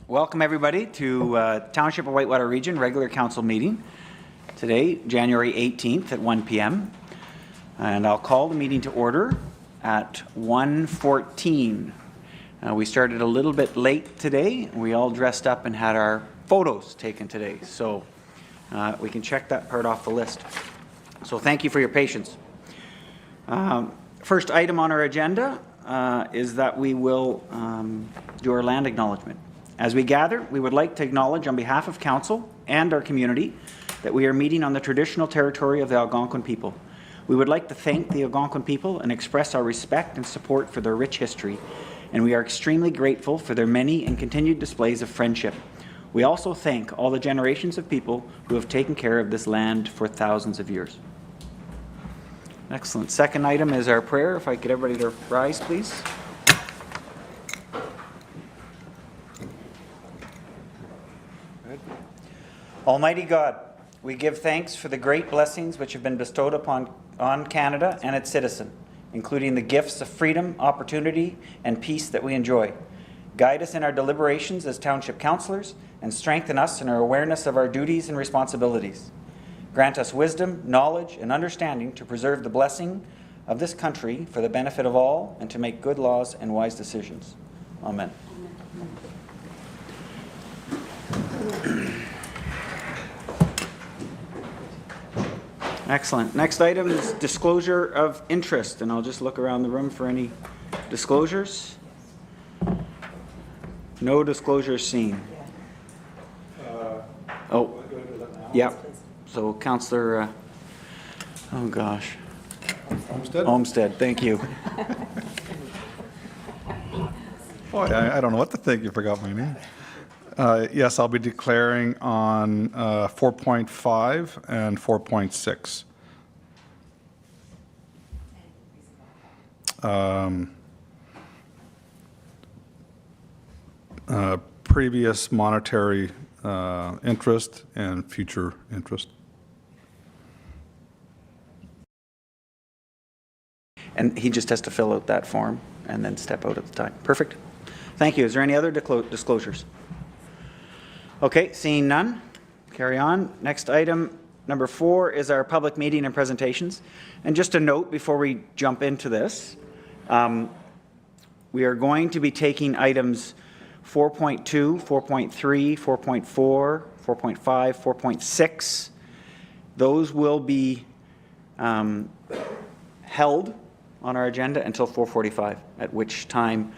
Welcome everybody to Township of Whitewater Region regular council meeting today, January 18th at 1 p.m. And I'll call the meeting to order at 1:14. We started a little bit late today. We all dressed up and had our photos taken today, so we can check that part off the list. So thank you for your patience. First item on our agenda is that we will do our land acknowledgement. As we gather, we would like to acknowledge on behalf of Council and our community that we are meeting on the traditional territory of the Algonquin people. We would like to thank the Algonquin people and express our respect and support for their rich history, and we are extremely grateful for their many and continued displays of friendship. We also thank all the generations of people who have taken care of this land for thousands of years. Excellent. Second item is our prayer. If I could everybody to rise, please. Almighty God, we give thanks for the great blessings which have been bestowed on Canada and its citizen, including the gifts of freedom, opportunity, and peace that we enjoy. Guide us in our deliberations as township councillors and strengthen us in our awareness of our duties and responsibilities. Grant us wisdom, knowledge, and understanding to preserve the blessing of this country for the benefit of all and to make good laws and wise decisions. Amen. Excellent. Next item is disclosure of interest, and I'll just look around the room for any disclosures. No disclosures seen. Oh, yeah. So, Councillor, oh gosh. Olmsted, thank you. Boy, I don't know what to think. You forgot my name. Yes, I'll be declaring on 4.5 and 4.6. Previous monetary interest and future interest. And he just has to fill out that form and then step out at the time. Perfect. Thank you. Is there any other disclosures? Okay, seeing none, carry on. Next item, number 4, is our public meeting and presentations. And just a note before we jump into this, we are going to be taking items 4.2, 4.3, 4.4, 4.5, 4.6. Those will be held on our agenda until 4:45, at which time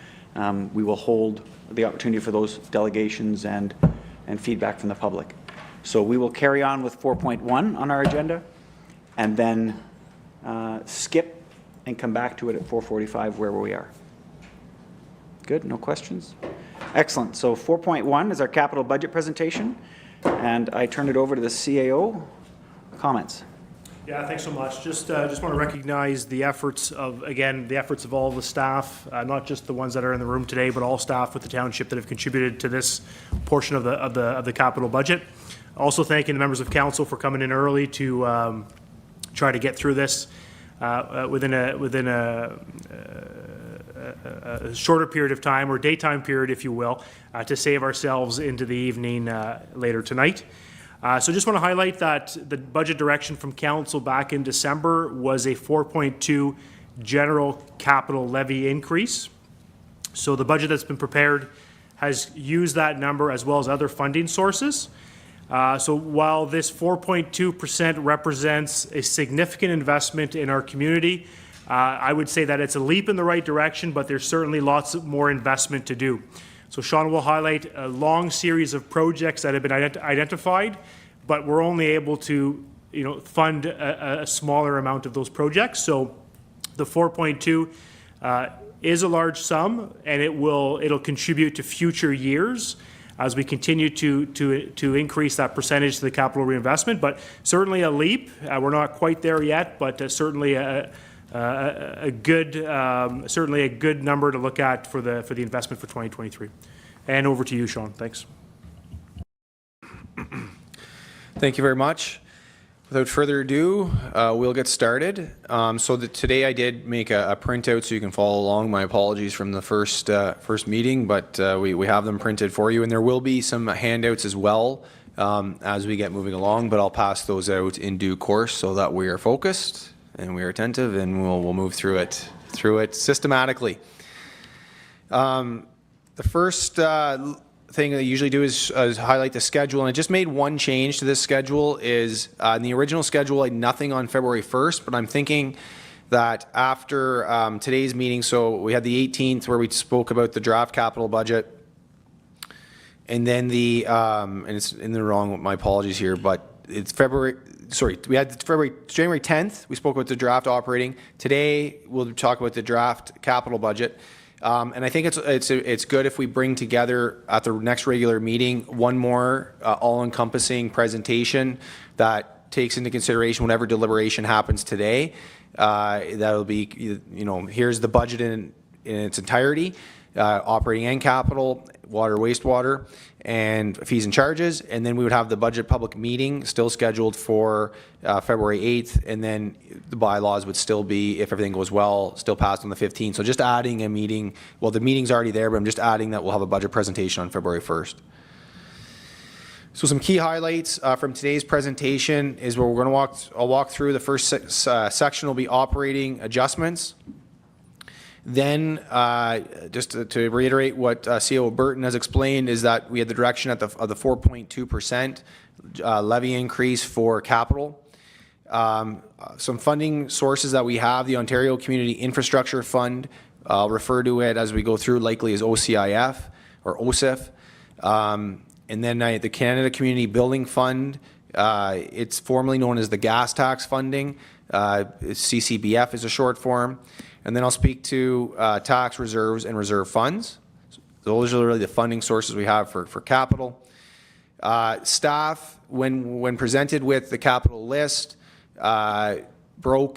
we will hold the opportunity for those delegations and feedback from the public. So we will carry on with 4.1 on our agenda and then skip and come back to it at 4:45 where we are. Good, no questions? Excellent. So 4.1 is our capital budget presentation, and I turn it over to the CAO. Comments? Yeah, thanks so much. Just want to recognize the efforts of all the staff, not just the ones that are in the room today, but all staff with the township that have contributed to this portion of the capital budget. Also thanking the members of council for coming in early to try to get through this within a shorter period of time, or daytime period, if you will, to save ourselves into the evening later tonight. So just want to highlight that the budget direction from council back in December was a 4.2 general capital levy increase. So the budget that's been prepared has used that number as well as other funding sources. So while this 4.2% represents a significant investment in our community, I would say that it's a leap in the right direction, but there's certainly lots of more investment to do. So Sean will highlight a long series of projects that have been identified, but we're only able to fund a smaller amount of those projects. So the 4.2 is a large sum, and it'll contribute to future years as we continue to increase that percentage to the capital reinvestment. But certainly a leap. We're not quite there yet, but certainly a good number to look at for the investment for 2023. And over to you, Sean. Thanks. Thank you very much. Without further ado, we'll get started. Today I did make a printout so you can follow along. My apologies from the first meeting, but we have them printed for you, and there will be some handouts as well as we get moving along, but I'll pass those out in due course so that we are focused and we are attentive, and we'll move through it systematically. The first thing that I usually do is highlight the schedule, and I just made one change to this schedule. Is in the original schedule I had nothing on February 1st, but I'm thinking that after today's meeting, so we had the 18th where we spoke about the draft capital budget, and then and it's in the wrong, my apologies here, but it's January 10th we spoke about the draft operating. Today we'll talk about the draft capital budget. And I think it's good if we bring together at the next regular meeting one more all-encompassing presentation that takes into consideration whatever deliberation happens today. That'll be, here's the budget in its entirety, operating and capital, water, wastewater, and fees and charges, and then we would have the budget public meeting still scheduled for February 8th, and then the bylaws would still be, if everything goes well, still passed on the 15th. So just adding a meeting, well, the meeting's already there, but I'm just adding that we'll have a budget presentation on February 1st. So some key highlights from today's presentation is where we're going to I'll walk through. The first section will be operating adjustments. Then, just to reiterate what CO Burton has explained, is that we had the direction of the 4.2% levy increase for capital. Some funding sources that we have, the Ontario Community Infrastructure Fund, I'll refer to it as we go through likely as OCIF or OSIF. And then the Canada Community Building Fund, it's formerly known as the gas tax funding. CCBF is a short form. And then I'll speak to tax reserves and reserve funds. Those are really the funding sources we have for capital. Staff, when presented with the capital list, broke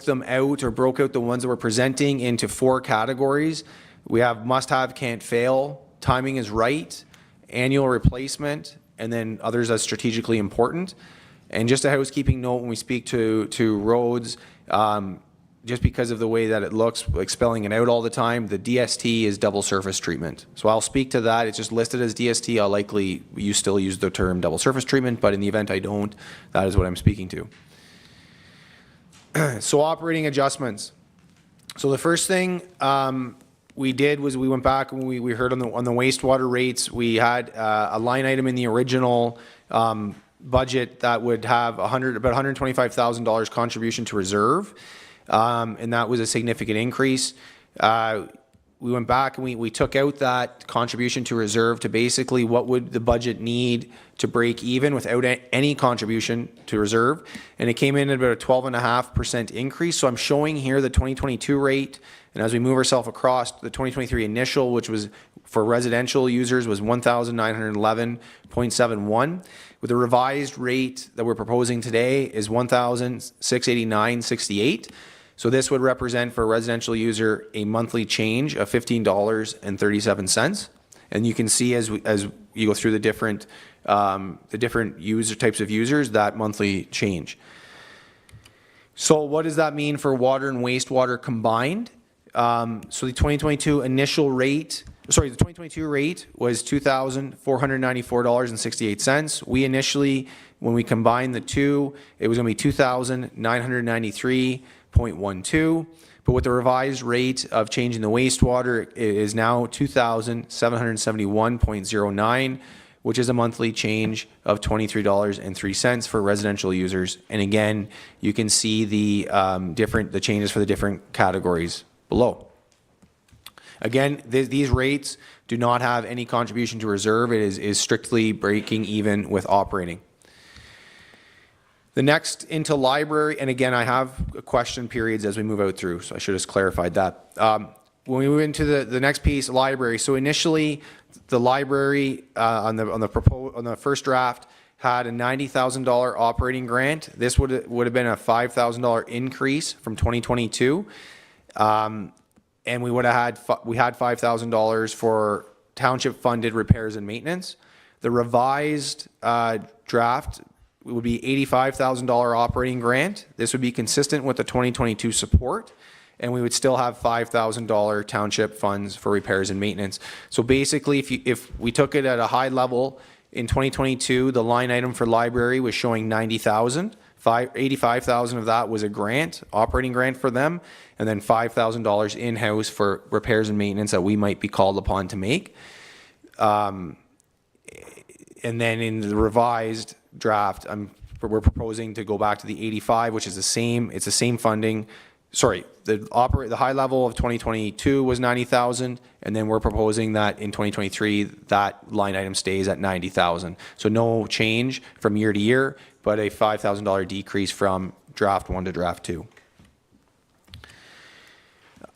out the ones that we're presenting into 4 categories. We have must-have, can't fail, timing is right, annual replacement, and then others as strategically important. And just a housekeeping note, when we speak to roads, just because of the way that it looks, like spelling it out all the time, the DST is double surface treatment. So I'll speak to that. It's just listed as DST. I'll likely still use the term double surface treatment, but in the event I don't, that is what I'm speaking to. So operating adjustments. So the first thing we did was we went back and we heard on the wastewater rates. We had a line item in the original budget that would have about $125,000 contribution to reserve. And that was a significant increase. We went back and we took out that contribution to reserve to basically what would the budget need to break even without any contribution to reserve. And it came in at about a 12.5% increase. So I'm showing here the 2022 rate. And as we move ourselves across, the 2023 initial, which was for residential users, was 1,911.71. With the revised rate that we're proposing today is 1,689.68. So this would represent for a residential user a monthly change of $15.37. And you can see as you go through the different user types of users, that monthly change. So what does that mean for water and wastewater combined? So the 2022 rate was $2,494.68. We initially, when we combined the two, it was going to be $2,993.12. But with the revised rate of changing the wastewater, it is now $2,771.09, which is a monthly change of $23.03 for residential users. And again, you can see the changes for the different categories below. Again, these rates do not have any contribution to reserve. It is strictly breaking even with operating. The next into library, and again, I have question periods as we move out through, so I should have clarified that. When we move into the next piece, library. So initially, the library on the first draft had a $90,000 operating grant. This would have been a $5,000 increase from 2022. And we had $5,000 for township funded repairs and maintenance. The revised draft would be $85,000 operating grant. This would be consistent with the 2022 support, and we would still have $5,000 township funds for repairs and maintenance. So basically, if we took it at a high level, in 2022, the line item for library was showing $90,000. $85,000 of that was a grant, operating grant for them, and then $5,000 in-house for repairs and maintenance that we might be called upon to make. And then in the revised draft, we're proposing to go back to the 85, which is the same. It's the same funding. Sorry, the high level of 2022 was 90,000, and then we're proposing that in 2023 that line item stays at 90,000. So no change from year to year, but a $5,000 decrease from draft 1 to draft 2.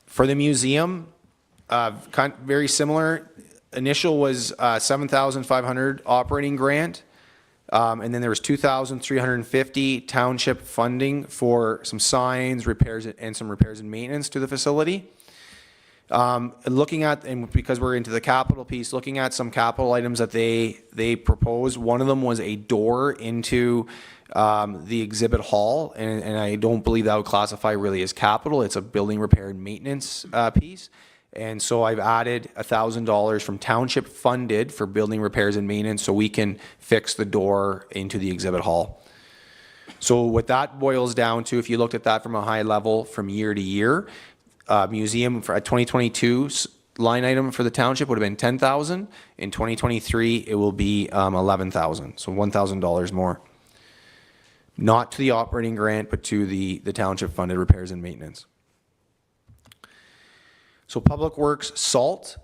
For the museum, very similar. Initial was 7,500 operating grant. And then there was 2,350 township funding for some signs, repairs, and some repairs and maintenance to the facility. Looking at, and because we're into the capital piece, looking at some capital items that they proposed, one of them was a door into the exhibit hall, and I don't believe that would classify really as capital. It's a building repair and maintenance piece. And so I've added $1,000 from township funded for building repairs and maintenance so we can fix the door into the exhibit hall. So what that boils down to, if you looked at that from a high level from year to year, museum for a 2022 line item for the township would have been $10,000. In 2023, it will be $11,000, so $1,000 more. Not to the operating grant, but to the township funded repairs and maintenance. So Public Works salt,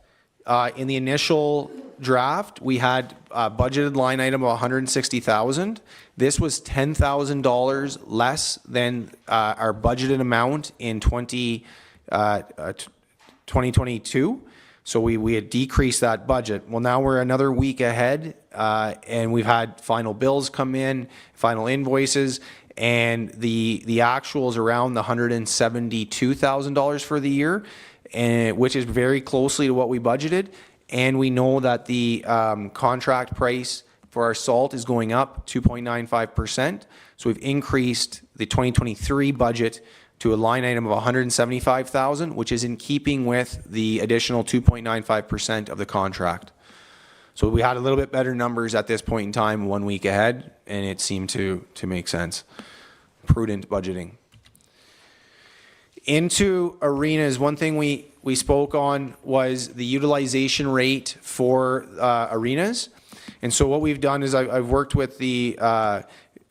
in the initial draft, we had a budgeted line item of $160,000. This was $10,000 less than our budgeted amount in 2022. So we had decreased that budget. Well, now we're another week ahead, and we've had final bills come in, final invoices, and the actual is around the $172,000 for the year, and which is very closely to what we budgeted. And we know that the contract price for our salt is going up 2.95%. So we've increased the 2023 budget to a line item of $175,000, which is in keeping with the additional 2.95% of the contract. So we had a little bit better numbers at this point in time, 1 week ahead, and it seemed to make sense. Prudent budgeting. Into arenas, one thing we spoke on was the utilization rate for arenas. And so what we've done is I've worked with the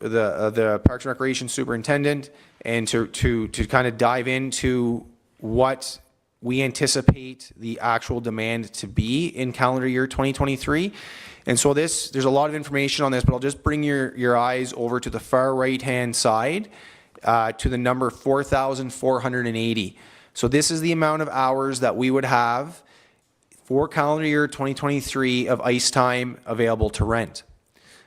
Parks and Recreation Superintendent and to kind of dive into what we anticipate the actual demand to be in calendar year 2023. And so there's a lot of information on this, but I'll just bring your eyes over to the far right-hand side to the number 4,480. So this is the amount of hours that we would have for calendar year 2023 of ice time available to rent.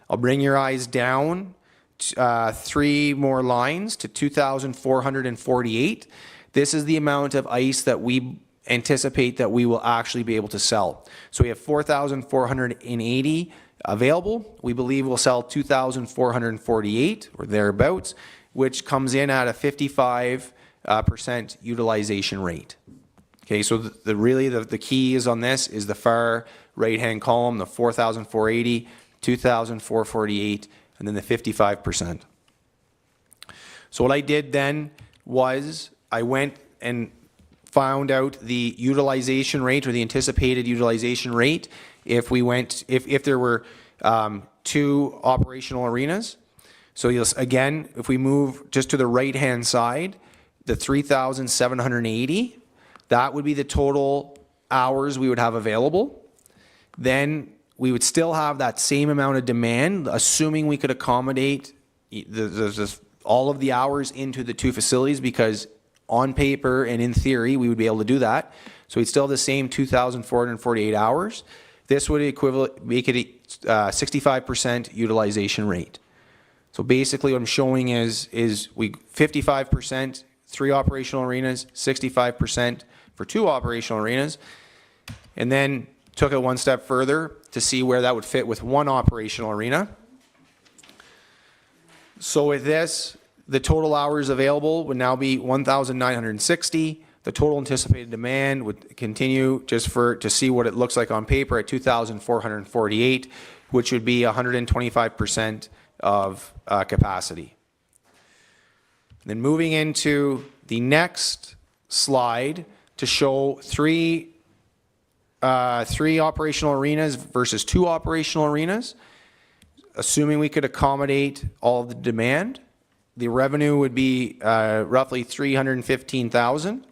I'll bring your eyes down 3 more lines to 2,448. This is the amount of ice that we anticipate that we will actually be able to sell. So we have 4,480 available. We believe we'll sell 2,448 or thereabouts, which comes in at a 55% utilization rate. Okay, so the key is on this is the far right-hand column, the 4,480, 2,448, and then the 55%. So what I did then was I went and found out the utilization rate or the anticipated utilization rate if there were 2 operational arenas. So again, if we move just to the right-hand side, the 3,780, that would be the total hours we would have available. Then we would still have that same amount of demand, assuming we could accommodate all of the hours into the 2 facilities, because on paper and in theory, we would be able to do that. So we'd still have the same 2,448 hours. This would make it a 65% utilization rate. So basically what I'm showing is we 55%, 3 operational arenas, 65% for 2 operational arenas, and then took it one step further to see where that would fit with 1 operational arena. So with this, the total hours available would now be 1,960. The total anticipated demand would continue just to see what it looks like on paper at 2,448, which would be 125% of capacity. Then moving into the next slide to show three operational arenas versus 2 operational arenas. Assuming we could accommodate all of the demand, the revenue would be roughly $315,000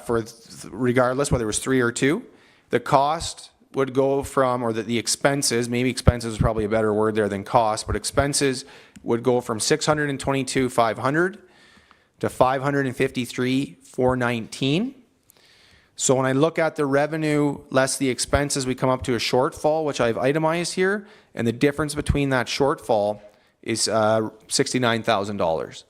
for regardless whether it was 3 or 2. The cost would go from, or the expenses, maybe expenses is probably a better word there than cost, but expenses would go from $622,500 to $553,419. So when I look at the revenue less the expenses, we come up to a shortfall, which I've itemized here, and the difference between that shortfall is $69,000.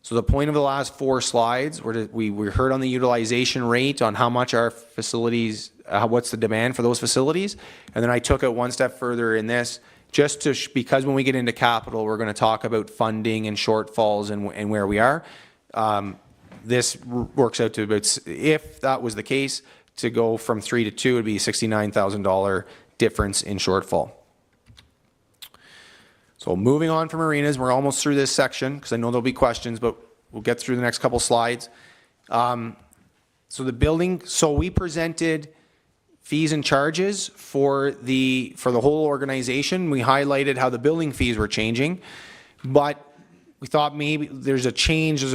So the point of the last 4 slides, we heard on the utilization rate on how much our facilities, what's the demand for those facilities, and then I took it one step further in this, just to because when we get into capital, we're going to talk about funding and shortfalls and where we are. This works out to about, if that was the case, to go from 3 to 2 would be $69,000 difference in shortfall. So moving on from arenas, we're almost through this section because I know there'll be questions, but we'll get through the next couple slides. So the building, so we presented fees and charges for the whole organization. We highlighted how the building fees were changing, but we thought maybe there's a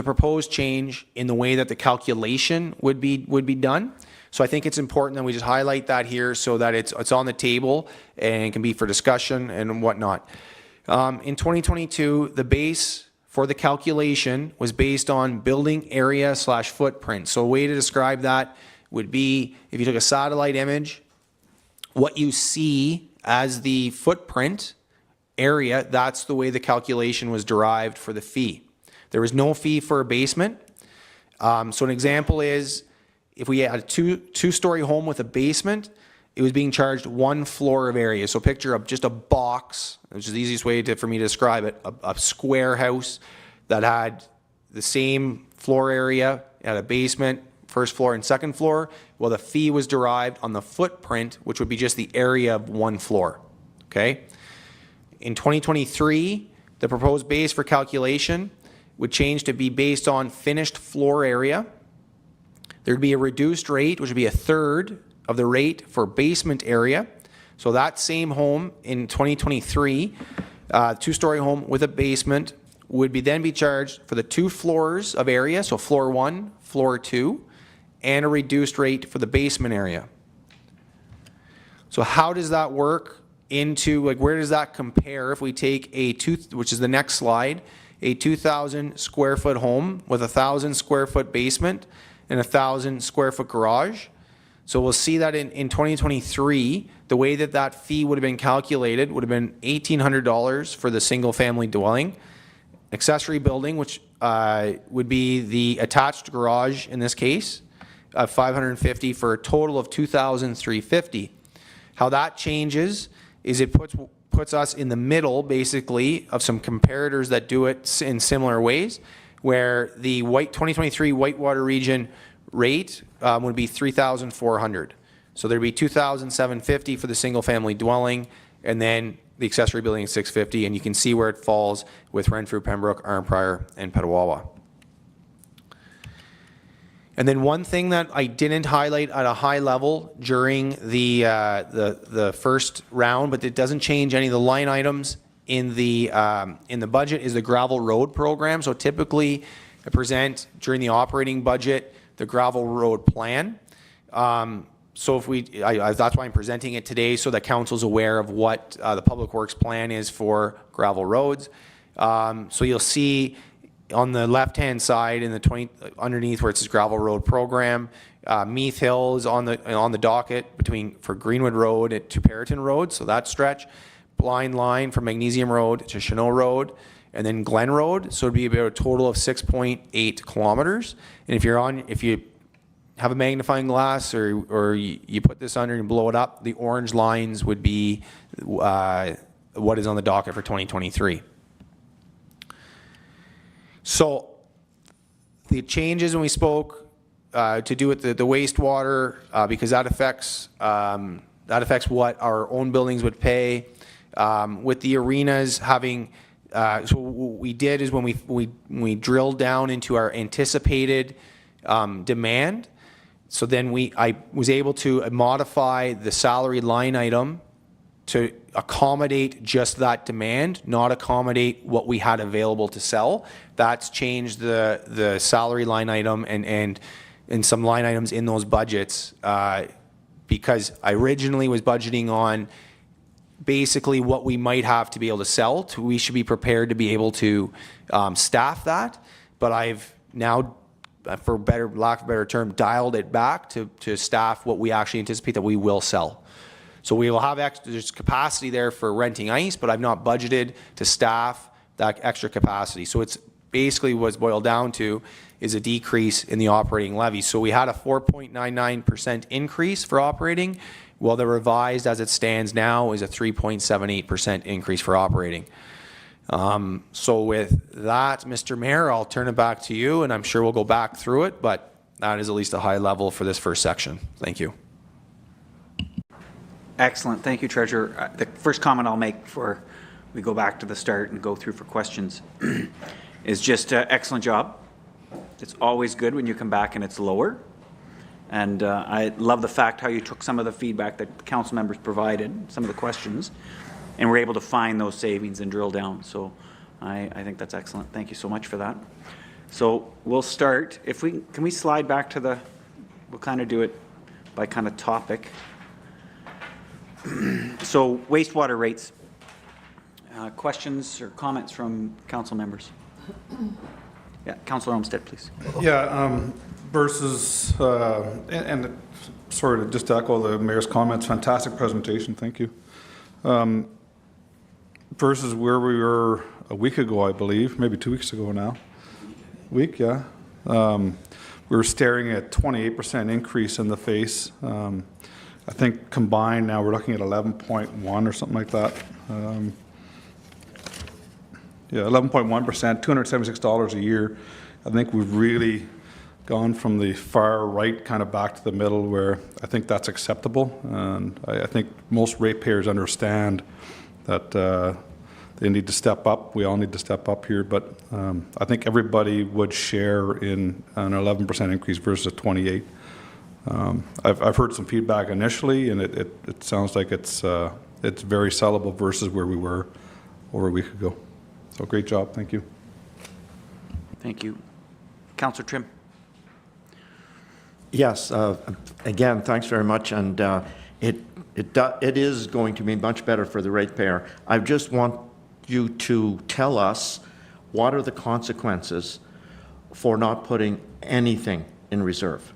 proposed change in the way that the calculation would be done. So I think it's important that we just highlight that here so that it's on the table and it can be for discussion and whatnot. In 2022, the base for the calculation was based on building area / footprint. So a way to describe that would be if you took a satellite image, what you see as the footprint area, that's the way the calculation was derived for the fee. There was no fee for a basement. So an example is if we had a two-story home with a basement, it was being charged 1 floor of area. So picture just a box, which is the easiest way for me to describe it, a square house that had the same floor area, had a basement, first floor and second floor. Well, the fee was derived on the footprint, which would be just the area of 1 floor, okay? In 2023, the proposed base for calculation would change to be based on finished floor area. There'd be a reduced rate, which would be 1/3 of the rate for basement area. So that same home in 2023, 2-story home with a basement, would then be charged for the 2 floors of area, so floor 1, floor 2, and a reduced rate for the basement area. So how does that work into, like, where does that compare if we take which is the next slide, a 2,000 square foot home with a 1,000 square foot basement and a 1,000 square foot garage? So we'll see that in 2023, the way that fee would have been calculated would have been $1,800 for the single family dwelling. Accessory building, which would be the attached garage in this case, of $550 for a total of $2,350. How that changes is it puts us in the middle, basically, of some comparators that do it in similar ways, where the 2023 Whitewater region rate would be $3,400. So there'd be $2,750 for the single family dwelling, and then the accessory building is $650, and you can see where it falls with Renfrew, Pembroke, Arnprior, and Petawawa. And then one thing that I didn't highlight at a high level during the first round, but it doesn't change any of the line items in the budget, is the gravel road program. So typically, I present during the operating budget the gravel road plan. So if that's why I'm presenting it today, so that council's aware of what the public works plan is for gravel roads. So you'll see on the left-hand side in the underneath where it says gravel road program, Meath Hill is on the docket for Greenwood Road to Periton Road, so that stretch. Blind line from Magnesium Road to Chenot Road, and then Glen Road. So it'd be about a total of 6.8 kilometers. And if you have a magnifying glass or you put this under and blow it up, the orange lines would be what is on the docket for 2023. So the changes when we spoke to do with the wastewater, because that affects what our own buildings would pay. With the arenas having, so what we did is when we drilled down into our anticipated demand, so then I was able to modify the salary line item to accommodate just that demand, not accommodate what we had available to sell. That's changed the salary line item and some line items in those budgets because I originally was budgeting on basically what we might have to be able to sell. We should be prepared to be able to staff that, but I've now, for lack of a better term, dialed it back to staff what we actually anticipate that we will sell. So we will have there's capacity there for renting ice, but I've not budgeted to staff that extra capacity. So it's basically what's boiled down to is a decrease in the operating levy. So we had a 4.99% increase for operating, while the revised as it stands now is a 3.78% increase for operating. So with that, Mr. Mayor, I'll turn it back to you, and I'm sure we'll go back through it, but that is at least a high level for this first section. Thank you. Excellent. Thank you, Treasurer. The first comment I'll make before we go back to the start and go through for questions is just excellent job. It's always good when you come back and it's lower. And I love the fact how you took some of the feedback that the council members provided, some of the questions, and were able to find those savings and drill down. So I think that's excellent. Thank you so much for that. So we'll start. Can we slide back to we'll kind of do it by kind of topic. So wastewater rates. Questions or comments from council members? Yeah, Councillor Olmsted, please. Yeah, versus, and sorry to just echo the mayor's comments, fantastic presentation, thank you. Versus where we were a week ago, I believe, maybe 2 weeks ago now. Week, yeah. We were staring at 28% increase in the face. I think combined now we're looking at 11.1 or something like that. Yeah, 11.1%, $276 a year. I think we've really gone from the far right kind of back to the middle where I think that's acceptable. And I think most ratepayers understand that they need to step up. We all need to step up here. But I think everybody would share in an 11% increase versus a 28. I've heard some feedback initially, and it sounds like it's very sellable versus where we were over a week ago. So great job, thank you. Thank you. Councillor Trim. Yes, again, thanks very much, and it is going to be much better for the ratepayer. I just want you to tell us what are the consequences for not putting anything in reserve.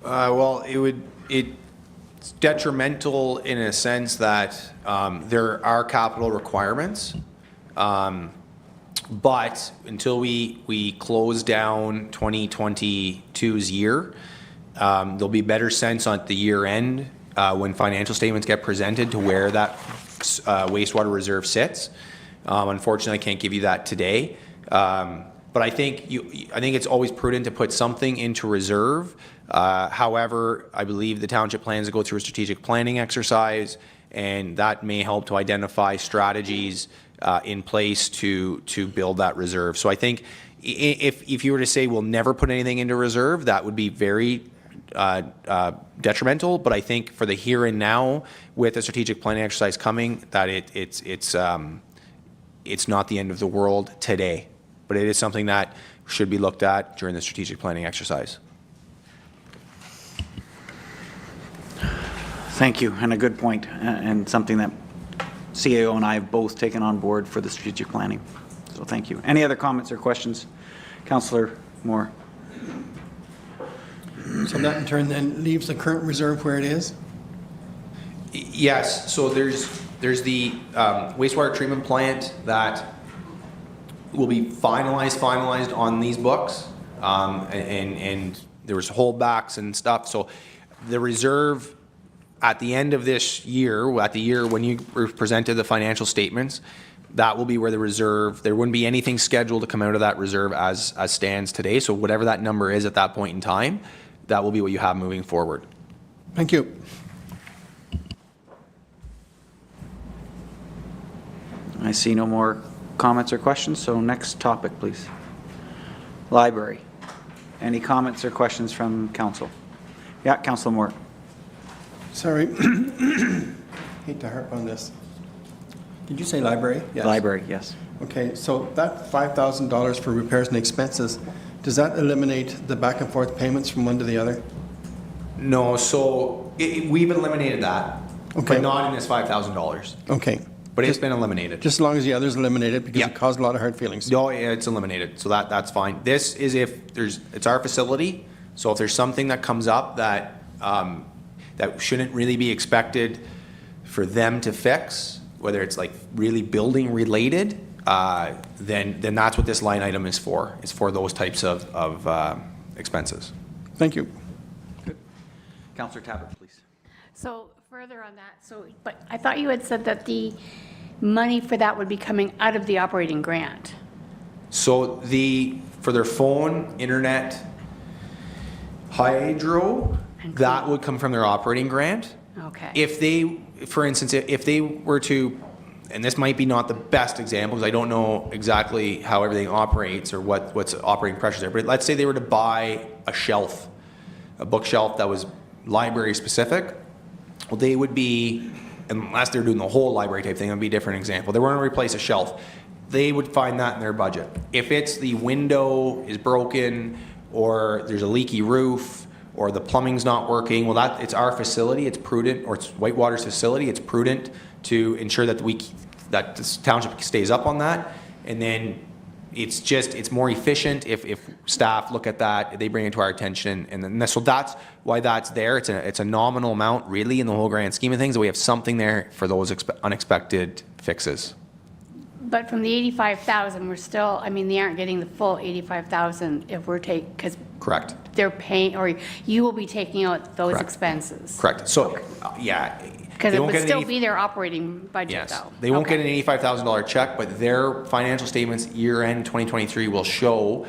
Well, it's detrimental in a sense that there are capital requirements, but until we close down 2022's year, there'll be better sense at the year end when financial statements get presented to where that wastewater reserve sits. Unfortunately, I can't give you that today, but I think it's always prudent to put something into reserve. However, I believe the township plans to go through a strategic planning exercise, and that may help to identify strategies in place to build that reserve. So I think if you were to say we'll never put anything into reserve, that would be very detrimental. But I think for the here and now, with a strategic planning exercise coming, that it's not the end of the world today, but it is something that should be looked at during the strategic planning exercise. Thank you, and a good point, and something that CAO and I have both taken on board for the strategic planning. So thank you. Any other comments or questions? Councillor Moore. So that in turn then leaves the current reserve where it is? Yes, so there's the wastewater treatment plant that will be finalized on these books, and there was holdbacks and stuff. So the reserve at the end of this year, at the year when you presented the financial statements, that will be where the reserve, there wouldn't be anything scheduled to come out of that reserve as stands today. So whatever that number is at that point in time, that will be what you have moving forward. Thank you. I see no more comments or questions, so next topic, please. Library. Any comments or questions from council? Yeah, Councilor Moore. Sorry. Hate to harp on this. Did you say library? Yes. Library, yes. Okay, so that $5,000 for repairs and expenses, does that eliminate the back and forth payments from one to the other? No, so we've eliminated that, Okay. but not in this $5,000. Okay. But it's been eliminated. Just as long as the other's eliminated, because Yeah. it caused a lot of hard feelings. No, it's eliminated, so that's fine. This is if there's, it's our facility, so if there's something that comes up that, that shouldn't really be expected for them to fix, whether it's like really building related, then that's what this line item is for. It's for those types of expenses. Thank you. Councilor Tabbert, please. So further on that, but I thought you had said that the money for that would be coming out of the operating grant. So for their phone, internet, hydro, that would come from their operating grant. Okay. If they, for instance, if they were to, and this might be not the best example because I don't know exactly how everything operates or what's operating pressures there, but let's say they were to buy a shelf, a bookshelf that was library specific, well, they would be, unless they're doing the whole library type thing, it would be a different example. They want to replace a shelf. They would find that in their budget. If it's the window is broken or there's a leaky roof or the plumbing's not working, well, it's our facility, it's prudent, or it's Whitewater's facility, it's prudent to ensure that that this township stays up on that. And then it's more efficient if staff look at that, they bring it to our attention, and then so that's why that's there. It's a nominal amount really in the whole grand scheme of things, that we have something there for those unexpected fixes. But from the 85,000, we're still, I mean, they aren't getting the full 85,000 if we're because Correct. they're paying, or you will be taking out those Correct. expenses. Correct. So, yeah. Because they it won't would get still any- be their operating budget, Yes. though. They won't Okay. get an $85,000 check, but their financial statements year-end 2023 will show,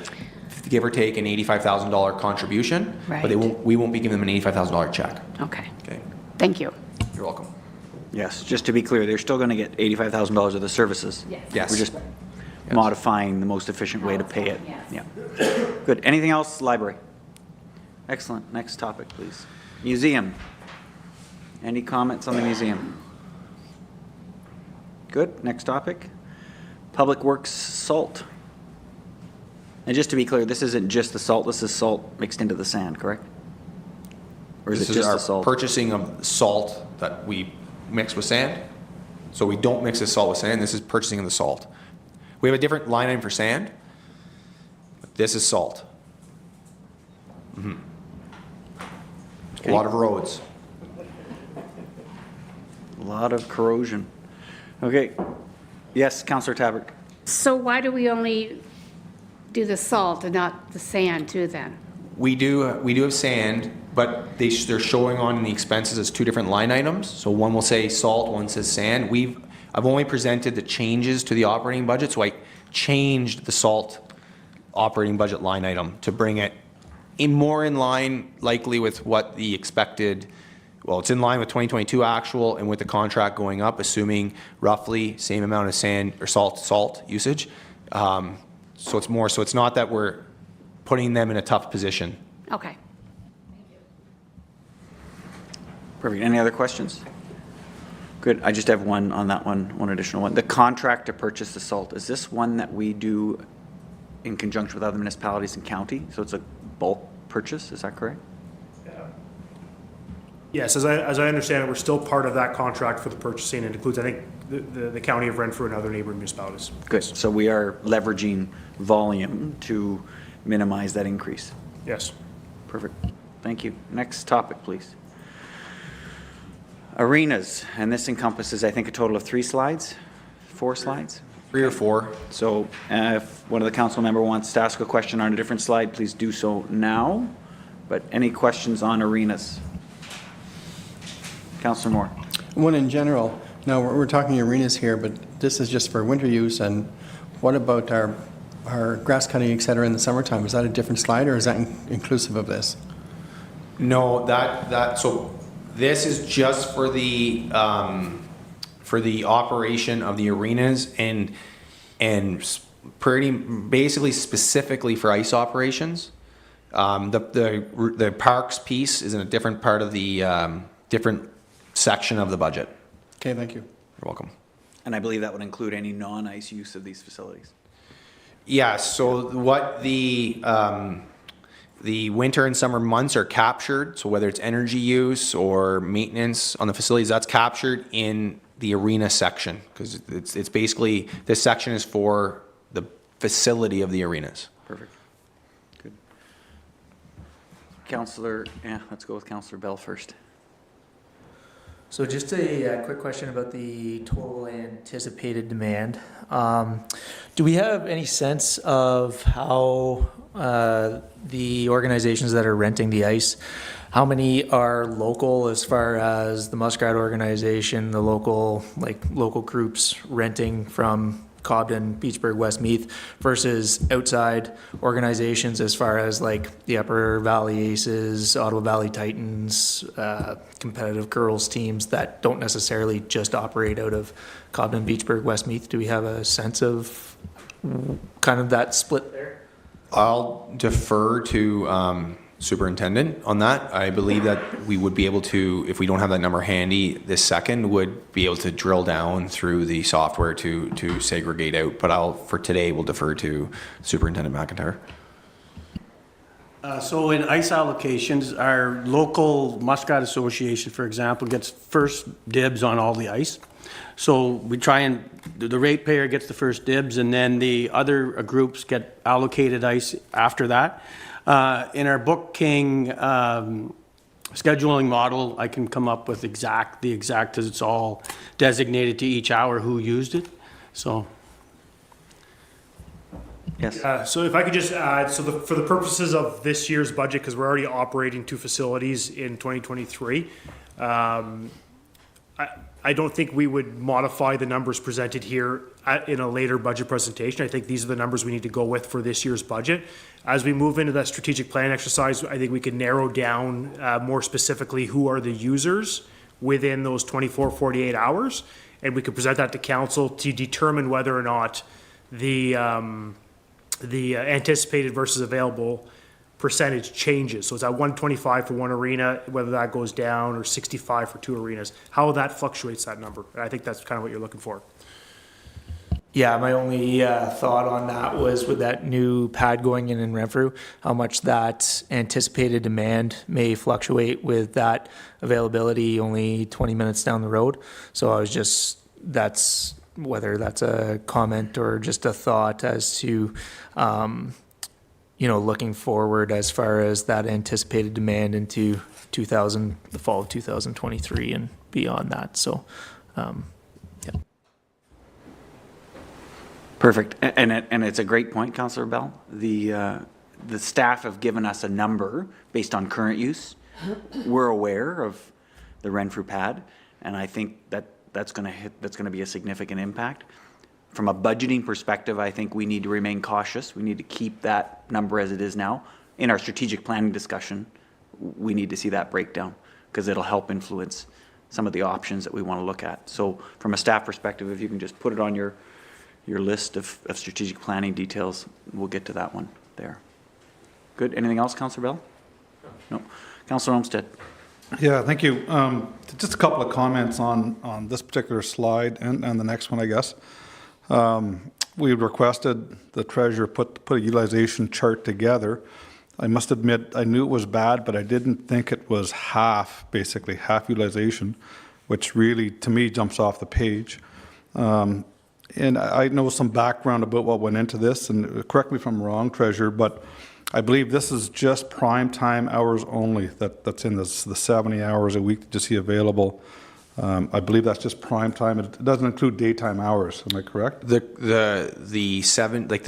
give or take, an $85,000 contribution. But Right. we won't be giving them an $85,000 check. Okay. Okay. Thank you. You're welcome. Yes, just to be clear, they're still going to get $85,000 of the services. Yes. Yes. We're just modifying the most efficient way to pay it. Yes. Yeah. Good. Anything else, library? Excellent. Next topic, please. Museum. Any comments on the museum? Good. Next topic. Public Works salt. And just to be clear, this isn't just the salt, this is salt mixed into the sand, correct? Or is This it is just our the salt? purchasing of salt that we mix with sand. So we don't mix this salt with sand. This is purchasing of the salt. We have a different line item for sand. But this is salt. A lot of roads. A lot of corrosion. Okay. Yes, Councillor Tabbert. So why do we only do the salt and not the sand too then? We do have sand, but they're showing on the expenses as two different line items. So one will say salt, one says sand. I've only presented the changes to the operating budget, so I changed the salt operating budget line item to bring it more in line likely with what the expected, well, it's in line with 2022 actual and with the contract going up, assuming roughly same amount of sand or salt usage. So it's more, so it's not that we're putting them in a tough position. Okay. Perfect. Any other questions? Good. I just have one on that one additional one. The contract to purchase the salt, is this one that we do in conjunction with other municipalities and county? So it's a bulk purchase, is that correct? Yes, as I understand it, we're still part of that contract for the purchasing. It includes, I think, the county of Renfrew and other neighboring municipalities. Good. So we are leveraging volume to minimize that increase. Yes. Perfect. Thank you. Next topic, please. Arenas, and this encompasses, I think, a total of 4 slides? 3 or 4. So if one of the council member wants to ask a question on a different slide, please do so now. But any questions on arenas? Councillor Moore. One in general, now we're talking arenas here, but this is just for winter use, and what about our grass cutting, et cetera, in the summertime? Is that a different slide, or is that inclusive of this? No, so this is just for the operation of the arenas and basically specifically for ice operations. The parks piece is in a different part of the, different section of the budget. Okay, thank you. You're welcome. And I believe that would include any non-ice use of these facilities. Yeah, so what the winter and summer months are captured, so whether it's energy use or maintenance on the facilities, that's captured in the arena section, because it's basically, this section is for the facility of the arenas. Perfect. Good. Councillor, let's go with Councillor Bell first. So just a quick question about the total anticipated demand. Do we have any sense of how the organizations that are renting the ice, how many are local as far as the Muskrat organization, the local groups renting from Cobden, Beachburg, Westmeath versus outside organizations as far as like the Upper Valley Aces, Ottawa Valley Titans, competitive girls teams that don't necessarily just operate out of Cobden, Beachburg, Westmeath? Do we have a sense of kind of that split there? I'll defer to superintendent on that. I believe that we would be able to, if we don't have that number handy this second, would be able to drill down through the software to segregate out. But for today, we'll defer to Superintendent McIntyre. So in ice allocations, our local Muskrat Association, for example, gets first dibs on all the ice. So we try and, the ratepayer gets the first dibs, and then the other groups get allocated ice after that. In our Book King scheduling model, I can come up with the exact, as it's all designated to each hour who used it. So. Yes. So if I could just add, so for the purposes of this year's budget, because we're already operating 2 facilities in 2023, I don't think we would modify the numbers presented here in a later budget presentation. I think these are the numbers we need to go with for this year's budget. As we move into that strategic plan exercise, I think we can narrow down more specifically who are the users within those 24, 48 hours, and we could present that to council to determine whether or not the anticipated versus available percentage changes. So it's at 125 for one arena, whether that goes down, or 65 for 2 arenas, how that fluctuates that number. And I think that's kind of what you're looking for. Yeah, my only thought on that was with that new pad going in Renfrew, how much that anticipated demand may fluctuate with that availability only 20 minutes down the road. So I was just, that's whether that's a comment or just a thought as to, looking forward as far as that anticipated demand into the fall of 2023 and beyond that. So, yeah. Perfect. And it's a great point, Councillor Bell. The staff have given us a number based on current use. We're aware of the Renfrew pad, and I think that's going to be a significant impact. From a budgeting perspective, I think we need to remain cautious. We need to keep that number as it is now. In our strategic planning discussion, we need to see that breakdown because it'll help influence some of the options that we want to look at. So from a staff perspective, if you can just put it on your list of strategic planning details, we'll get to that one there. Good. Anything else, Councillor Bell? No. Councillor Olmsted. Yeah, thank you. Just a couple of comments on this particular slide and the next one, I guess. We requested the treasurer put a utilization chart together. I must admit, I knew it was bad, but I didn't think it was basically half utilization, which really, to me, jumps off the page. And I know some background about what went into this, and correct me if I'm wrong, treasurer, but I believe this is just prime time hours only that's in this, the 70 hours a week that you see available. I believe that's just prime time. It doesn't include daytime hours. Am I correct? The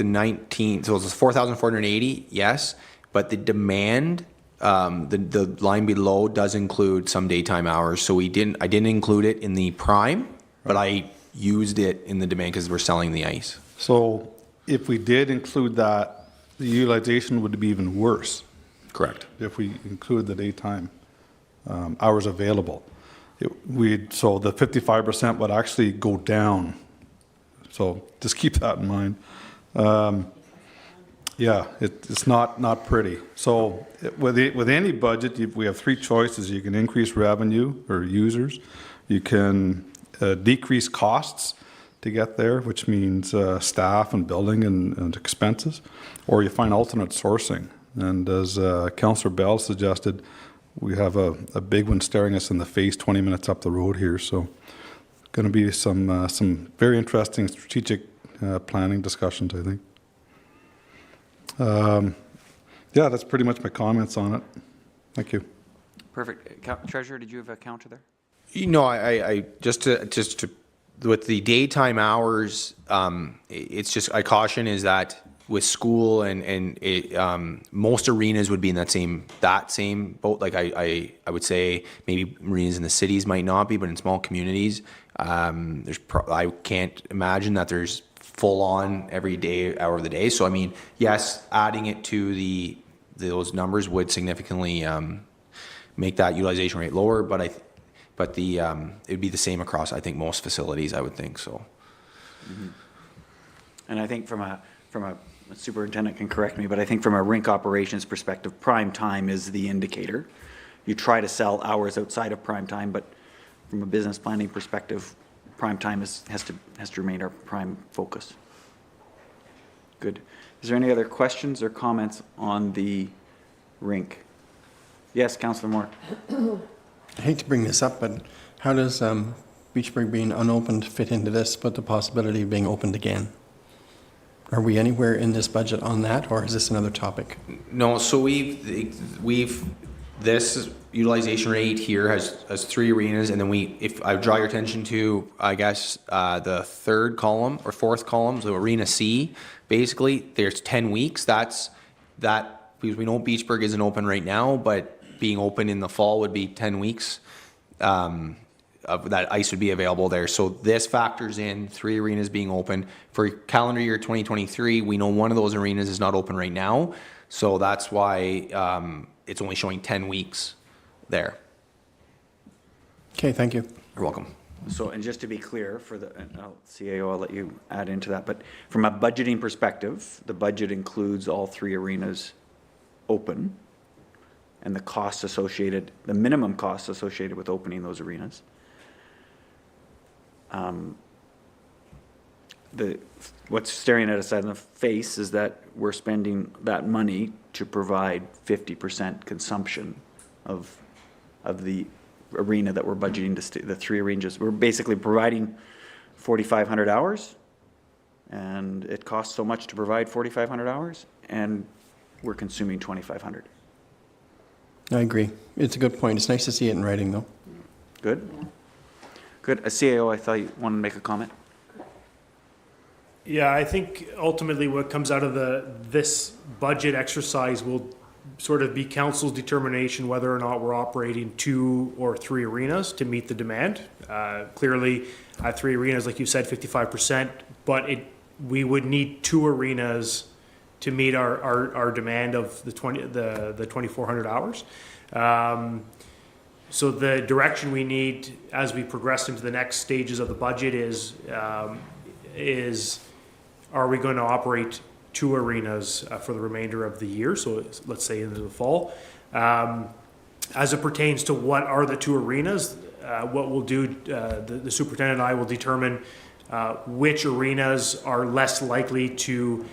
19, so it's 4,480, yes, but the demand, the line below does include some daytime hours. So I didn't include it in the prime, but I used it in the demand because we're selling the ice. So if we did include that, the utilization would be even worse. Correct. If we include the daytime hours available. So the 55% would actually go down. So just keep that in mind. Yeah, it's not pretty. So with any budget, we have three choices. You can increase revenue or users. You can decrease costs to get there, which means staff and building and expenses, or you find alternate sourcing. And as Councillor Bell suggested, we have a big one staring us in the face 20 minutes up the road here. So going to be some very interesting strategic planning discussions, I think. Yeah, that's pretty much my comments on it. Thank you. Perfect. Treasurer, did you have a counter there? You know, I just to with the daytime hours, it's just, I caution is that with school and it, most arenas would be in that same boat. Like I would say maybe arenas in the cities might not be, but in small communities, I can't imagine that there's full on every day, hour of the day. So I mean, yes, adding it to those numbers would significantly make that utilization rate lower, but it'd be the same across, I think, most facilities, I would think so. Mm-hmm. And I think from a superintendent can correct me, but I think from a rink operations perspective, prime time is the indicator. You try to sell hours outside of prime time, but from a business planning perspective, prime time has to remain our prime focus. Good. Is there any other questions or comments on the rink? Yes, Councillor Moore. I hate to bring this up, but how does Beachburg being unopened fit into this with the possibility of being opened again? Are we anywhere in this budget on that, or is this another topic? No, so this utilization rate here has three arenas, and then if I draw your attention to, I guess, the third column or fourth column, so Arena C, basically there's 10 weeks. That's because we know Beachburg isn't open right now, but being open in the fall would be 10 weeks of that ice would be available there. So this factors in 3 arenas being open. For calendar year 2023, we know one of those arenas is not open right now. So that's why it's only showing 10 weeks there. Okay, thank you. You're welcome. So, and just to be clear, for the CAO, I'll let you add into that, but from a budgeting perspective, the budget includes all 3 arenas open and the costs associated, the minimum costs associated with opening those arenas. What's staring at us in the face is that we're spending that money to provide 50% consumption of the arena that we're budgeting to the 3 arenas. We're basically providing 4,500 hours, and it costs so much to provide 4,500 hours, and we're consuming 2,500. I agree. It's a good point. It's nice to see it in writing, though. Good? Good. A CAO, I thought you wanted to make a comment. Yeah, I think ultimately what comes out of this budget exercise will sort of be council's determination whether or not we're operating 2 or 3 arenas to meet the demand. Clearly, at 3 arenas, like you said, 55%, but we would need 2 arenas to meet our demand of the 2,400 hours. So the direction we need as we progress into the next stages of the budget is are we going to operate 2 arenas for the remainder of the year? So let's say into the fall. As it pertains to what are the 2 arenas, what we'll do, the superintendent and I will determine which arenas are less likely to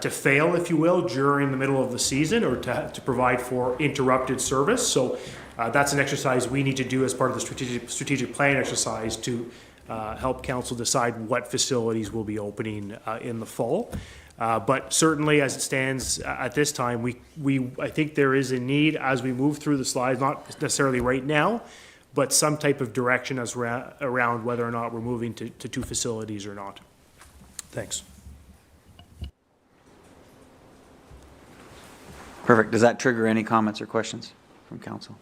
fail, if you will, during the middle of the season, or to provide for interrupted service. So that's an exercise we need to do as part of the strategic plan exercise to help council decide what facilities will be opening in the fall. But certainly, as it stands at this time, I think there is a need as we move through the slides, not necessarily right now, but some type of direction around whether or not we're moving to 2 facilities or not. Thanks. Perfect. Does that trigger any comments or questions from council?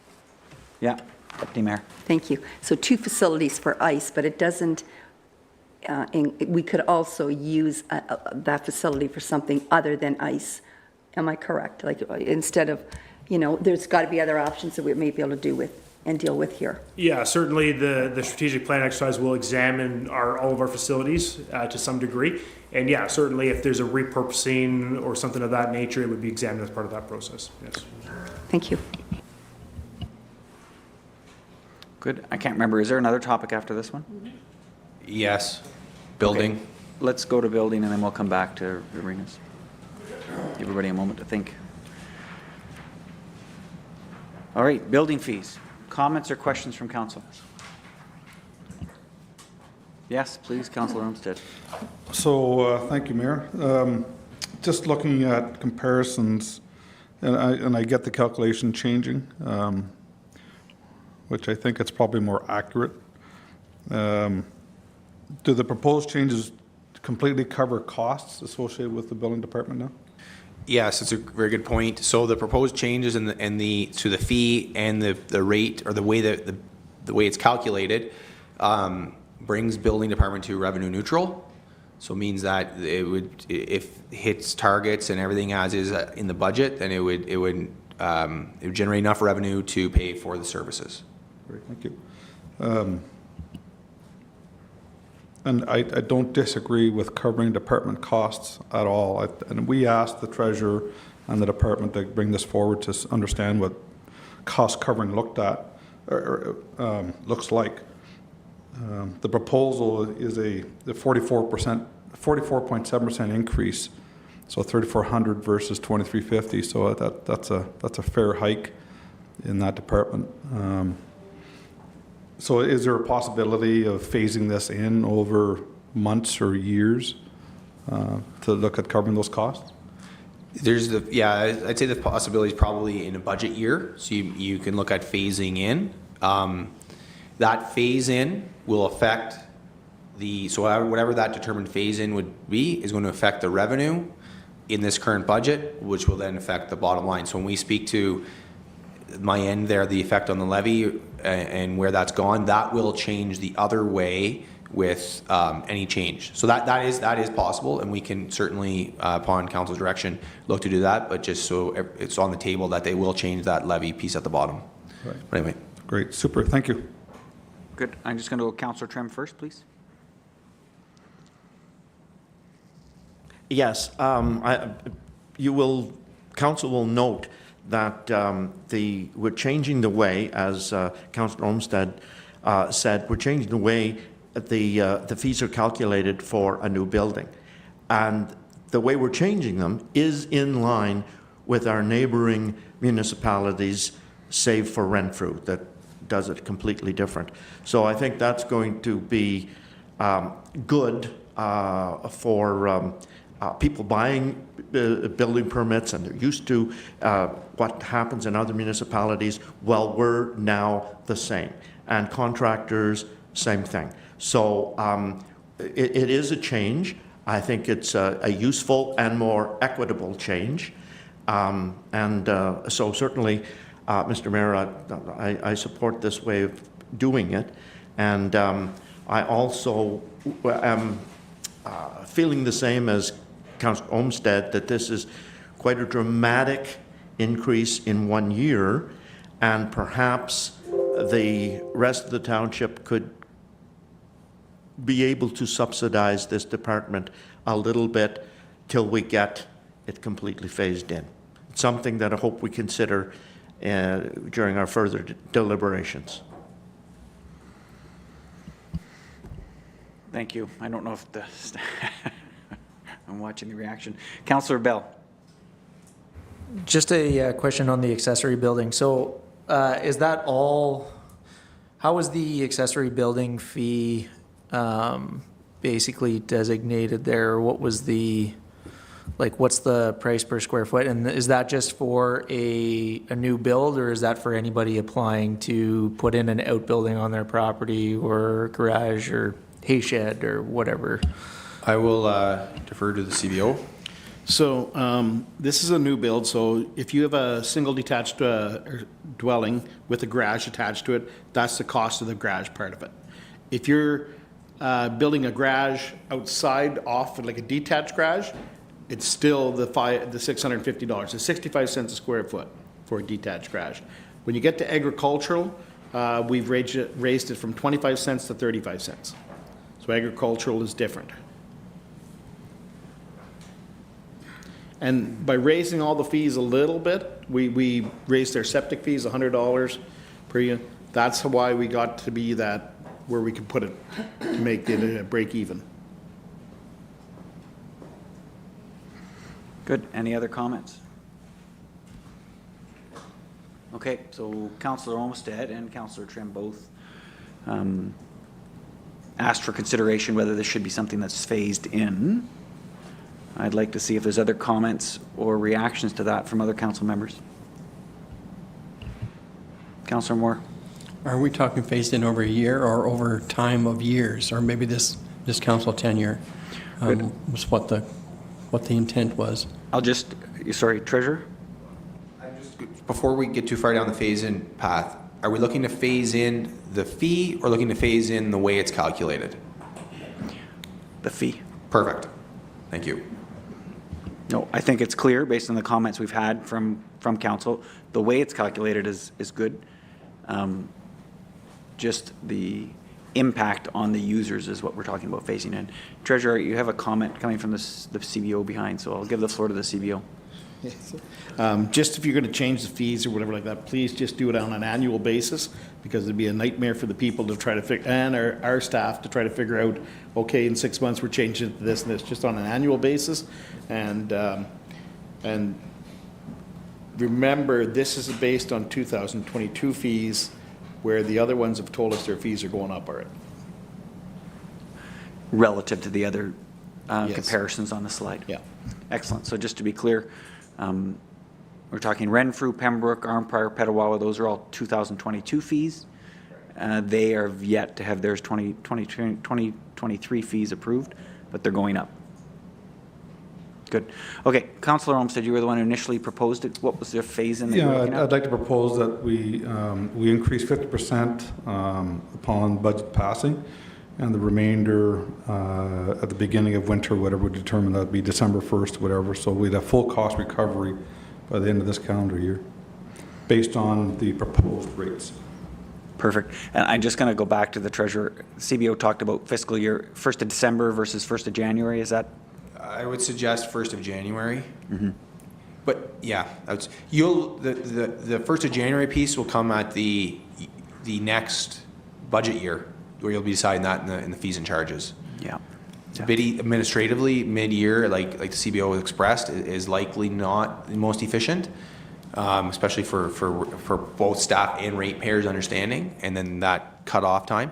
Yeah, Deputy Mayor. Thank you. So 2 facilities for ice, but it doesn't we could also use that facility for something other than ice. Am I correct? Like, instead of, there's got to be other options that we may be able to do with and deal with here. Yeah, certainly the strategic plan exercise will examine all of our facilities to some degree. And yeah, certainly if there's a repurposing or something of that nature, it would be examined as part of that process, yes. Thank you. Good. I can't remember. Is there another topic after this one? Yes. Building. Okay. Let's go to building and then we'll come back to arenas. Give everybody a moment to think. All right, building fees. Comments or questions from council? Yes, please, Councillor Olmsted. So, thank you, Mayor. Just looking at comparisons, and I get the calculation changing, which I think it's probably more accurate. Do the proposed changes completely cover costs associated with the building department now? Yes, it's a very good point. So the proposed changes to the fee and the rate, or the way it's calculated, brings building department to revenue neutral. So it means that it would, if it hits targets and everything as is in the budget, then it would generate enough revenue to pay for the services. Great, thank you. And I don't disagree with covering department costs at all. And we asked the treasurer and the department to bring this forward to understand what cost covering looks like. The proposal is the 44.7% increase, so 3,400 versus 2,350. So that's a fair hike in that department. So is there a possibility of phasing this in over months or years to look at covering those costs? I'd say the possibility is probably in a budget year, so you can look at phasing in. That phase in will affect whatever that determined phase in would be is going to affect the revenue in this current budget, which will then affect the bottom line. So when we speak to my end there, the effect on the levy and where that's gone, that will change the other way with any change. So that is possible, and we can certainly, upon council's direction, look to do that, but just so it's on the table that they will change that levy piece at the bottom. Right. But anyway. Great, super, thank you. Good. I'm just going to go Councillor Trem first, please. Yes, council will note that we're changing the way, as Councillor Olmsted said, we're changing the way the fees are calculated for a new building. And the way we're changing them is in line with our neighboring municipalities, save for Renfrew, that does it completely different. So I think that's going to be good for people buying building permits, and they're used to what happens in other municipalities. Well, we're now the same. And contractors, same thing. So it is a change. I think it's a useful and more equitable change. So certainly, Mr. Mayor, I support this way of doing it. And I also am feeling the same as Councillor Olmsted, that this is quite a dramatic increase in 1 year, and perhaps the rest of the township could be able to subsidize this department a little bit till we get it completely phased in. It's something that I hope we consider during our further deliberations. Thank you. I don't know if I'm watching the reaction. Councillor Bell. Just a question on the accessory building. So is that all, how is the accessory building fee basically designated there? What was what's the price per square foot? And is that just for a new build, or is that for anybody applying to put in an outbuilding on their property, or garage, or hay shed, or whatever? I will defer to the CBO. So this is a new build, so if you have a single detached dwelling with a garage attached to it, that's the cost of the garage part of it. If you're building a garage outside off, like a detached garage, it's still the $650. It's 65 cents a square foot for a detached garage. When you get to agricultural, we've raised it from 25 cents to 35 cents. So agricultural is different. And by raising all the fees a little bit, we raised their septic fees $100 per year. That's why we got to be that, where we could put it to make it a break even. Good. Any other comments? Okay, so Councillor Olmsted and Councillor Trim both asked for consideration whether this should be something that's phased in. I'd like to see if there's other comments or reactions to that from other council members. Councillor Moore. Are we talking phased in over a year or over time of years, or maybe this council tenure was what the intent was? I'll just, sorry, Treasurer? Before we get too far down the phase-in path, are we looking to phase in the fee or looking to phase in the way it's calculated? The fee. Perfect. Thank you. No, I think it's clear based on the comments we've had from council. The way it's calculated is good. Just the impact on the users is what we're talking about phasing in. Treasurer, you have a comment coming from the CBO behind, so I'll give the floor to the CBO. Yes. Just if you're going to change the fees or whatever like that, please just do it on an annual basis, because it'd be a nightmare for the people to try to figure, and our staff to try to figure out, okay, in 6 months we're changing it to this and this, just on an annual basis. And remember, this is based on 2022 fees, where the other ones have told us their fees are going up already. Relative to the other Yes. comparisons on the slide. Yeah. Excellent. So just to be clear, we're talking Renfrew, Pembroke, Armpire, Petawawa, those are all 2022 fees. They are yet to have theirs 2023 fees approved, but they're going up. Good. Okay, Councillor Olmsted, you were the one who initially proposed it. What was their phase in that you were looking at? I'd like to propose that we increase 50% upon budget passing, and the remainder at the beginning of winter, whatever we determine that'd be December 1st, whatever. So we'd have full cost recovery by the end of this calendar year, based on the proposed rates. Perfect. And I'm just going to go back to the treasurer. CBO talked about fiscal year 1st of December versus 1st of January. Is that? I would suggest 1st of January. Mm-hmm. But yeah, the 1st of January piece will come at the next budget year, where you'll be deciding that in the fees and charges. Yeah. So administratively, mid-year, like the CBO has expressed, is likely not the most efficient, especially for both staff and ratepayers understanding, and then that cutoff time.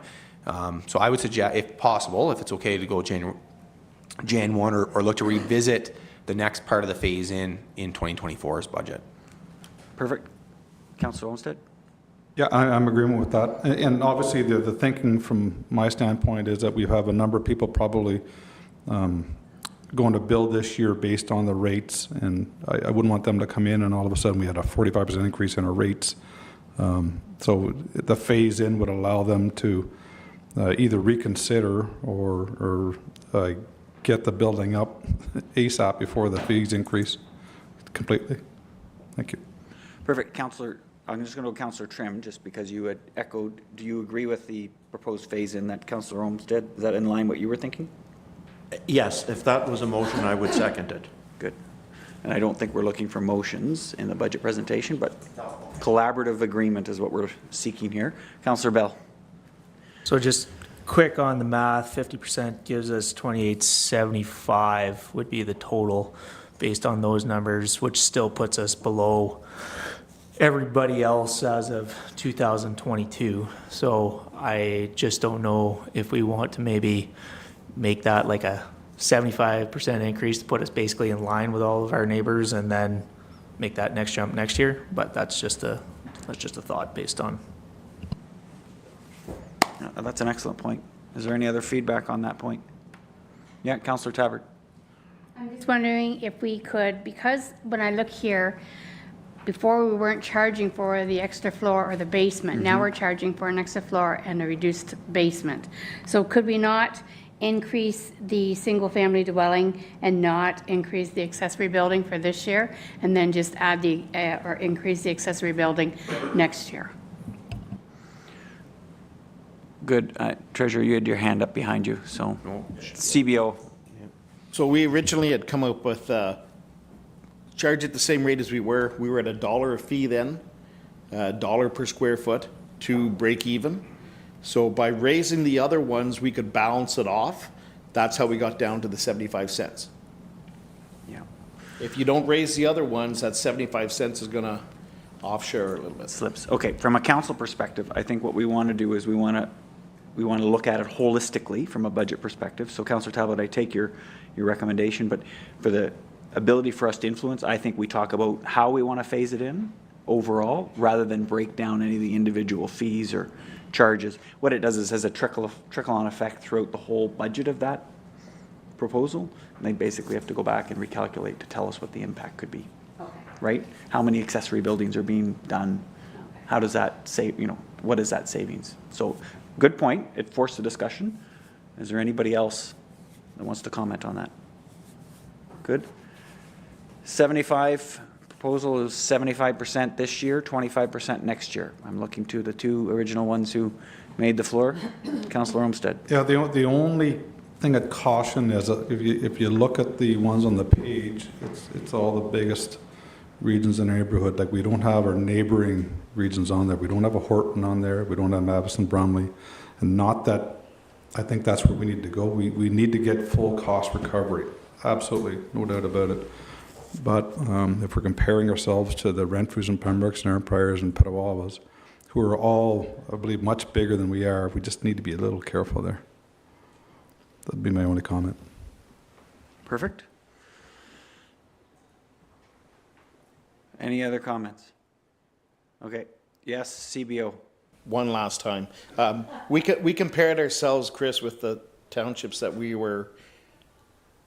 So I would suggest, if possible, if it's okay to go Jan 1, or look to revisit the next part of the phase in 2024's budget. Perfect. Councillor Olmsted? Yeah, I'm in agreement with that. And obviously, the thinking from my standpoint is that we have a number of people probably going to bill this year based on the rates, and I wouldn't want them to come in and all of a sudden we had a 45% increase in our rates. So the phase in would allow them to either reconsider or get the building up ASAP before the fees increase completely. Thank you. Perfect. Councillor, I'm just going to go Councillor Trim, just because you had echoed. Do you agree with the proposed phase-in that Councillor Olmsted? Is that in line what you were thinking? Yes, if that was a motion, I would second it. Good. And I don't think we're looking for motions in the budget presentation, but collaborative agreement is what we're seeking here. Councillor Bell. So just quick on the math, 50% gives us 2875 would be the total based on those numbers, which still puts us below everybody else as of 2022. So I just don't know if we want to maybe make that like a 75% increase to put us basically in line with all of our neighbors, and then make that next jump next year. But that's just a thought based on. That's an excellent point. Is there any other feedback on that point? Yeah, Councillor Tabbert. I'm just wondering if we could, because when I look here, before we weren't charging for the extra floor or the basement. Now we're charging for an extra floor and a reduced basement. So could we not increase the single-family dwelling and not increase the accessory building for this year, and then just add the, or increase the accessory building next year? Good. Treasurer, you had your hand up behind you, so. CBO. So we originally had come up with, charge at the same rate as we were. We were at $1 a fee then, $1 per square foot to break even. So by raising the other ones, we could balance it off. That's how we got down to the 75 cents. Yeah. If you don't raise the other ones, that 75 cents is gonna offshore a little bit. Slips. Okay, from a council perspective, I think what we want to do is we want to look at it holistically from a budget perspective. So Councillor Talbot, I take your recommendation, but for the ability for us to influence, I think we talk about how we want to phase it in overall, rather than break down any of the individual fees or charges. What it does is has a trickle-on effect throughout the whole budget of that proposal, and they basically have to go back and recalculate to tell us what the impact could be. Okay. Right? How many accessory buildings are being done? How does that save, what is that savings? So, good point. It forced a discussion. Is there anybody else that wants to comment on that? Good. 75, proposal is 75% this year, 25% next year. I'm looking to the two original ones who made the floor. Councillor Olmsted. Yeah, the only thing I'd caution is that if you look at the ones on the page, it's all the biggest regions in the neighborhood. Like, we don't have our neighboring regions on there. We don't have a Horton on there. We don't have Avison Brumley. And not that, I think that's where we need to go. We need to get full cost recovery. Absolutely, no doubt about it. But if we're comparing ourselves to the Renfrews and Pembrokes and Empires and Petawawas, who are all, I believe, much bigger than we are, we just need to be a little careful there. That'd be my only comment. Perfect. Any other comments? Okay. Yes, CBO. One last time. We compared ourselves, Chris, with the townships that we were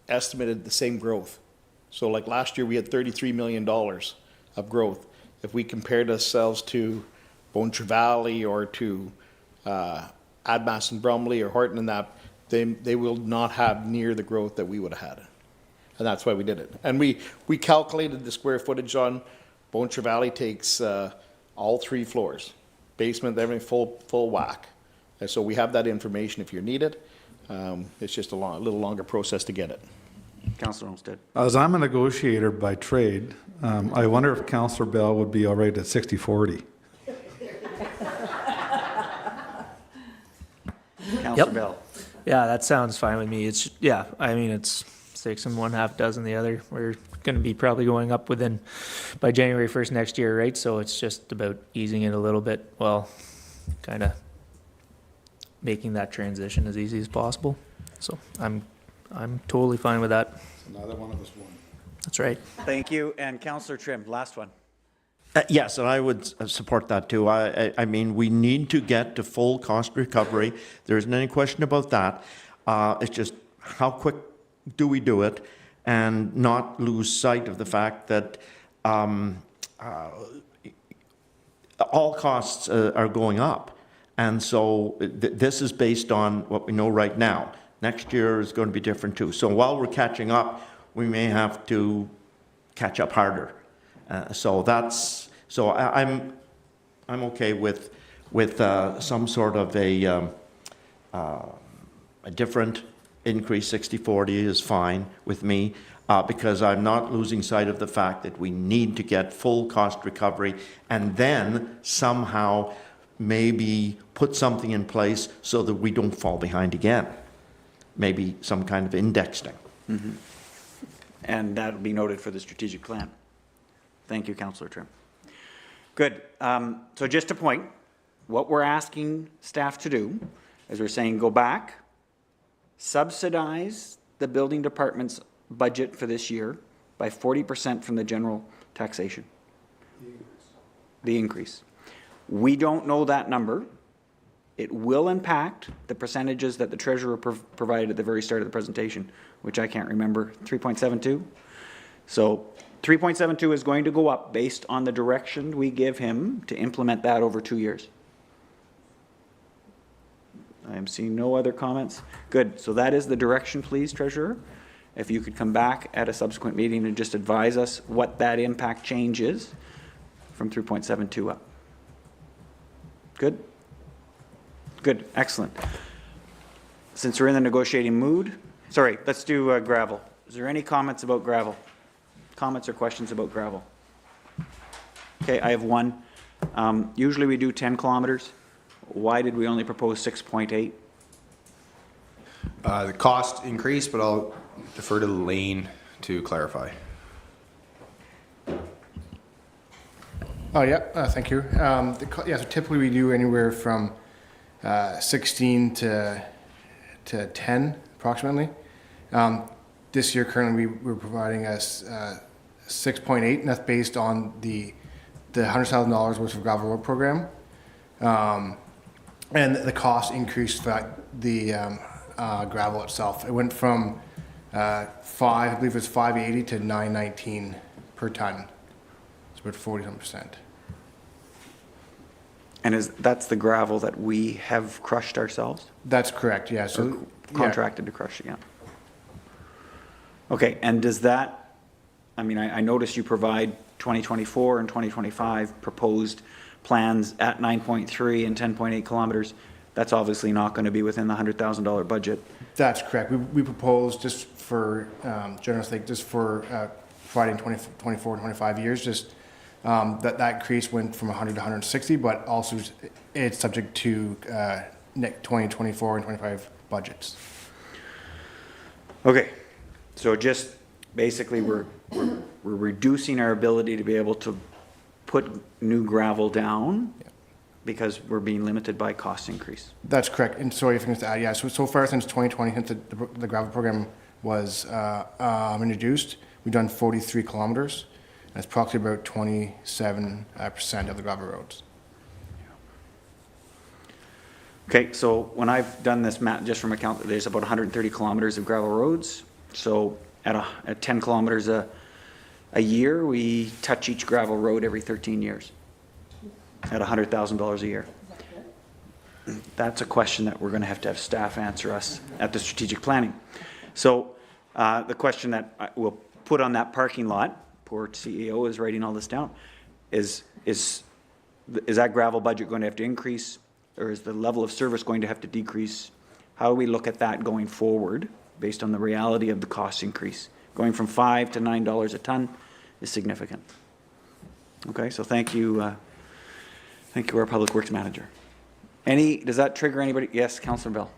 estimated the same growth. So like last year, we had $33 million of growth. If we compared ourselves to Bone Valley or to Admas and Brumley or Horton and that, they will not have near the growth that we would have had. And that's why we did it. And we calculated the square footage on Bone Valley takes all 3 floors, basement, everything full whack. And so we have that information if you need it. It's just a little longer process to get it. Councillor Olmsted. As I'm a negotiator by trade, I wonder if Councillor Bell would be all right at 60-40. Councillor Bell. Yeah, that sounds fine with me. It's, yeah, I mean, it's 6 and 1/2 dozen the other. We're going to be probably going up by January 1st next year, right? So it's just about easing it a little bit. Well, kind of making that transition as easy as possible. So I'm totally fine with that. Neither one of us won. That's right. Thank you. And Councillor Trim, last one. Yes, and I would support that too. I mean, we need to get to full cost recovery. There isn't any question about that. It's just how quick do we do it and not lose sight of the fact that all costs are going up. And so this is based on what we know right now. Next year is going to be different too. So while we're catching up, we may have to catch up harder. So I'm okay with some sort of a different increase. 60-40 is fine with me because I'm not losing sight of the fact that we need to get full cost recovery and then somehow maybe put something in place so that we don't fall behind again. Maybe some kind of indexing. Mm-hmm. And that'll be noted for the strategic plan. Thank you, Councillor Trim. Good. So just a point, what we're asking staff to do is we're saying go back, subsidize the building department's budget for this year by 40% from the general taxation. The increase. We don't know that number. It will impact the percentages that the treasurer provided at the very start of the presentation, which I can't remember, 3.72. So 3.72 is going to go up based on the direction we give him to implement that over 2 years. I am seeing no other comments. Good, so that is the direction, please, Treasurer. If you could come back at a subsequent meeting and just advise us what that impact change is from 3.72 up. Good? Good, excellent. Since we're in the negotiating mood, sorry, let's do gravel. Is there any comments about gravel? Comments or questions about gravel? Okay, I have one. Usually we do 10 kilometers. Why did we only propose 6.8? The cost increased, but I'll defer to Lane to clarify. Oh, yeah, thank you. Yeah, so typically we do anywhere from 16 to 10 approximately. This year currently we're providing us 6.8, and that's based on the $100,000 worth of gravel road program. And the cost increased for the gravel itself. It went from I believe it was 580 to 919 per ton. It's about 40%. And that's the gravel that we have crushed ourselves? That's correct, yeah. So Contracted to crush again. Okay, and does that, I mean, I noticed you provide 2024 and 2025 proposed plans at 9.3 and 10.8 kilometers. That's obviously not going to be within the $100,000 budget. That's correct. We proposed just for general sake, just for providing 24, 25 years, just that increase went from 100 to 160, but also it's subject to 2024 and 25 budgets. Okay, so just basically we're reducing our ability to be able to put new gravel down because we're being limited by cost increase. That's correct. And sorry if I missed to add, yeah, so far since 2020, since the gravel program was introduced, we've done 43 kilometers. That's approximately about 27% of the gravel roads. Okay, so when I've done this map just from a count, there's about 130 kilometers of gravel roads. So at 10 kilometers a year, we touch each gravel road every 13 years at $100,000 a year. That's a question that we're going to have staff answer us at the strategic planning. So the question that we'll put on that parking lot, poor CEO is writing all this down, is that gravel budget going to have to increase, or is the level of service going to have to decrease? How do we look at that going forward based on the reality of the cost increase? Going from $5 to $9 a ton is significant. Okay, so thank you, our Public Works Manager. Does that trigger anybody? Yes, Councillor Bell.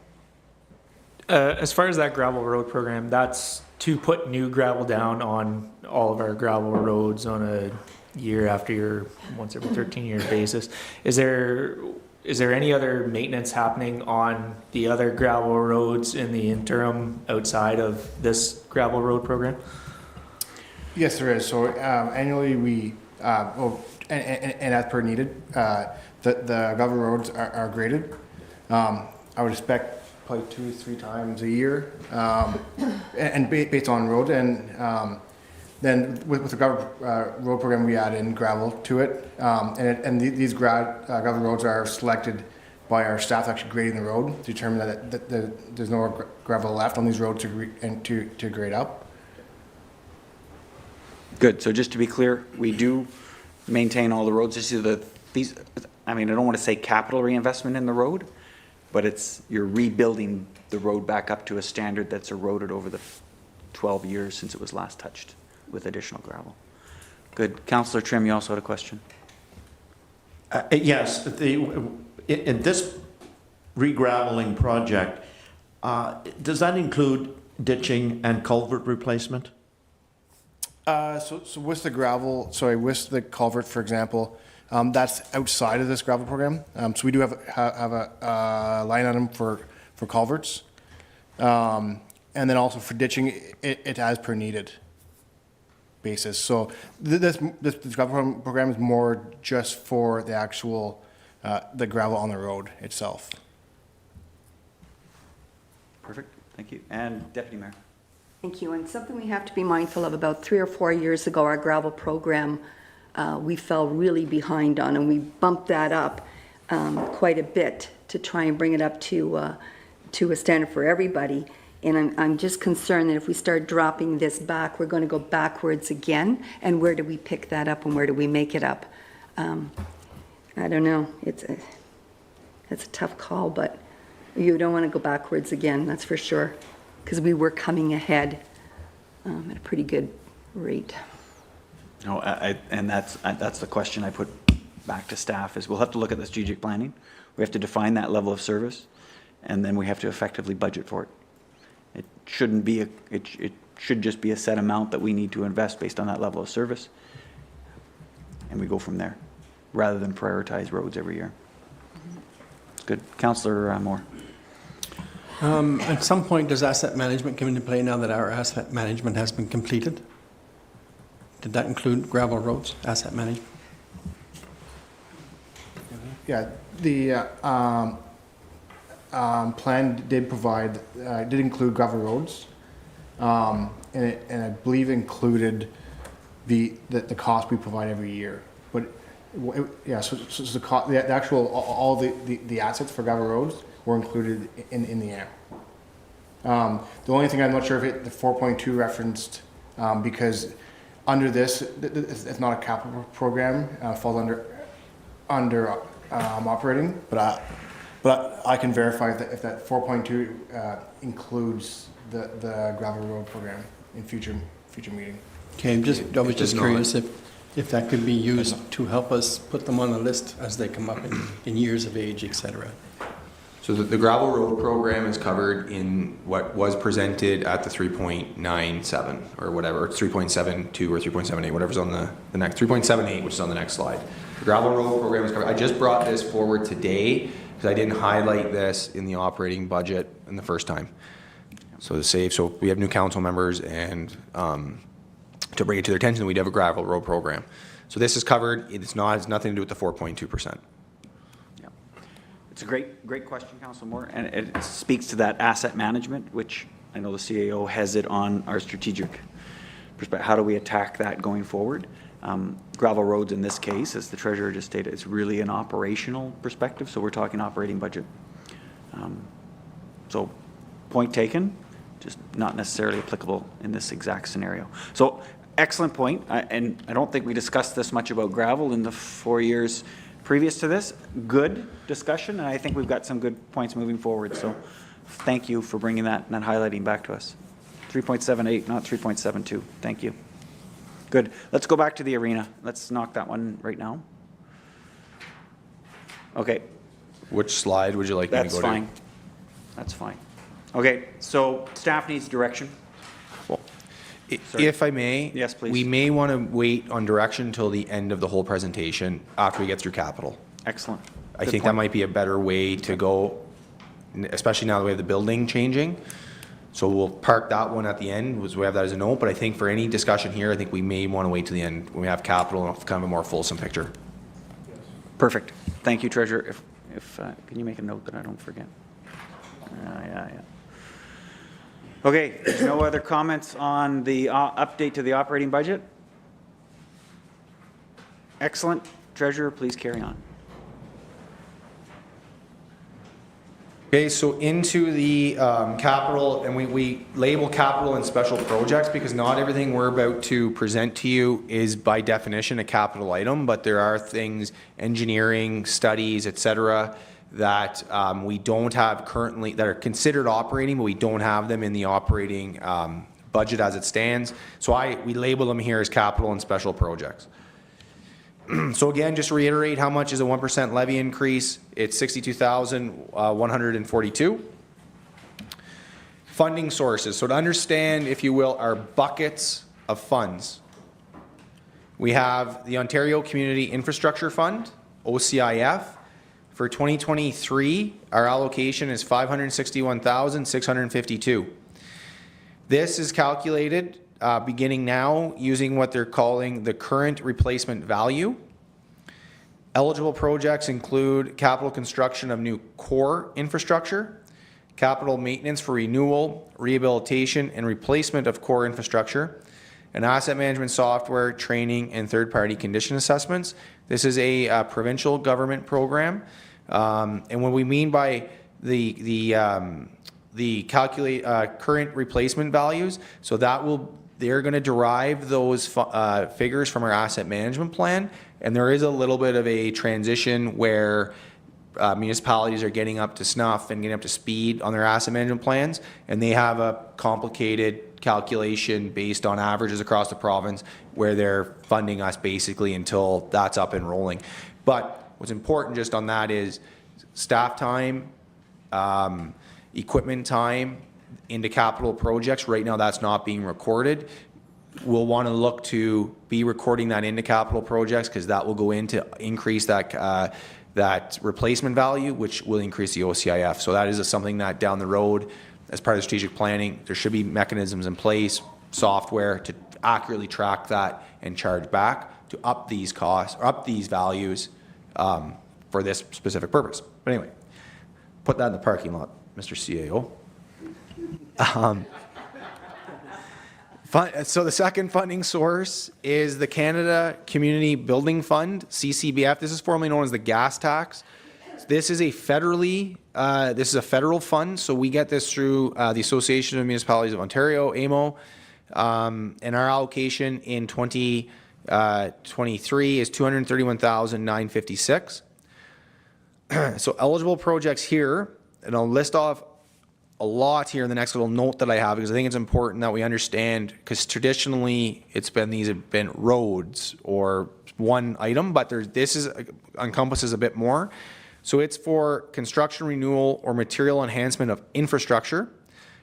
As far as that gravel road program, that's to put new gravel down on all of our gravel roads on a year after year, once every 13-year basis. Is there any other maintenance happening on the other gravel roads in the interim outside of this gravel road program? Yes, there is. So annually we, and as per needed, the gravel roads are graded. I would expect probably 2 to 3 times a year, and based on road. And then with the gravel road program, we add in gravel to it. And these gravel roads are selected by our staff actually grading the road to determine that there's no gravel left on these roads to grade up. Good. So just to be clear, we do maintain all the roads. I mean, I don't want to say capital reinvestment in the road, but you're rebuilding the road back up to a standard that's eroded over the 12 years since it was last touched with additional gravel. Good. Councillor Trim, you also had a question. Yes, in this re-graveling project, does that include ditching and culvert replacement? So with the culvert, for example, that's outside of this gravel program. So we do have a line item for culverts. And then also for ditching, it as per needed basis. So this gravel program is more just for the actual, the gravel on the road itself. Perfect. Thank you. And Deputy Mayor. Thank you. And something we have to be mindful of, about 3 or 4 years ago, our gravel program, we fell really behind on, and we bumped that up quite a bit to try and bring it up to a standard for everybody. And I'm just concerned that if we start dropping this back, we're going to go backwards again. And where do we pick that up, and where do we make it up? I don't know. It's a tough call, but you don't want to go backwards again, that's for sure, because we were coming ahead at a pretty good rate. No, and that's the question I put back to staff, is we'll have to look at the strategic planning. We have to define that level of service, and then we have to effectively budget for it. It shouldn't be it should just be a set amount that we need to invest based on that level of service, and we go from there, rather than prioritize roads every year. Good. Councillor Moore. At some point, does asset management come into play now that our asset management has been completed? Did that include gravel roads, asset management? Yeah, the plan did provide, did include gravel roads, and I believe included the cost we provide every year. But yeah, so the actual all the assets for gravel roads were included in the air. The only thing I'm not sure if the 4.2 referenced, because under this, it's not a capital program, falls under operating, but I can verify if that 4.2 includes the gravel road program in future meeting. Okay, I was just curious if that could be used to help us put them on the list as they come up in years of age, etc. So the gravel road program is covered in what was presented at the 3.97 or whatever, it's 3.72 or 3.78, whatever's on the next, 3.78, which is on the next slide. The gravel road program is covered. I just brought this forward today because I didn't highlight this in the operating budget in the first time. So we have new council members, and to bring it to their attention, we do have a gravel road program. So this is covered. It's nothing to do with the 4.2%. It's a great question, Councillor Moore, and it speaks to that asset management, which I know the CAO has it on our strategic perspective. How do we attack that going forward? Gravel roads in this case, as the Treasurer just stated, is really an operational perspective, so we're talking operating budget. So point taken, just not necessarily applicable in this exact scenario. So excellent point, and I don't think we discussed this much about gravel in the 4 years previous to this. Good discussion, and I think we've got some good points moving forward. So thank you for bringing that and highlighting back to us. 3.78, not 3.72. Thank you. Good. Let's go back to the arena. Let's knock that one right now. Okay. Which slide would you like me to go to? That's fine. That's fine. Okay, so staff needs direction. Well, Sorry. if I may, Yes, please. we may want to wait on direction until the end of the whole presentation after we get through capital. Excellent. I Good think point. that might be a better way to go, especially now that we have the building changing. So we'll park that one at the end, because we have that as a note, but I think for any discussion here, I think we may want to wait to the end when we have capital and kind of a more fulsome picture. Perfect. Thank you, Treasurer. If can you make a note that I don't forget? Yeah. Okay, there's no other comments on the update to the operating budget? Excellent. Treasurer, please carry on. Okay, so into the capital, and we label capital and special projects because not everything we're about to present to you is by definition a capital item, but there are things, engineering, studies, etc., that we don't have currently, that are considered operating, but we don't have them in the operating budget as it stands. So we label them here as capital and special projects. So again, just to reiterate, how much is a 1% levy increase? It's $62,142. Funding sources. So to understand, if you will, our buckets of funds, we have the Ontario Community Infrastructure Fund, OCIF. For 2023, our allocation is $561,652. This is calculated beginning now using what they're calling the current replacement value. Eligible projects include capital construction of new core infrastructure, capital maintenance for renewal, rehabilitation, and replacement of core infrastructure, and asset management software, training, and third-party condition assessments. This is a provincial government program, and what we mean by the current replacement values, so they're going to derive those figures from our asset management plan, and there is a little bit of a transition where municipalities are getting up to snuff and getting up to speed on their asset management plans, and they have a complicated calculation based on averages across the province where they're funding us basically until that's up and rolling. But what's important just on that is staff time, equipment time into capital projects. Right now that's not being recorded. We'll want to look to be recording that into capital projects because that will go in to increase that that replacement value, which will increase the OCIF. So that is something that down the road, as part of the strategic planning, there should be mechanisms in place, software to accurately track that and charge back to up these costs or up these values for this specific purpose. But anyway, put that in the parking lot, Mr. CAO. So the second funding source is the Canada Community Building Fund, CCBF. This is formerly known as the gas tax. This is a federal fund, so we get this through the Association of Municipalities of Ontario, AMO, and our allocation in 2023 is $231,956. So eligible projects here, and I'll list off a lot here in the next little note that I have because I think it's important that we understand, because traditionally these have been roads or one item, but this encompasses a bit more. So it's for construction renewal or material enhancement of infrastructure,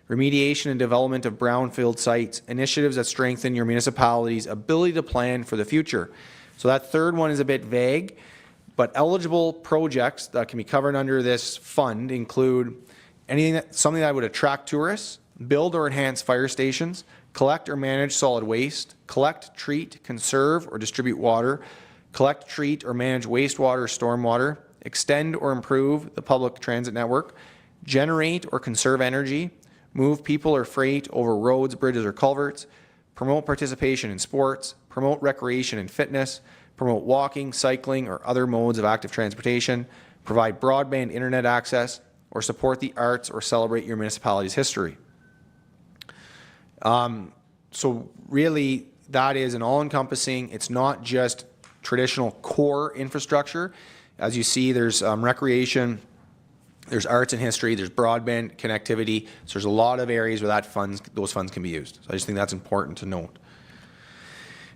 remediation and development of brownfield sites, initiatives that strengthen your municipality's ability to plan for the future. So that third one is a bit vague, but eligible projects that can be covered under this fund include something that would attract tourists, build or enhance fire stations, collect or manage solid waste, collect, treat, conserve or distribute water, collect, treat or manage wastewater or stormwater, extend or improve the public transit network, generate or conserve energy, move people or freight over roads, bridges, or culverts, promote participation in sports, promote recreation and fitness, promote walking, cycling, or other modes of active transportation, provide broadband internet access, or support the arts or celebrate your municipality's history. So really, that is an all-encompassing, it's not just traditional core infrastructure. As you see, there's recreation, there's arts and history, there's broadband connectivity, so there's a lot of areas where those funds can be used. So I just think that's important to note.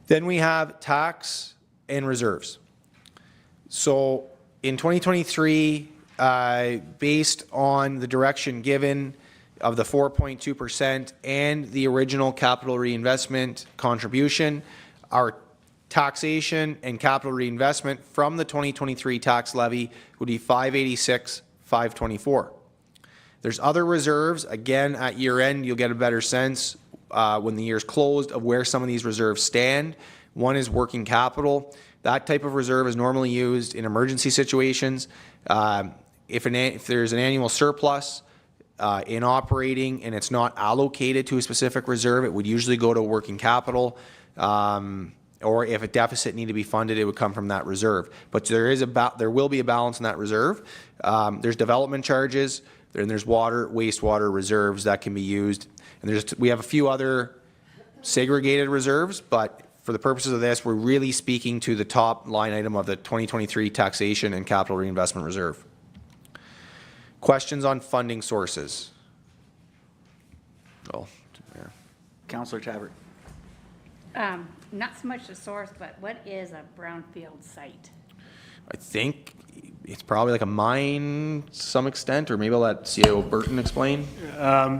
Then we have tax and reserves. So in 2023, based on the direction given of the 4.2% and the original capital reinvestment contribution, our taxation and capital reinvestment from the 2023 tax levy would be $586,524. There's other reserves. Again, at year end, you'll get a better sense when the year's closed of where some of these reserves stand. One is working capital. That type of reserve is normally used in emergency situations. If there's an annual surplus in operating and it's not allocated to a specific reserve, it would usually go to working capital. Or if a deficit needed to be funded, it would come from that reserve. But there will be a balance in that reserve. There's development charges, and there's water, wastewater reserves that can be used. And we have a few other segregated reserves, but for the purposes of this, we're really speaking to the top line item of the 2023 taxation and capital reinvestment reserve. Questions on funding sources? Oh, yeah. Councillor Tabbert. Not so much the source, but what is a brownfield site? I think it's probably like a mine to some extent, or maybe I'll let CAO Burton explain.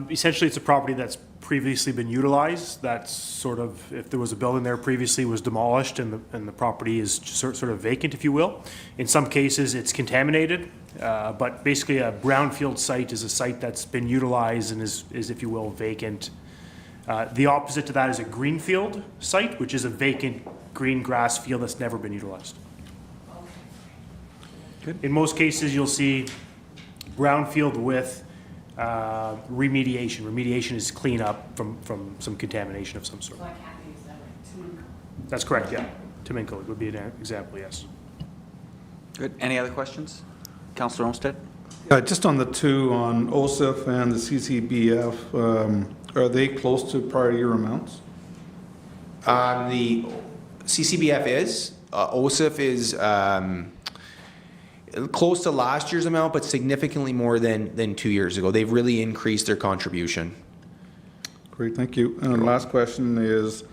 Essentially, it's a property that's previously been utilized. That's sort of, if there was a building there previously, was demolished and the property is sort of vacant, if you will. In some cases, it's contaminated, but basically a brownfield site is a site that's been utilized and is, if you will, vacant. The opposite to that is a greenfield site, which is a vacant green grass field that's never been utilized. Good. In most cases, you'll see brownfield with remediation. Remediation is cleanup from some contamination of some sort. That's correct, yeah. Timinco would be an example, yes. Good. Any other questions? Councillor Olmsted? Just on the two, on OSIF and the CCBF, are they close to prior year amounts? The CCBF is, OSIF is close to last year's amount, but significantly more than 2 years ago. They've really increased their contribution. Great, thank you. And the last question is,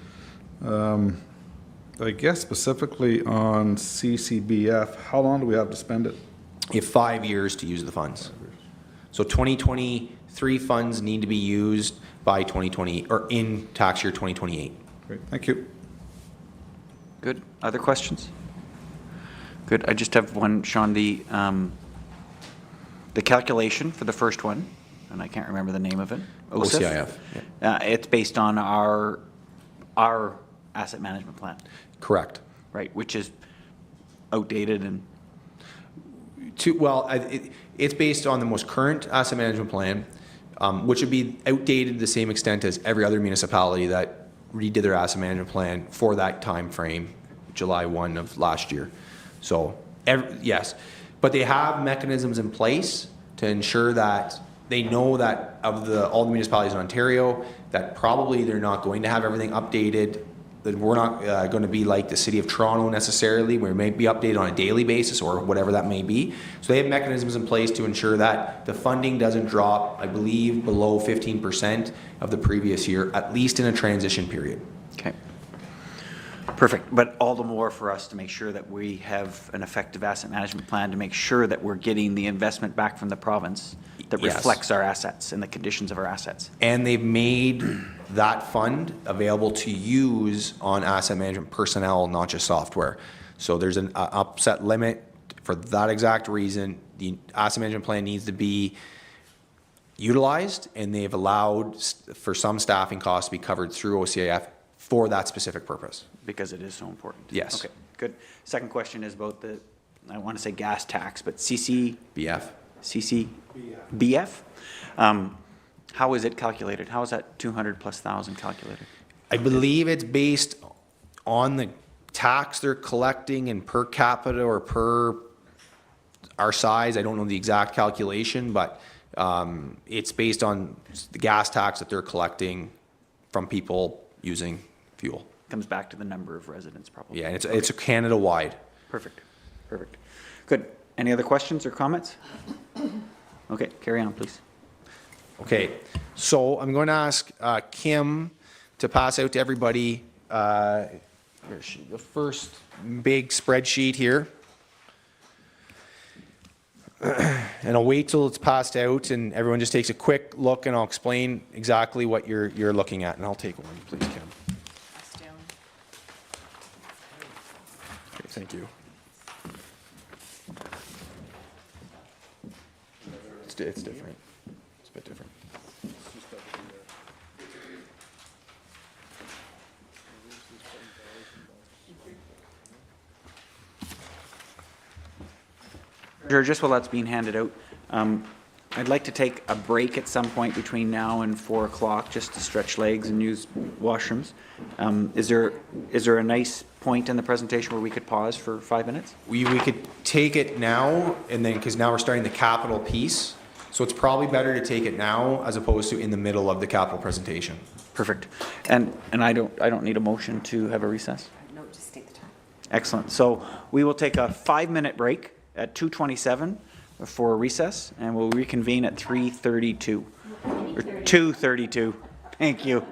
I guess specifically on CCBF, how long do we have to spend it? You have 5 years to use the funds. So 2023 funds need to be used by 2020, or in tax year 2028. Great, thank you. Good. Other questions? Good. I just have one, Sean. The calculation for the first one, and I can't remember the name of it. OCIF. It's based on our asset management plan. Correct. Right, which is outdated and. It's based on the most current asset management plan, which would be outdated to the same extent as every other municipality that redid their asset management plan for that time frame, July 1 of last year. So, yes, but they have mechanisms in place to ensure that they know that of all the municipalities in Ontario, that probably they're not going to have everything updated, that we're not going to be like the City of Toronto necessarily, where it may be updated on a daily basis or whatever that may be. So they have mechanisms in place to ensure that the funding doesn't drop, I believe, below 15% of the previous year, at least in a transition period. Okay. Perfect. But all the more for us to make sure that we have an effective asset management plan to make sure that we're getting the investment back from the province that reflects our assets and the conditions of our assets. And they've made that fund available to use on asset management personnel, not just software. So there's an upset limit for that exact reason. The asset management plan needs to be utilized, and they've allowed for some staffing costs to be covered through OCIF for that specific purpose. Because it is so important. Yes. Okay, good. Second question is about the, I want to say gas tax, but CCBF. How is it calculated? How is that 200 plus thousand calculated? I believe it's based on the tax they're collecting and per capita or per our size. I don't know the exact calculation, but it's based on the gas tax that they're collecting from people using fuel. Comes back to the number of residents probably. Yeah, and it's a Canada-wide. Perfect, perfect. Good. Any other questions or comments? Okay, carry on, please. Okay, so I'm going to ask Kim to pass out to everybody the first big spreadsheet here. And I'll wait till it's passed out and everyone just takes a quick look, and I'll explain exactly what you're looking at. And I'll take one, please, Kim. Okay, thank you. It's different. It's a bit different. Just while that's being handed out, I'd like to take a break at some point between now and 4 o'clock just to stretch legs and use washrooms. Is there a nice point in the presentation where we could pause for 5 minutes? We could take it now, and then, because now we're starting the capital piece, so it's probably better to take it now as opposed to in the middle of the capital presentation. Perfect. And I don't need a motion to have a recess? No, just take the time. Excellent. So we will take a 5-minute break at 2:27 for a recess, and we'll reconvene at 3:32 or 2:32. Thank you.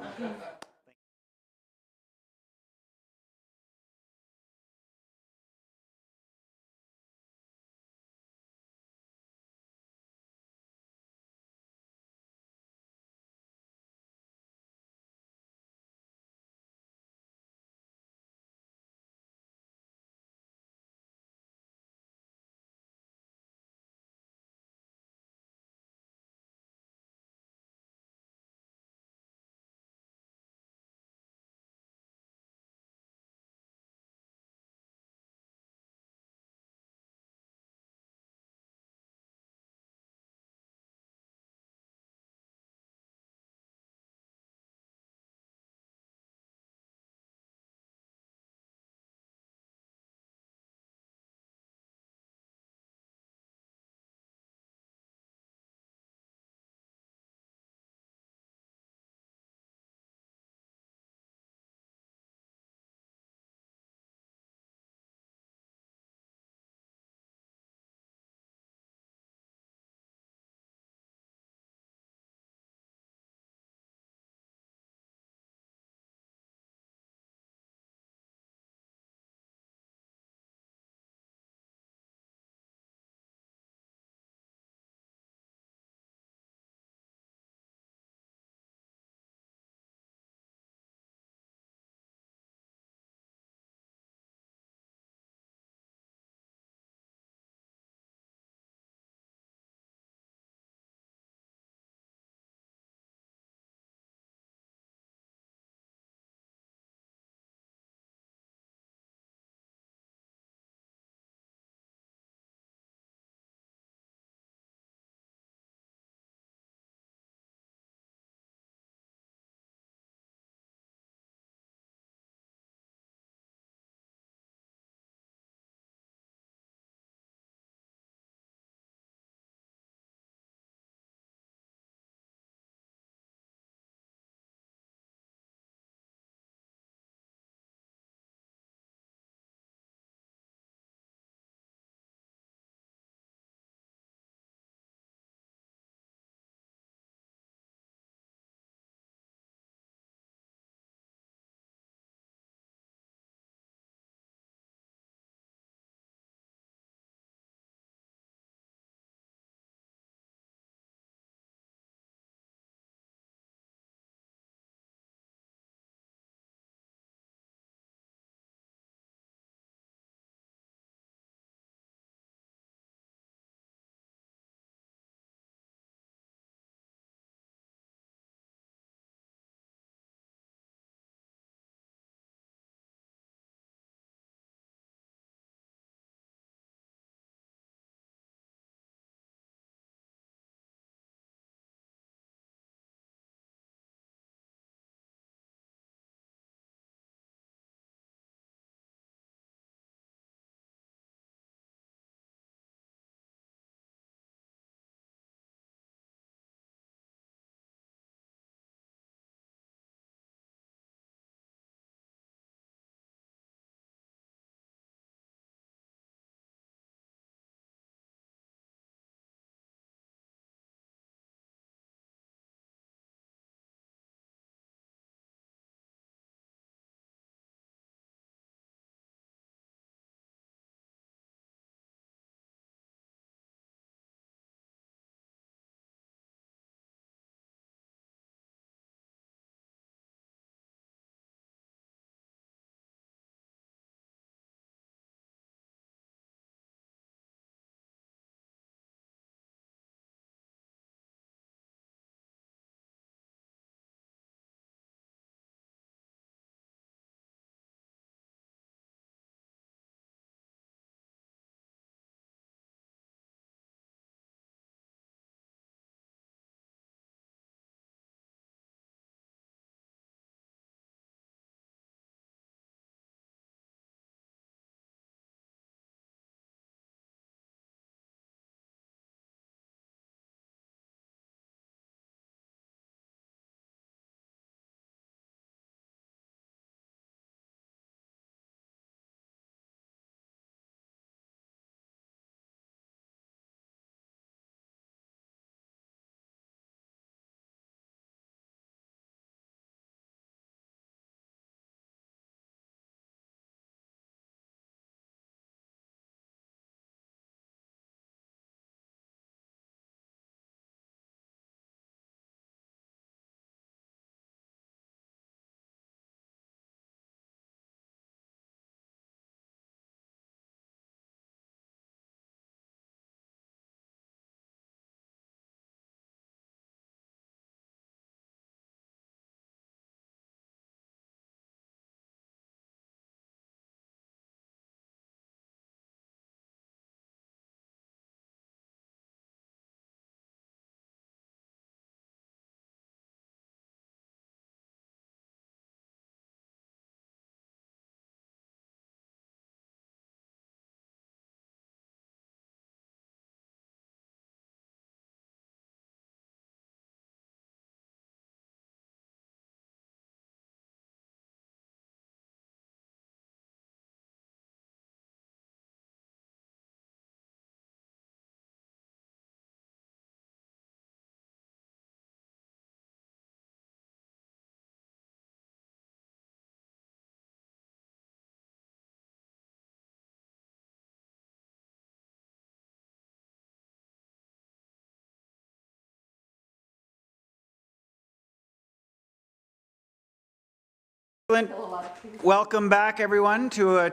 Welcome back, everyone, to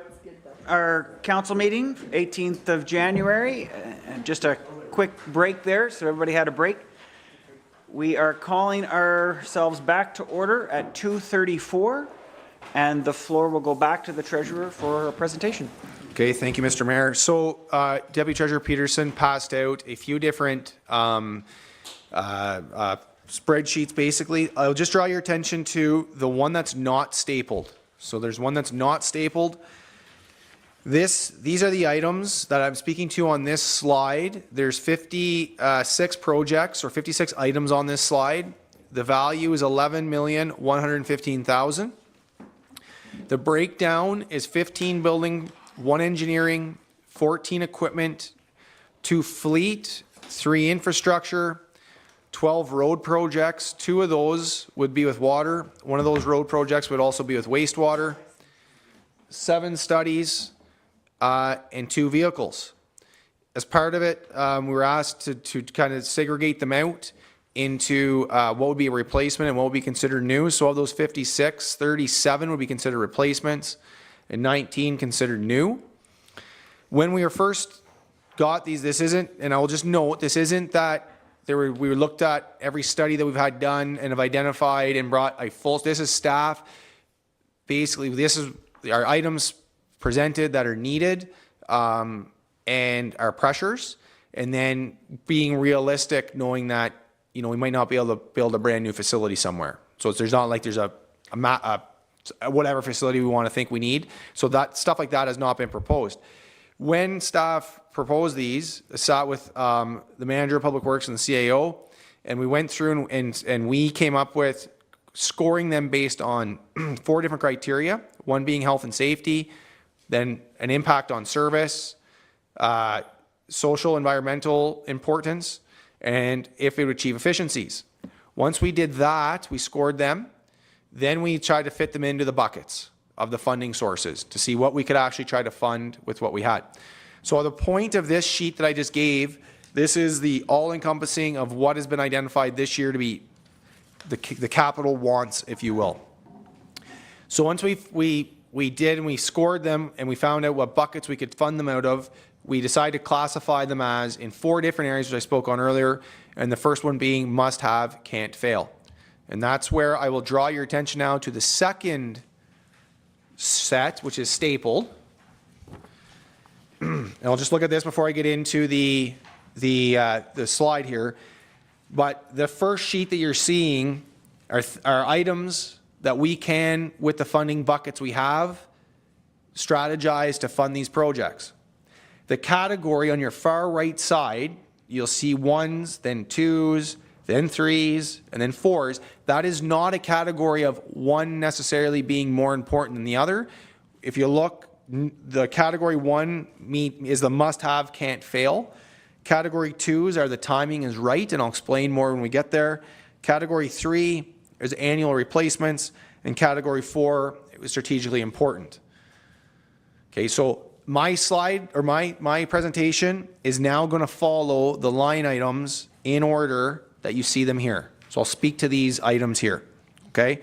our council meeting, 18th of January. Just a quick break there, so everybody had a break. We are calling ourselves back to order at 2:34, and the floor will go back to the treasurer for a presentation. Okay, thank you, Mr. Mayor. So Deputy Treasurer Peterson passed out a few different spreadsheets, basically. I'll just draw your attention to the one that's not stapled. So there's one that's not stapled. These are the items that I'm speaking to on this slide. There's 56 projects or 56 items on this slide. The value is $11,115,000. The breakdown is 15 building, 1 engineering, 14 equipment, 2 fleet, 3 infrastructure, 12 road projects. 2 of those would be with water. 1 of those road projects would also be with wastewater. 7 studies and 2 vehicles. As part of it, we were asked to kind of segregate them out into what would be a replacement and what would be considered new. So of those 56, 37 would be considered replacements and 19 considered new. When we were first got these, this isn't, and I will just note, this isn't that we looked at every study that we've had done and have identified and brought a full, this is staff. Basically, this is our items presented that are needed and our pressures, and then being realistic, knowing that, you know, we might not be able to build a brand new facility somewhere. So there's not like there's a whatever facility we want to think we need. So that stuff like that has not been proposed. When staff proposed these, I sat with the manager of public works and the CAO, and we went through and we came up with scoring them based on 4 different criteria, one being health and safety, then an impact on service, social, environmental importance, and if it would achieve efficiencies. Once we did that, we scored them, then we tried to fit them into the buckets of the funding sources to see what we could actually try to fund with what we had. So the point of this sheet that I just gave, this is the all-encompassing of what has been identified this year to be the capital wants, if you will. So once we did and we scored them and we found out what buckets we could fund them out of, we decided to classify them as in 4 different areas, which I spoke on earlier, and the first one being must have, can't fail. And that's where I will draw your attention now to the second set, which is stapled. And I'll just look at this before I get into the slide here. But the first sheet that you're seeing are items that we can, with the funding buckets we have, strategize to fund these projects. The category on your far right side, you'll see 1s, then 2s, then 3s, and then 4s. That is not a category of one necessarily being more important than the other. If you look, the category 1 is the must-have, can't fail. Category 2s are the timing is right, and I'll explain more when we get there. Category 3 is annual replacements, and category 4 is strategically important. Okay, so my slide or my presentation is now going to follow the line items in order that you see them here. So I'll speak to these items here. Okay,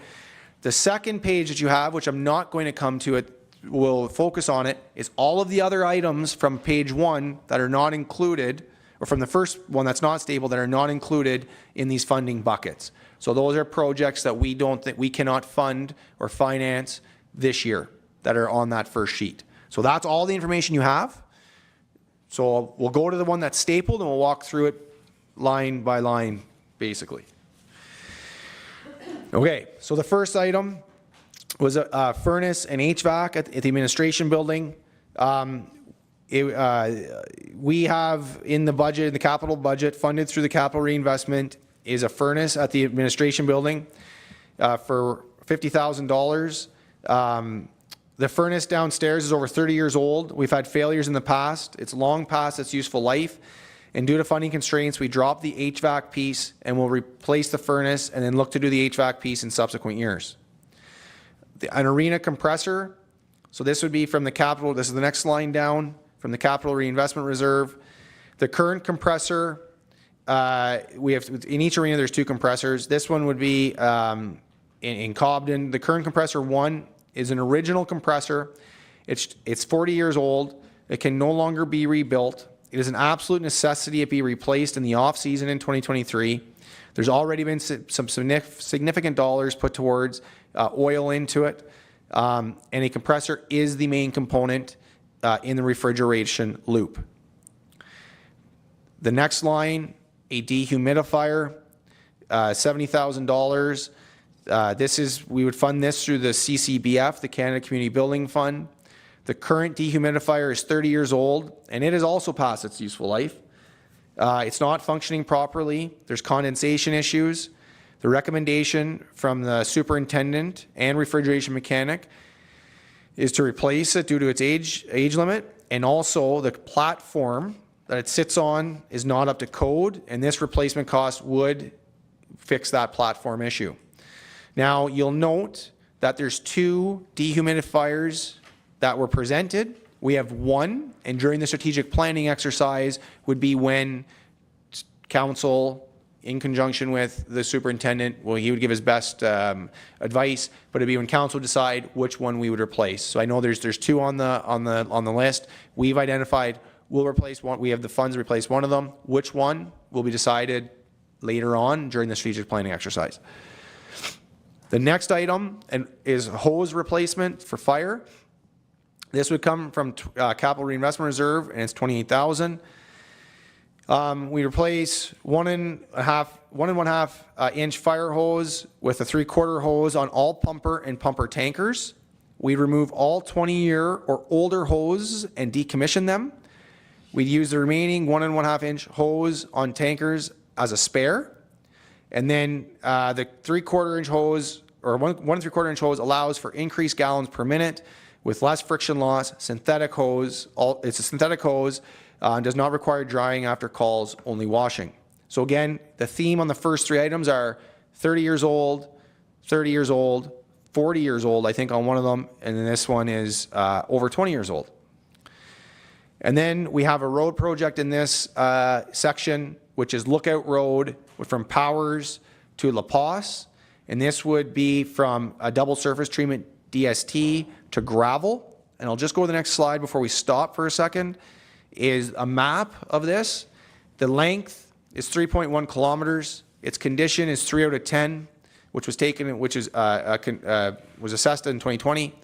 the second page that you have, which I'm not going to come to it, will focus on it, is all of the other items from page 1 that are not included, or from the first one that's not stable, that are not included in these funding buckets. So those are projects that we don't think we cannot fund or finance this year that are on that first sheet. So that's all the information you have. So we'll go to the one that's stapled and we'll walk through it line by line, basically. Okay, so the first item was a furnace and HVAC at the administration building. We have in the budget, in the capital budget, funded through the capital reinvestment, is a furnace at the administration building for $50,000. The furnace downstairs is over 30 years old. We've had failures in the past. It's long past its useful life. And due to funding constraints, we dropped the HVAC piece and we'll replace the furnace and then look to do the HVAC piece in subsequent years. An arena compressor. So this would be from the capital, this is the next line down, from the capital reinvestment reserve. The current compressor, we have, in each arena there's 2 compressors. This one would be in Cobden. The current compressor 1 is an original compressor. It's 40 years old. It can no longer be rebuilt. It is an absolute necessity it be replaced in the off-season in 2023. There's already been some significant dollars put towards oil into it, and a compressor is the main component in the refrigeration loop. The next line, a dehumidifier, $70,000. We would fund this through the CCBF, the Canada Community Building Fund. The current dehumidifier is 30 years old, and it has also passed its useful life. It's not functioning properly. There's condensation issues. The recommendation from the superintendent and refrigeration mechanic is to replace it due to its age limit, and also the platform that it sits on is not up to code, and this replacement cost would fix that platform issue. Now, you'll note that there's 2 dehumidifiers that were presented. We have 1, and during the strategic planning exercise would be when council, in conjunction with the superintendent, well, he would give his best advice, but it'd be when council decide which one we would replace. So I know there's 2 on the list. We've identified we'll replace one. We have the funds to replace one of them. Which one will be decided later on during the strategic planning exercise. The next item is hose replacement for fire. This would come from Capital Reinvestment Reserve, and it's $28,000. We replace 1.5 inch fire hose with a 3/4 hose on all pumper and pumper tankers. We remove all 20-year or older hoses and decommission them. We'd use the remaining 1.5 inch hose on tankers as a spare. And then the 3/4 inch hose, or 1 3/4 inch hose, allows for increased gallons per minute with less friction loss. Synthetic hose, it's a synthetic hose, does not require drying after calls, only washing. So again, the theme on the first 3 items are 30 years old, 30 years old, 40 years old, I think, on one of them, and then this one is over 20 years old. And then we have a road project in this section, which is Lookout Road from Powers to La Paz. And this would be from a double surface treatment DST to gravel. And I'll just go to the next slide before we stop for a second, is a map of this. The length is 3.1 kilometers. Its condition is 3 out of 10, which was assessed in 2020.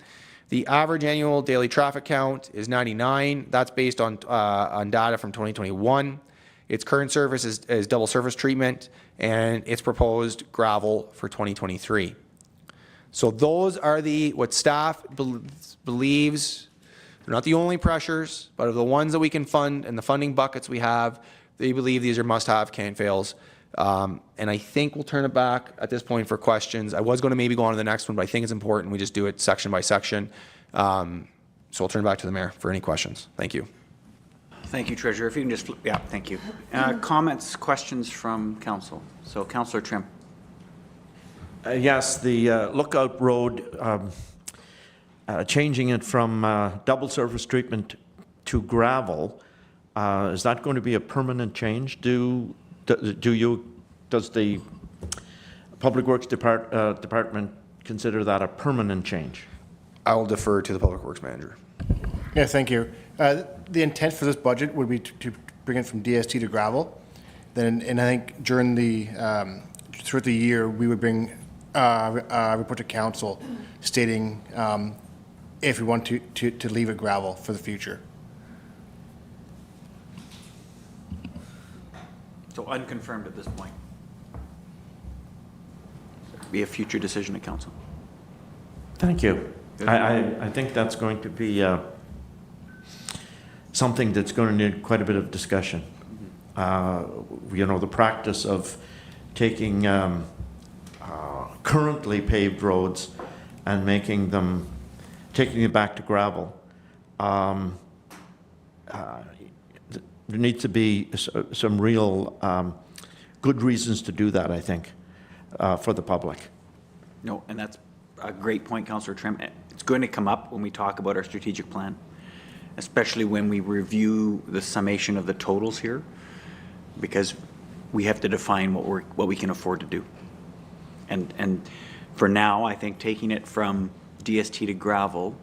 The average annual daily traffic count is 99. That's based on data from 2021. Its current surface is double surface treatment, and it's proposed gravel for 2023. So those are what staff believes. They're not the only pressures, but of the ones that we can fund and the funding buckets we have, they believe these are must-have can't-fails. And I think we'll turn it back at this point for questions. I was going to maybe go on to the next one, but I think it's important we just do it section by section. So I'll turn it back to the mayor for any questions. Thank you. Thank you, Treasurer. If you can just flip, yeah, thank you. Comments, questions from council. So Councillor Trim. Yes, the Lookout Road, changing it from double surface treatment to gravel, is that going to be a permanent change? Does the Public Works Department consider that a permanent change? I will defer to the Public Works Manager. Yeah, thank you. The intent for this budget would be to bring it from DST to gravel. Then, and I think during throughout the year, we would bring a report to council stating if we want to leave it gravel for the future. So unconfirmed at this point. Be a future decision at council. Thank you. I think that's going to be something that's going to need quite a bit of discussion. The practice of taking currently paved roads and taking it back to gravel. There needs to be some real good reasons to do that, I think, for the public. No, and that's a great point, Councillor Trim. It's going to come up when we talk about our strategic plan, especially when we review the summation of the totals here, because we have to define what we can afford to do. And For now, I think taking it from DST to gravel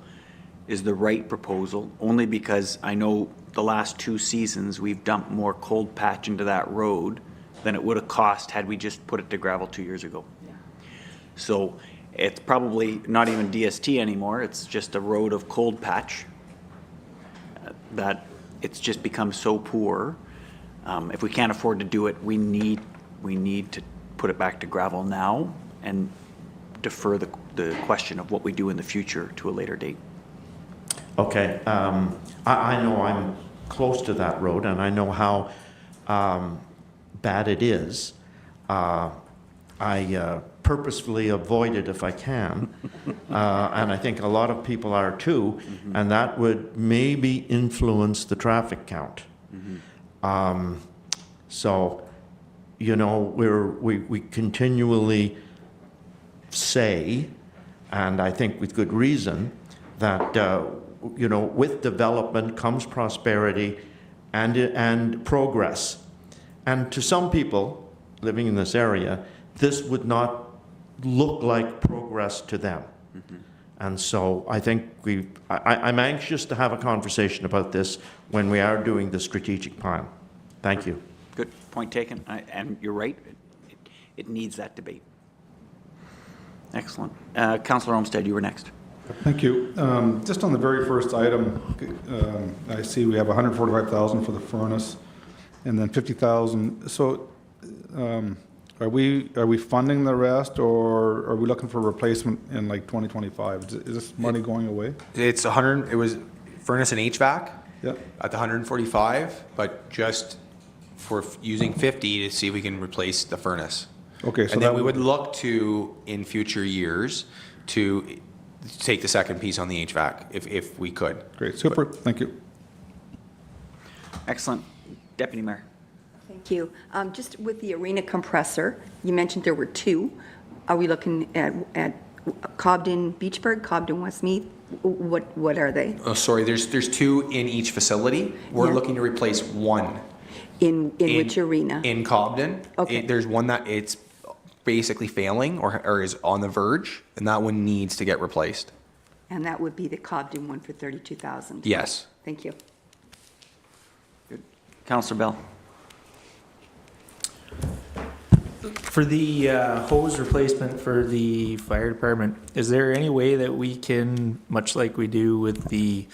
is the right proposal, only because I know the last 2 seasons, we've dumped more cold patch into that road than it would have cost had we just put it to gravel 2 years ago. So it's probably not even DST anymore, it's just a road of cold patch that it's just become so poor. If we can't afford to do it, we need to put it back to gravel now and defer the question of what we do in the future to a later date. Okay, I know I'm close to that road, and I know how bad it is. I purposefully avoid it if I can, and I think a lot of people are too, and that would maybe influence the traffic count. So, you know, we continually say, and I think with good reason, that you know, with development comes prosperity and progress. And to some people living in this area, this would not look like progress to them. And so I think I'm anxious to have a conversation about this when we are doing the strategic plan. Thank you. Good, point taken, and you're right, it needs that debate. Excellent. Councillor Olmsted, you were next. Thank you. Just on the very first item, I see we have 145,000 for the furnace and then 50,000. So are we funding the rest, or are we looking for replacement in like 2025? Is this money going away? It's 100, it was furnace and HVAC Yeah. at the 145, but just for using 50 to see if we can replace the furnace. Okay, so And that then we would look to, in future years, to take the second piece on the HVAC, if we could. Great, super, thank you. Excellent. Deputy Mayor. Thank you. Just with the arena compressor, you mentioned there were 2. Are we looking at Cobden, Beachburg, Cobden, Westmeath? What are they? Oh, sorry, there's 2 in each facility. We're Yeah. looking to replace 1. In which arena? In Cobden. Okay. There's one that it's basically failing or is on the verge, and that one needs to get replaced. And that would be the Cobden one for 32,000? Yes. Thank you. Good. Councillor Bell. For the hose replacement for the fire department, is there any way that we can, much like we do with the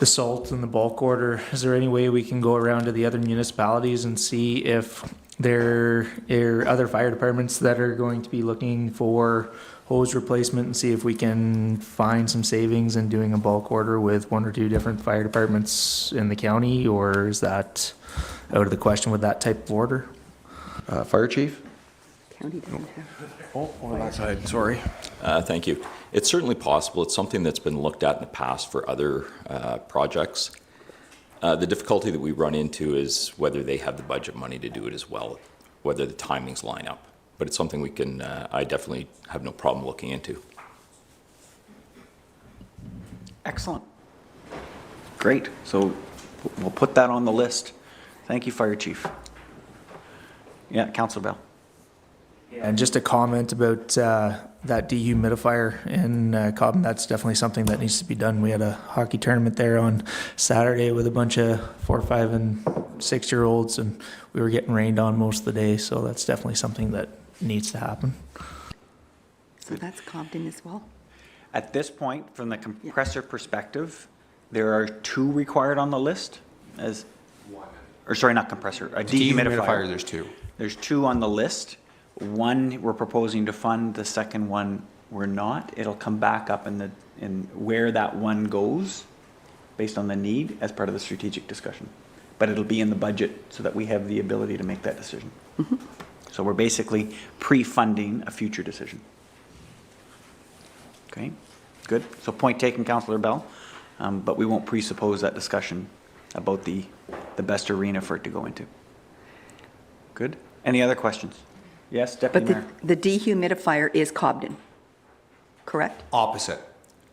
salt and the bulk order, is there any way we can go around to the other municipalities and see if there are other fire departments that are going to be looking for hose replacement, and see if we can find some savings in doing a bulk order with 1 or 2 different fire departments in the county, or is that out of the question with that type of order? Fire chief? County doesn't have. Oh, on that side, sorry. Thank you. It's certainly possible. It's something that's been looked at in the past for other projects. The difficulty that we run into is whether they have the budget money to do it as well, whether the timings line up. But it's something we can, I definitely have no problem looking into. Excellent. Great. So we'll put that on the list. Thank you, Fire Chief. Yeah, Councillor Bell. And just a comment about that dehumidifier in Cobden, that's definitely something that needs to be done. We had a hockey tournament there on Saturday with a bunch of 4, 5, and 6-year-olds, and we were getting rained on most of the day, so that's definitely something that needs to happen. So that's Cobden as well? At this point, from the compressor perspective, there are 2 required on the list as, or sorry, not compressor, a dehumidifier. There's 2. There's 2 on the list. 1 we're proposing to fund, the second one we're not. It'll come back up in where that one goes based on the need as part of the strategic discussion. But it'll be in the budget so that we have the ability to make that decision. So we're basically pre-funding a future decision. Okay, good. So point taken, Councillor Bell, but we won't presuppose that discussion about the best arena for it to go into. Good. Any other questions? Yes, Deputy But Mayor. the dehumidifier is Cobden, correct? Opposite.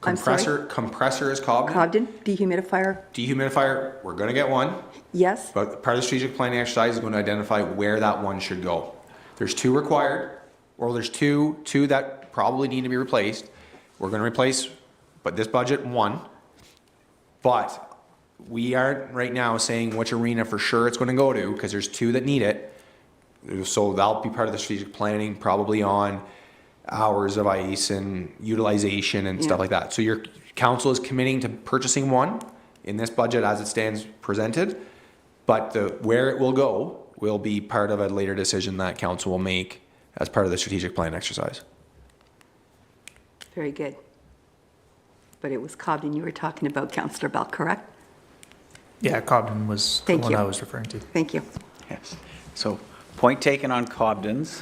I'm sorry? Compressor is Cobden. Cobden, dehumidifier, Dehumidifier, we're going to get one, yes? but part of the strategic planning exercise is going to identify where that one should go. There's 2 required, or there's two that probably need to be replaced. We're gonna replace, but this budget, one. But we aren't right now saying which arena for sure it's gonna go to, because there's two that need it. So that'll be part of the strategic planning, probably on hours of ice and utilization and stuff like that. So your council is committing to purchasing one in this budget as it stands presented, but where it will go will be part of a later decision that council will make as part of the strategic plan exercise. Very good. But it was Cobden you were talking about, Councillor Bell, correct? Yeah, Cobden was the Thank one you. I was referring to. Thank you. Yes. So point taken on Cobden's.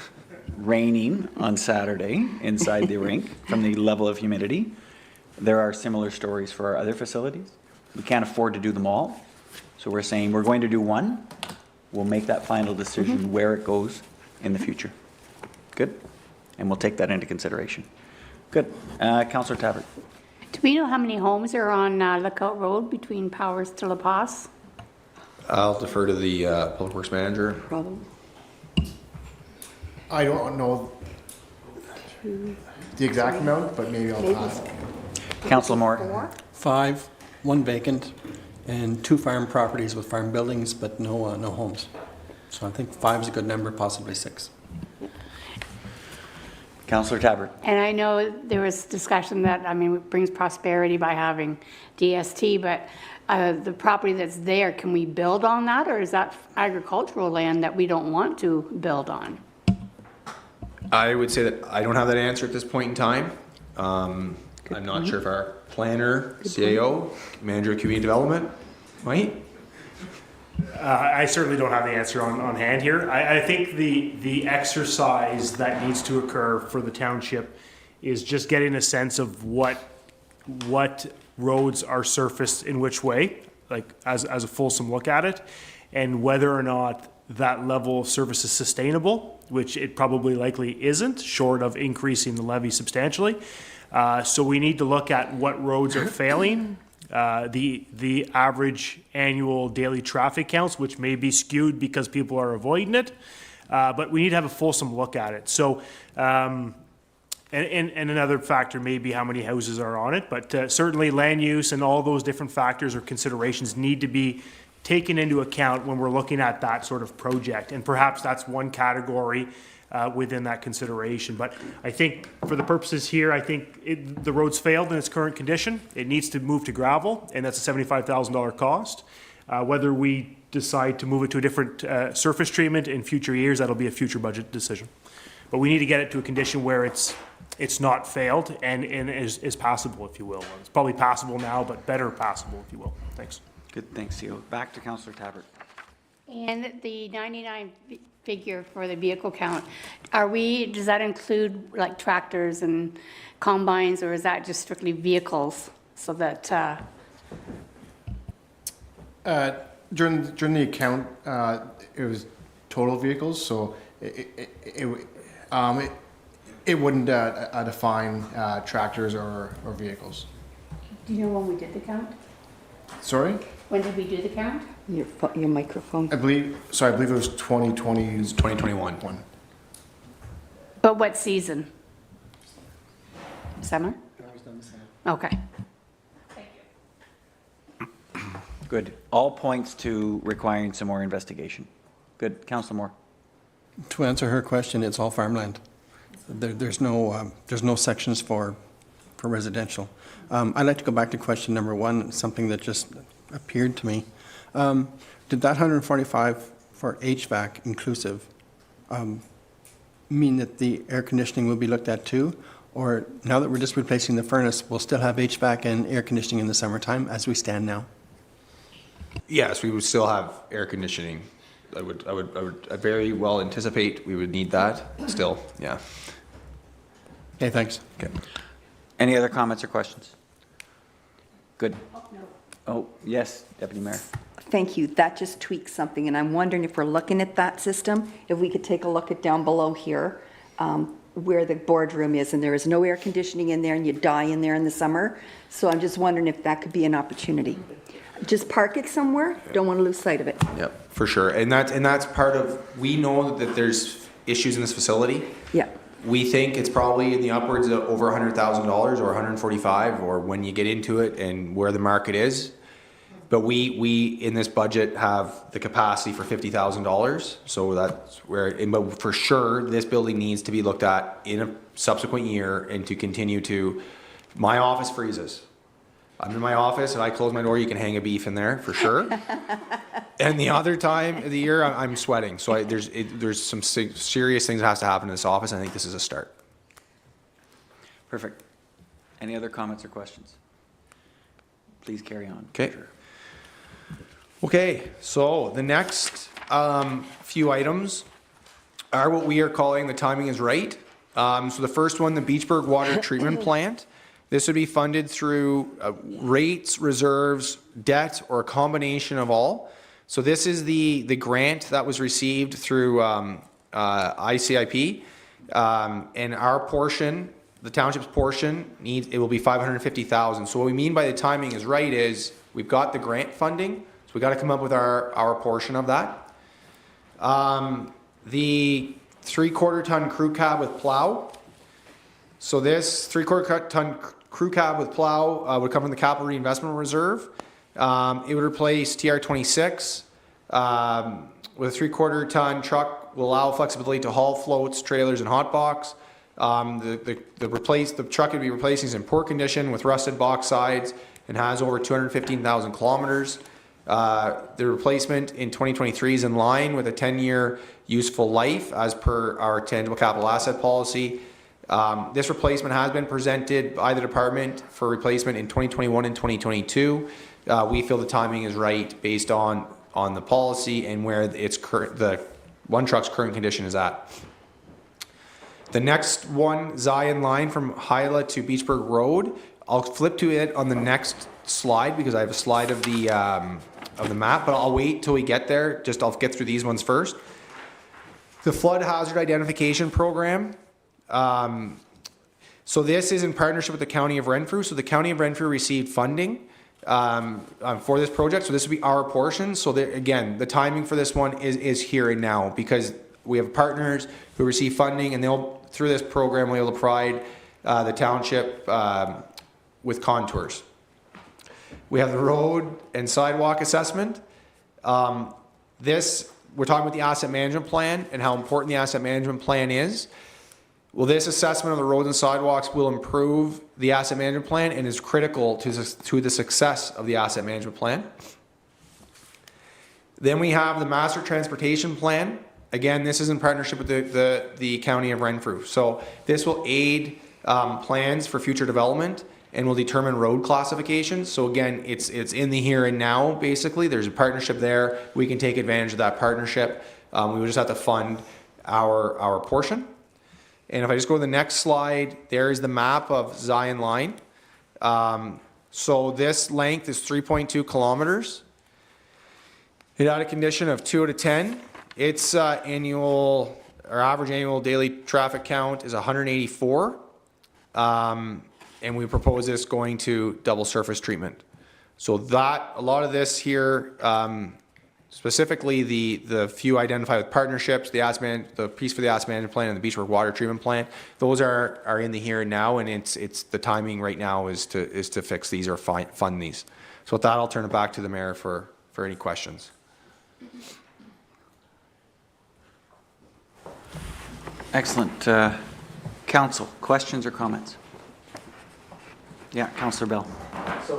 Raining on Saturday inside the rink from the level of humidity. There are similar stories for our other facilities. We can't afford to do them all. So we're saying we're going to do one. We'll make that final decision where it goes in the future. Good? And we'll take that into consideration. Good. Councillor Tabbert. Do we know how many homes are on Lookout Road between Powers to La Paz? I'll defer to the public works manager. Probably. I don't know the exact amount, but maybe I'll ask. Councillor Moore. 5, 1 vacant, and 2 farm properties with farm buildings, but no homes. So I think 5 is a good number, possibly 6. Councillor Tabbert. And I know there was discussion that, I mean, it brings prosperity by having DST, but the property that's there, can we build on that, or is that agricultural land that we don't want to build on? I would say that I don't have that answer at this point in time. I'm not sure if our planner, CAO, manager of community development might. I certainly don't have the answer on hand here. I think the exercise that needs to occur for the township is just getting a sense of what roads are surfaced in which way, like as a fulsome look at it, and whether or not that level of service is sustainable, which it probably likely isn't, short of increasing the levy substantially. So we need to look at what roads are failing, the average annual daily traffic counts, which may be skewed because people are avoiding it, but we need to have a fulsome look at it. So, and another factor may be how many houses are on it, but certainly land use and all those different factors or considerations need to be taken into account when we're looking at that sort of project. And perhaps that's one category within that consideration. But I think for the purposes here, I think the road's failed in its current condition. It needs to move to gravel, and that's a $75,000 cost. Whether we decide to move it to a different surface treatment in future years, that'll be a future budget decision. But we need to get it to a condition where it's not failed and is passable, if you will. It's probably passable now, but better passable, if you will. Thanks. Good, thanks, Theo. Back to Councillor Tabbert. And the 99 figure for the vehicle count, does that include like tractors and combines, or is that just strictly vehicles? So that During the account, it was total vehicles, so it wouldn't define tractors or vehicles. do you know when we did the count? Sorry? When did we do the count? Your microphone. I believe it was 2020. It's 2021. But what season? Summer? Okay. Good. All points to requiring some more investigation. Good. Councillor Moore. To answer her question, it's all farmland. There's no sections for residential. I'd like to go back to question number 1, something that just appeared to me. Did that 145 for HVAC inclusive mean that the air conditioning will be looked at too? Or now that we're just replacing the furnace, we'll still have HVAC and air conditioning in the summertime as we stand now? Yes, we would still have air conditioning. I would very well anticipate we would need that still, yeah. Okay, thanks. Okay. Any other comments or questions? Good. Oh, yes, Deputy Mayor. Thank you. That just tweaks something, and I'm wondering if we're looking at that system, if we could take a look at down below here, where the boardroom is, and there is no air conditioning in there, and you die in there in the summer. So I'm just wondering if that could be an opportunity. Just park it somewhere. Don't want to lose sight of it. Yep, for sure. And that's part of, we know that there's issues in this facility. Yeah. We think it's probably in the upwards of over $100,000 or 145, or when you get into it and where the market is. But we in this budget have the capacity for $50,000, so that's where. But for sure, this building needs to be looked at in a subsequent year, and to continue to. My office freezes. I'm in my office and I close my door. You can hang a beef in there for sure. And the other time of the year, I'm sweating. So there's some serious things that has to happen in this office. I think this is a start. Perfect. Any other comments or questions? Please carry on. Okay. Okay, so the next few items are what we are calling the timing is right. So the first one, the Beachburg water treatment plant. This would be funded through rates, reserves, debt, or a combination of all. So this is the grant that was received through ICIP, and our portion, the township's portion, it will be $550,000. So what we mean by the timing is right is we've got the grant funding, so we got to come up with our portion of that. The 3/4 ton crew cab with plow. So this 3/4 ton crew cab with plow would come from the capital reinvestment reserve. It would replace TR-26 with a 3/4 ton truck, will allow flexibility to haul floats, trailers, and hot box. The truck would be replacing is in poor condition with rusted box sides and has over 215,000 kilometers. The replacement in 2023 is in line with a 10-year useful life as per our tangible capital asset policy. This replacement has been presented by the department for replacement in 2021 and 2022. We feel the timing is right based on the policy and where the one truck's current condition is at. The next one, Zion line from Hyla to Beachburg Road. I'll flip to it on the next slide because I have a slide of the map, but I'll wait till we get there. I'll get through these ones first. The flood hazard identification program. So this is in partnership with the County of Renfrew. So the County of Renfrew received funding for this project. So this will be our portion. So again, the timing for this one is here and now because we have partners who receive funding, and through this program we'll be able to provide the township with contours. We have the road and sidewalk assessment. We're talking about the asset management plan and how important the asset management plan is. Well, this assessment of the roads and sidewalks will improve the asset management plan and is critical to the success of the asset management plan. Then we have the master transportation plan. Again, this is in partnership with the County of Renfrew. So this will aid plans for future development and will determine road classifications. So again, it's in the here and now, basically. There's a partnership there. We can take advantage of that partnership. We will just have to fund our portion. And if I just go to the next slide, there is the map of Zion Line. So this length is 3.2 kilometers. It had a condition of 2 out of 10. Its average annual daily traffic count is 184. And we propose this going to double surface treatment. So a lot of this here, specifically the few identified with partnerships, the piece for the asset management plan and the Beachburg water treatment plant, those are in the here and now, and it's the timing right now is to fix these or fund these. So with that, I'll turn it back to the mayor for any questions. Excellent. Council, questions or comments? Yeah, Councillor Bell. So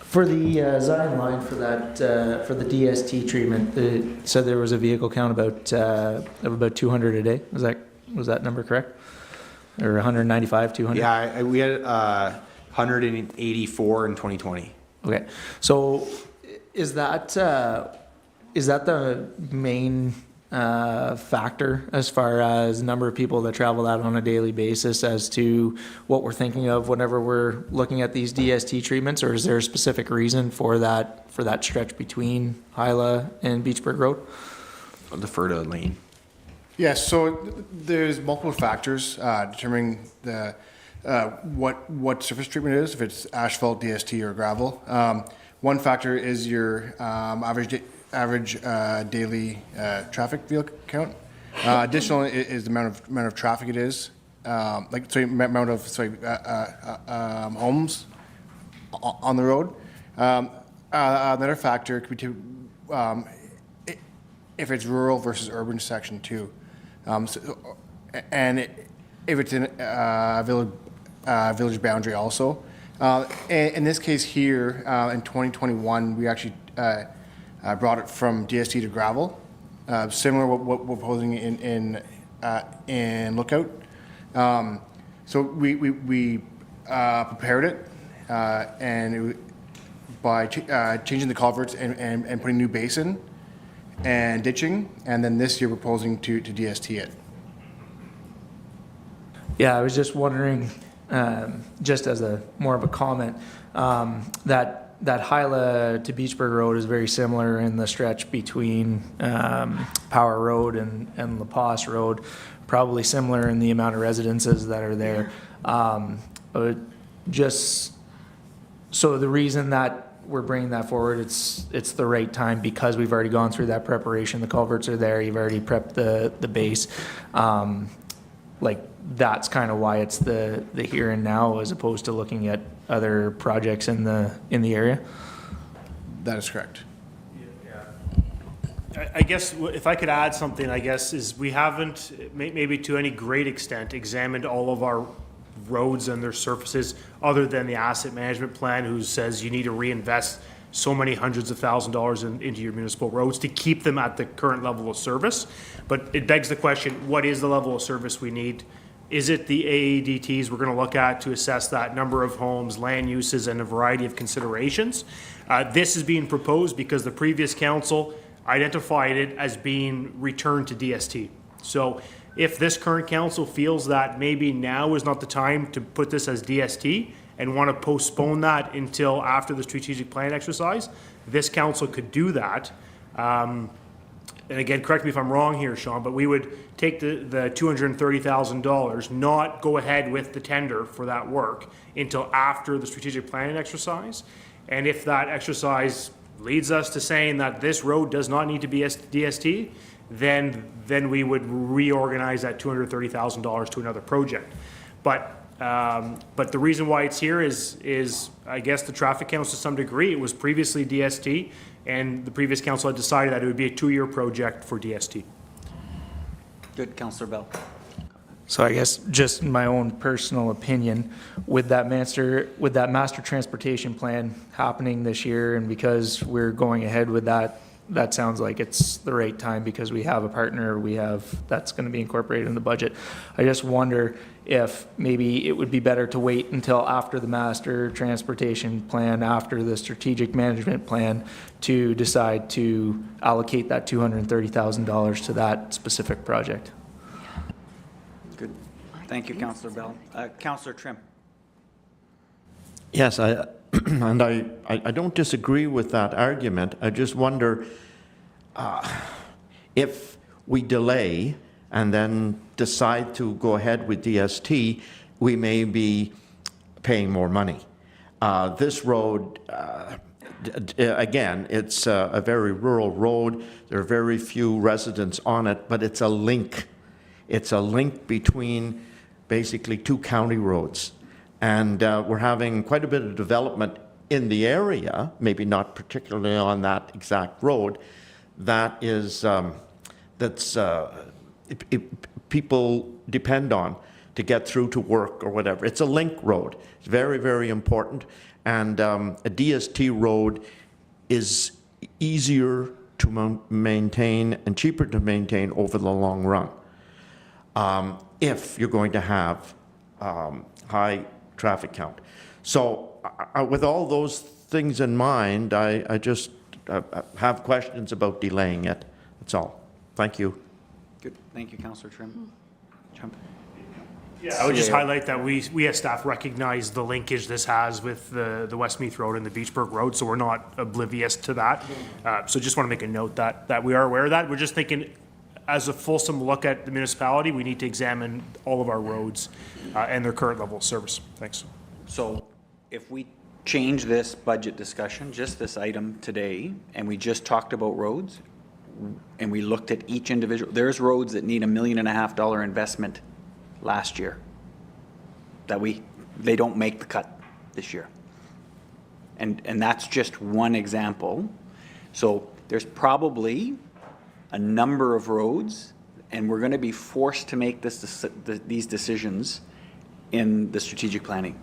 for the Zion line for that for the DST treatment, it said there was a vehicle count of about 200 a day. Was that number correct? Or 195, 200? Yeah, we had 184 in 2020. Okay, so is that the main factor as far as number of people that travel that on a daily basis as to what we're thinking of whenever we're looking at these DST treatments, or is there a specific reason for that stretch between Hyla and Beachburg Road? I'll defer to Lane. Yes, so there's multiple factors determining what surface treatment it is, if it's asphalt, DST, or gravel. One factor is your average daily traffic vehicle count. Additional is the amount of traffic it is, amount of homes on the road. Another factor could be if it's rural versus urban section too, and if it's in a village boundary also. In this case here, in 2021, we actually brought it from DST to gravel, similar what we're proposing in Lookout. So we prepared it, by changing the culverts and putting new basin and ditching, and then this year proposing to DST it. Yeah, I was just wondering, just as more of a comment, that Hyla to Beachburg Road is very similar in the stretch between Power Road and La Passe Road, probably similar in the amount of residences that are there. Just so the reason that we're bringing that forward, it's the right time because we've already gone through that preparation. The culverts are there. You've already prepped the base. That's kind of why it's the here and now as opposed to looking at other projects in the area. That is correct. I guess if I could add something, I guess, is we haven't, maybe to any great extent, examined all of our roads and their surfaces other than the asset management plan, who says you need to reinvest so many hundreds of $1,000s into your municipal roads to keep them at the current level of service. But it begs the question, what is the level of service we need? Is it the AADTs we're going to look at to assess that number of homes, land uses, and a variety of considerations? This is being proposed because the previous council identified it as being returned to DST. So if this current council feels that maybe now is not the time to put this as DST and want to postpone that until after the strategic plan exercise, this council could do that. And again, correct me if I'm wrong here, Sean, but we would take the $230,000, not go ahead with the tender for that work until after the strategic planning exercise. And if that exercise leads us to saying that this road does not need to be DST, then we would reorganize that $230,000 to another project. But the reason why it's here is I guess the traffic counts to some degree. It was previously DST, and the previous council had decided that it would be a 2-year project for DST. Good, Councillor Bell. So I guess just my own personal opinion, with that master transportation plan happening this year, and because we're going ahead with that, that sounds like it's the right time because we have a partner that's going to be incorporated in the budget. I just wonder if maybe it would be better to wait until after the master transportation plan, after the strategic management plan, to decide to allocate that $230,000 to that specific project. Good. Thank you, Councillor Bell. Councillor Trim. Yes, and I don't disagree with that argument. I just wonder if we delay and then decide to go ahead with DST, we may be paying more money. This road, again, it's a very rural road. There are very few residents on it, but it's a link. It's a link between basically 2 county roads. And we're having quite a bit of development in the area, maybe not particularly on that exact road, that is, people depend on to get through to work or whatever. It's a link road. It's very, very important. And a DST road is easier to maintain and cheaper to maintain over the long run. If you're going to have high traffic count. So with all those things in mind, I just have questions about delaying it. That's all. Thank you. Good. Thank you, Councillor Trim. Jump. Yeah, I would just highlight that we as staff recognize the linkage this has with the Westmeath Road and the Beachburg Road, so we're not oblivious to that. So just want to make a note that we are aware of that. We're just thinking, as a fulsome look at the municipality, we need to examine all of our roads and their current level of service. Thanks. So if we change this budget discussion, just this item today, and we just talked about roads, and we looked at each individual, there's roads that need $1.5 million investment last year that they don't make the cut this year. And that's just one example. So there's probably a number of roads, and we're going to be forced to make these decisions in the strategic planning,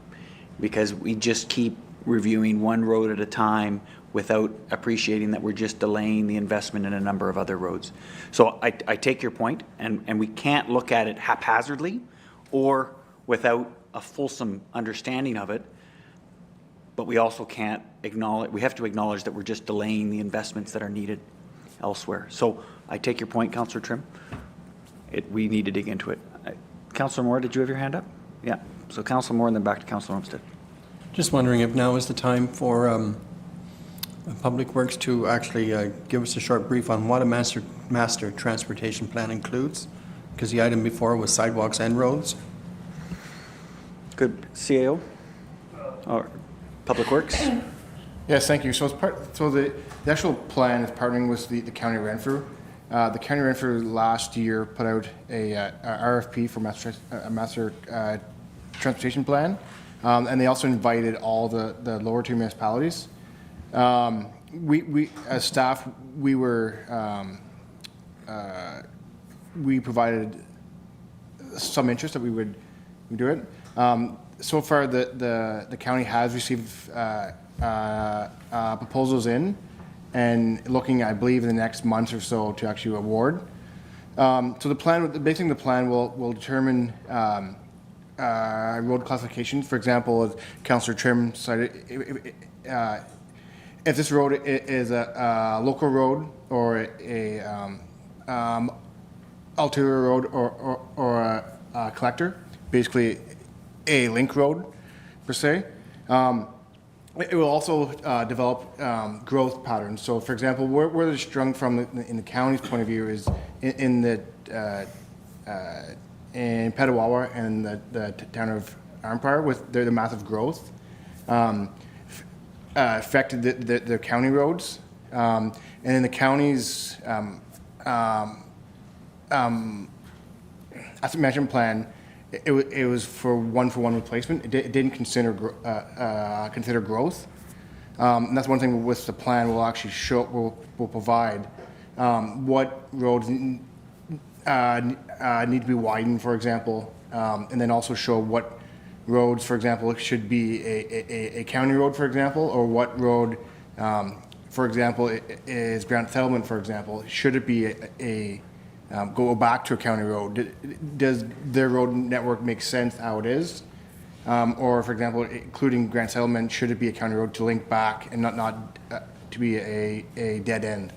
because we just keep reviewing one road at a time without appreciating that we're just delaying the investment in a number of other roads. So I take your point, and we can't look at it haphazardly or without a fulsome understanding of it, but we also can't acknowledge, we have to acknowledge that we're just delaying the investments that are needed elsewhere. So I take your point, Councillor Trim. We need to dig into it. Councillor Moore, did you have your hand up? Yeah. So Councillor Moore, and then back to Councillor Olmsted. Just wondering if now is the time for Public Works to actually give us a short brief on what a master transportation plan includes, because the item before was sidewalks and roads. Good. CAO? Or Public Works? Yes, thank you. So the actual plan is partnering with the County of Renfrew. The County of Renfrew last year put out a RFP for master transportation plan, and they also invited all the lower tier municipalities. We as staff, we provided some interest that we would do it. So far, the county has received proposals in, and looking, I believe, in the next month or so to actually award. So the plan, basically the plan will determine road classifications. For example, as Councillor Trim cited, if this road is a local road or a ulterior road or a collector, basically a link road per se. It will also develop growth patterns. So, for example, where they're strung from in the county's point of view is in Petawawa and the town of Empire, with the massive growth, affected the county roads, and in the county's asset management plan, it was for one-for-one replacement. It didn't consider growth. And that's one thing with the plan we'll actually show, we'll provide what roads need to be widened, for example, and then also show what roads, for example, should be a county road, for example, or what road, for example, is Grant Settlement, for example. Should it be go back to a county road? Does their road network make sense how it is? Or, for example, including Grant Settlement, should it be a county road to link back and not to be a dead end?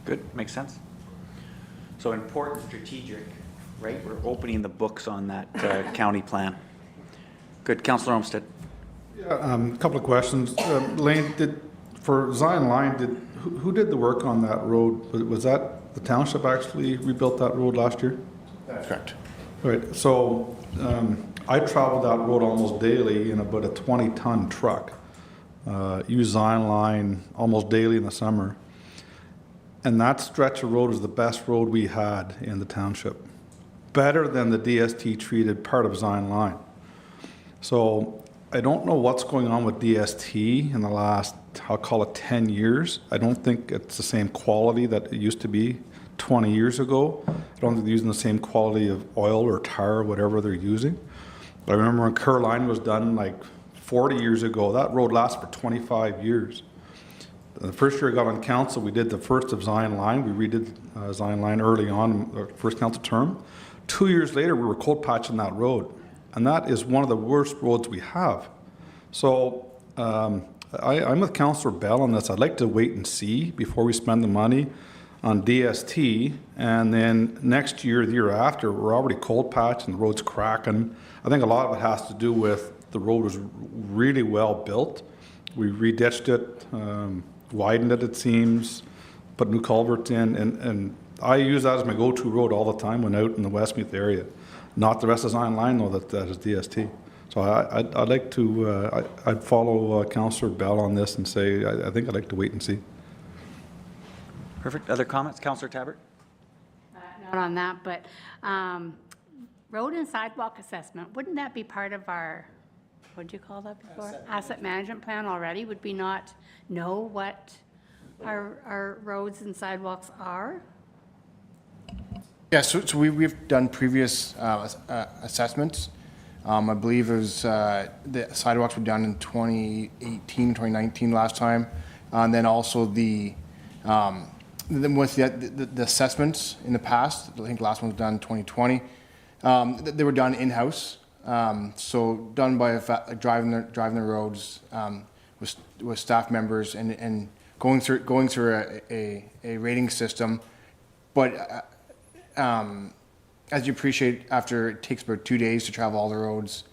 Good, makes sense. So important strategic, right? We're opening the books on that county plan. Good, Councillor Olmsted. Yeah, a couple of questions. Lane, for Zion Line, who did the work on that road? Was that the township actually rebuilt that road last year? That's correct. Right. So I traveled that road almost daily in about a 20-ton truck. Use Zion Line almost daily in the summer. And that stretch of road was the best road we had in the township. Better than the DST treated part of Zion Line. So I don't know what's going on with DST in the last, I'll call it 10 years. I don't think it's the same quality that it used to be 20 years ago. I don't think they're using the same quality of oil or tar or whatever they're using. I remember when Kerr Line was done like 40 years ago, that road lasted for 25 years. The first year I got on council, we did the first of Zion Line. We redid Zion Line early on in the first council term. 2 years later, we were cold patching that road. And that is one of the worst roads we have. So I'm with Councillor Bell on this. I'd like to wait and see before we spend the money on DST. And then next year, the year after, we're already cold patched and the road's cracking. I think a lot of it has to do with the road was really well built. We reditched it, widened it seems, put new culverts in. And I use that as my go-to road all the time when out in the Westmeath area. Not the rest of Zion Line, though, that is DST. So I'd like to, I'd follow Councillor Bell on this and say, I think I'd like to wait and see. Perfect. Other comments? Councillor Tabbert? Not on that, but road and sidewalk assessment, wouldn't that be part of our, what'd you call that before? Asset management plan already? Would we not know what our roads and sidewalks are? Yeah, so we've done previous assessments. I believe it was, the sidewalks were done in 2018, 2019 last time. And then also then with the assessments in the past, I think the last one was done in 2020. They were done in-house. So done by driving the roads with staff members and going through a rating system. But as you appreciate, after it takes about 2 days to travel all the roads,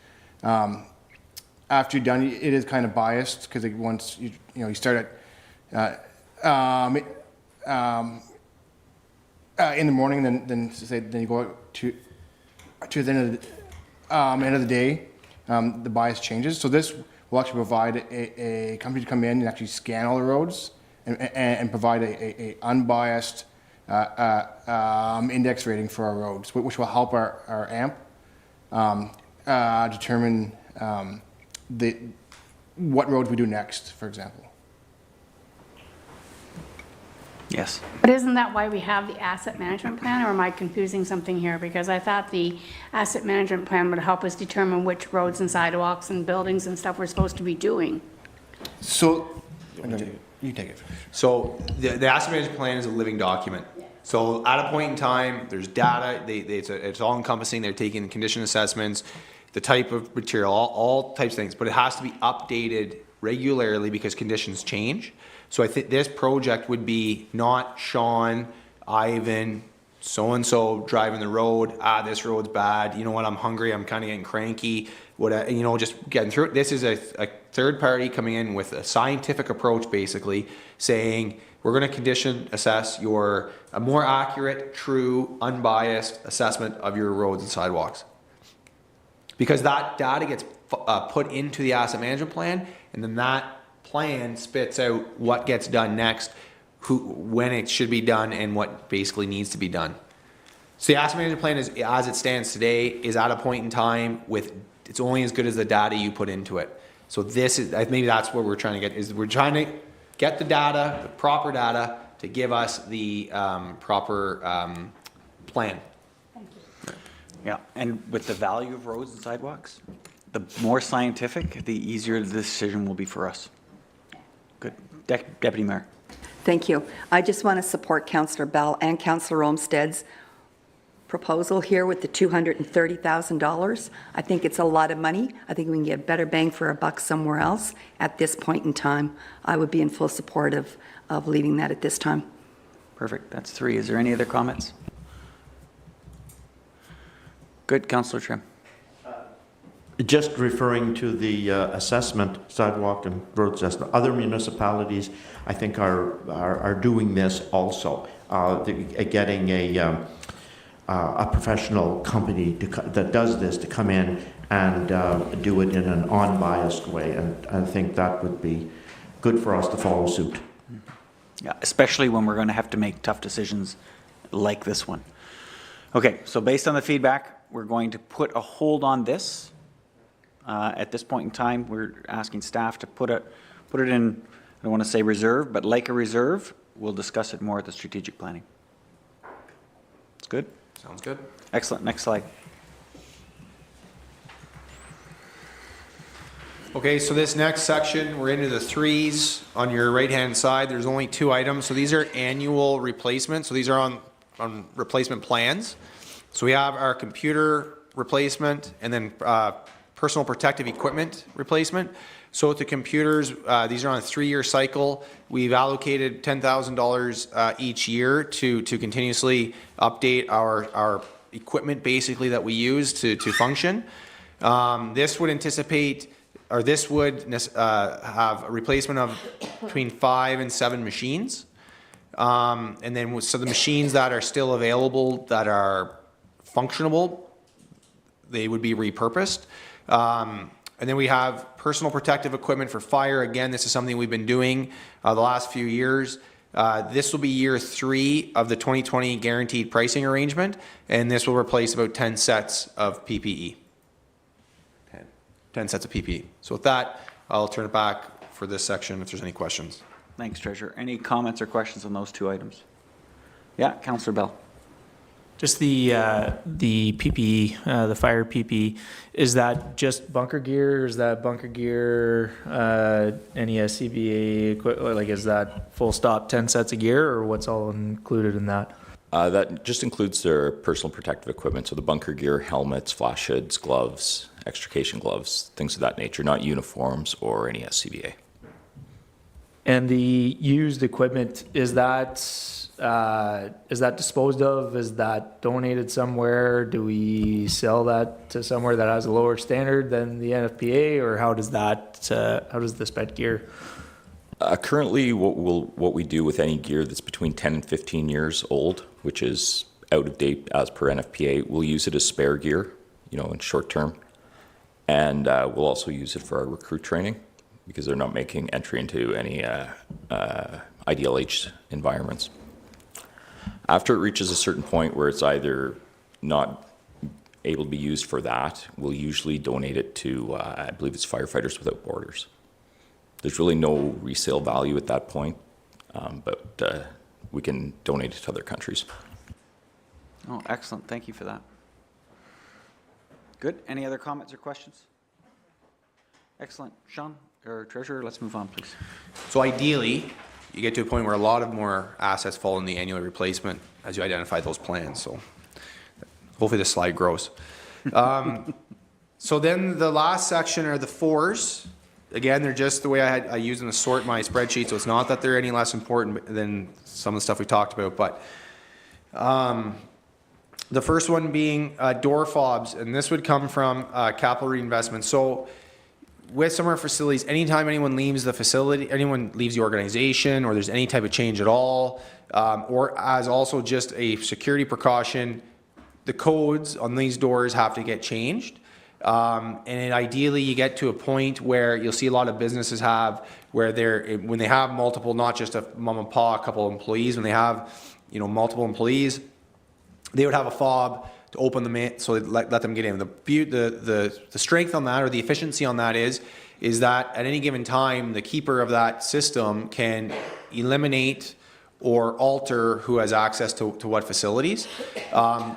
after you're done, it is kind of biased because once you start at in the morning, then you go out to the end of the day, the bias changes. So this will actually provide a company to come in and actually scan all the roads and provide a unbiased index rating for our roads, which will help our AMP determine what roads we do next, for example. Yes. But isn't that why we have the asset management plan, or am I confusing something here? Because I thought the asset management plan would help us determine which roads and sidewalks and buildings and stuff we're supposed to be doing. So, you take it. So the asset management plan is a living document. So at a point in time, there's data, it's all encompassing, they're taking condition assessments, the type of material, all types of things, but it has to be updated regularly because conditions change. So I think this project would be not Sean, Ivan, so-and-so driving the road, this road's bad, you know what, I'm hungry, I'm kind of getting cranky, just getting through it. This is a third party coming in with a scientific approach, basically, saying, we're going to condition assess a more accurate, true, unbiased assessment of your roads and sidewalks. Because that data gets put into the asset management plan, and then that plan spits out what gets done next, when it should be done, and what basically needs to be done. So the asset management plan, as it stands today, is at a point in time it's only as good as the data you put into it. So maybe that's what we're trying to get, we're trying to get the data, the proper data, to give us the proper plan. Thank you. Yeah, and with the value of roads and sidewalks, the more scientific, the easier the decision will be for us. Good. Deputy Mayor. Thank you. I just want to support Councillor Bell and Councillor Olmsted's proposal here with the $230,000. I think it's a lot of money. I think we can get better bang for our buck somewhere else. At this point in time, I would be in full support of leaving that at this time. Perfect. That's 3. Is there any other comments? Good. Councillor Trim. Just referring to the assessment, sidewalk and road assessment, other municipalities, I think, are doing this also. Getting a professional company that does this to come in and do it in an unbiased way, and I think that would be good for us to follow suit. Yeah, especially when we're going to have to make tough decisions like this one. Okay, so based on the feedback, we're going to put a hold on this. At this point in time, we're asking staff to put it in, I don't want to say reserve, but like a reserve. We'll discuss it more at the strategic planning. It's good? Sounds good. Excellent. Next slide. Okay, so this next section, we're into the 3s. On your right-hand side, there's only 2 items. So these are annual replacements. So these are on replacement plans. So we have our computer replacement and then personal protective equipment replacement. So with the computers, these are on a 3-year cycle. We've allocated $10,000 each year to continuously update our equipment, basically, that we use to function. This would anticipate, or this would have a replacement of between 5 and 7 machines. And then so the machines that are still available that are functionable, they would be repurposed. And then we have personal protective equipment for fire. Again, this is something we've been doing the last few years. This will be year 3 of the 2020 guaranteed pricing arrangement, and this will replace about 10 sets of PPE. 10 sets of PPE. So with that, I'll turn it back for this section if there's any questions. Thanks, Treasurer. Any comments or questions on those 2 items? Yeah, Councillor Bell. Just the PPE, the fire PPE, is that just bunker gear, or is that bunker gear, any SCBA equipment, like is that full stop 10 sets of gear, or what's all included in that? That just includes their personal protective equipment, so the bunker gear, helmets, flash hoods, gloves, extrication gloves, things of that nature, not uniforms or any SCBA. And the used equipment, is that disposed of? Is that donated somewhere? Do we sell that to somewhere that has a lower standard than the NFPA, or how does the spent gear? Currently, what we do with any gear that's between 10 and 15 years old, which is out of date as per NFPA, we'll use it as spare gear, in short term. And we'll also use it for our recruit training, because they're not making entry into any IDLH environments. After it reaches a certain point where it's either not able to be used for that, we'll usually donate it to, I believe it's Firefighters Without Borders. There's really no resale value at that point, but we can donate it to other countries. Oh, excellent. Thank you for that. Good. Any other comments or questions? Excellent. Sean, or Treasurer, let's move on, please. So ideally, you get to a point where a lot of more assets fall in the annual replacement as you identify those plans. So hopefully this slide grows. So then the last section are the 4s. Again, they're just the way I use them to sort my spreadsheet, so it's not that they're any less important than some of the stuff we talked about. But the first one being door fobs, and this would come from capital reinvestment. So with some of our facilities, anytime anyone leaves the facility, anyone leaves the organization, or there's any type of change at all, or as also just a security precaution, the codes on these doors have to get changed. And ideally, you get to a point where you'll see a lot of businesses have where when they have multiple, not just a mom and pa, a couple of employees, when they have multiple employees, they would have a fob to open them in, so let them get in. The strength on that, or the efficiency on that is that at any given time, the keeper of that system can eliminate or alter who has access to what facilities.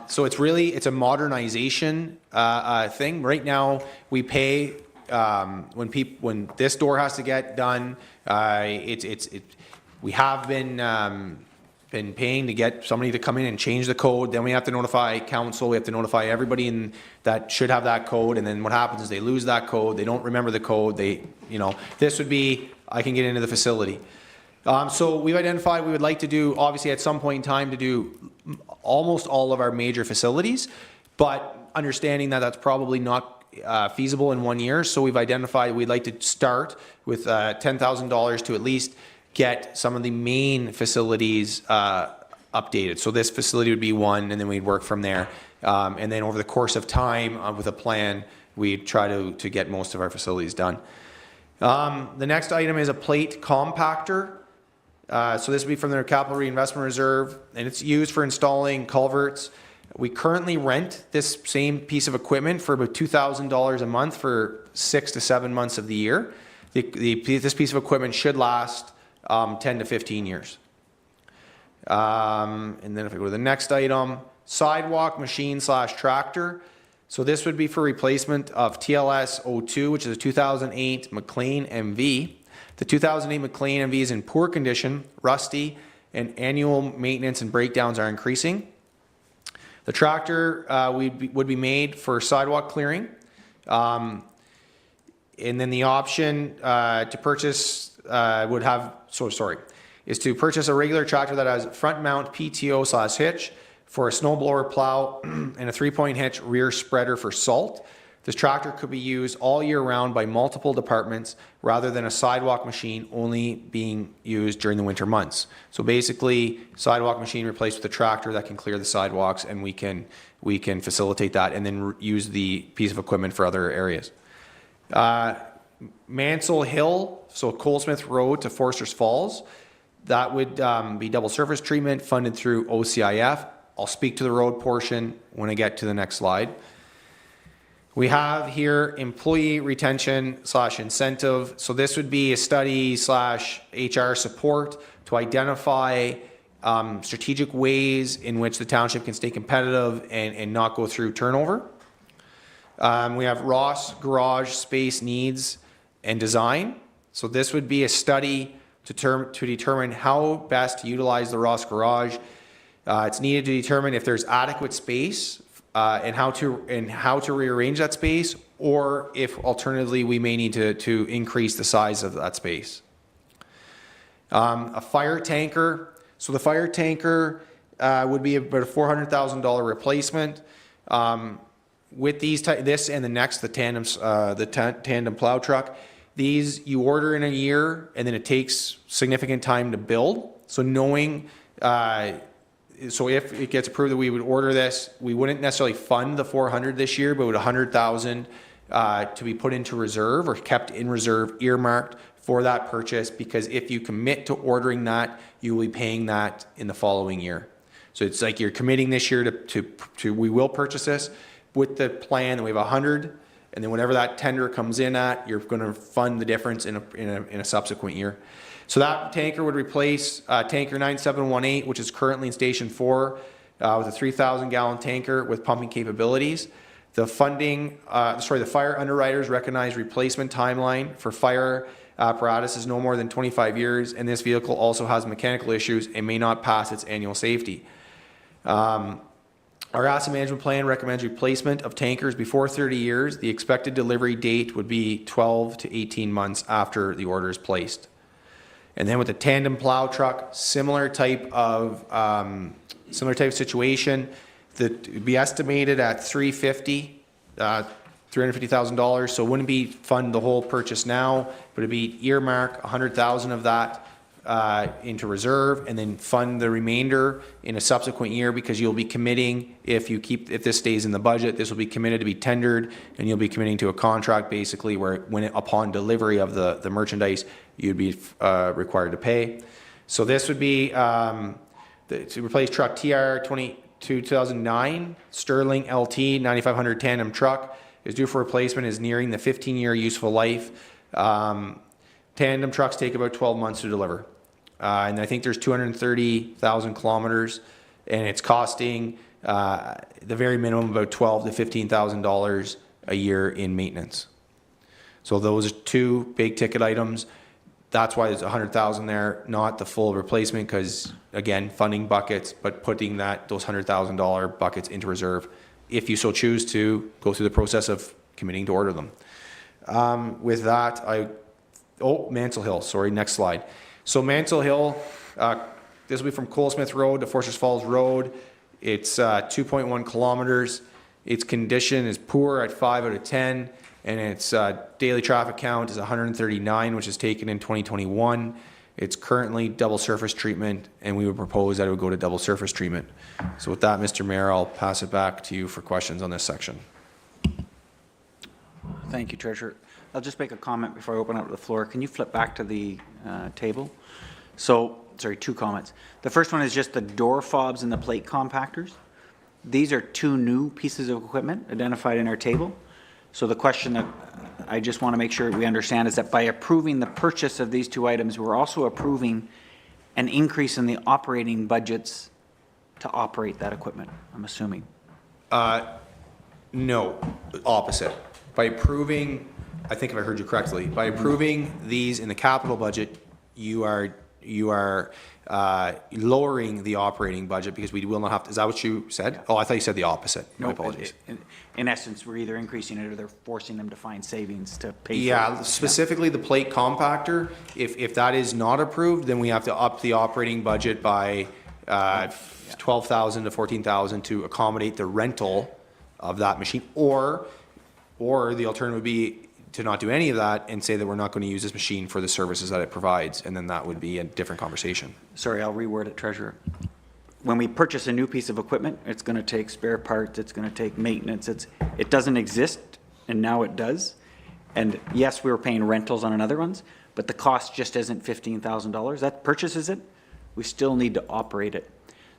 So it's a modernization thing. Right now, we pay when this door has to get done. We have been paying to get somebody to come in and change the code. Then we have to notify council. We have to notify everybody that should have that code. And then what happens is they lose that code. They don't remember the code. This would be, I can get into the facility. So we've identified we would like to do, obviously at some point in time, to do almost all of our major facilities, but understanding that that's probably not feasible in 1 year. So we've identified we'd like to start with $10,000 to at least get some of the main facilities updated. So this facility would be one, and then we'd work from there. And then over the course of time, with a plan, we'd try to get most of our facilities done. The next item is a plate compactor. So this would be from their capital reinvestment reserve, and it's used for installing culverts. We currently rent this same piece of equipment for about $2,000 a month for 6 to 7 months of the year. This piece of equipment should last 10 to 15 years. And then if I go to the next item, sidewalk machine / tractor. So this would be for replacement of TLS 02, which is a 2008 McLean MV. The 2008 McLean MV is in poor condition, rusty, and annual maintenance and breakdowns are increasing. The tractor would be made for sidewalk clearing. And then the option to purchase is to purchase a regular tractor that has front mount PTO / hitch for a snowblower plow and a 3-point hitch rear spreader for salt. This tractor could be used all year round by multiple departments rather than a sidewalk machine only being used during the winter months. So basically, sidewalk machine replaced with a tractor that can clear the sidewalks, and we can facilitate that and then use the piece of equipment for other areas. Mansell Hill, so Colesmith Road to Forster's Falls. That would be double surface treatment funded through OCIF. I'll speak to the road portion when I get to the next slide. We have here employee retention / incentive. So this would be a study / HR support to identify strategic ways in which the township can stay competitive and not go through turnover. We have Ross garage space needs and design. So this would be a study to determine how best to utilize the Ross garage. It's needed to determine if there's adequate space and how to rearrange that space, or if alternatively we may need to increase the size of that space. A fire tanker. So the fire tanker would be about a $400,000 replacement. With this and the next, the tandem plow truck, these you order in a year and then it takes significant time to build. So knowing, so if it gets approved that we would order this, we wouldn't necessarily fund the 400 this year, but with 100,000 to be put into reserve or kept in reserve, earmarked for that purchase, because if you commit to ordering that, you will be paying that in the following year. So it's like you're committing this year to we will purchase this with the plan that we have 100, and then whatever that tender comes in at, you're going to fund the difference in a subsequent year. So that tanker would replace tanker 9718, which is currently in Station 4, with a 3,000 gallon tanker with pumping capabilities. The fire underwriters recognize replacement timeline for fire apparatus is no more than 25 years, and this vehicle also has mechanical issues and may not pass its annual safety. Our asset management plan recommends replacement of tankers before 30 years. The expected delivery date would be 12 to 18 months after the order is placed. And then with the tandem plow truck, similar type of situation. That would be estimated at $350,000. So it wouldn't be fund the whole purchase now, but it'd be earmark 100,000 of that into reserve, and then fund the remainder in a subsequent year, because you'll be committing, if this stays in the budget, this will be committed to be tendered, and you'll be committing to a contract basically where upon delivery of the merchandise, you'd be required to pay. So this would be to replace truck TR 2009 Sterling LT 9500 tandem truck is due for replacement, is nearing the 15-year useful life. Tandem trucks take about 12 months to deliver. And I think there's 230,000 kilometers, and it's costing the very minimum about $12,000 to $15,000 a year in maintenance. So those are two big ticket items. That's why there's 100,000 there, not the full replacement, because again, funding buckets, but putting those $100,000 buckets into reserve, if you so choose to go through the process of committing to order them. With that, Mansell Hill, sorry, next slide. So Mansell Hill, this will be from Colesmith Road to Forsters Falls Road. It's 2.1 kilometers. Its condition is poor at 5 out of 10, and its daily traffic count is 139, which is taken in 2021. It's currently double surface treatment, and we would propose that it would go to double surface treatment. So with that, Mr. Mayor, I'll pass it back to you for questions on this section. Thank you, Treasurer. I'll just make a comment before I open up the floor. Can you flip back to the table? So, sorry, two comments. The first one is just the door fobs and the plate compactors. These are two new pieces of equipment identified in our table. So the question that I just want to make sure we understand is that by approving the purchase of these two items, we're also approving an increase in the operating budgets to operate that equipment, I'm assuming. No, opposite. By approving, I think if I heard you correctly, by approving these in the capital budget, you are lowering the operating budget, because we will not have to, is that what you said? Oh, I thought you said the opposite. My apologies. In essence, we're either increasing it or they're forcing them to find savings to pay for it. Yeah, specifically the plate compactor, if that is not approved, then we have to up the operating budget by 12,000 to 14,000 to accommodate the rental of that machine, or the alternative would be to not do any of that and say that we're not going to use this machine for the services that it provides, and then that would be a different conversation. Sorry, I'll reword it, Treasurer. When we purchase a new piece of equipment, it's going to take spare parts, it's going to take maintenance. It doesn't exist, and now it does. And yes, we were paying rentals on another ones, but the cost just isn't $15,000. That purchases it. we still need to operate it.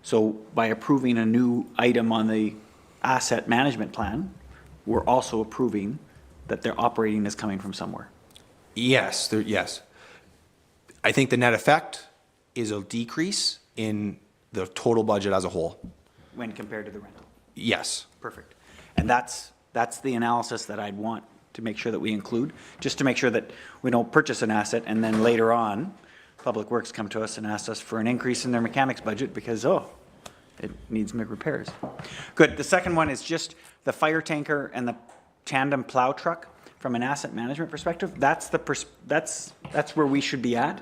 So by approving a new item on the asset management plan, we're also approving that their operating is coming from somewhere. Yes, yes. I think the net effect is a decrease in the total budget as a whole. When compared to the rental. Yes. Perfect. And that's the analysis that I'd want to make sure that we include, just to make sure that we don't purchase an asset and then later on, Public Works come to us and ask us for an increase in their mechanics budget because, it needs repairs. Good. The second one is just the fire tanker and the tandem plow truck. From an asset management perspective, that's where we should be at.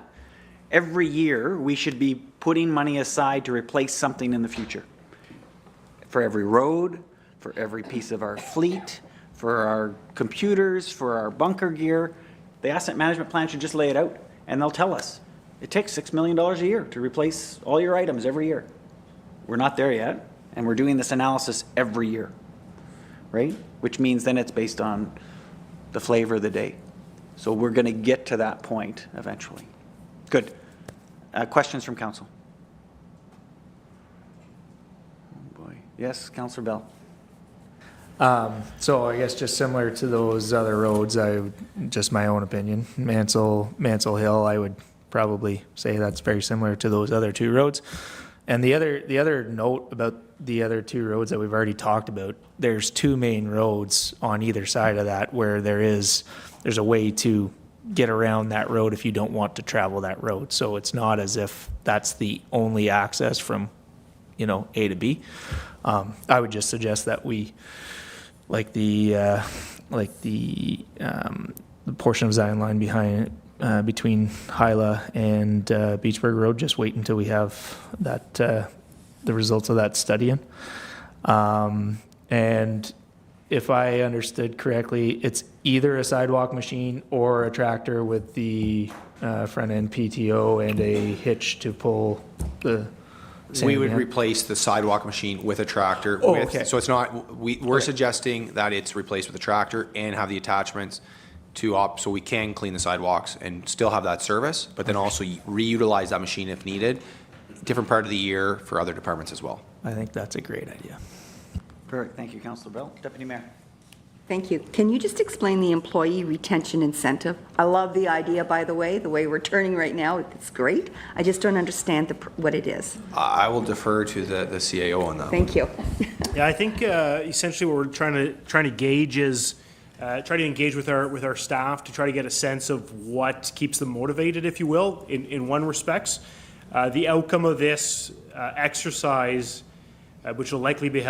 Every year, we should be putting money aside to replace something in the future. For every road, for every piece of our fleet, for our computers, for our bunker gear. The asset management plan should just lay it out, and they'll tell us. It takes $6 million a year to replace all your items every year. We're not there yet, and we're doing this analysis every year, right? Which means then it's based on the flavor of the day. So we're going to get to that point eventually. Good. Questions from council? Oh boy. Yes, Councillor Bell. So I guess just similar to those other roads, just my own opinion, Mansell Hill, I would probably say that's very similar to those other two roads. And the other note about the other two roads that we've already talked about, there's two main roads on either side of that where there's a way to get around that road if you don't want to travel that road. So it's not as if that's the only access from, A to B. I would just suggest that we, the portion of Zion line behind between Hyla and Beachburg Road, just wait until we have that the results of that study in. And if I understood correctly, it's either a sidewalk machine or a tractor with the front end PTO and a hitch to pull the sand We would behind. replace the sidewalk machine with a tractor. Oh, okay. So it's not, we're suggesting that it's replaced with a tractor and have the attachments so we can clean the sidewalks and still have that service, but then also reutilize that machine if needed, different part of the year for other departments as well. I think that's a great idea. Perfect. Thank you, Councillor Bell. Deputy Mayor. Thank you. Can you just explain the employee retention incentive? I love the idea, by the way we're turning right now. It's great. I just don't understand what it is. I will defer to the CAO on that. Thank you. Yeah, I think essentially what we're trying to gauge is try to engage with our staff to try to get a sense of what keeps them motivated, if you will, in one respects. The outcome of this exercise, which will likely be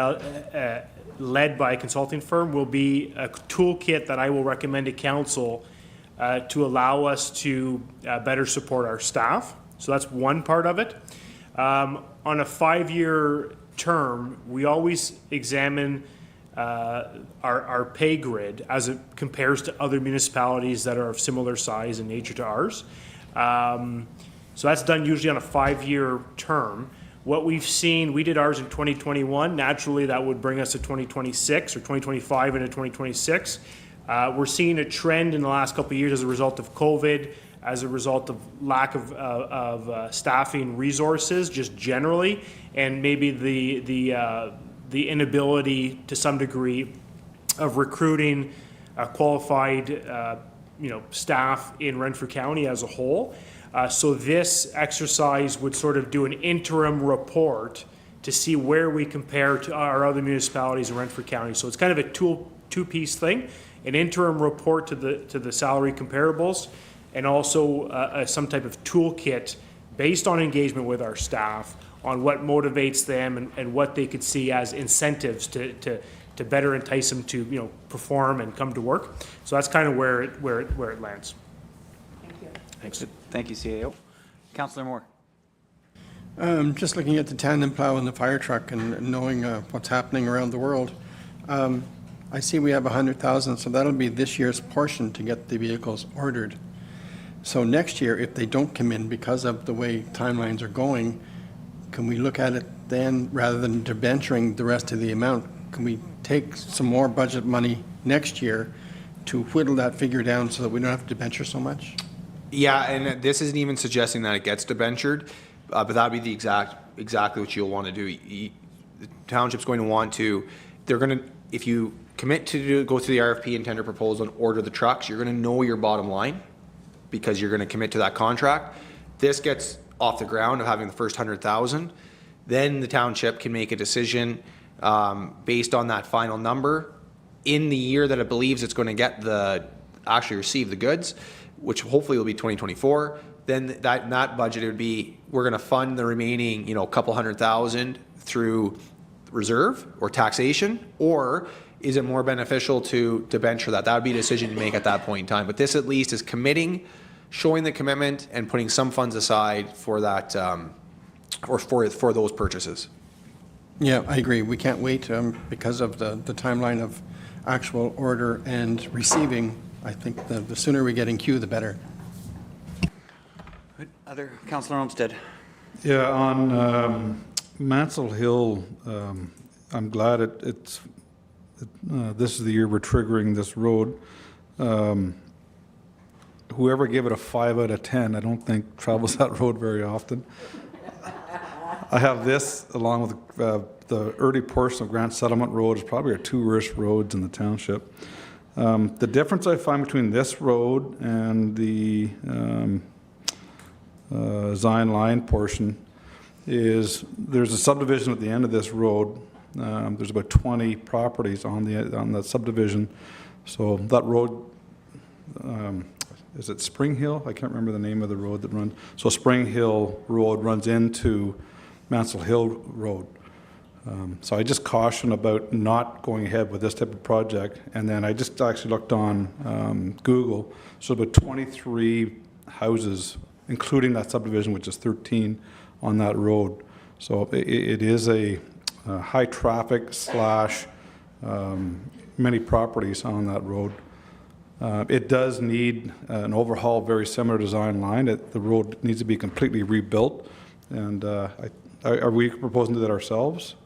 led by a consulting firm, will be a toolkit that I will recommend to council to allow us to better support our staff. So that's one part of it. On a 5-year term, we always examine our pay grid as it compares to other municipalities that are of similar size and nature to ours. So that's done usually on a 5-year term. What we've seen, we did ours in 2021. Naturally, that would bring us to 2026 or 2025 into 2026. We're seeing a trend in the last couple of years as a result of COVID, as a result of lack of staffing resources, just generally, and maybe the inability to some degree of recruiting qualified staff in Renfrew County as a whole. So this exercise would sort of do an interim report to see where we compare to our other municipalities in Renfrew County. So it's kind of a two-piece thing, an interim report to the salary comparables, and also some type of toolkit based on engagement with our staff on what motivates them and what they could see as incentives to better entice them to perform and come to work. So that's kind of where it lands. Thank you. Thanks. Thank you, CAO. Councillor Moore. Just looking at the tandem plow and the fire truck and knowing what's happening around the world, I see we have 100,000, so that'll be this year's portion to get the vehicles ordered. So next year, if they don't come in because of the way timelines are going, can we look at it then, rather than debenturing the rest of the amount, can we take some more budget money next year to whittle that figure down so that we don't have to debenture so much? Yeah, and this isn't even suggesting that it gets debentured. but that'd be the exactly what you'll want to do. The township's going to want to, if you commit to go through the RFP and tender proposal and order the trucks, you're going to know your bottom line because you're going to commit to that contract. This gets off the ground of having the first 100,000. Then the township can make a decision based on that final number in the year that it believes it's going to actually receive the goods, which hopefully will be 2024. Then that budget would be, we're going to fund the remaining, couple 100,000 through reserve or taxation, or is it more beneficial to venture that? That would be a decision to make at that point in time. But this at least is committing, showing the commitment, and putting some funds aside for that, or for those purchases. Yeah, I agree. We can't wait because of the timeline of actual order and receiving. I think the sooner we get in queue, the better. Other, Councillor Olmsted. Yeah, on Mansell Hill, I'm glad this is the year we're triggering this road. Whoever gave it a 5 out of 10, I don't think travels that road very often. I have this along with the early portion of Grant Settlement Road is probably our two worst roads in the township. The difference I find between this road and the Zion Line portion is there's a subdivision at the end of this road. There's about 20 properties on that subdivision. So that road, is it Spring Hill? I can't remember the name of the road that runs. So Spring Hill Road runs into Mansell Hill Road. So I just caution about not going ahead with this type of project. And then I just actually looked on Google. So about 23 houses, including that subdivision, which is 13 on that road. So it is a high traffic / many properties on that road. It does need an overhaul very similar to Zion Line. The road needs to be completely rebuilt. And are we proposing to do that ourselves?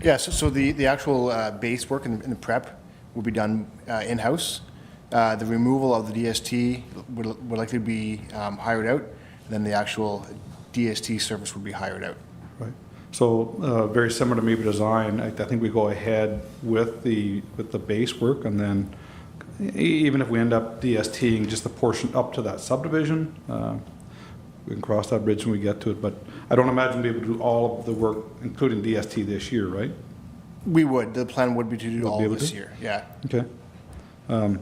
Yeah, so the actual base work and the prep will be done in-house. The removal of the DST would likely be hired out, and then the actual DST service would be hired out. Right. So very similar to maybe design, I think we go ahead with the base work, and then even if we end up DSTing just the portion up to that subdivision, we can cross that bridge when we get to it. But I don't imagine we'll be able to do all of the work, including DST, this year, right? We would. The plan would be to do all this year. Yeah. Okay.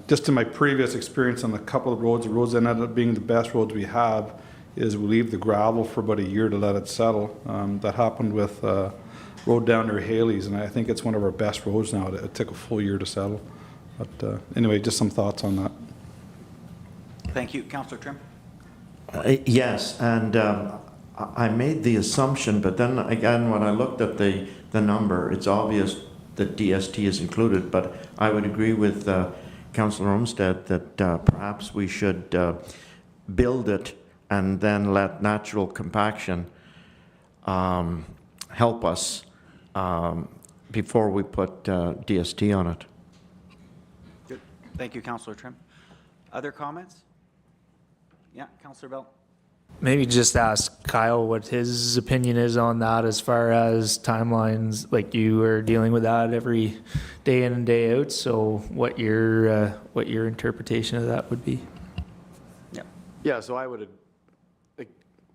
Just in my previous experience on a couple of roads, the roads that ended up being the best roads we have is we leave the gravel for about a year to let it settle. That happened with road down near Haley's, and I think it's one of our best roads now. It took a full year to settle. But anyway, just some thoughts on that. Thank you. Councillor Trim. Yes, and I made the assumption, but then again, when I looked at the number, it's obvious that DST is included, but I would agree with Councillor Olmsted that perhaps we should build it and then let natural compaction help us before we put DST on it. Good. Thank you, Councillor Trim. Other comments? Yeah, Councillor Bell. Maybe just ask Kyle what his opinion is on that as far as timelines, like you are dealing with that every day in and day out. So what your interpretation of that would be? Yeah. Yeah, so I would,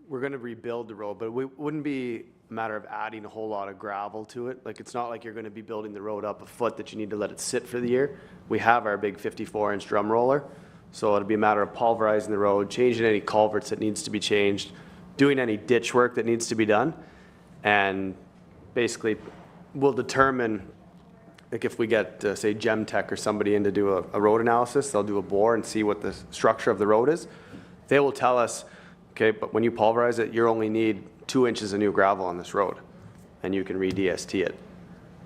we're going to rebuild the road, but it wouldn't be a matter of adding a whole lot of gravel to it. Like, it's not like you're going to be building the road up a foot that you need to let it sit for the year. We have our big 54-inch drum roller. So it'll be a matter of pulverizing the road, changing any culverts that needs to be changed, doing any ditch work that needs to be done. And basically, we'll determine, like if we get, say, Gemtech or somebody in to do a road analysis, they'll do a bore and see what the structure of the road is. They will tell us, okay, but when you pulverize it, you only need 2 inches of new gravel on this road, and you can re-DST it.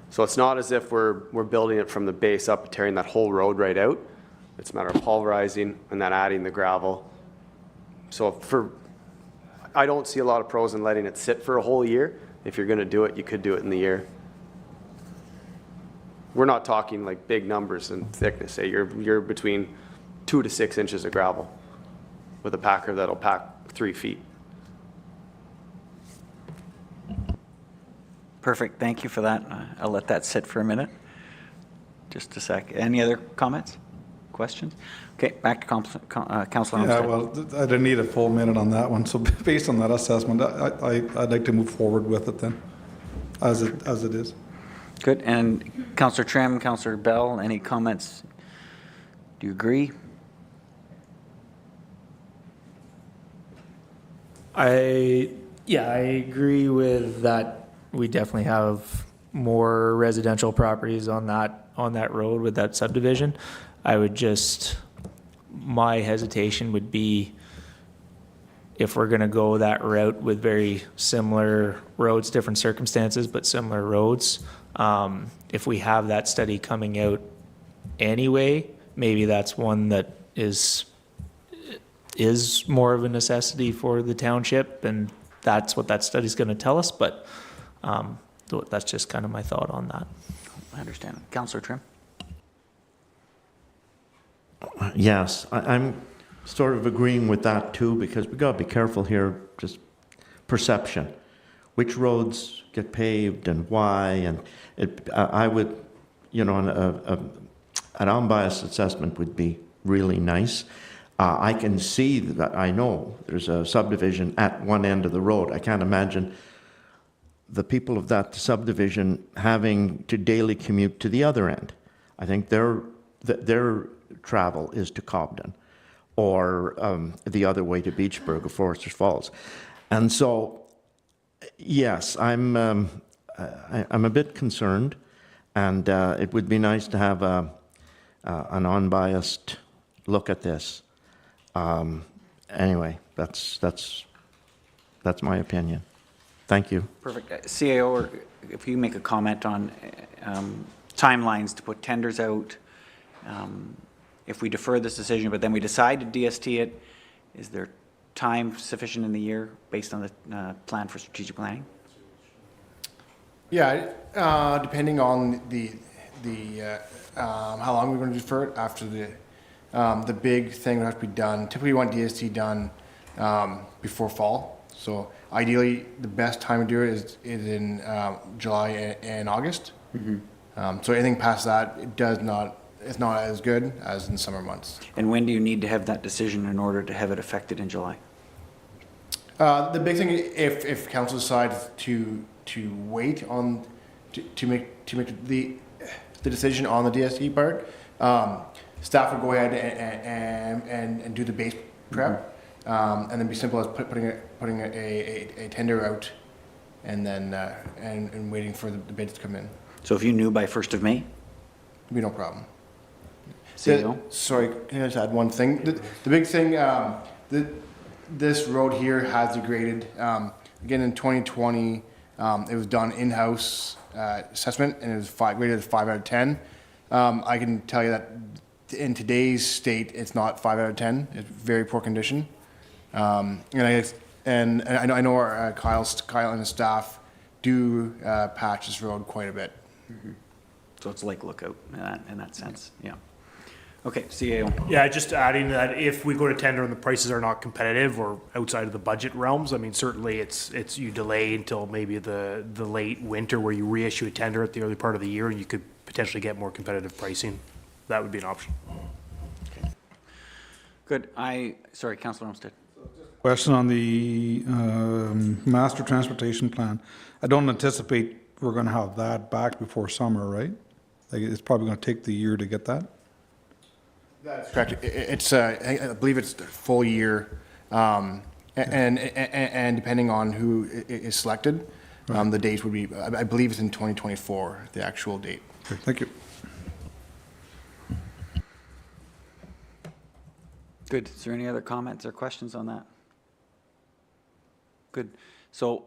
So it's not as if we're building it from the base up, tearing that whole road right out. It's a matter of pulverizing and then adding the gravel. So I don't see a lot of pros in letting it sit for a whole year. If you're going to do it, you could do it in the year. We're not talking like big numbers in thickness. Say you're between 2 to 6 inches of gravel with a packer that'll pack 3 feet. Perfect, thank you for that. I'll let that sit for a minute. Just a sec. Any other comments, questions? Okay, back to Councillor Yeah, Olmsted. well, I didn't need a full minute on that one. So based on that assessment, I'd like to move forward with it then, as it is. Good, and Councillor Trim, Councillor Bell, any comments? Do you agree? Yeah, I agree with that. We definitely have more residential properties on that road with that subdivision. My hesitation would be if we're gonna go that route with very similar roads, different circumstances, but similar roads. If we have that study coming out anyway, maybe that's one that is more of a necessity for the township, and that's what that study's gonna tell us, but that's just kind of my thought on that. I understand. Councillor Trim? Yes, I'm sort of agreeing with that too, because we got to be careful here, just perception. Which roads get paved and why, and I would, an unbiased assessment would be really nice. I can see that, I know there's a subdivision at one end of the road. I can't imagine the people of that subdivision having to daily commute to the other end. I think their travel is to Cobden, or the other way to Beachburg or Foresters Falls. And so, yes, I'm a bit concerned, and it would be nice to have an unbiased look at this. Anyway, that's my opinion. Thank you. Perfect. CAO, or if you make a comment on timelines to put tenders out, if we defer this decision, but then we decide to DST it, is there time sufficient in the year based on the plan for strategic planning? Yeah, depending on the how long we're going to defer it after the big thing would have to be done. Typically, we want DST done before fall. So ideally, the best time to do it is in July and August. Mm-hmm. So anything past that, it's not as good as in summer months. And when do you need to have that decision in order to have it affected in July? The big thing, if council decides to wait on to make the decision on the DST part, staff will go ahead and do the base prep. And then be simple as putting a tender out, and then and waiting for the bids to come in. So if you knew by 1st of May? It'd be no problem. CEO? Sorry, can I just add one thing? The big thing, this road here has degraded. Again, in 2020, it was done in-house assessment, and it was rated 5 out of 10. I can tell you that in today's state, it's not 5 out of 10. It's very poor condition. And I know our Kyle and his staff do patch this road quite a bit. Mm-hmm. So it's like lookout in that sense, yeah. Okay, CAO. Yeah, just adding that if we go to tender and the prices are not competitive or outside of the budget realms, I mean, certainly it's you delay until maybe the late winter where you reissue a tender at the early part of the year, and you could potentially get more competitive pricing. That would be an option. Okay. Good. Sorry, Councillor Olmsted. Question on the master transportation plan. I don't anticipate we're going to have that back before summer, right? Like, it's probably going to take the year to get that. That's correct. It's I believe it's the full year, and depending on who is selected, the date would be. I believe it's in 2024. The actual date. Okay, thank you. Good. Is there any other comments or questions on that? Good. So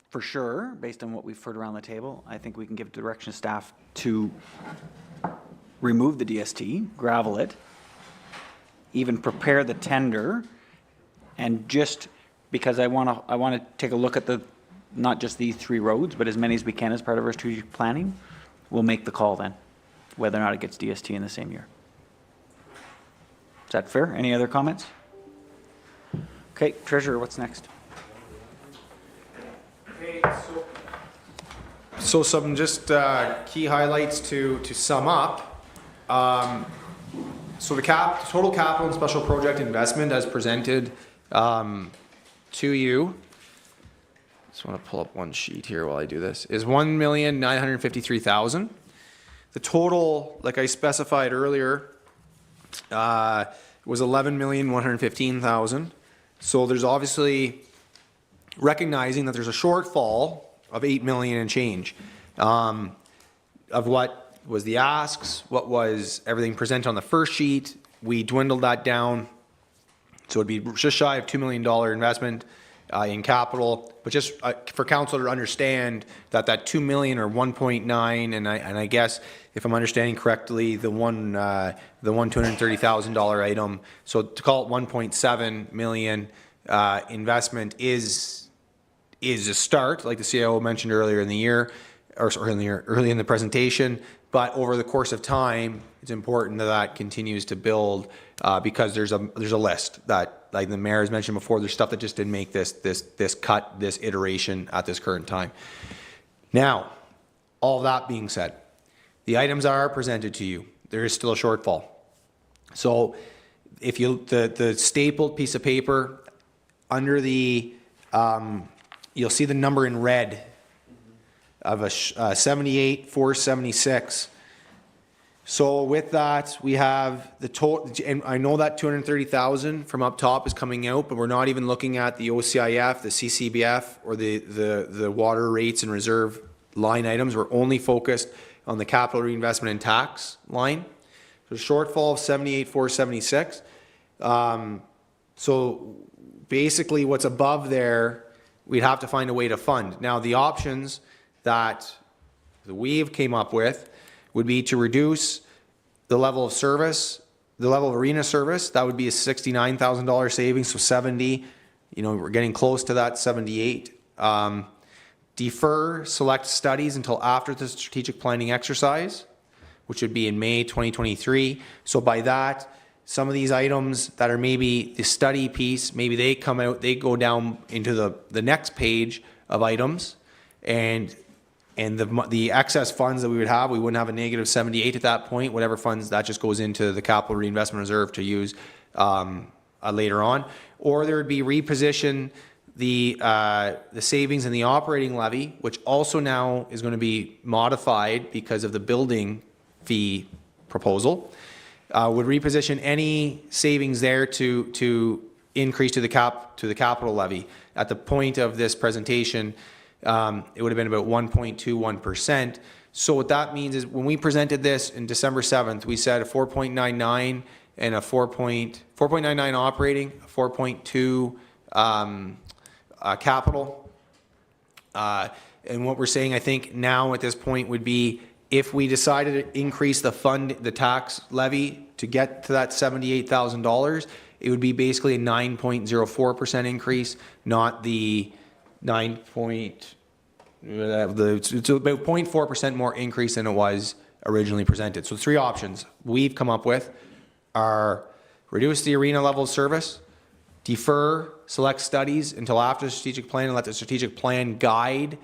for sure, based on what we've heard around the table, I think we can give direction to staff to remove the DST, gravel it, even prepare the tender, and just because I want to take a look at not just these 3 roads, but as many as we can as part of our strategic planning, we'll make the call then, whether or not it gets DST in the same year. Is that fair? Any other comments? Okay. Okay, Treasurer, what's next? So some just key highlights to sum up. So the total capital and special project investment as presented to you, just want to pull up one sheet here while I do this, is $1,953,000. The total, like I specified earlier, was $11,115,000. So there's obviously recognizing that there's a shortfall of $8 million and change of what was the asks, what was everything presented on the first sheet. We dwindled that down, so it'd be just shy of $2 million investment in capital. But just for council to understand that that $2 million or 1.9, and I guess if I'm understanding correctly, the one $230,000 item, so to call it 1.7 million investment is a start, like the CIO mentioned earlier in the year, or early in the presentation. But over the course of time, it's important that that continues to build because there's a list that, like the mayor has mentioned before, there's stuff that just didn't make this iteration at this current time. Now, all that being said, the items are presented to you. There is still a shortfall. So if you the stapled piece of paper under the you'll see the number in red of a 78,476. So with that, we have the total, and I know that 230,000 from up top is coming out, but we're not even looking at the OCIF, the CCBF, or the water rates and reserve line items. We're only focused on the capital reinvestment and tax line. So shortfall of 78,476. So basically what's above there, we'd have to find a way to fund. Now the options that we've came up with would be to reduce the level of service, the level of arena service. That would be a $69,000 savings, so 70, we're getting close to that 78. Defer select studies until after the strategic planning exercise, which would be in May 2023. So by that, some of these items that are maybe the study piece, maybe they come out, they go down into the next page of items, and the excess funds that we would have, we wouldn't have a negative 78 at that point. Whatever funds, that just goes into the capital reinvestment reserve to use later on. Or there would be reposition the savings in the operating levy, which also now is going to be modified because of the building fee proposal. Would reposition any savings there to increase to the capital levy. At the point of this presentation, it would have been about 1.21%. So what that means is when we presented this in December 7th, we said a 4.99 and a 4.99 operating, 4.2 capital. And what we're saying, I think now at this point would be if we decided to increase the tax levy to get to that $78,000, it would be basically a 9.04% increase, not the it's about 0.4% more increase than it was originally presented. So three options we've come up with are reduce the arena level of service, defer select studies until after the strategic plan, and let the strategic plan guide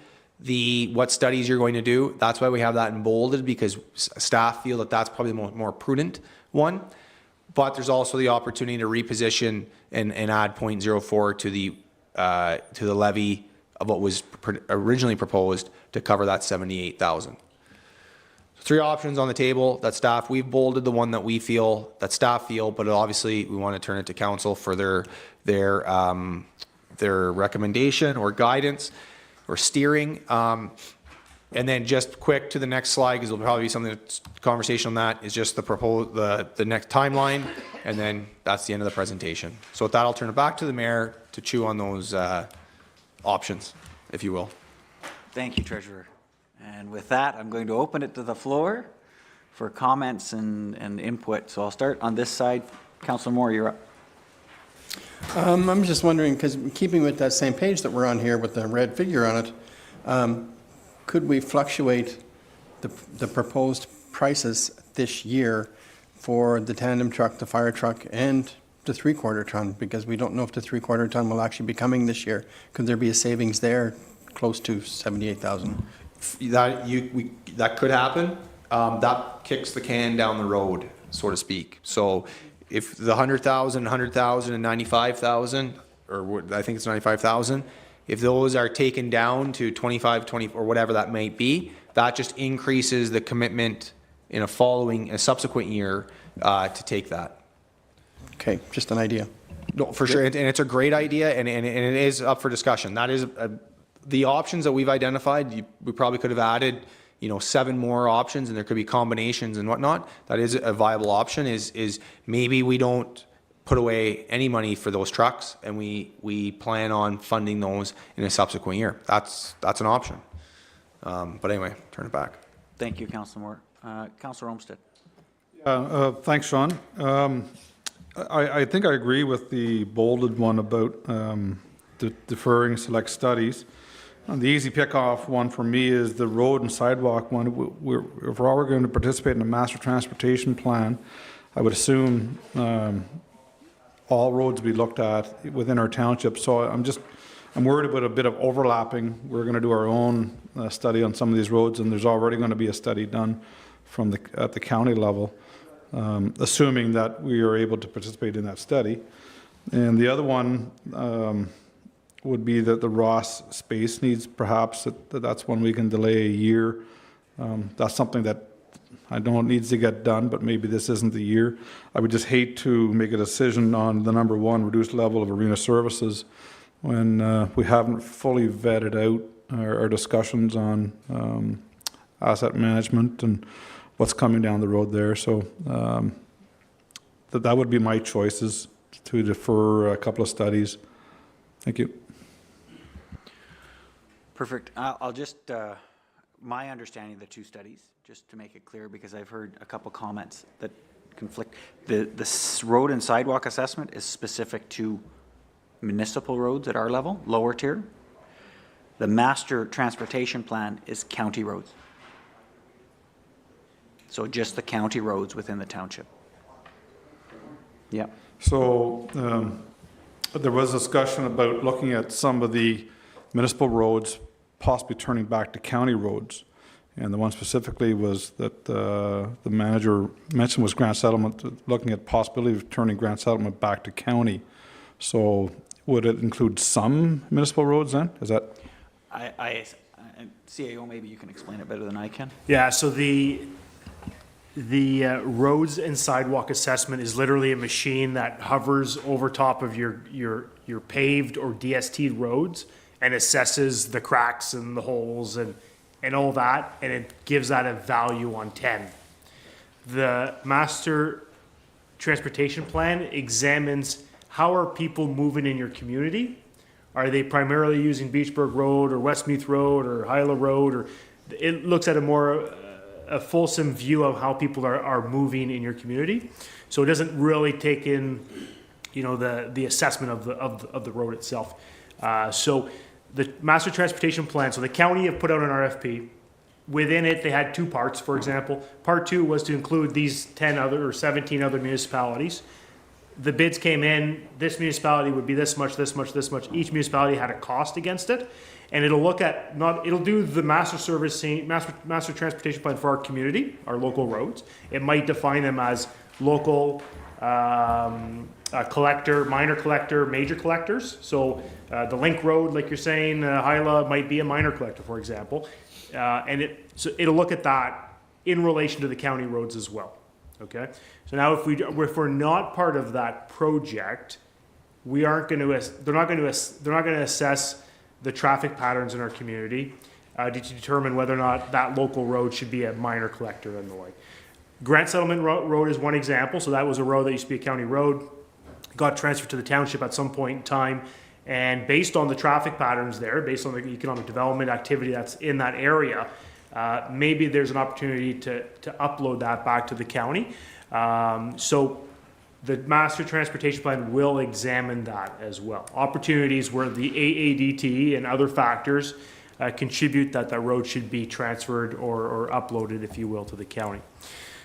what studies you're going to do. That's why we have that in bolded, because staff feel that that's probably the more prudent one. But there's also the opportunity to reposition and add 0.04 to the levy of what was originally proposed to cover that 78,000. Three options on the table that staff, we've bolded the one that staff feel, but obviously we want to turn it to council for their recommendation or guidance or steering. And then just quick to the next slide, because there'll probably be something that's conversation on that, is just the next timeline, and then that's the end of the presentation. So with that, I'll turn it back to the mayor to chew on those options, if you will. Thank you, Treasurer. And with that, I'm going to open it to the floor for comments and input. So I'll start on this side. Councillor Moore, you're up. I'm just wondering, because keeping with that same page that we're on here with the red figure on it, could we fluctuate the proposed prices this year for the tandem truck, the fire truck, and the 3/4 ton? Because we don't know if the 3/4 ton will actually be coming this year. Could there be a savings there close to 78,000? That could happen. That kicks the can down the road, so to speak. So if the 100,000, 100,000, and 95,000, or I think it's 95,000, if those are taken down to 25, 20, or whatever that might be, that just increases the commitment in a subsequent year to take that. Okay, just an idea. No, for sure, and it's a great idea, and it is up for discussion. That is the options that we've identified. We probably could have added, 7 more options, and there could be combinations and whatnot. That is a viable option. Is maybe we don't put away any money for those trucks, and we plan on funding those in a subsequent year. That's an option. But anyway, turn it back. Thank you, Councillor Moore. Councillor Olmsted. Thanks, Sean. I think I agree with the bolded one about deferring select studies. And the easy pick-off one for me is the road and sidewalk one. If we're all going to participate in a master transportation plan, I would assume all roads be looked at within our township. So I'm worried about a bit of overlapping. We're going to do our own study on some of these roads, and there's already going to be a study done at the county level, assuming that we are able to participate in that study. And the other one would be that the Ross space needs, perhaps that's one we can delay a year. That's something that I know needs to get done, but maybe this isn't the year. I would just hate to make a decision on the number one, reduced level of arena services, when we haven't fully vetted out our discussions on asset management and what's coming down the road there. So that would be my choices, to defer a couple of studies. Thank you. Perfect. I'll just, my understanding of the 2 studies, just to make it clear, because I've heard a couple comments that conflict. The road and sidewalk assessment is specific to municipal roads at our level, lower tier. The master transportation plan is county roads. So just the county roads within the township. Yeah. So there was discussion about looking at some of the municipal roads possibly turning back to county roads. And the one specifically was that the manager mentioned was Grant Settlement, looking at possibility of turning Grant Settlement back to county. So would it include some municipal roads then? Is that? CAO, maybe you can explain it better than I can. Yeah, so the roads and sidewalk assessment is literally a machine that hovers over top of your paved or DST roads and assesses the cracks and the holes and all that, and it gives that a value on 10. The master transportation plan examines how are people moving in your community. Are they primarily using Beachburg Road or Westmeath Road or Hyla Road? Or it looks at a fulsome view of how people are moving in your community. So it doesn't really take in, the assessment of the road itself. So the master transportation plan, so the county have put out an RFP. Within it, they had 2 parts, for example. Part 2 was to include these 10 other or 17 other municipalities. The bids came in, this municipality would be this much, this much, this much. Each municipality had a cost against it. And it'll look at, it'll do the master transportation plan for our community, our local roads. It might define them as local, collector, minor collector, major collectors. So the Link Road, like you're saying, Hyla might be a minor collector, for example. So it'll look at that in relation to the county roads as well. Okay. So now if we're not part of that project, we aren't going to. They're not going to assess the traffic patterns in our community to determine whether or not that local road should be a minor collector and the like. Grant Settlement Road is one example. So that was a road that used to be a county road, got transferred to the township at some point in time. And based on the traffic patterns there, based on the economic development activity that's in that area, maybe there's an opportunity to upload that back to the county. So the master transportation plan will examine that as well. Opportunities where the AADT and other factors contribute that road should be transferred or uploaded, if you will, to the county.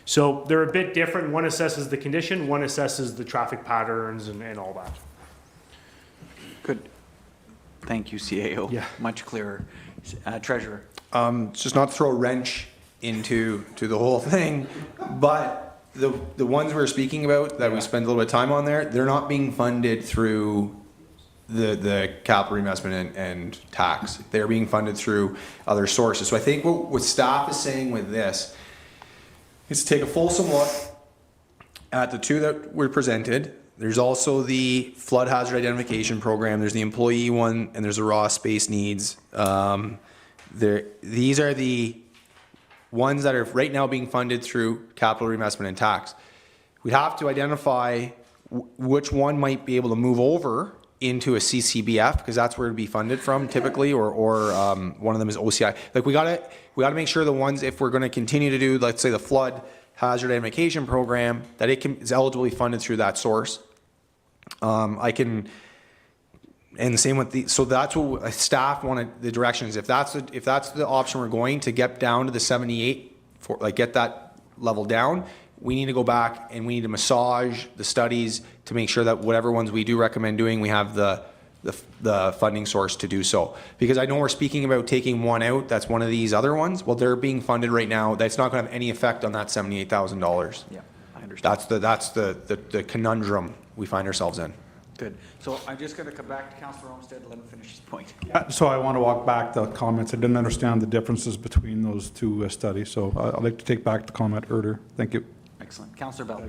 So they're a bit different. One assesses the condition, one assesses the traffic patterns and all that. Good. Thank you, CAO. Yeah. Much clearer. Treasurer. Just not to throw a wrench into the whole thing, but the ones we're speaking about that we spend a little bit of time on there, they're not being funded through the capital reinvestment and tax. They're being funded through other sources. So I think what staff is saying with this is to take a fulsome look at the two that were presented. There's also the flood hazard identification program. There's the employee one, and there's the raw space needs. These are the ones that are right now being funded through capital reinvestment and tax. We'd have to identify which one might be able to move over into a CCBF, because that's where it'd be funded from typically, or one of them is OCI. Like we gotta make sure the ones, if we're going to continue to do, let's say, the flood hazard identification program, that is eligible to be funded through that source. And the same with the, so that's what staff wanted, the directions. If that's the option we're going to get down to the 78, for like get that level down, we need to go back and we need to massage the studies to make sure that whatever ones we do recommend doing, we have the funding source to do so. Because I know we're speaking about taking one out, that's one of these other ones. Well, they're being funded right now. That's not going to have any effect on that $78,000. Yeah, I understand. That's the conundrum we find ourselves in. Good. So I'm just going to come back to Councillor Olmsted and let him finish his point. So I want to walk back the comments. I didn't understand the differences between those two studies, so I'd like to take back the comment earlier. Thank you. Excellent. Councillor Bell.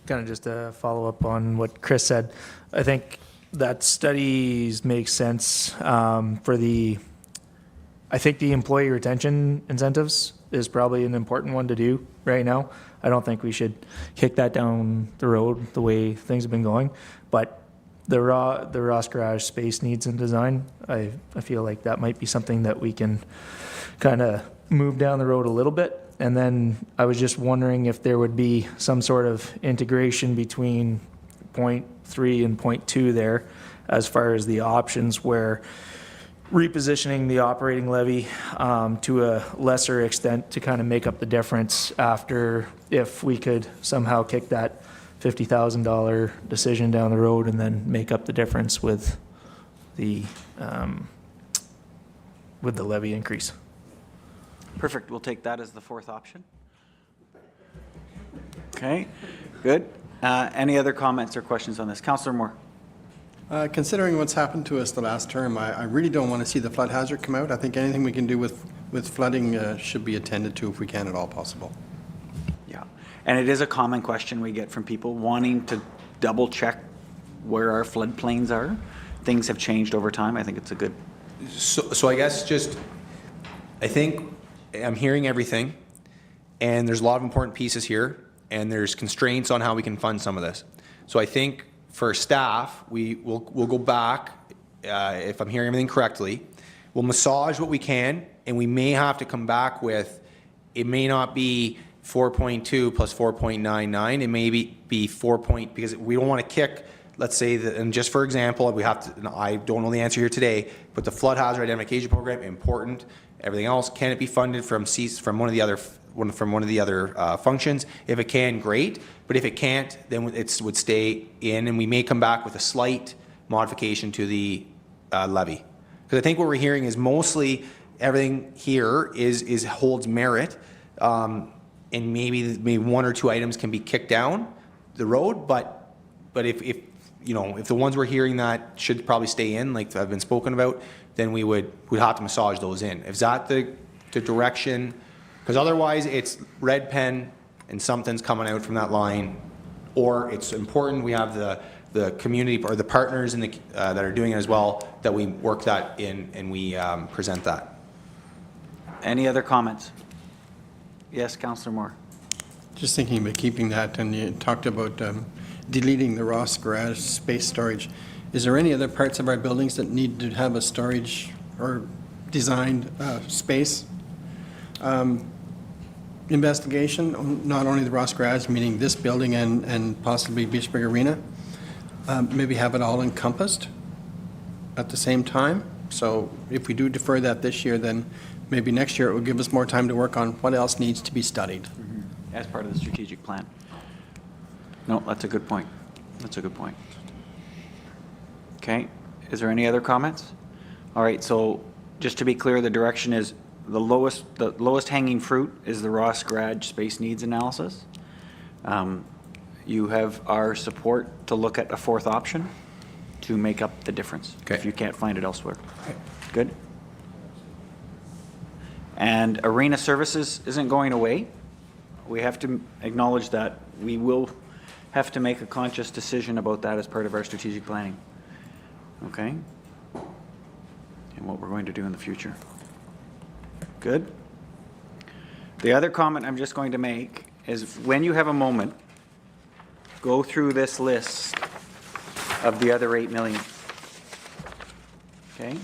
Kind of just to follow up on what Chris said, I think that studies make sense for the, I think the employee retention incentives is probably an important one to do right now. I don't think we should kick that down the road the way things have been going, but the Ross Garage space needs and design, I feel like that might be something that we can kind of move down the road a little bit. And then I was just wondering if there would be some sort of integration between point 3 and point 2 there, as far as the options where repositioning the operating levy to a lesser extent to kind of make up the difference after, if we could somehow kick that $50,000 decision down the road and then make up the difference with the levy increase. Perfect. We'll take that as the fourth option. Okay, good. Any other comments or questions on this? Councillor Moore. Considering what's happened to us the last term, I really don't want to see the flood hazard come out. I think anything we can do with flooding should be attended to if we can at all possible. Yeah, and it is a common question we get from people wanting to double check where our floodplains are. Things have changed over time. I think it's a good. So I guess just, I think I'm hearing everything, and there's a lot of important pieces here, and there's constraints on how we can fund some of this. So I think for staff, we'll go back, if I'm hearing everything correctly, we'll massage what we can, and we may have to come back with, it may not be 4.2 plus 4.99, it may be 4 point, because we don't want to kick, let's say that, and just for example, we have to, I don't know the answer here today, but the flood hazard identification program, important. Everything else, can it be funded from one of the other functions? If it can, great. But if it can't, then it would stay in, and we may come back with a slight modification to the levy. Because I think what we're hearing is mostly everything here holds merit, and maybe one or two items can be kicked down the road. But if the ones we're hearing that should probably stay in, like have been spoken about, then we'd have to massage those in. Is that the direction? Because otherwise it's red pen and something's coming out from that line, or it's important we have the community or the partners in that are doing it as well, that we work that in and we present that. Any other comments? Yes, Councillor Moore. Just thinking about keeping that, and you talked about deleting the Ross Garage space storage. Is there any other parts of our buildings that need to have a storage or designed space? Investigation, not only the Ross Garage, meaning this building and possibly Beachburg Arena, maybe have it all encompassed at the same time. So if we do defer that this year, then maybe next year it will give us more time to work on what else needs to be studied. As part of the strategic plan. No, that's a good point. That's a good point. Okay, is there any other comments? All right, so just to be clear, the direction is the lowest hanging fruit is the Ross Garage space needs analysis. You have our support to look at a fourth option to make up the difference if you can't find it elsewhere. Good. And arena services isn't going away. We have to acknowledge that. We will have to make a conscious decision about that as part of our strategic planning. Okay? And what we're going to do in the future. Good? The other comment I'm just going to make is when you have a moment, go through this list of the other 8 million. Okay?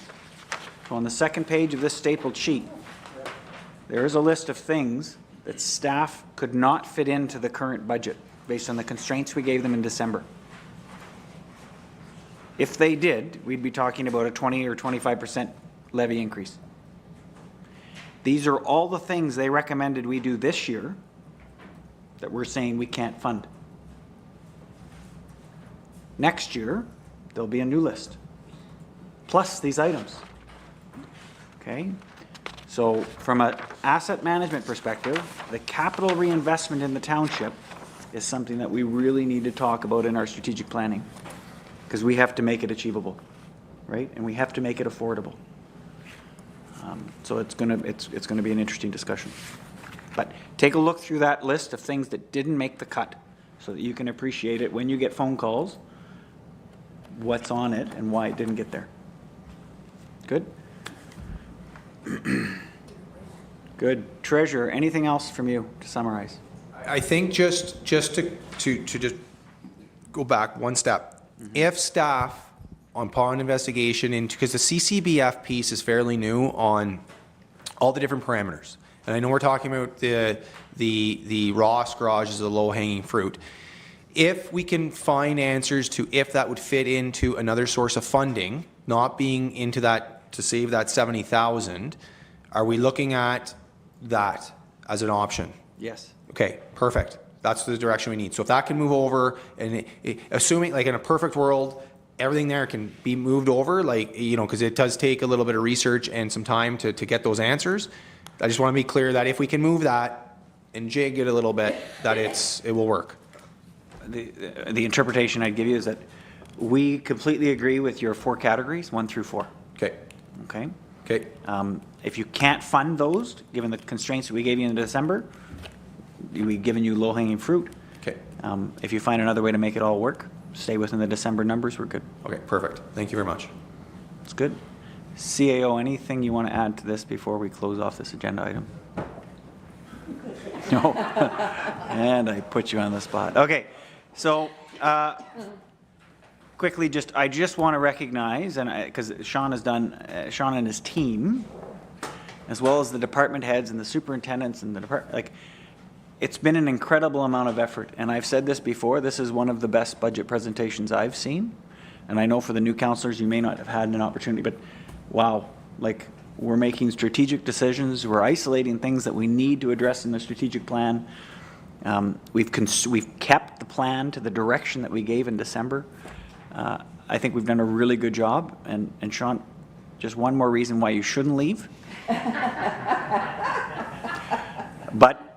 So on the second page of this stapled sheet, there is a list of things that staff could not fit into the current budget based on the constraints we gave them in December. If they did, we'd be talking about a 20 or 25% levy increase. These are all the things they recommended we do this year that we're saying we can't fund. Next year, there'll be a new list, plus these items. Okay? So from an asset management perspective, the capital reinvestment in the township is something that we really need to talk about in our strategic planning, because we have to make it achievable, right? And we have to make it affordable. So it's gonna be an interesting discussion. But take a look through that list of things that didn't make the cut so that you can appreciate it when you get phone calls, what's on it and why it didn't get there. Good? Good. Treasurer, anything else from you to summarize? I think just to just go back one step. If staff upon investigation into, because the CCBF piece is fairly new on all the different parameters. And I know we're talking about the Ross garage as a low hanging fruit. If we can find answers to if that would fit into another source of funding, not being into that to save that 70,000, are we looking at that as an option? Yes. Okay, perfect. That's the direction we need. So if that can move over, and assuming like in a perfect world, everything there can be moved over, like, you know, because it does take a little bit of research and some time to get those answers. I just want to be clear that if we can move that and jig it a little bit, that it will work. The interpretation I'd give you is that we completely agree with your 4 categories, 1 through 4. Okay. Okay? Okay. If you can't fund those, given the constraints that we gave you in December, we've given you low-hanging fruit. Okay. If you find another way to make it all work, stay within the December numbers, we're good. Okay, perfect. Thank you very much. That's good. CAO, anything you want to add to this before we close off this agenda item? No. And I put you on the spot. Okay, so quickly, I just want to recognize, and because Sean and his team, as well as the department heads and the superintendents and the department, like, it's been an incredible amount of effort. And I've said this before, this is one of the best budget presentations I've seen. And I know for the new councillors, you may not have had an opportunity, but wow, like, we're making strategic decisions. We're isolating things that we need to address in the strategic plan. We've kept the plan to the direction that we gave in December. I think we've done a really good job. And Sean, just one more reason why you shouldn't leave. But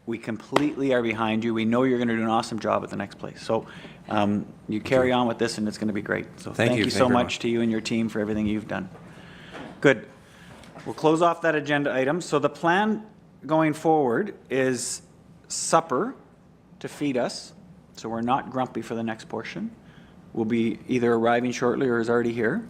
we completely are behind you. We know you're going to do an awesome job at the next place. So you carry on with this and it's going to be great. So thank you so much to you and your team for everything you've done. Good. We'll close off that agenda item. So the plan going forward is supper to feed us. So we're not grumpy for the next portion. We'll be either arriving shortly or is already here.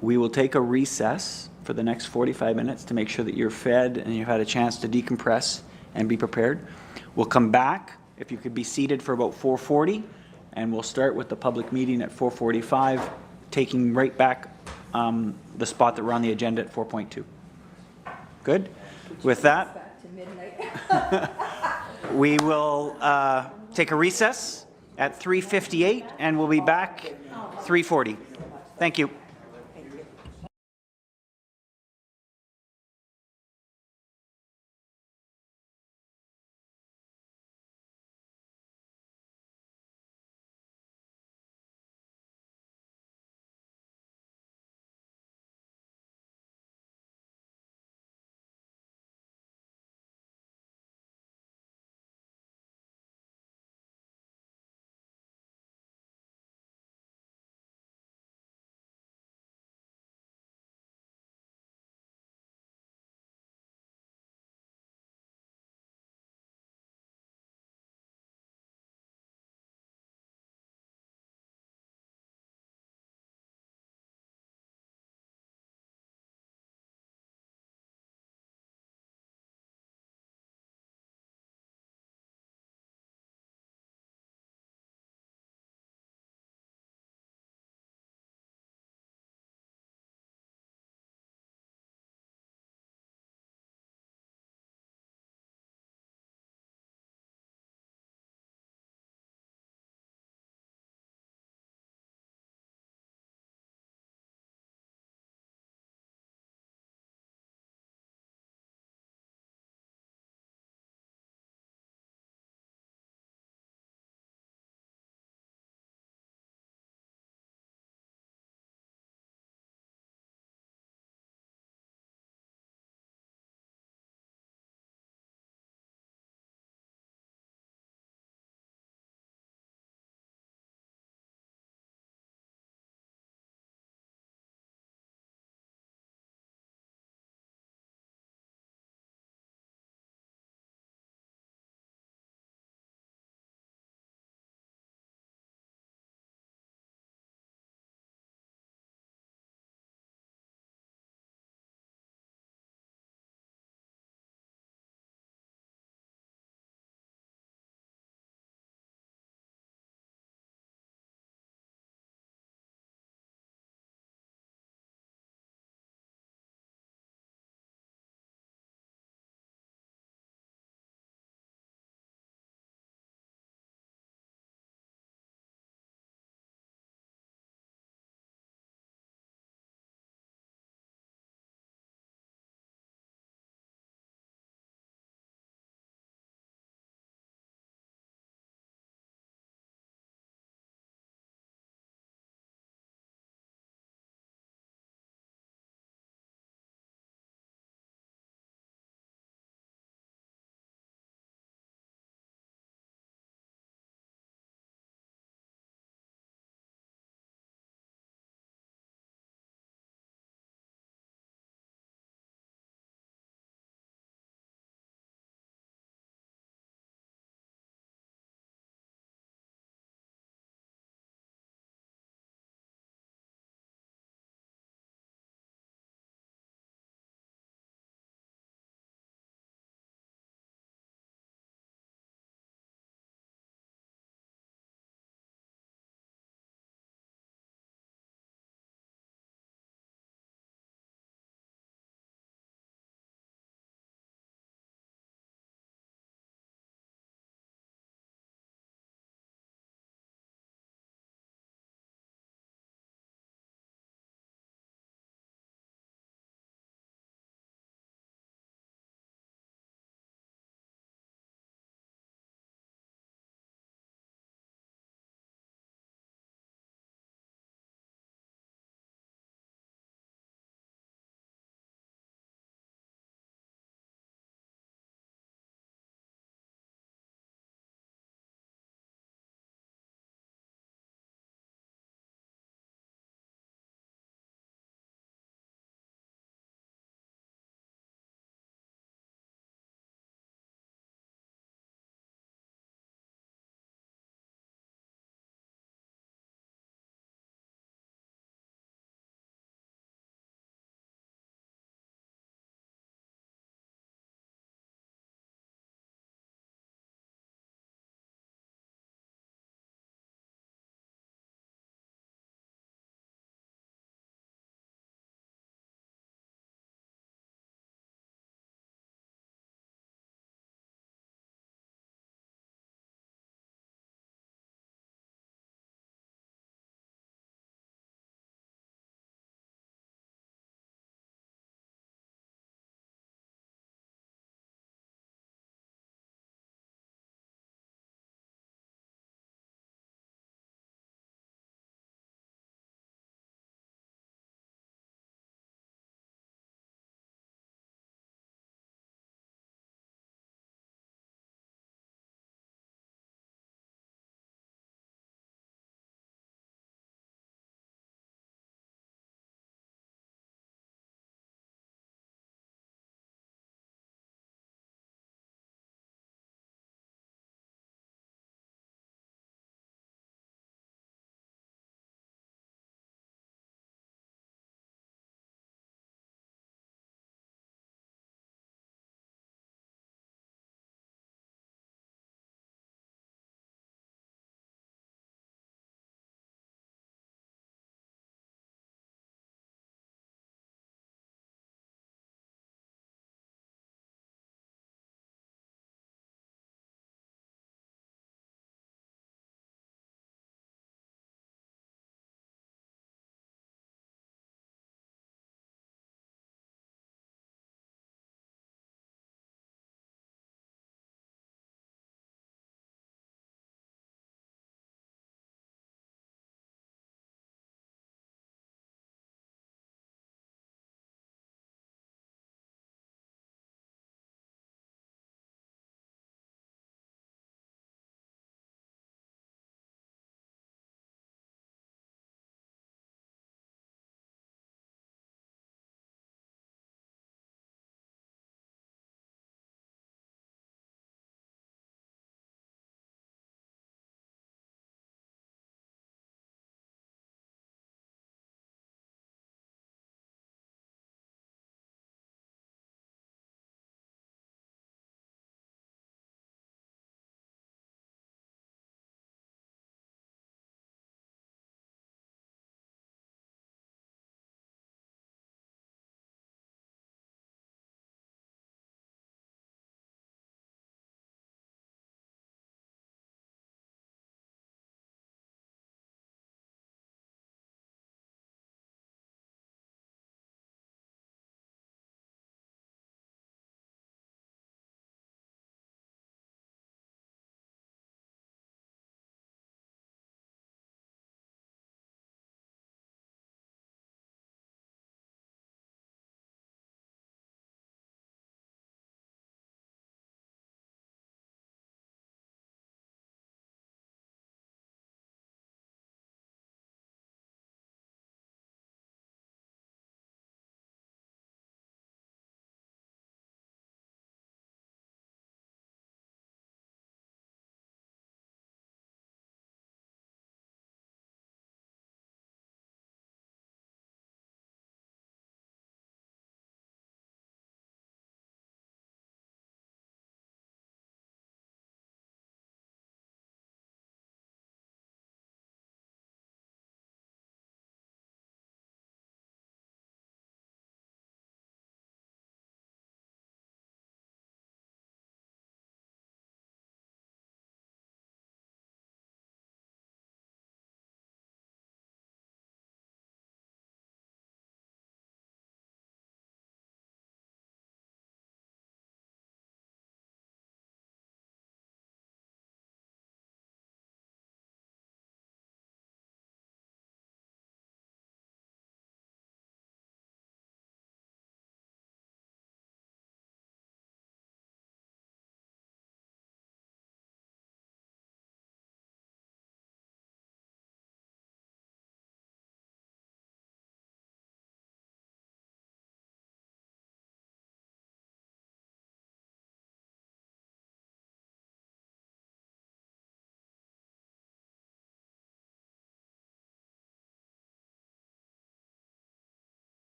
We will take a recess for the next 45 minutes to make sure that you're fed and you've had a chance to decompress and be prepared. We'll come back, if you could be seated, for about 4:40, and we'll start with the public meeting at 4:45, taking right back the spot that we're on the agenda at 4.2. Good? With that, we will take a recess at 3:58, and we'll be back 3:40. Thank you.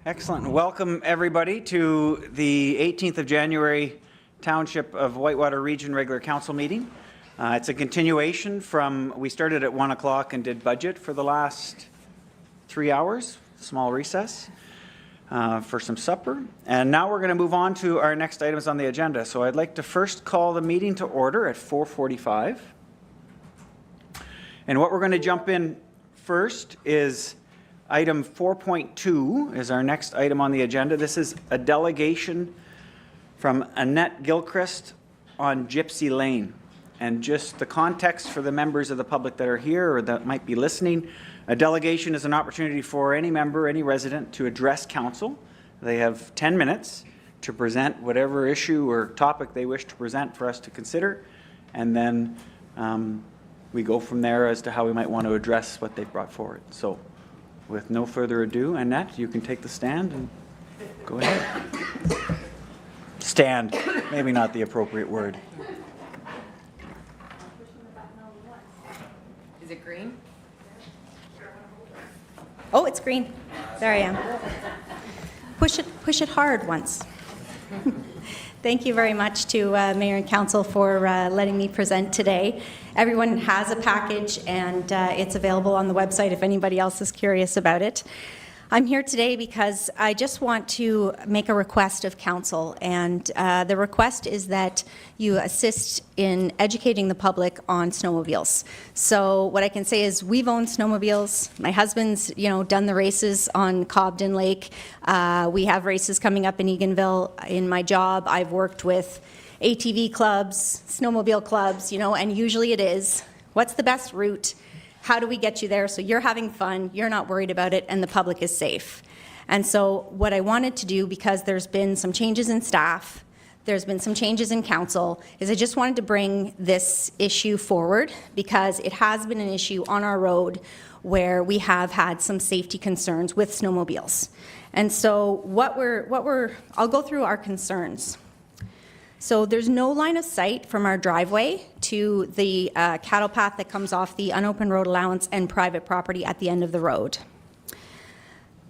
Excellent. Welcome, everybody, to the 18th of January Township of Whitewater Region Regular Council meeting. It's a continuation from, we started at 1 o'clock and did budget for the last 3 hours, small recess for some supper. And now we're going to move on to our next items on the agenda. So I'd like to first call the meeting to order at 4:45. And what we're going to jump in first is item 4.2 is our next item on the agenda. This is a delegation from Annette Gilchrist on Gypsy Lane. And just the context for the members of the public that are here or that might be listening, a delegation is an opportunity for any member, any resident to address council. They have 10 minutes to present whatever issue or topic they wish to present for us to consider. And then we go from there as to how we might want to address what they've brought forward. So with no further ado, Annette, you can take the stand and go ahead. Stand, maybe not the appropriate word. Is it green? Oh, it's green. There I am. Push it hard once. Thank you very much to Mayor and Council for letting me present today. Everyone has a package and it's available on the website if anybody else is curious about it. I'm here today because I just want to make a request of Council, and the request is that you assist in educating the public on snowmobiles. So what I can say is we've owned snowmobiles. My husband's, done the races on Cobden Lake. We have races coming up in Eganville. In my job, I've worked with ATV clubs, snowmobile clubs, and usually it is, what's the best route? How do we get you there so you're having fun, you're not worried about it, and the public is safe? And so what I wanted to do, because there's been some changes in staff, there's been some changes in council, is I just wanted to bring this issue forward because it has been an issue on our road where we have had some safety concerns with snowmobiles. And so I'll go through our concerns. So there's no line of sight from our driveway to the cattle path that comes off the unopened road allowance and private property at the end of the road.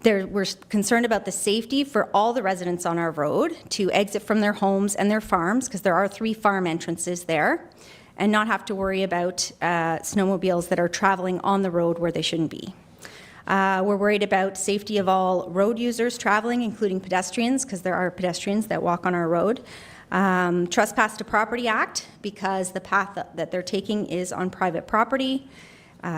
We're concerned about the safety for all the residents on our road to exit from their homes and their farms, because there are 3 farm entrances there, and not have to worry about snowmobiles that are traveling on the road where they shouldn't be. We're worried about safety of all road users traveling, including pedestrians, because there are pedestrians that walk on our road. Trespass to Property Act, because the path that they're taking is on private property.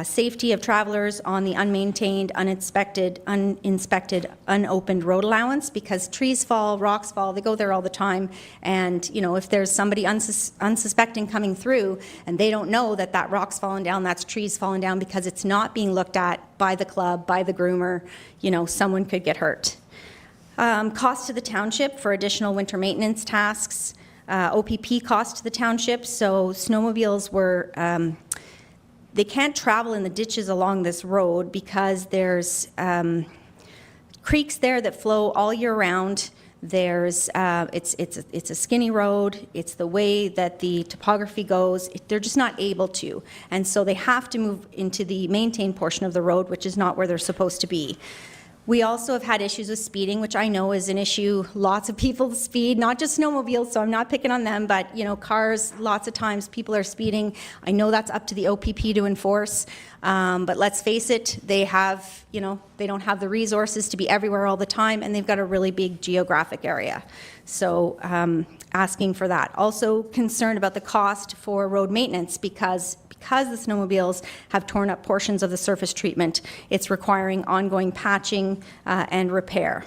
Safety of travelers on the unmaintained, uninspected, unopened road allowance, because trees fall, rocks fall, they go there all the time. And, if there's somebody unsuspecting coming through and they don't know that that rock's falling down, that's trees falling down because it's not being looked at by the club, by the groomer, someone could get hurt. Cost to the township for additional winter maintenance tasks, OPP cost to the township. So snowmobiles they can't travel in the ditches along this road because there's creeks there that flow all year round. There's it's a skinny road. It's the way that the topography goes. They're just not able to, and so they have to move into the maintained portion of the road, which is not where they're supposed to be. We also have had issues with speeding, which I know is an issue. Lots of people speed, not just snowmobiles, so I'm not picking on them, but cars, lots of times people are speeding. I know that's up to the OPP to enforce, but let's face it, they don't have the resources to be everywhere all the time, and they've got a really big geographic area. So asking for that. Also concerned about the cost for road maintenance because the snowmobiles have torn up portions of the surface treatment, it's requiring ongoing patching and repair.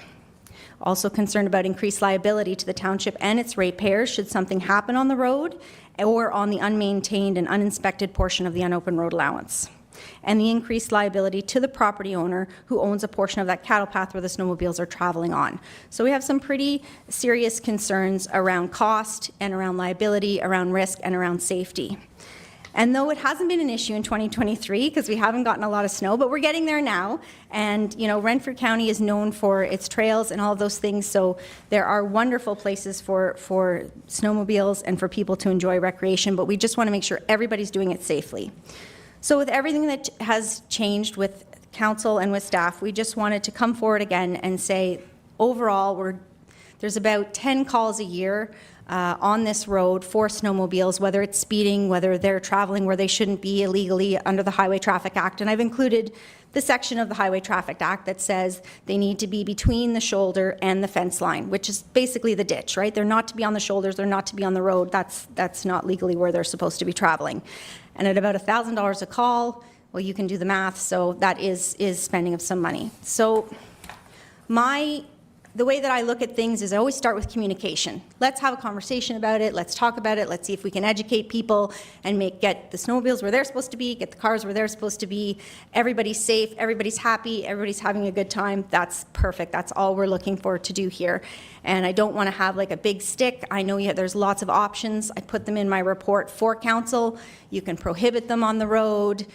Also concerned about increased liability to the township and its ratepayers should something happen on the road or on the unmaintained and uninspected portion of the unopened road allowance. And the increased liability to the property owner who owns a portion of that cattle path where the snowmobiles are traveling on. So we have some pretty serious concerns around cost and around liability, around risk, and around safety. And though it hasn't been an issue in 2023 because we haven't gotten a lot of snow, but we're getting there now. And, Renfrew County is known for its trails and all of those things. So there are wonderful places for snowmobiles and for people to enjoy recreation, but we just want to make sure everybody's doing it safely. So with everything that has changed with council and with staff, we just wanted to come forward again and say overall, there's about 10 calls a year on this road for snowmobiles, whether it's speeding, whether they're traveling where they shouldn't be illegally under the Highway Traffic Act. And I've included the section of the Highway Traffic Act that says they need to be between the shoulder and the fence line, which is basically the ditch, right? They're not to be on the shoulders, they're not to be on the road. That's not legally where they're supposed to be traveling. And at about $1,000 a call, well, you can do the math, so that is spending of some money. So the way that I look at things is I always start with communication. Let's have a conversation about it. Let's talk about it. Let's see if we can educate people and get the snowmobiles where they're supposed to be, get the cars where they're supposed to be. Everybody's safe. Everybody's happy. Everybody's having a good time. That's perfect. That's all we're looking for to do here. And I don't want to have like a big stick. I know there's lots of options. I put them in my report for council. You can prohibit them on the road.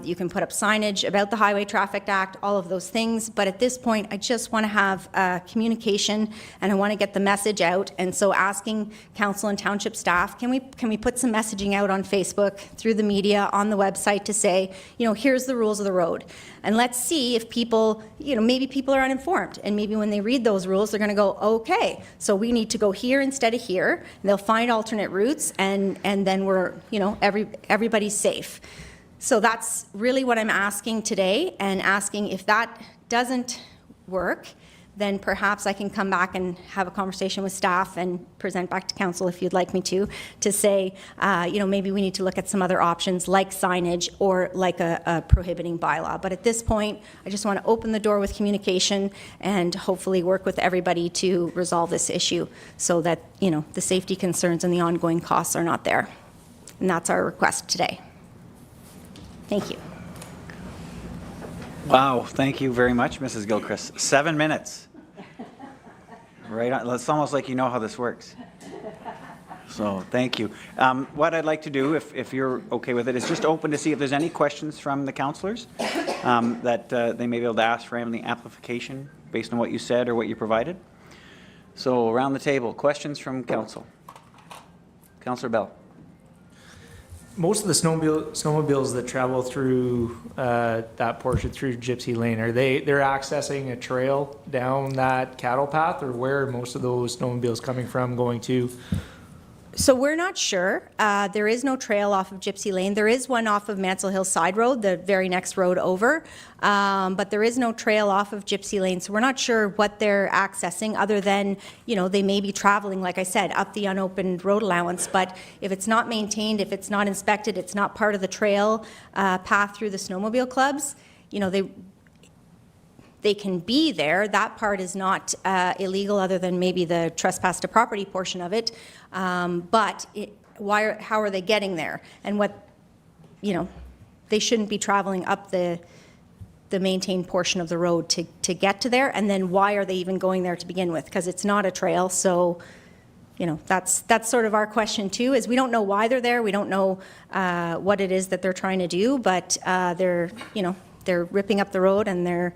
You can put up signage about the Highway Traffic Act, all of those things. But at this point, I just want to have communication, and I want to get the message out. And so asking council and township staff, can we put some messaging out on Facebook, through the media, on the website to say, here's the rules of the road. And let's see if people, maybe people are uninformed. And maybe when they read those rules, they're going to go, okay, so we need to go here instead of here. And they'll find alternate routes, and then we're, everybody's safe. So that's really what I'm asking today, and asking if that doesn't work, then perhaps I can come back and have a conversation with staff and present back to council if you'd like me to say, maybe we need to look at some other options like signage or like a prohibiting bylaw. But at this point, I just want to open the door with communication and hopefully work with everybody to resolve this issue so that, the safety concerns and the ongoing costs are not there. And that's our request today. Thank you. Wow, thank you very much, Mrs. Gilchrist. 7 minutes. Right on. It's almost like you know how this works. So thank you. What I'd like to do, if you're okay with it, is just open to see if there's any questions from the councillors that they may be able to ask for the amplification based on what you said or what you provided. So around the table, questions from council. Councillor Bell. Most of the snowmobiles that travel through that portion through Gypsy Lane, they're accessing a trail down that cattle path, or where are most of those snowmobiles coming from going to? So we're not sure. There is no trail off of Gypsy Lane. There is one off of Mansell Hill Side Road, the very next road over, but there is no trail off of Gypsy Lane. So we're not sure what they're accessing other than, they may be traveling, like I said, up the unopened road allowance. But if it's not maintained, if it's not inspected, it's not part of the trail path through the snowmobile clubs, they can be there. That part is not illegal other than maybe the trespass to property portion of it. But how are they getting there? And they shouldn't be traveling up the maintained portion of the road to get to there. And then why are they even going there to begin with? Because it's not a trail. So, that's sort of our question too, is we don't know why they're there. We don't know what it is that they're trying to do, but they're ripping up the road and they're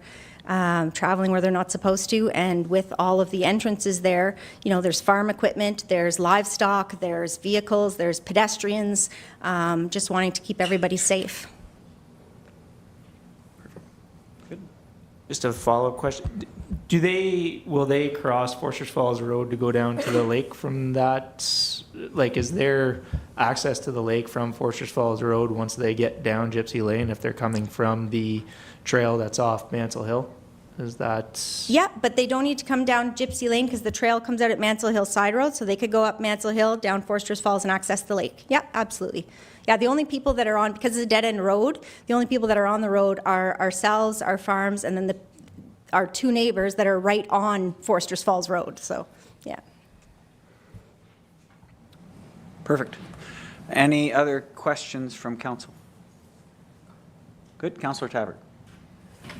traveling where they're not supposed to, and with all of the entrances there, there's farm equipment, there's livestock, there's vehicles, there's pedestrians, just wanting to keep everybody safe. Good. Just a follow-up question. Will they cross Forsters Falls Road to go down to the lake from that? Like, is there access to the lake from Forsters Falls Road once they get down Gypsy Lane if they're coming from the trail that's off Mansell Hill? Is that? Yeah, but they don't need to come down Gypsy Lane because the trail comes out at Mansell Hill Side Road, so they could go up Mansell Hill, down Forsters Falls and access the lake. Yeah, absolutely. Yeah, the only people that are on, because it's a dead-end road, the only people that are on the road are ourselves, our farms, and then our two neighbors that are right on Forsters Falls Road, so, yeah. Perfect. Any other questions from council? Good. Councillor Tabbert.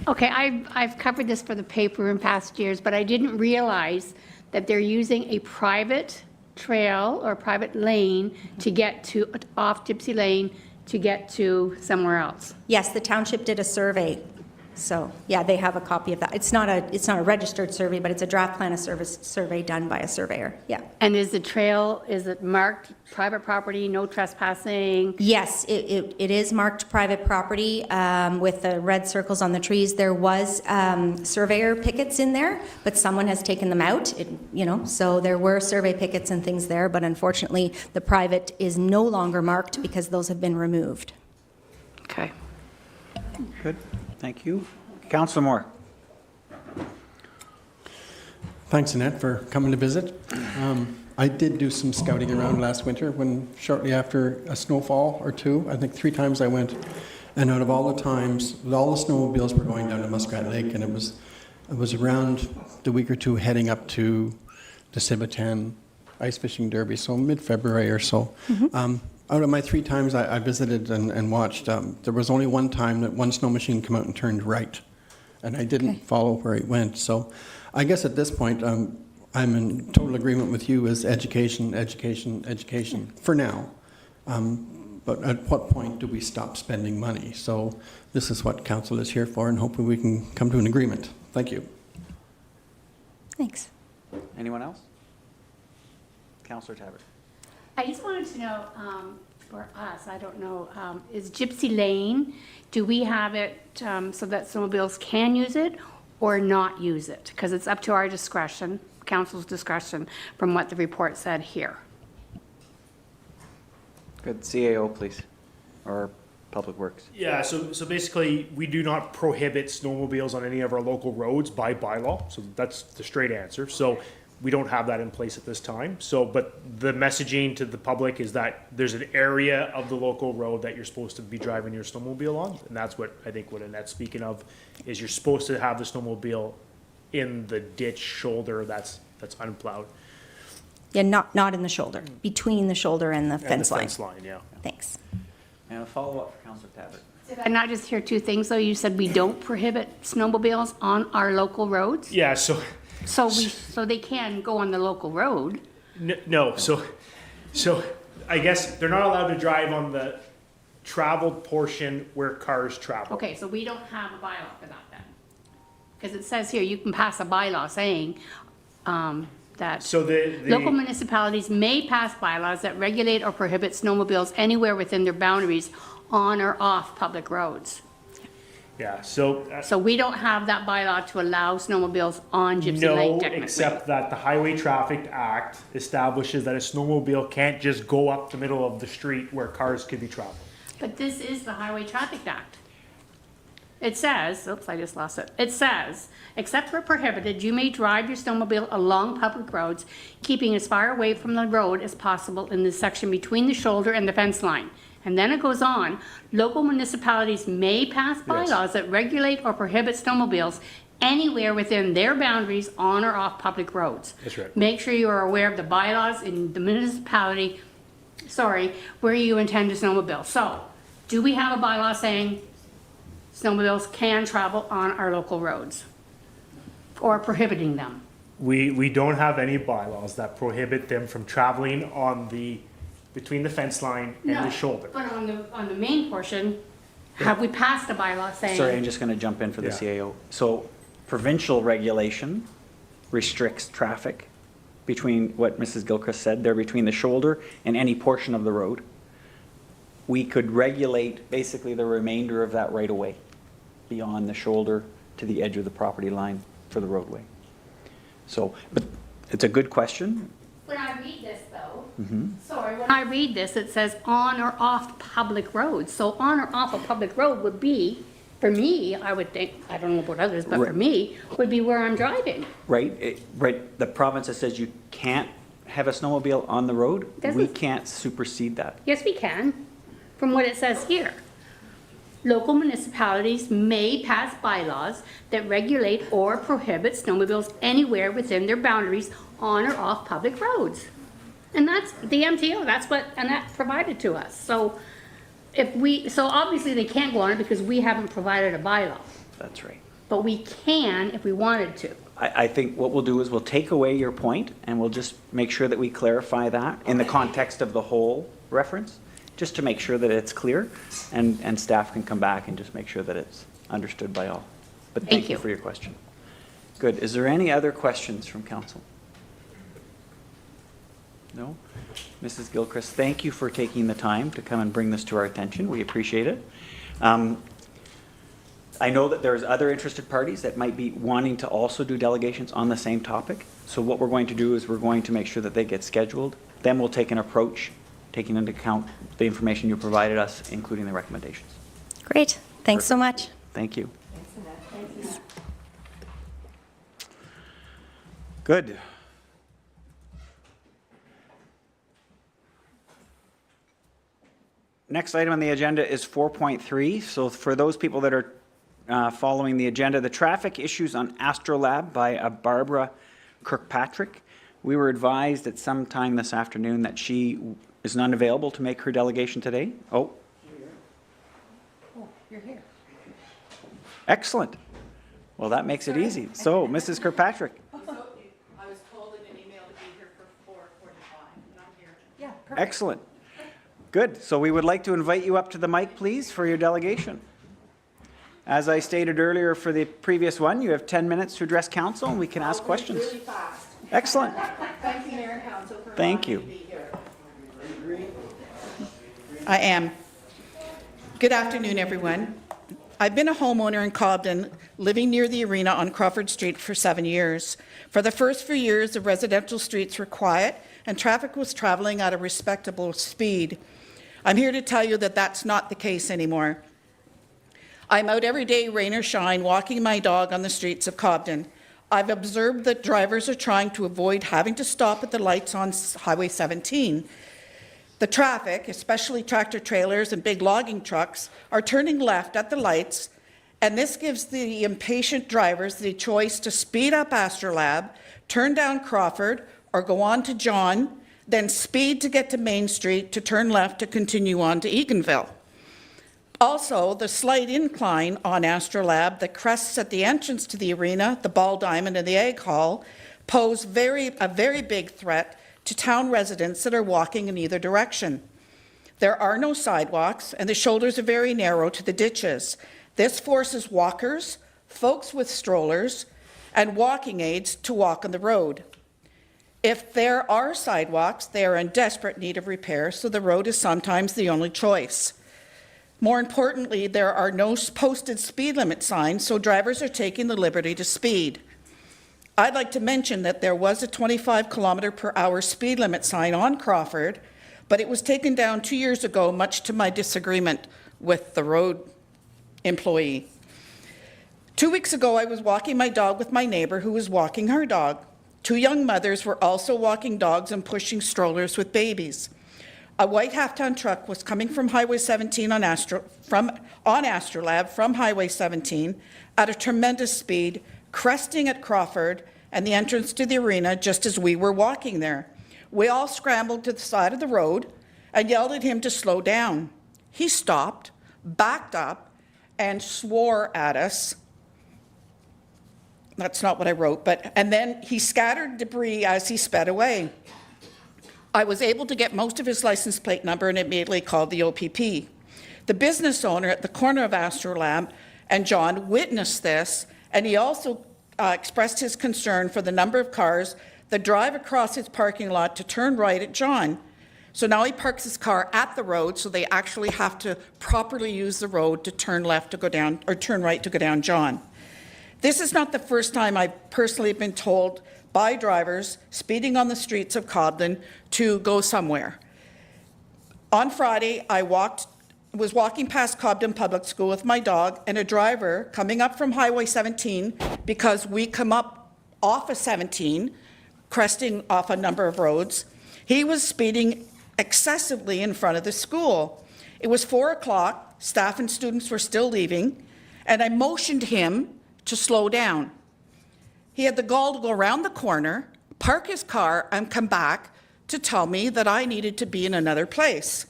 Okay, I've covered this for the paper in past years, but I didn't realize that they're using a private trail or private lane to get to off Gypsy Lane to get to somewhere else. Yes, the township did a survey So, yeah, they have a copy of that. It's not a registered survey, but it's a draft plan of service survey done by a surveyor, yeah. And is the trail, is it marked private property, no trespassing? Yes, it is marked private property with the red circles on the trees. There was surveyor pickets in there, but someone has taken them out, so there were survey pickets and things there, but unfortunately, the private is no longer marked because those have been removed. Okay. Good, thank you. Councillor Moore. Thanks, Annette, for coming to visit. I did do some scouting around last winter when shortly after a snowfall or two, I think 3 times I went, and out of all the times, all the snowmobiles were going down to Muskrat Lake, and it was around the week or two heading up to the Civitan Ice Fishing Derby, so mid-February or so. Out of my 3 times I visited and watched, there was only one time that one snow machine came out and turned right, and I didn't follow where it went. So I guess at this point, I'm in total agreement with you as education, education, education for now. But at what point do we stop spending money? So this is what council is here for, and hopefully we can come to an agreement. Thank you. Thanks. Anyone else? Councillor Tabbert. I just wanted to know, for us, I don't know, is Gypsy Lane, do we have it so that snowmobiles can use it or not use it? Because it's up to our discretion, council's discretion, from what the report said here. Good, CAO, please, or Public Works. Yeah, so basically, we do not prohibit snowmobiles on any of our local roads by bylaw, so that's the straight answer. So we don't have that in place at this time. So, but the messaging to the public is that there's an area of the local road that you're supposed to be driving your snowmobile on, and that's what I think what Annette's speaking of, is you're supposed to have the snowmobile in the ditch shoulder that's unplowed. Yeah, not in the shoulder, between the shoulder and the fence line. Fence line, yeah. Thanks. And a follow-up for Councillor Tabbert. Did I not just hear 2 things, though? You said we don't prohibit snowmobiles on our local roads? Yeah, so they can go on the local road? No, so I guess they're not allowed to drive on the traveled portion where cars travel. Okay, so we don't have a bylaw for that then? Because it says here, you can pass a bylaw saying that So the local municipalities may pass bylaws that regulate or prohibit snowmobiles anywhere within their boundaries on or off public roads. yeah, so So we don't have that bylaw to allow snowmobiles on Gypsy Lake no, technically? except that the Highway Traffic Act establishes that a snowmobile can't just go up the middle of the street where cars could be traveling. But this is the Highway Traffic Act. It says, oops, I just lost it. It says, except where prohibited, you may drive your snowmobile along public roads, keeping as far away from the road as possible in the section between the shoulder and the fence line. And then it goes on, local municipalities may pass bylaws that regulate or prohibit snowmobiles anywhere within their boundaries on or off public roads. That's right. Make sure you are aware of the bylaws in the municipality, where you intend to snowmobile. So, do we have a bylaw saying snowmobiles can travel on our local roads? Or prohibiting them? We don't have any bylaws that prohibit them from traveling on between the fence line and the shoulder. But on the main portion, have we passed a bylaw saying? Sorry, I'm just going to jump in for the Yeah. CAO. So provincial regulation restricts traffic between what Mrs. Gilchrist said, there between the shoulder and any portion of the road. We could regulate basically the remainder of that right away beyond the shoulder to the edge of the property line for the roadway. So, but it's a good question. When I read this though, when I read this, it says on or off public roads. So on or off a public road would be, for me, I would think, I don't know about others, but for me, would be where I'm driving. Right, right. The province that says you can't have a snowmobile on the road, we Doesn't- can't supersede that. Yes, we can, from what it says here. Local municipalities may pass bylaws that regulate or prohibit snowmobiles anywhere within their boundaries on or off public roads. And that's the MTO, that's what Annette provided to us. So so obviously they can't go on it because we haven't provided a bylaw, That's right. but we can if we wanted to. I think what we'll do is we'll take away your point and we'll just make sure that we clarify that in the context of the whole reference, just to make sure that it's clear and staff can come back and just make sure that it's understood by all. But Thank thank you you. for your question. Good. Is there any other questions from council? No? Mrs. Gilchrist, thank you for taking the time to come and bring this to our attention. We appreciate it. I know that there's other interested parties that might be wanting to also do delegations on the same topic. So what we're going to do is we're going to make sure that they get scheduled. Then we'll take an approach, taking into account the information you provided us, including the recommendations. Great. Thanks so much. Thank you. Good. Next item on the agenda is 4.3. So for those people that are following the agenda, the traffic issues on Astrolabe by Barbra Kirkpatrick. We were advised at some time this afternoon that she is not available to make her delegation today. Oh. You're here. Excellent. Well, that makes it easy. So, Mrs. Kirkpatrick. I was told in an email to be here for 4:45, and I'm here. Yeah, perfect. Excellent. Good. So we would like to invite you up to the mic, please, for your delegation. As I stated earlier for the previous one, you have 10 minutes to address council and we can ask questions. Really fast. Excellent. Thank you, Mayor and Council, for Thank allowing me you. to be here. I am. Good afternoon, everyone. I've been a homeowner in Cobden, living near the arena on Crawford Street for 7 years. For the first few years, the residential streets were quiet and traffic was traveling at a respectable speed. I'm here to tell you that that's not the case anymore. I'm out every day, rain or shine, walking my dog on the streets of Cobden. I've observed that drivers are trying to avoid having to stop at the lights on Highway 17. The traffic, especially tractor trailers and big logging trucks, are turning left at the lights, and this gives the impatient drivers the choice to speed up Astrolabe, turn down Crawford, or go on to John, then speed to get to Main Street to turn left to continue on to Eganville. Also, the slight incline on Astrolabe that crests at the entrance to the arena, the Ball Diamond, and the Egg Hall pose a very big threat to town residents that are walking in either direction. There are no sidewalks, and the shoulders are very narrow to the ditches. This forces walkers, folks with strollers, and walking aids to walk on the road. If there are sidewalks, they are in desperate need of repair, so the road is sometimes the only choice. More importantly, there are no posted speed limit signs, so drivers are taking the liberty to speed. I'd like to mention that there was a 25-kilometer-per-hour speed limit sign on Crawford, but it was taken down 2 years ago, much to my disagreement with the road employee. 2 weeks ago, I was walking my dog with my neighbor who was walking her dog. 2 young mothers were also walking dogs and pushing strollers with babies. A white half-ton truck was coming from Highway 17 on Astrolabe from Highway 17 at a tremendous speed, cresting at Crawford and the entrance to the arena just as we were walking there. We all scrambled to the side of the road and yelled at him to slow down. He stopped, backed up, and swore at us. That's not what I wrote, and then he scattered debris as he sped away. I was able to get most of his license plate number and immediately called the OPP. The business owner at the corner of Astrolabe and John witnessed this, and he also expressed his concern for the number of cars that drive across his parking lot to turn right at John. So now he parks his car at the road, so they actually have to properly use the road to turn left to go down, or turn right to go down John. This is not the first time I've personally been told by drivers speeding on the streets of Cobden to go somewhere. On Friday, I was walking past Cobden Public School with my dog and a driver coming up from Highway 17 because we come up off of 17, cresting off a number of roads. He was speeding excessively in front of the school. It was 4 o'clock, staff and students were still leaving, and I motioned him to slow down. He had the gall to go around the corner, park his car, and come back to tell me that I needed to be in another place.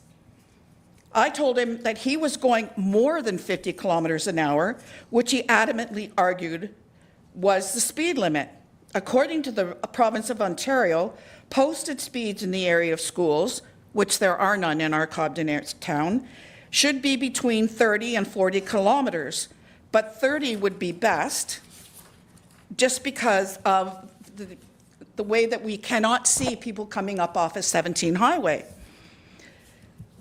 I told him that he was going more than 50 kilometers an hour, which he adamantly argued was the speed limit. According to the province of Ontario, posted speeds in the area of schools, which there are none in our Cobden town, should be between 30 and 40 kilometers. but 30 would be best, just because of the way that we cannot see people coming up off of 17 Highway.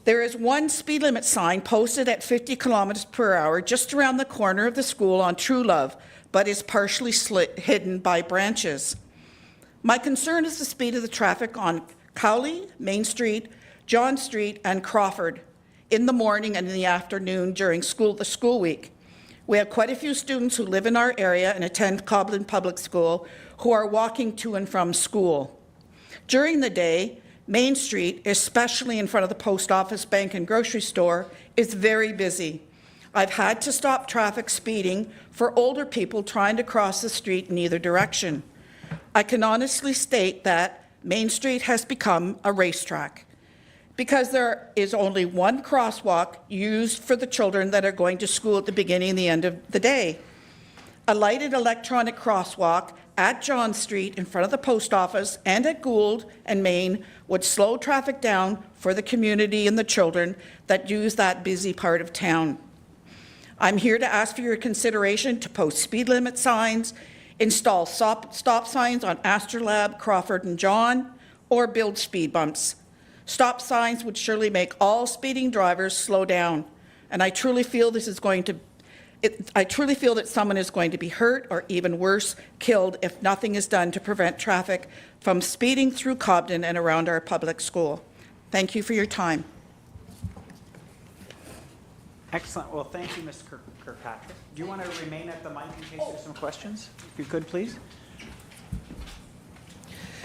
There is one speed limit sign posted at 50 kilometers per hour just around the corner of the school on True Love, but is partially hidden by branches. My concern is the speed of the traffic on Cowley, Main Street, John Street, and Crawford in the morning and in the afternoon during the school week. We have quite a few students who live in our area and attend Cobden Public School who are walking to and from school. During the day, Main Street, especially in front of the post office, bank, and grocery store, is very busy. I've had to stop traffic speeding for older people trying to cross the street in either direction. I can honestly state that Main Street has become a racetrack because there is only one crosswalk used for the children that are going to school at the beginning and the end of the day. A lighted electronic crosswalk at John Street in front of the post office and at Gould and Main would slow traffic down for the community and the children that use that busy part of town. I'm here to ask for your consideration to post speed limit signs, install stop signs on Astrolabe, Crawford, and John, or build speed bumps. Stop signs would surely make all speeding drivers slow down, and I truly feel that someone is going to be hurt or even worse, killed if nothing is done to prevent traffic from speeding through Cobden and around our public school. Thank you for your time. Excellent. Well, thank you, Ms. Kirkpatrick. Do you want to remain at the mic in case there's some questions? If you could, please.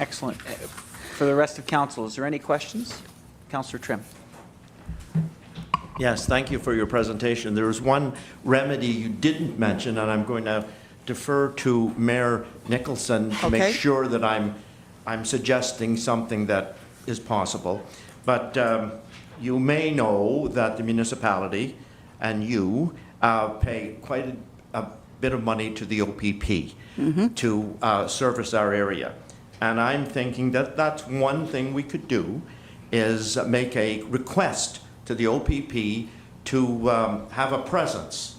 Excellent. For the rest of council, is there any questions? Councillor Trim. Yes, thank you for your presentation. There was one remedy you didn't mention, and I'm going to defer to Mayor Nicholson to make sure that I'm suggesting something that is possible. But you may know that the municipality and you pay quite a bit of money to the OPP to service our area. And I'm thinking that that's one thing we could do, is make a request to the OPP to have a presence,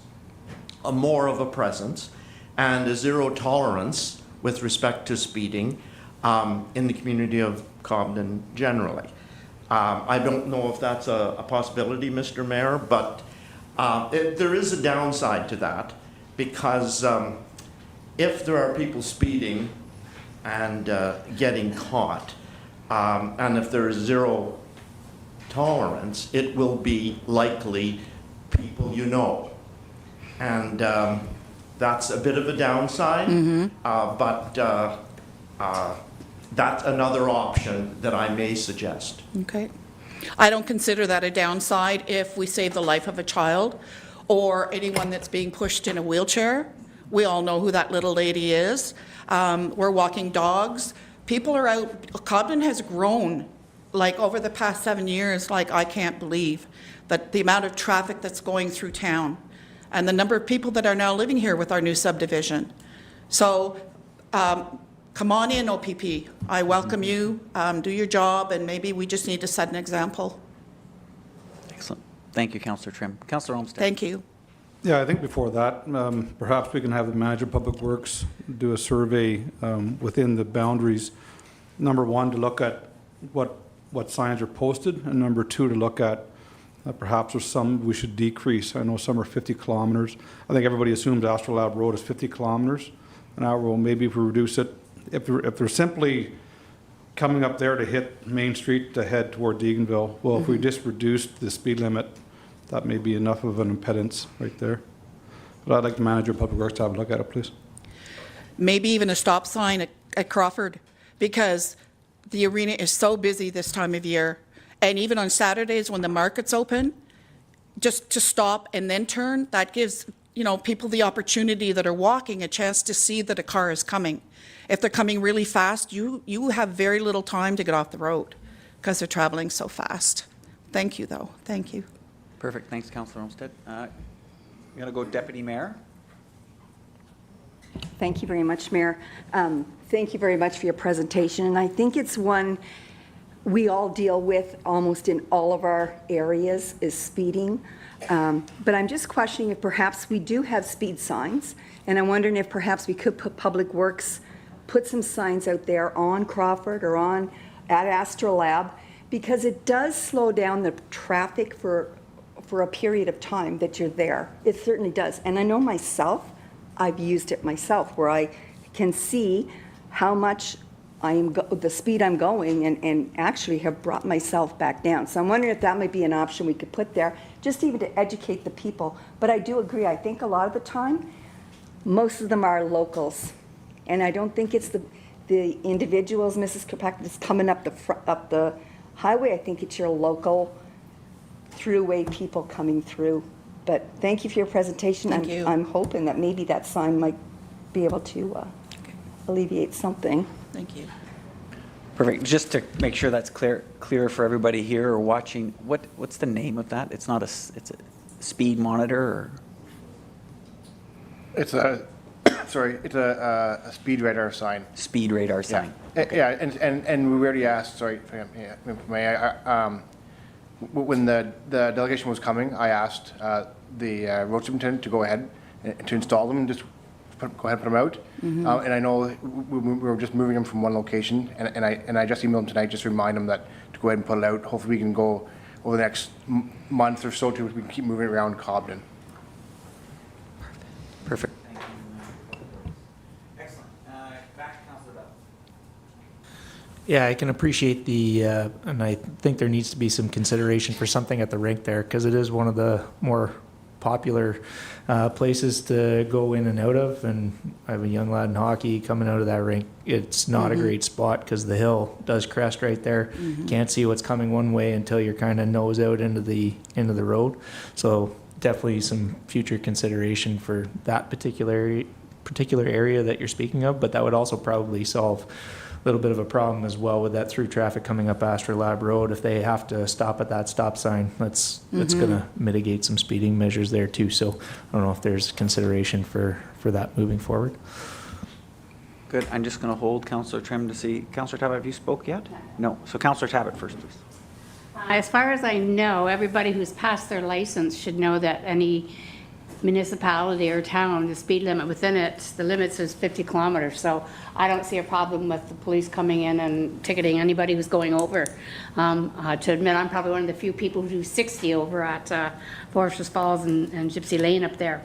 more of a presence, and a zero tolerance with respect to speeding in the community of Cobden generally. I don't know if that's a possibility, Mr. Mayor, but there is a downside to that, because if there are people speeding and getting caught, and if there is zero tolerance, it will be likely people you know. And that's a bit of a downside, but that's another option that I may suggest. Okay. I don't consider that a downside if we save the life of a child or anyone that's being pushed in a wheelchair. We all know who that little lady is. We're walking dogs. People are out. Cobden has grown like over the past 7 years, like I can't believe that the amount of traffic that's going through town and the number of people that are now living here with our new subdivision. So come on in, OPP. I welcome you. Do your job, and maybe we just need to set an example. Excellent. Thank you, Councillor Trim. Councillor Olmsted. Thank you. Yeah, I think before that, perhaps we can have the manager of public works do a survey within the boundaries. Number one, to look at what signs are posted, and number two, to look at perhaps there's some we should decrease. I know some are 50 kilometers. I think everybody assumes Astrolabe Road is 50 kilometers an hour. Well, maybe if we reduce it, if they're simply coming up there to hit Main Street to head toward Deaconville, well, if we just reduced the speed limit, that may be enough of an impedance right there. But I'd like the manager of public works to have a look at it, please. Maybe even a stop sign at Crawford, because the arena is so busy this time of year. And even on Saturdays when the market's open, just to stop and then turn, that gives, people the opportunity that are walking a chance to see that a car is coming. If they're coming really fast, you have very little time to get off the road because they're traveling so fast. Thank you, though. Thank you. Perfect. Thanks, Councillor Olmsted. We're going to go Deputy Mayor. Thank you very much, Mayor. Thank you very much for your presentation. And I think it's one we all deal with almost in all of our areas, is speeding. But I'm just questioning if perhaps we do have speed signs, and I'm wondering if perhaps we could put Public Works, put some signs out there on Crawford or at Astrolabe, because it does slow down the traffic for a period of time that you're there. It certainly does. And I know myself, I've used it myself, where I can see how much the speed I'm going, and actually have brought myself back down. So I'm wondering if that might be an option we could put there, just even to educate the people. But I do agree, I think a lot of the time, most of them are locals. And I don't think it's the individuals, Mrs. Kirkpatrick, that's coming up the highway. I think it's your local throughway people coming through. But thank you for your presentation. Thank you. I'm hoping that maybe that sign might be able to alleviate something. Thank you. Perfect. Just to make sure that's clear for everybody here or watching, what's the name of that? It's not it's a speed monitor, or? It's a, sorry, it's a speed radar sign. Speed radar sign. Yeah, and we already asked, sorry, may I, when the delegation was coming, I asked the road superintendent to go ahead and to install them, and just go ahead and put them out. And I know we were just moving them from one location, and I just emailed him tonight, just to remind him that to go ahead and put it out. Hopefully we can go over the next month or so, we can keep moving it around Cobden. Perfect. Excellent. Back to Councillor Bell. Yeah, I can appreciate and I think there needs to be some consideration for something at the rink there, because it is one of the more popular places to go in and out of, and I have a young lad in hockey coming out of that rink. It's not a great spot because the hill does crest right there. Can't see what's coming one way until you're kind of nose out into the road. So definitely some future consideration for that particular area that you're speaking of, but that would also probably solve a little bit of a problem as well with that through traffic coming up Astrolabe Road. If they have to stop at that stop sign, that's going to mitigate some speeding measures there too. So I don't know if there's consideration for that moving forward. Good. I'm just going to hold Councillor Trim to see. Councillor Tabbitt, have you spoke yet? No. So Councillor Tabbitt first, please. As far as I know, everybody who's passed their license should know that any municipality or town, the speed limit within it, the limits is 50 kilometers. So I don't see a problem with the police coming in and ticketing anybody who's going over. To admit, I'm probably one of the few people who do 60 over at Foresters Falls and Gypsy Lane up there.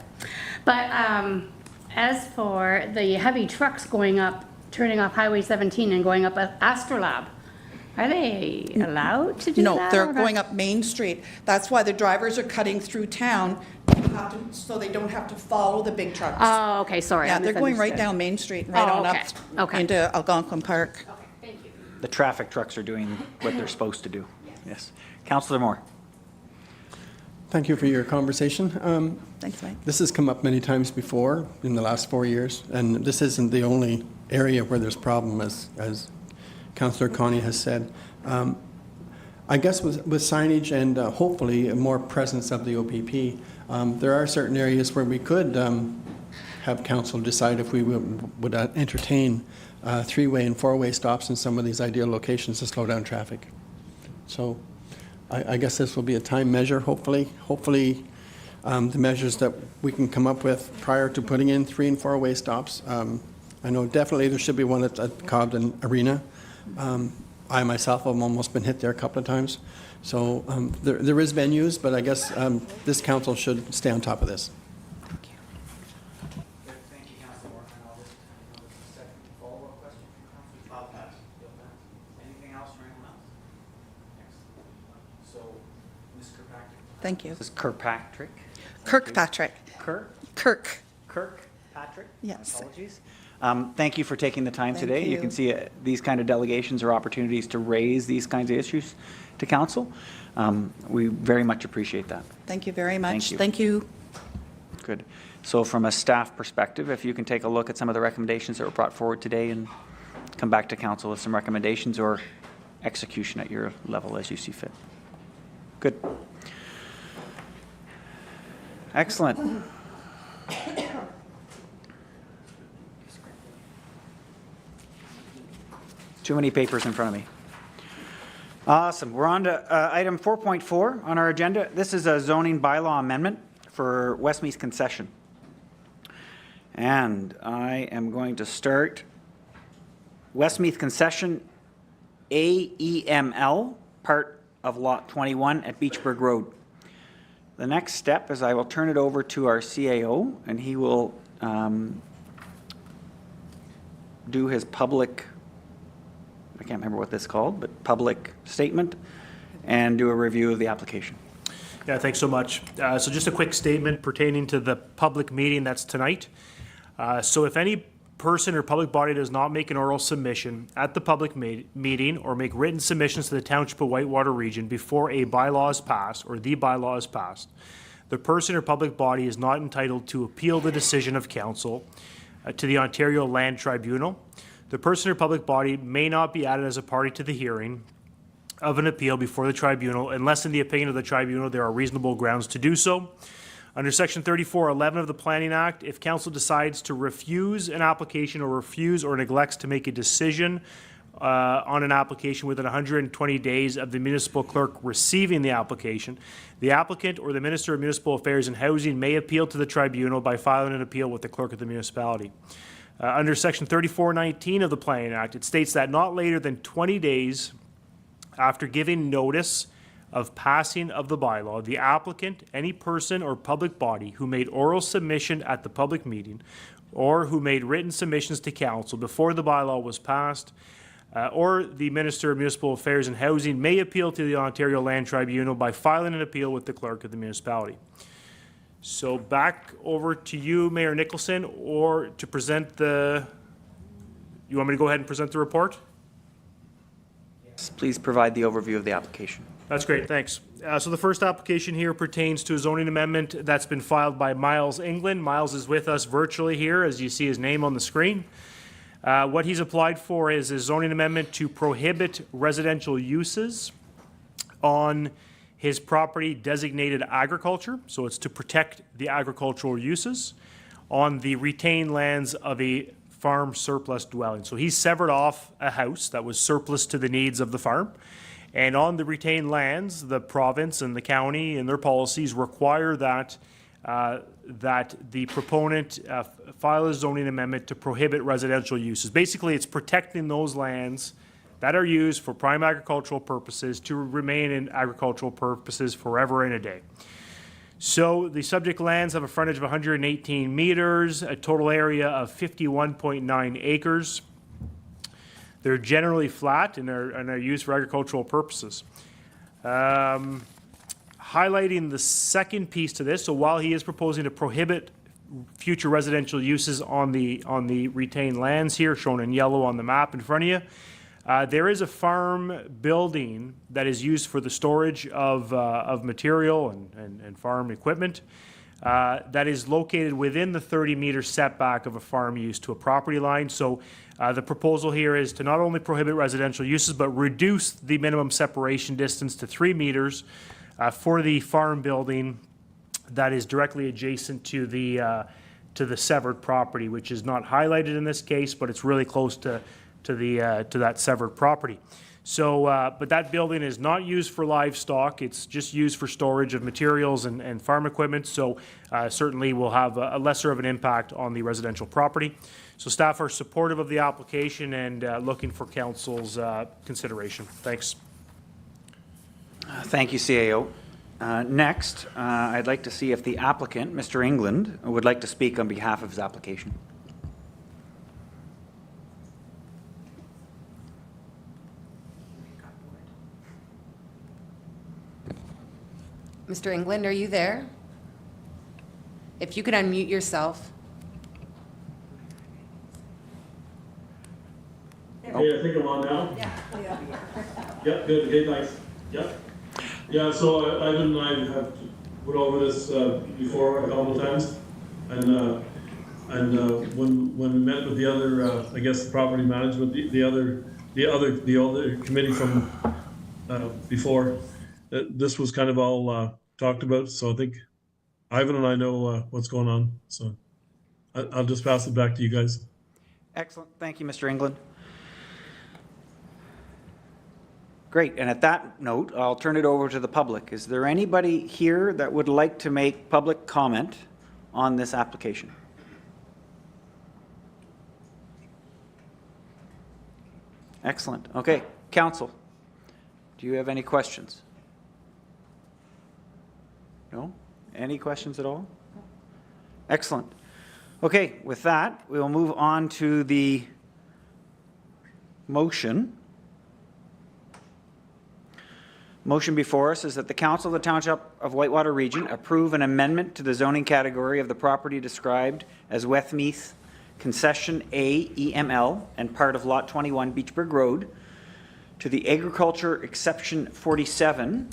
But as for the heavy trucks going up, turning off Highway 17 and going up Astrolabe, are they allowed to do that? No, they're going up Main Street. That's why the drivers are cutting through town, so they don't have to follow the big trucks. Oh, okay, sorry. Yeah, they're going right down Main Street, right on up into Algonquin Park. Okay, thank you. The traffic trucks are doing what they're supposed to do. Yes. Councillor Moore. Thank you for your conversation. Thanks, Mike. This has come up many times before in the last 4 years, and this isn't the only area where there's problem, as Councillor Connie has said. I guess with signage and hopefully more presence of the OPP, there are certain areas where we could have council decide if we would entertain three-way and four-way stops in some of these ideal locations to slow down traffic. So I guess this will be a time measure, hopefully. Hopefully the measures that we can come up with prior to putting in 3- and 4-way stops. I know definitely there should be one at Cobden Arena. I myself have almost been hit there a couple of times. So there is venues, but I guess this council should stay on top of this. Thank you, Councillor Moore. I'll just have a second follow-up question from Councillor. Anything else from anyone else? Excellent. So, Ms. Kirkpatrick. Thank you. This is Kirkpatrick. Kirkpatrick. Kirkpatrick? Yes. Apologies. Thank you for taking the time today. You you. can see these kind of delegations are opportunities to raise these kinds of issues to council. We very much appreciate that. Thank you very much. Thank you. Good. So from a staff perspective, if you can take a look at some of the recommendations that were brought forward today and come back to council with some recommendations or execution at your level as you see fit. Good. Excellent. Too many papers in front of me. Awesome. We're on to item 4.4 on our agenda. This is a zoning bylaw amendment for Westmeath Concession. And I am going to start Westmeath Concession AEML, part of Lot 21 at Beachburg Road. The next step is I will turn it over to our CAO, and he will do his public, I can't remember what this is called, but public statement, and do a review of the application. Yeah, thanks so much. So just a quick statement pertaining to the public meeting that's tonight. So if any person or public body does not make an oral submission at the public meeting or make written submissions to the Township of Whitewater region before a bylaw is passed or the bylaw is passed, the person or public body is not entitled to appeal the decision of council to the Ontario Land Tribunal. The person or public body may not be added as a party to the hearing of an appeal before the tribunal unless in the opinion of the tribunal there are reasonable grounds to do so. Under Section 3411 of the Planning Act, if council decides to refuse an application or refuse or neglects to make a decision on an application within 120 days of the municipal clerk receiving the application, the applicant or the Minister of Municipal Affairs and Housing may appeal to the tribunal by filing an appeal with the clerk of the municipality. Under Section 3419 of the Planning Act, it states that not later than 20 days after giving notice of passing of the bylaw, the applicant, any person or public body who made oral submission at the public meeting or who made written submissions to council before the bylaw was passed, or the Minister of Municipal Affairs and Housing may appeal to the Ontario Land Tribunal by filing an appeal with the clerk of the municipality. So back over to you, Mayor Nicholson, or to present the, you want me to go ahead and present the report? Yes, please provide the overview of the application. That's great, thanks. So the first application here pertains to a zoning amendment that's been filed by Miles England. Miles is with us virtually here, as you see his name on the screen. What he's applied for is a zoning amendment to prohibit residential uses on his property designated agriculture. So it's to protect the agricultural uses on the retained lands of a farm surplus dwelling. So he severed off a house that was surplus to the needs of the farm. And on the retained lands, the province and the county and their policies require that that the proponent file a zoning amendment to prohibit residential uses. Basically, it's protecting those lands that are used for prime agricultural purposes to remain in agricultural purposes forever and a day. So the subject lands have a frontage of 118 meters, a total area of 51.9 acres. They're generally flat and are used for agricultural purposes. Highlighting the second piece to this, so while he is proposing to prohibit future residential uses on the retained lands here, shown in yellow on the map in front of you, there is a farm building that is used for the storage of material and farm equipment that is located within the 30-meter setback of a farm use to a property line. So the proposal here is to not only prohibit residential uses, but reduce the minimum separation distance to 3 meters for the farm building that is directly adjacent to the severed property, which is not highlighted in this case, but it's really close to that severed property. So, but that building is not used for livestock. It's just used for storage of materials and farm equipment. So certainly will have a lesser of an impact on the residential property. So staff are supportive of the application and looking for council's consideration. Thanks. Thank you, CAO. Next, I'd like to see if the applicant, Mr. England, would like to speak on behalf of his application. Mr. England, are you there? If you could unmute yourself. Okay, I think I'm on now. Yep, good, okay, thanks. Yep. Yeah, so Ivan and I have put over this before a couple of times, and when we met with the other, I guess, the property management, the other committee from before, this was kind of all talked about. So I think Ivan and I know what's going on. So I'll just pass it back to you guys. Excellent, thank you, Mr. England. Great, and at that note, I'll turn it over to the public. Is there anybody here that would like to make public comment on this application? Excellent. Okay, council, do you have any questions? No? Any questions at all? Excellent. Okay, with that, we will move on to the motion. Motion before us is that the Council of the Township of Whitewater Region approve an amendment to the zoning category of the property described as Westmeath Concession A EML and part of Lot 21 Beachburg Road to the Agriculture Exception 47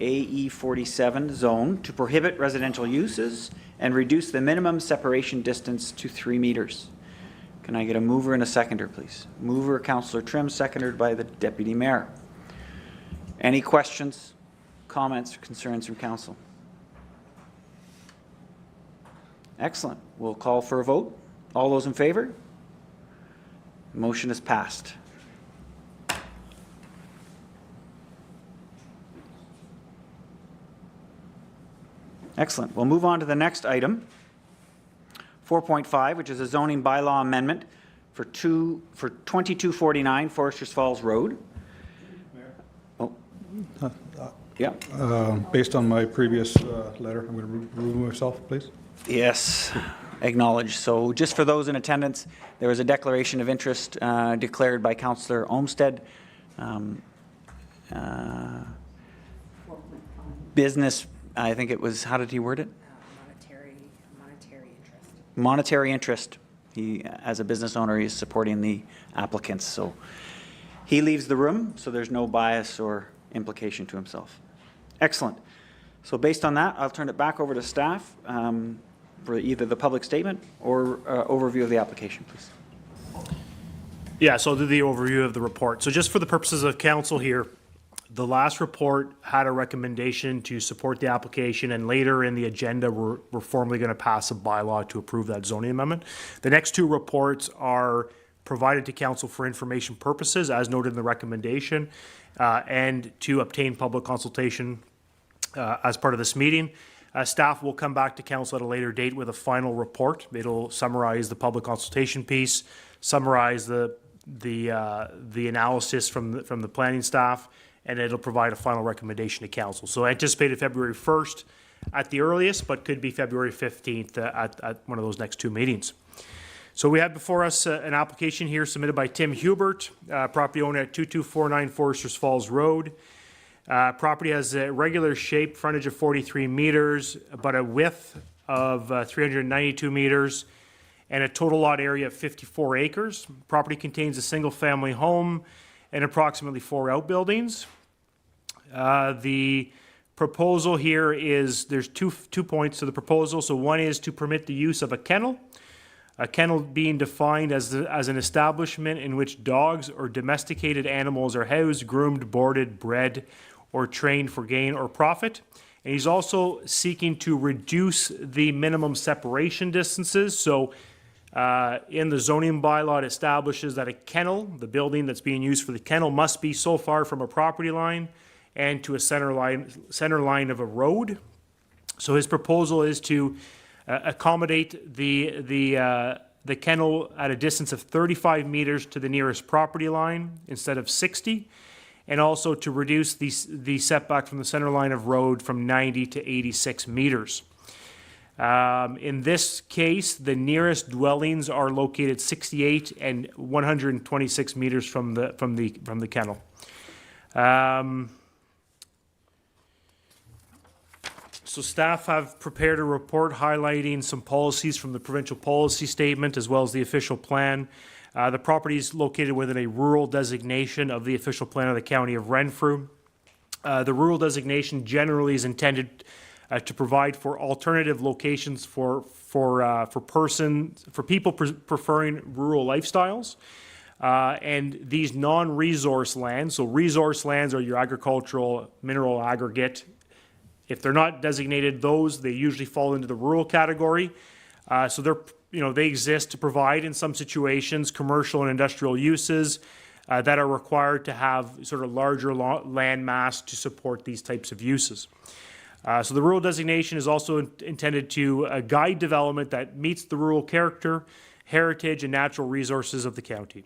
AE 47 zone to prohibit residential uses and reduce the minimum separation distance to 3 meters. Can I get a mover and a seconder, please? Mover, Councillor Trim, seconded by the Deputy Mayor. Any questions, comments, or concerns from council? Excellent. We'll call for a vote. All those in favor? Motion is passed. Excellent. We'll move on to the next item, 4.5, which is a zoning bylaw amendment for 2249 Foresters Falls Road. Oh. Yeah. Based on my previous letter, I'm going to remove myself, please. Yes, acknowledged. So just for those in attendance, there was a declaration of interest declared by Councillor Olmsted. Business, I think it was, how did he word it? Monetary interest. He, as a business owner, he is supporting the applicants. So he leaves the room, so there's no bias or implication to himself. Excellent. So based on that, I'll turn it back over to staff for either the public statement or overview of the application, please. Yeah, so I'll do the overview of the report. So just for the purposes of council here, the last report had a recommendation to support the application, and later in the agenda, we're formally going to pass a bylaw to approve that zoning amendment. The next two reports are provided to council for information purposes, as noted in the recommendation, and to obtain public consultation as part of this meeting. Staff will come back to council at a later date with a final report. It'll summarize the public consultation piece, summarize the analysis from the planning staff, and it'll provide a final recommendation to council. So anticipated February 1st at the earliest, but could be February 15th at one of those next two meetings. So we have before us an application here submitted by Tim Hubert, property owner at 2249 Foresters Falls Road. Property has a regular shape, frontage of 43 meters, but a width of 392 meters, and a total lot area of 54 acres. Property contains a single-family home and approximately 4 outbuildings. The proposal here is, there's two points to the proposal. So one is to permit the use of a kennel being defined as an establishment in which dogs or domesticated animals are housed, groomed, boarded, bred, or trained for gain or profit. And he's also seeking to reduce the minimum separation distances. So in the zoning bylaw, it establishes that a kennel, the building that's being used for the kennel, must be so far from a property line and to a center line of a road. So his proposal is to accommodate the kennel at a distance of 35 meters to the nearest property line instead of 60, and also to reduce the setback from the center line of road from 90 to 86 meters. In this case, the nearest dwellings are located 68 and 126 meters from the kennel. So staff have prepared a report highlighting some policies from the provincial policy statement as well as the official plan. The property is located within a rural designation of the official plan of the County of Renfrew. The rural designation generally is intended to provide for alternative locations for people preferring rural lifestyles. And these non-resource lands, so resource lands are your agricultural mineral aggregate. If they're not designated those, they usually fall into the rural category. So they exist to provide in some situations commercial and industrial uses, that are required to have sort of larger land mass to support these types of uses. So the rural designation is also intended to guide development that meets the rural character, heritage, and natural resources of the county.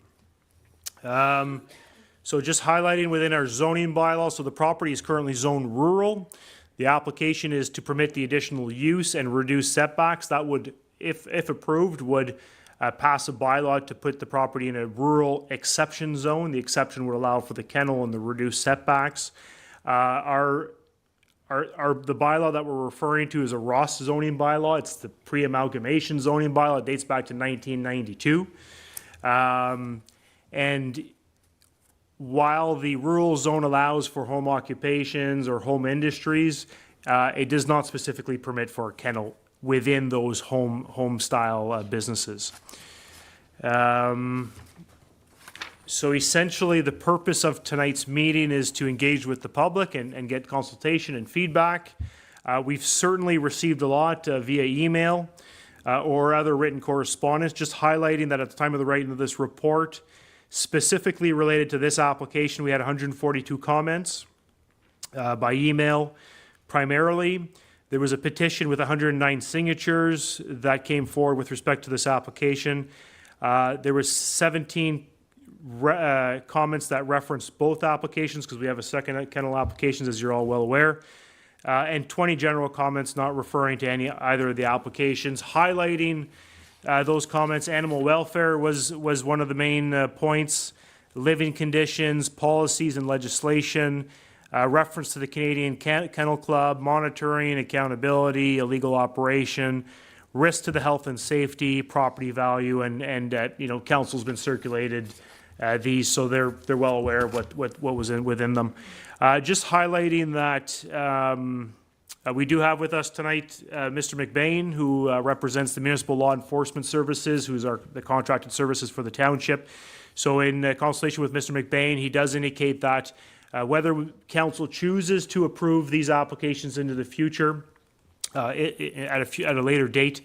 So just highlighting within our zoning bylaw, so the property is currently zoned rural. The application is to permit the additional use and reduce setbacks. That would, if approved, would pass a bylaw to put the property in a rural exception zone. The exception would allow for the kennel and the reduced setbacks. The bylaw that we're referring to is a Ross zoning bylaw. It's the pre-amalgamation zoning bylaw. It dates back to 1992. And while the rural zone allows for home occupations or home industries, it does not specifically permit for a kennel within those home style businesses. So essentially, the purpose of tonight's meeting is to engage with the public and get consultation and feedback. We've certainly received a lot via email or other written correspondence, just highlighting that at the time of the writing of this report, specifically related to this application, we had 142 comments by email primarily. There was a petition with 109 signatures that came forward with respect to this application. There was 17 comments that referenced both applications, because we have a second kennel applications, as you're all well aware, and 20 general comments not referring to either of the applications. Highlighting those comments, animal welfare was one of the main points, living conditions, policies and legislation, reference to the Canadian Kennel Club, monitoring, accountability, illegal operation, risk to the health and safety, property value, and council's been circulated these, so they're well aware of what was within them. Just highlighting that we do have with us tonight Mr. McBain, who represents the Municipal Law Enforcement Services, who's the contracted services for the township. So in consultation with Mr. McBain, he does indicate that whether council chooses to approve these applications into the future at a later date,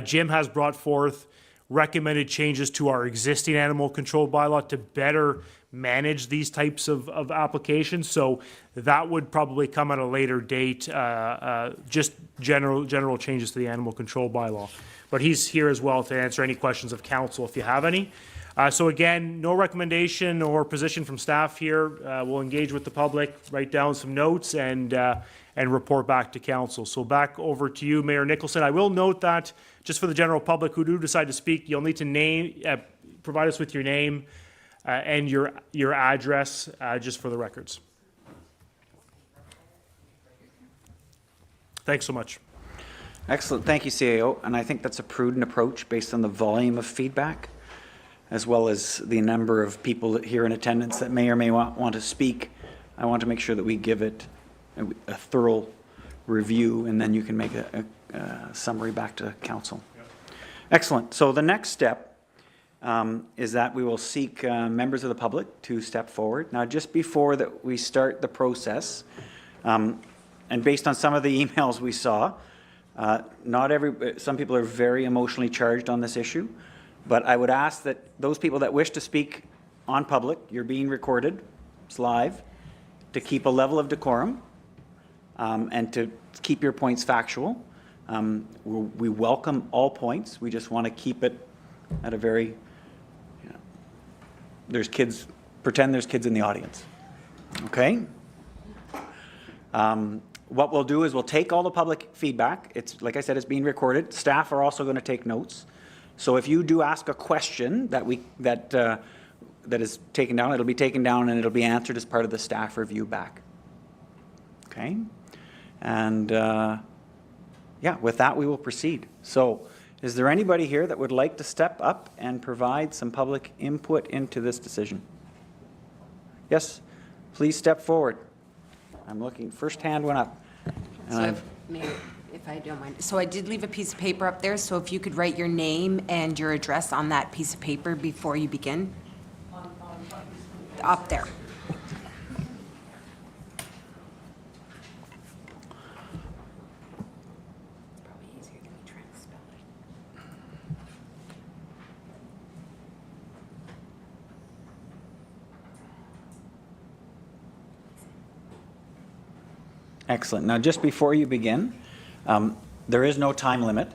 Jim has brought forth recommended changes to our existing animal control bylaw to better manage these types of applications. So that would probably come at a later date, just general changes to the animal control bylaw. But he's here as well to answer any questions of council if you have any. So again, no recommendation or position from staff here. We'll engage with the public, write down some notes, and report back to council. So back over to you, Mayor Nicholson. I will note that just for the general public who do decide to speak, you'll need to provide us with your name and your address, just for the records. Thanks so much. Excellent. Thank you, CAO. And I think that's a prudent approach based on the volume of feedback, as well as the number of people here in attendance that may or may want to speak. I want to make sure that we give it a thorough review, and then you can make a summary back to council. Yep. Excellent. So the next step is that we will seek members of the public to step forward. Now, just before that we start the process, and based on some of the emails we saw, some people are very emotionally charged on this issue, but I would ask that those people that wish to speak on public, you're being recorded, it's live, to keep a level of decorum and to keep your points factual. We welcome all points. We just want to keep it at a very, pretend there's kids in the audience. Okay? What we'll do is we'll take all the public feedback. It's, like I said, it's being recorded. Staff are also going to take notes. So if you do ask a question that is taken down, it'll be taken down and it'll be answered as part of the staff review back. Okay? And yeah, with that we will proceed. So is there anybody here that would like to step up and provide some public input into this decision? Yes, please step forward. I'm looking, first hand went up. So Mayor, if I don't mind. So I did leave a piece of paper up there, so if you could write your name and your address on that piece of paper before you begin. Up there. Probably easier than me trying to spell it. Excellent. Now, just before you begin, there is no time limit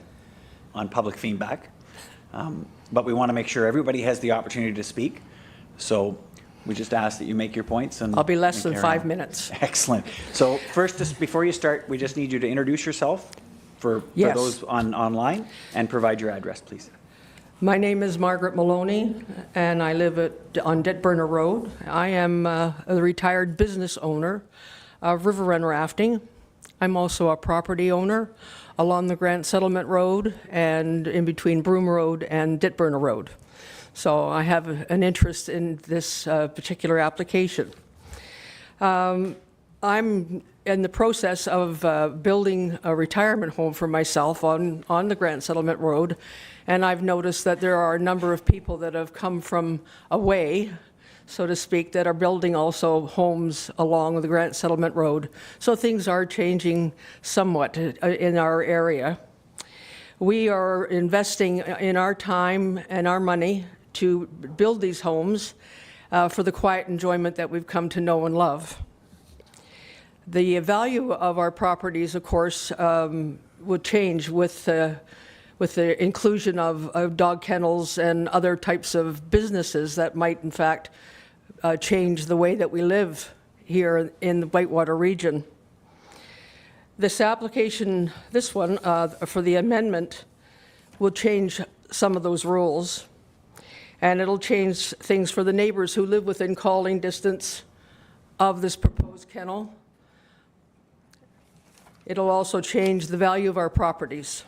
on public feedback, but we want to make sure everybody has the opportunity to speak. So we just ask that you make your points. And I'll be less and than carry 5 on. minutes. Excellent. So first, just before you start, we just need you to introduce yourself for Yes. those online and provide your address, please. My name is Margaret Maloney, and I live on Ditburner Road. I am a retired business owner of river run rafting. I'm also a property owner along the Grant Settlement Road and in between Broome Road and Ditburner Road. So I have an interest in this particular application. I'm in the process of building a retirement home for myself on the Grant Settlement Road, and I've noticed that there are a number of people that have come from away, so to speak, that are building also homes along the Grant Settlement Road. So things are changing somewhat in our area. We are investing in our time and our money to build these homes for the quiet enjoyment that we've come to know and love. The value of our properties, of course, would change with the inclusion of dog kennels and other types of businesses that might, in fact, change the way that we live here in the Whitewater region. This application, this one, for the amendment, will change some of those rules, and it'll change things for the neighbors who live within calling distance of this proposed kennel. It'll also change the value of our properties.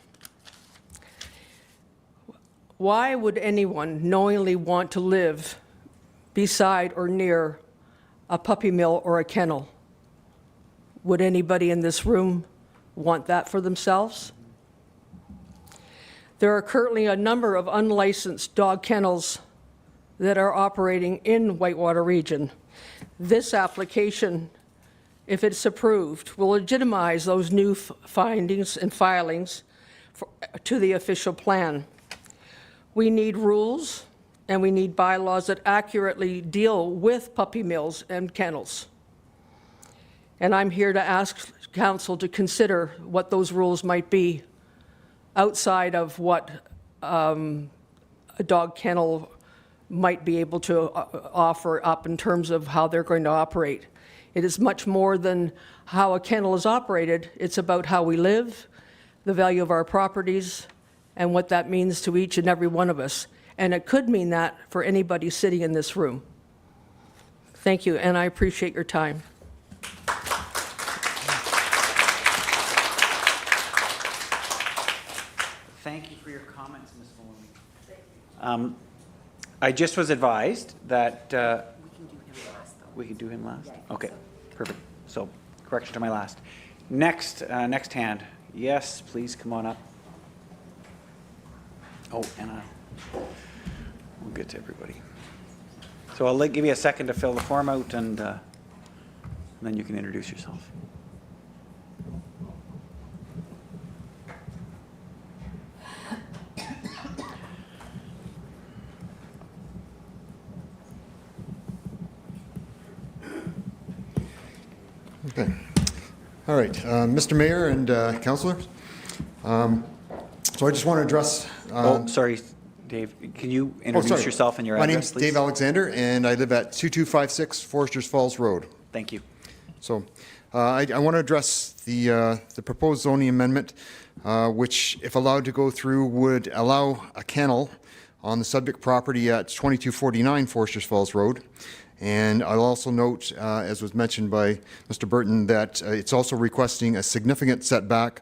Why would anyone knowingly want to live beside or near a puppy mill or a kennel? Would anybody in this room want that for themselves? There are currently a number of unlicensed dog kennels that are operating in Whitewater region. This application, if it's approved, will legitimize those new findings and filings to the official plan. We need rules and we need bylaws that accurately deal with puppy mills and kennels. And I'm here to ask council to consider what those rules might be outside of what a dog kennel might be able to offer up in terms of how they're going to operate. It is much more than how a kennel is operated. It's about how we live, the value of our properties, and what that means to each and every one of us. And it could mean that for anybody sitting in this room. Thank you, and I appreciate your time. Thank you for your comments, Ms. Maloney. I just was advised that we can do him last. Okay, perfect. So correction to my last. Next hand. Yes, please come on up. Oh, and we'll get to everybody. So I'll give you a second to fill the form out, and then you can introduce yourself. Okay. All right. Mr. Mayor and councillors, so I just want to address... sorry, Dave. Can you introduce yourself and your address, My name's please? Dave Alexander, and I live at 2256 Foresters Falls Road. Thank you. So I want to address the proposed zoning amendment, which, if allowed to go through, would allow a kennel on the subject property at 2249 Foresters Falls Road. And I'll also note, as was mentioned by Mr. Burton, that it's also requesting a significant setback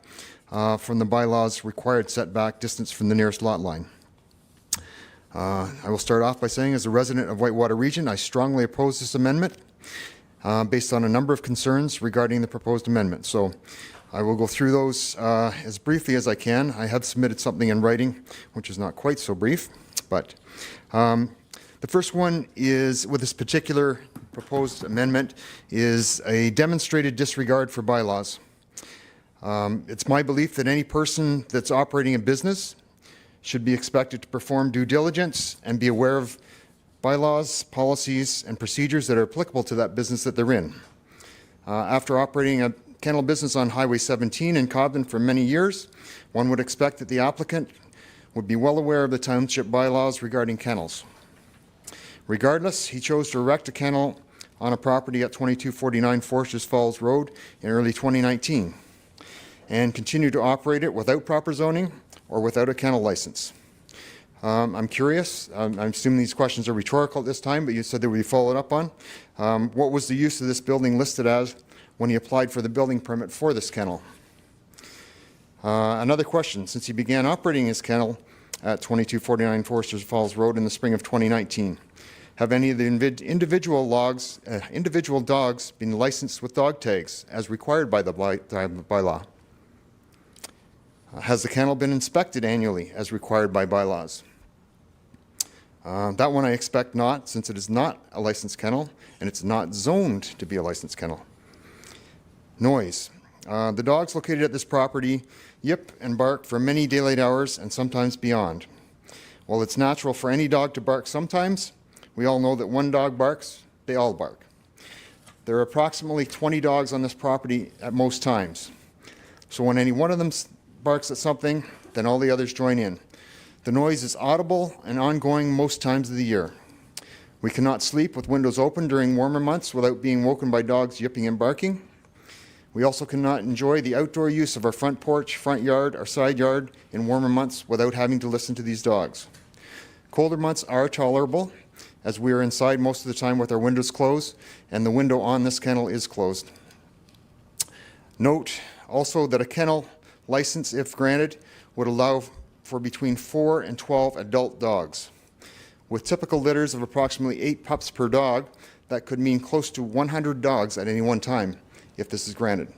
from the bylaws required setback distance from the nearest lot line. I will start off by saying, as a resident of Whitewater Region, I strongly oppose this amendment based on a number of concerns regarding the proposed amendment. So I will go through those as briefly as I can. I have submitted something in writing, which is not quite so brief, but the first one is, with this particular proposed amendment, is a demonstrated disregard for bylaws. It's my belief that any person that's operating a business should be expected to perform due diligence and be aware of bylaws, policies, and procedures that are applicable to that business that they're in. After operating a kennel business on Highway 17 in Cobden for many years, one would expect that the applicant would be well aware of the township bylaws regarding kennels. Regardless, he chose to erect a kennel on a property at 2249 Foresters Falls Road in early 2019 and continued to operate it without proper zoning or without a kennel license. I'm curious, I'm assuming these questions are rhetorical at this time, but you said they would be followed up on. What was the use of this building listed as when he applied for the building permit for this kennel? Another question, since he began operating his kennel at 2249 Foresters Falls Road in the spring of 2019, have any of the individual dogs been licensed with dog tags as required by the bylaw? Has the kennel been inspected annually as required by bylaws? That one I expect not, since it is not a licensed kennel and it's not zoned to be a licensed kennel. Noise. The dogs located at this property yip and bark for many daylight hours and sometimes beyond. While it's natural for any dog to bark sometimes, we all know that when dog barks, they all bark. There are approximately 20 dogs on this property at most times. So when any one of them barks at something, then all the others join in. The noise is audible and ongoing most times of the year. We cannot sleep with windows open during warmer months without being woken by dogs yipping and barking. We also cannot enjoy the outdoor use of our front porch, front yard, or side yard in warmer months without having to listen to these dogs. Colder months are tolerable, as we are inside most of the time with our windows closed, and the window on this kennel is closed. Note also that a kennel license, if granted, would allow for between 4 and 12 adult dogs. With typical litters of approximately 8 pups per dog, that could mean close to 100 dogs at any one time, if this is granted.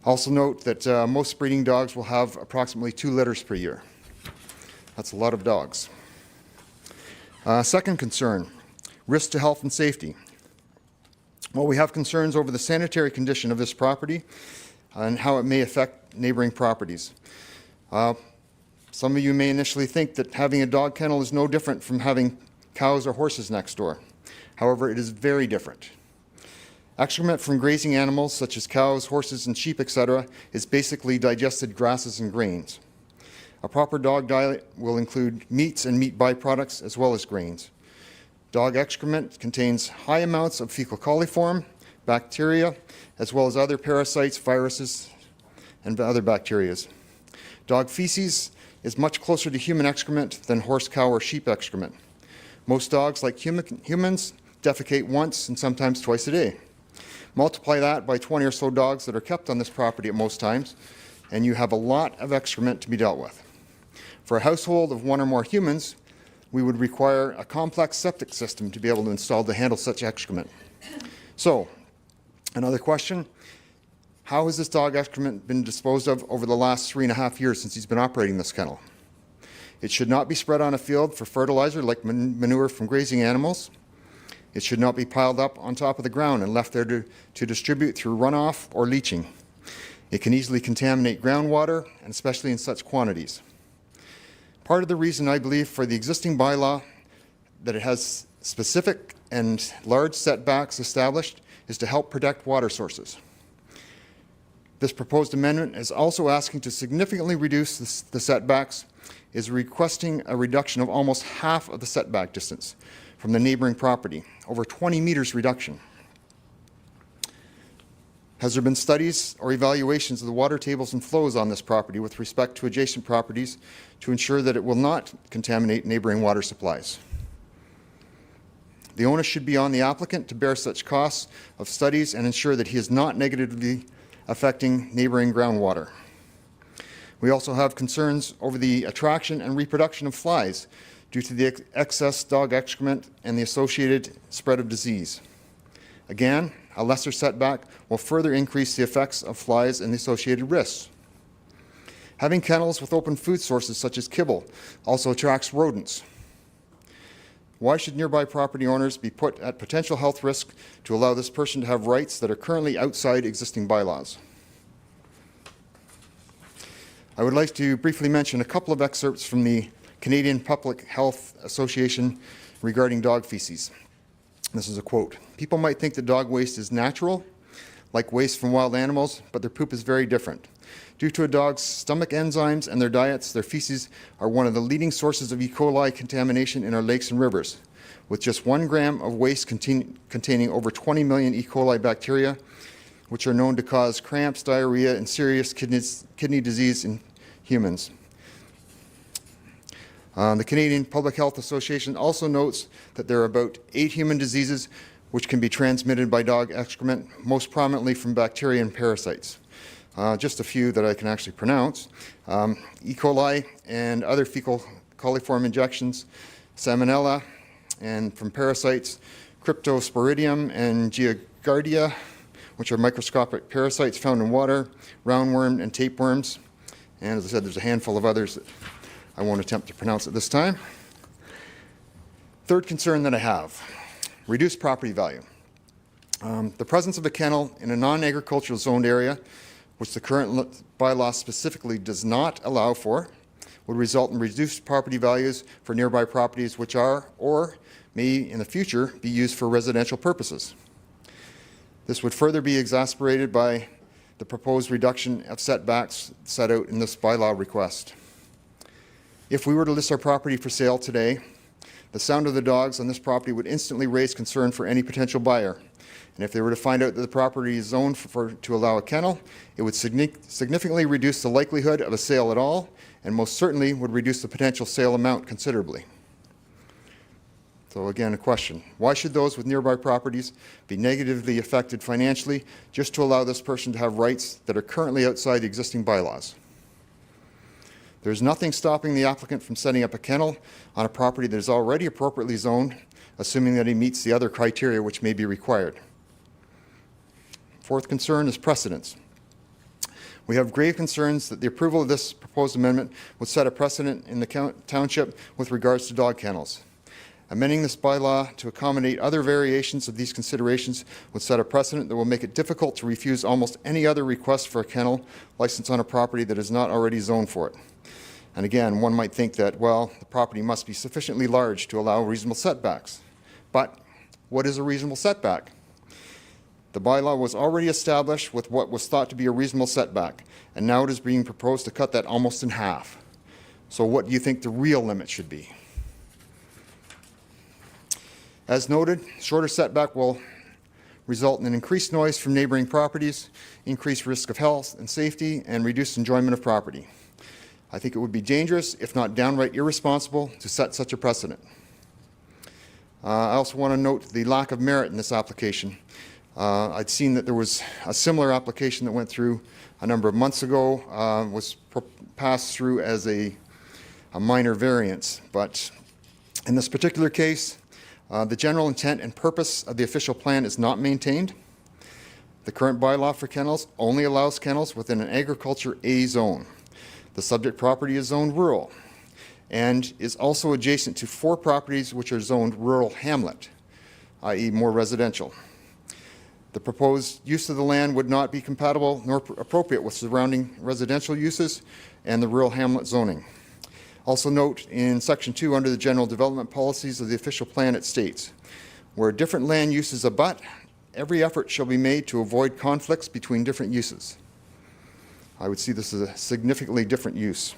Also note that most breeding dogs will have approximately 2 litters per year. That's a lot of dogs. Second concern, risk to health and safety. Well, we have concerns over the sanitary condition of this property and how it may affect neighboring properties. Some of you may initially think that having a dog kennel is no different from having cows or horses next door. However, it is very different. Excrement from grazing animals such as cows, horses, and sheep, etc., is basically digested grasses and grains. A proper dog diet will include meats and meat byproducts as well as grains. Dog excrement contains high amounts of fecal coliform, bacteria, as well as other parasites, viruses, and other bacteria. Dog feces is much closer to human excrement than horse, cow, or sheep excrement. Most dogs, like humans, defecate once and sometimes twice a day. Multiply that by 20 or so dogs that are kept on this property at most times, and you have a lot of excrement to be dealt with. For a household of 1 or more humans, we would require a complex septic system to be able to install to handle such excrement. So, another question, how has this dog excrement been disposed of over the last 3.5 years since he's been operating this kennel? It should not be spread on a field for fertilizer like manure from grazing animals. It should not be piled up on top of the ground and left there to distribute through runoff or leaching. It can easily contaminate groundwater, and especially in such quantities. Part of the reason I believe for the existing bylaw that it has specific and large setbacks established is to help protect water sources. This proposed amendment is also asking to significantly reduce the setbacks, is requesting a reduction of almost half of the setback distance from the neighboring property, over 20 meters reduction. Has there been studies or evaluations of the water tables and flows on this property with respect to adjacent properties to ensure that it will not contaminate neighboring water supplies? The onus should be on the applicant to bear such costs of studies and ensure that he is not negatively affecting neighboring groundwater. We also have concerns over the attraction and reproduction of flies due to the excess dog excrement and the associated spread of disease. Again, a lesser setback will further increase the effects of flies and the associated risks. Having kennels with open food sources such as kibble also attracts rodents. Why should nearby property owners be put at potential health risk to allow this person to have rights that are currently outside existing bylaws? I would like to briefly mention a couple of excerpts from the Canadian Public Health Association regarding dog feces. This is a quote. People might think that dog waste is natural, like waste from wild animals, but their poop is very different. Due to a dog's stomach enzymes and their diets, their feces are one of the leading sources of E. coli contamination in our lakes and rivers. With just 1 gram of waste containing over 20 million E. coli bacteria, which are known to cause cramps, diarrhea, and serious kidney disease in humans. The Canadian Public Health Association also notes that there are about 8 human diseases which can be transmitted by dog excrement, most prominently from bacteria and parasites. Just a few that I can actually pronounce. E. coli and other fecal coliform injections, Salmonella, and from parasites, Cryptosporidium and Giardia, which are microscopic parasites found in water, roundworm and tapeworms. And as I said, there's a handful of others that I won't attempt to pronounce at this time. Third concern that I have, reduced property value. The presence of a kennel in a non-agricultural zoned area, which the current bylaw specifically does not allow for, would result in reduced property values for nearby properties which are, or may in the future, be used for residential purposes. This would further be exacerbated by the proposed reduction of setbacks set out in this bylaw request. If we were to list our property for sale today, the sound of the dogs on this property would instantly raise concern for any potential buyer. And if they were to find out that the property is zoned to allow a kennel, it would significantly reduce the likelihood of a sale at all, and most certainly would reduce the potential sale amount considerably. So again, a question. Why should those with nearby properties be negatively affected financially just to allow this person to have rights that are currently outside the existing bylaws? There's nothing stopping the applicant from setting up a kennel on a property that is already appropriately zoned, assuming that he meets the other criteria which may be required. Fourth concern is precedence. We have grave concerns that the approval of this proposed amendment would set a precedent in the township with regards to dog kennels. Amending this bylaw to accommodate other variations of these considerations would set a precedent that will make it difficult to refuse almost any other request for a kennel license on a property that is not already zoned for it. And again, one might think that, well, the property must be sufficiently large to allow reasonable setbacks. But what is a reasonable setback? The bylaw was already established with what was thought to be a reasonable setback, and now it is being proposed to cut that almost in half. So what do you think the real limit should be? As noted, shorter setback will result in increased noise from neighboring properties, increased risk of health and safety, and reduced enjoyment of property. I think it would be dangerous, if not downright irresponsible, to set such a precedent. I also want to note the lack of merit in this application. I'd seen that there was a similar application that went through a number of months ago, was passed through as a minor variance. But in this particular case, the general intent and purpose of the official plan is not maintained. The current bylaw for kennels only allows kennels within an agriculture A zone. The subject property is zoned rural and is also adjacent to 4 properties which are zoned rural hamlet, i.e. more residential. The proposed use of the land would not be compatible nor appropriate with surrounding residential uses and the rural hamlet zoning. Also note in Section 2 under the General Development Policies of the official plan it states, where different land uses abut, every effort shall be made to avoid conflicts between different uses. I would see this as a significantly different use.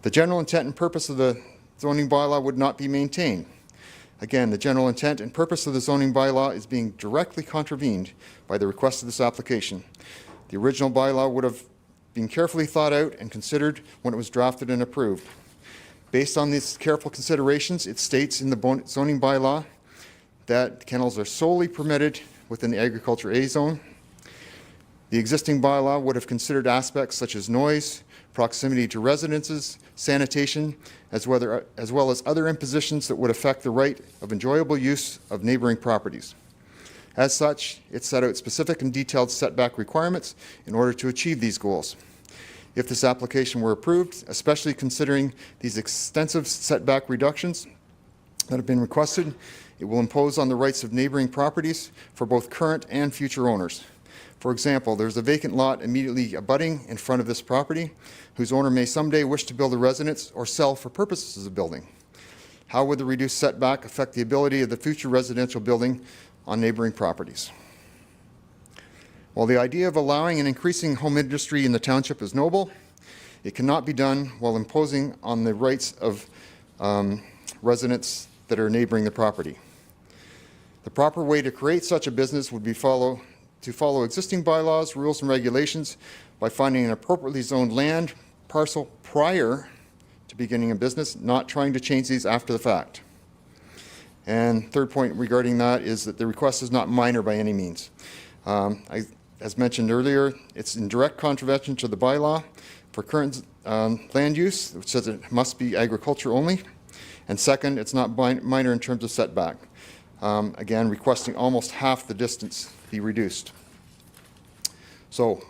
The general intent and purpose of the zoning bylaw would not be maintained. Again, the general intent and purpose of the zoning bylaw is being directly contravened by the request of this application. The original bylaw would have been carefully thought out and considered when it was drafted and approved. Based on these careful considerations, it states in the zoning bylaw that kennels are solely permitted within the agriculture A zone. The existing bylaw would have considered aspects such as noise, proximity to residences, sanitation, as well as other impositions that would affect the right of enjoyable use of neighboring properties. As such, it set out specific and detailed setback requirements in order to achieve these goals. If this application were approved, especially considering these extensive setback reductions that have been requested, it will impose on the rights of neighboring properties for both current and future owners. For example, there's a vacant lot immediately abutting in front of this property, whose owner may someday wish to build a residence or sell for purposes of building. How would the reduced setback affect the ability of the future residential building on neighboring properties? While the idea of allowing and increasing home industry in the township is noble, it cannot be done while imposing on the rights of residents that are neighboring the property. The proper way to create such a business would be to follow existing bylaws, rules, and regulations by finding an appropriately zoned land parcel prior to beginning a business, not trying to change these after the fact. And third point regarding that is that the request is not minor by any means. As mentioned earlier, it's in direct contravention to the bylaw for current land use, which says it must be agriculture only. And second, it's not minor in terms of setback. Again, requesting almost half the distance be reduced. So,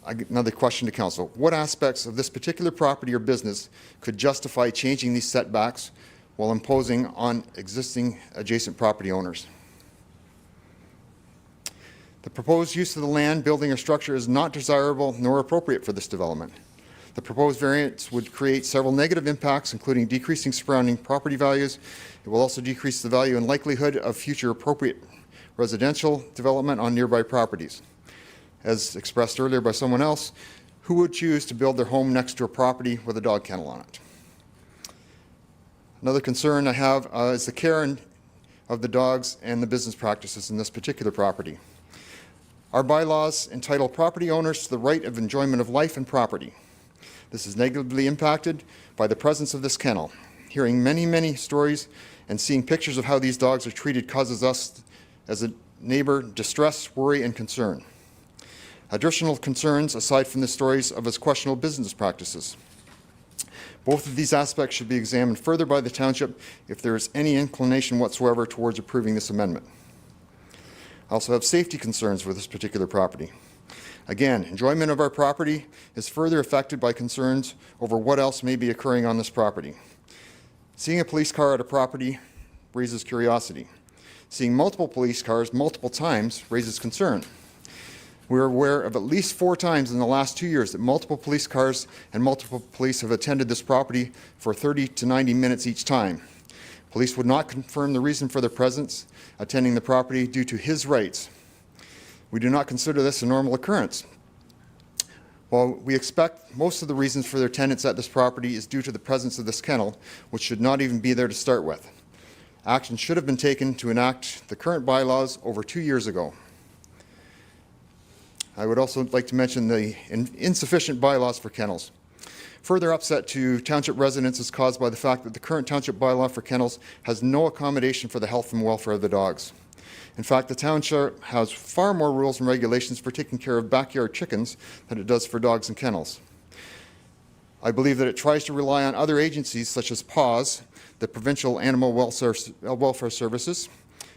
another question to council. What aspects of this particular property or business could justify changing these setbacks while imposing on existing adjacent property owners? The proposed use of the land, building, or structure is not desirable nor appropriate for this development. The proposed variance would create several negative impacts, including decreasing surrounding property values. It will also decrease the value and likelihood of future appropriate residential development on nearby properties. As expressed earlier by someone else, who would choose to build their home next to a property with a dog kennel on it? Another concern I have is the care of the dogs and the business practices in this particular property. Our bylaws entitle property owners to the right of enjoyment of life and property. This is negatively impacted by the presence of this kennel. Hearing many, many stories and seeing pictures of how these dogs are treated causes us, as a neighbor, distress, worry, and concern. Additional concerns, aside from the stories of his questionable business practices. Both of these aspects should be examined further by the township if there is any inclination whatsoever towards approving this amendment. I also have safety concerns with this particular property. Again, enjoyment of our property is further affected by concerns over what else may be occurring on this property. Seeing a police car at a property raises curiosity. Seeing multiple police cars multiple times raises concern. We're aware of at least 4 times in the last 2 years that multiple police cars and multiple police have attended this property for 30 to 90 minutes each time. Police would not confirm the reason for their presence attending the property due to his rights. We do not consider this a normal occurrence. While we expect most of the reasons for their attendance at this property is due to the presence of this kennel, which should not even be there to start with. Action should have been taken to enact the current bylaws over 2 years ago. I would also like to mention the insufficient bylaws for kennels. Further upset to township residents is caused by the fact that the current township bylaw for kennels has no accommodation for the health and welfare of the dogs. In fact, the township has far more rules and regulations for taking care of backyard chickens than it does for dogs and kennels. I believe that it tries to rely on other agencies such as PAWS, the Provincial Animal Welfare Services.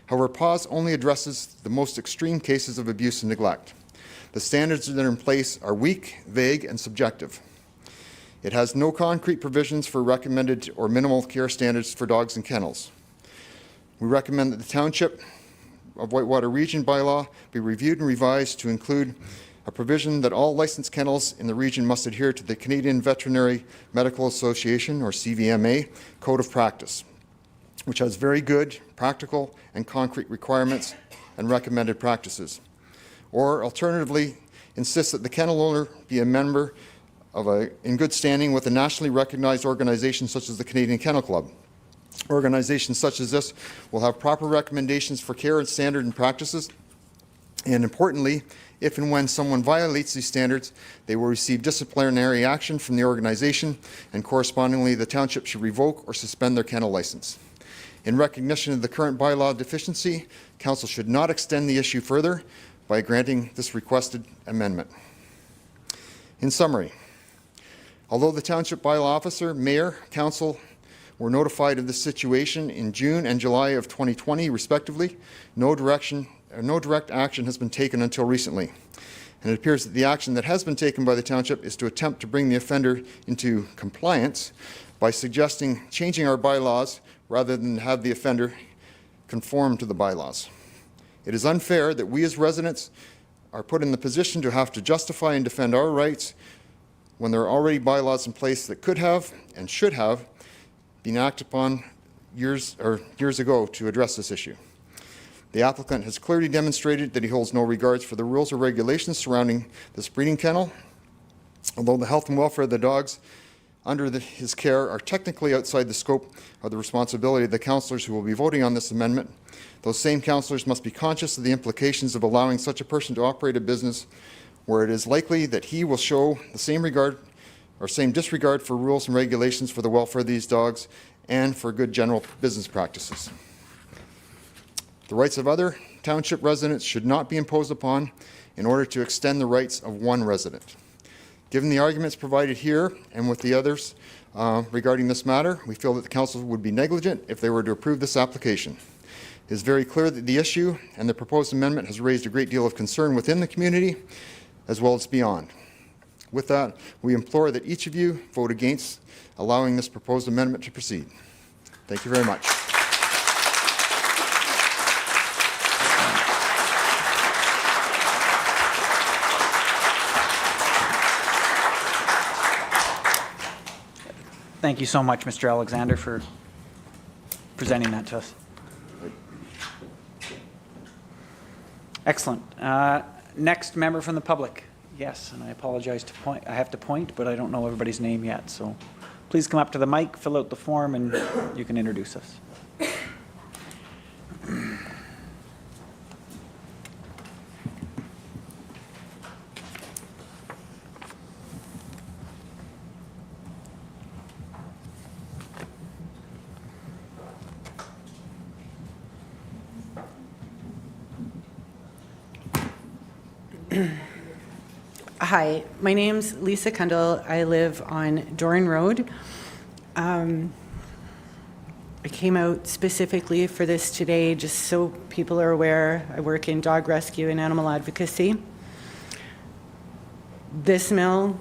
However, PAWS only addresses the most extreme cases of abuse and neglect. The standards that are in place are weak, vague, and subjective. It has no concrete provisions for recommended or minimal care standards for dogs and kennels. We recommend that the Township of Whitewater Region bylaw be reviewed and revised to include a provision that all licensed kennels in the region must adhere to the Canadian Veterinary Medical Association, or CVMA, Code of Practice, which has very good, practical, and concrete requirements and recommended practices. Or alternatively, insist that the kennel owner be a member in good standing with a nationally recognized organization such as the Canadian Kennel Club. Organizations such as this will have proper recommendations for care and standard and practices, and importantly, if and when someone violates these standards, they will receive disciplinary action from the organization, and correspondingly the township should revoke or suspend their kennel license. In recognition of the current bylaw deficiency, council should not extend the issue further by granting this requested amendment. In summary, although the township bylaw officer, mayor, council were notified of this situation in June and July of 2020 respectively, no direct action has been taken until recently. And it appears that the action that has been taken by the township is to attempt to bring the offender into compliance by suggesting changing our bylaws rather than have the offender conform to the bylaws. It is unfair that we as residents are put in the position to have to justify and defend our rights when there are already bylaws in place that could have and should have been acted upon years ago to address this issue. The applicant has clearly demonstrated that he holds no regards for the rules or regulations surrounding this breeding kennel. Although the health and welfare of the dogs under his care are technically outside the scope of the responsibility of the councillors who will be voting on this amendment, those same councillors must be conscious of the implications of allowing such a person to operate a business where it is likely that he will show the same regard or same disregard for rules and regulations for the welfare of these dogs and for good general business practices. The rights of other township residents should not be imposed upon in order to extend the rights of one resident. Given the arguments provided here and with the others regarding this matter, we feel that the council would be negligent if they were to approve this application. It is very clear that the issue and the proposed amendment has raised a great deal of concern within the community as well as beyond. With that, we implore that each of you vote against allowing this proposed amendment to proceed. Thank you very much. Thank you so much, Mr. Alexander, for presenting that to us. Excellent. Next member from the public. Yes, and I apologize to point. I have to point, but I don't know everybody's name yet. So please come up to the mic, fill out the form, and you can introduce us. Hi, my name's Lisa Kundle. I live on Doran Road. I came out specifically for this today just so people are aware. I work in dog rescue and animal advocacy. This mill,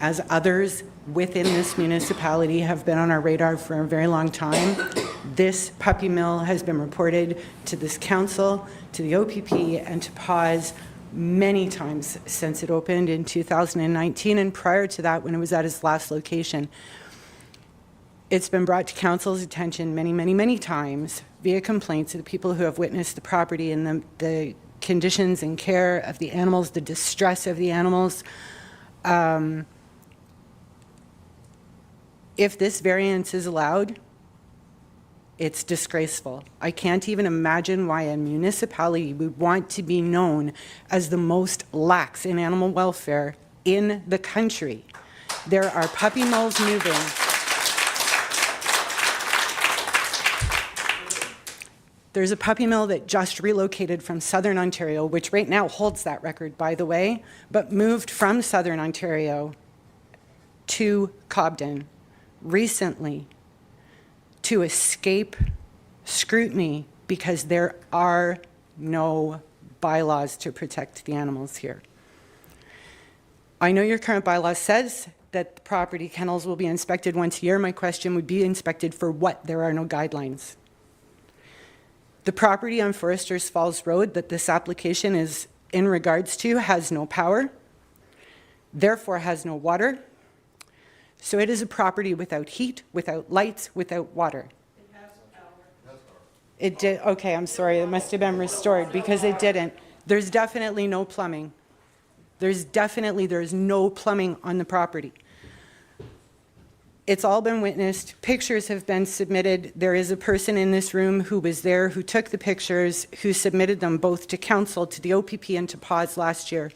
as others within this municipality, have been on our radar for a very long time. This puppy mill has been reported to this council, to the OPP, and to PAWS many times since it opened in 2019 and prior to that when it was at its last location. It's been brought to council's attention many times via complaints of the people who have witnessed the property and the conditions and care of the animals, the distress of the animals. If this variance is allowed, it's disgraceful. I can't even imagine why a municipality would want to be known as the most lax in animal welfare in the country. There are puppy mills moving. There's a puppy mill that just relocated from Southern Ontario, which right now holds that record, by the way, but moved from Southern Ontario to Cobden recently to escape scrutiny because there are no bylaws to protect the animals here. I know your current bylaw says that the property kennels will be inspected once a year. My question would be inspected for what? There are no guidelines. The property on Foresters Falls Road that this application is in regards to has no power, therefore has no water. So it is a property without heat, without lights, without water. It has power. It did, okay, I'm sorry, it must have been restored because it didn't. There's definitely no plumbing. There's no plumbing on the property. It's all been witnessed. Pictures have been submitted. There is a person in this room who was there, who took the pictures, who submitted them both to council, to the OPP, and to PAWS last year.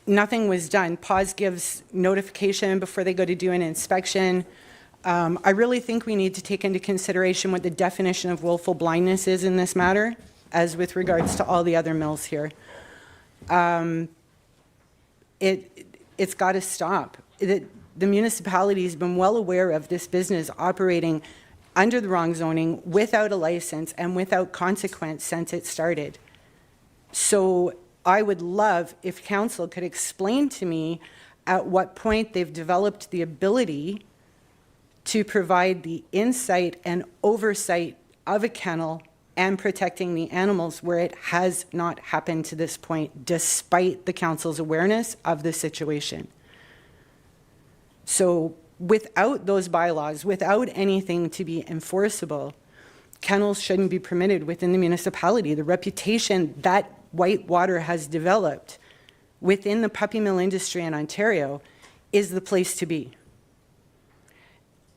Nothing was done. PAWS gives notification before they go to do an inspection. I really think we need to take into consideration what the definition of willful blindness is in this matter, as with regards to all the other mills here. It's got to stop. The municipality has been well aware of this business operating under the wrong zoning, without a license, and without consequence since it started. So I would love if council could explain to me at what point they've developed the ability to provide the insight and oversight of a kennel and protecting the animals where it has not happened to this point, despite the council's awareness of the situation. So without those bylaws, without anything to be enforceable, kennels shouldn't be permitted within the municipality. The reputation that Whitewater has developed within the puppy mill industry in Ontario is the place to be.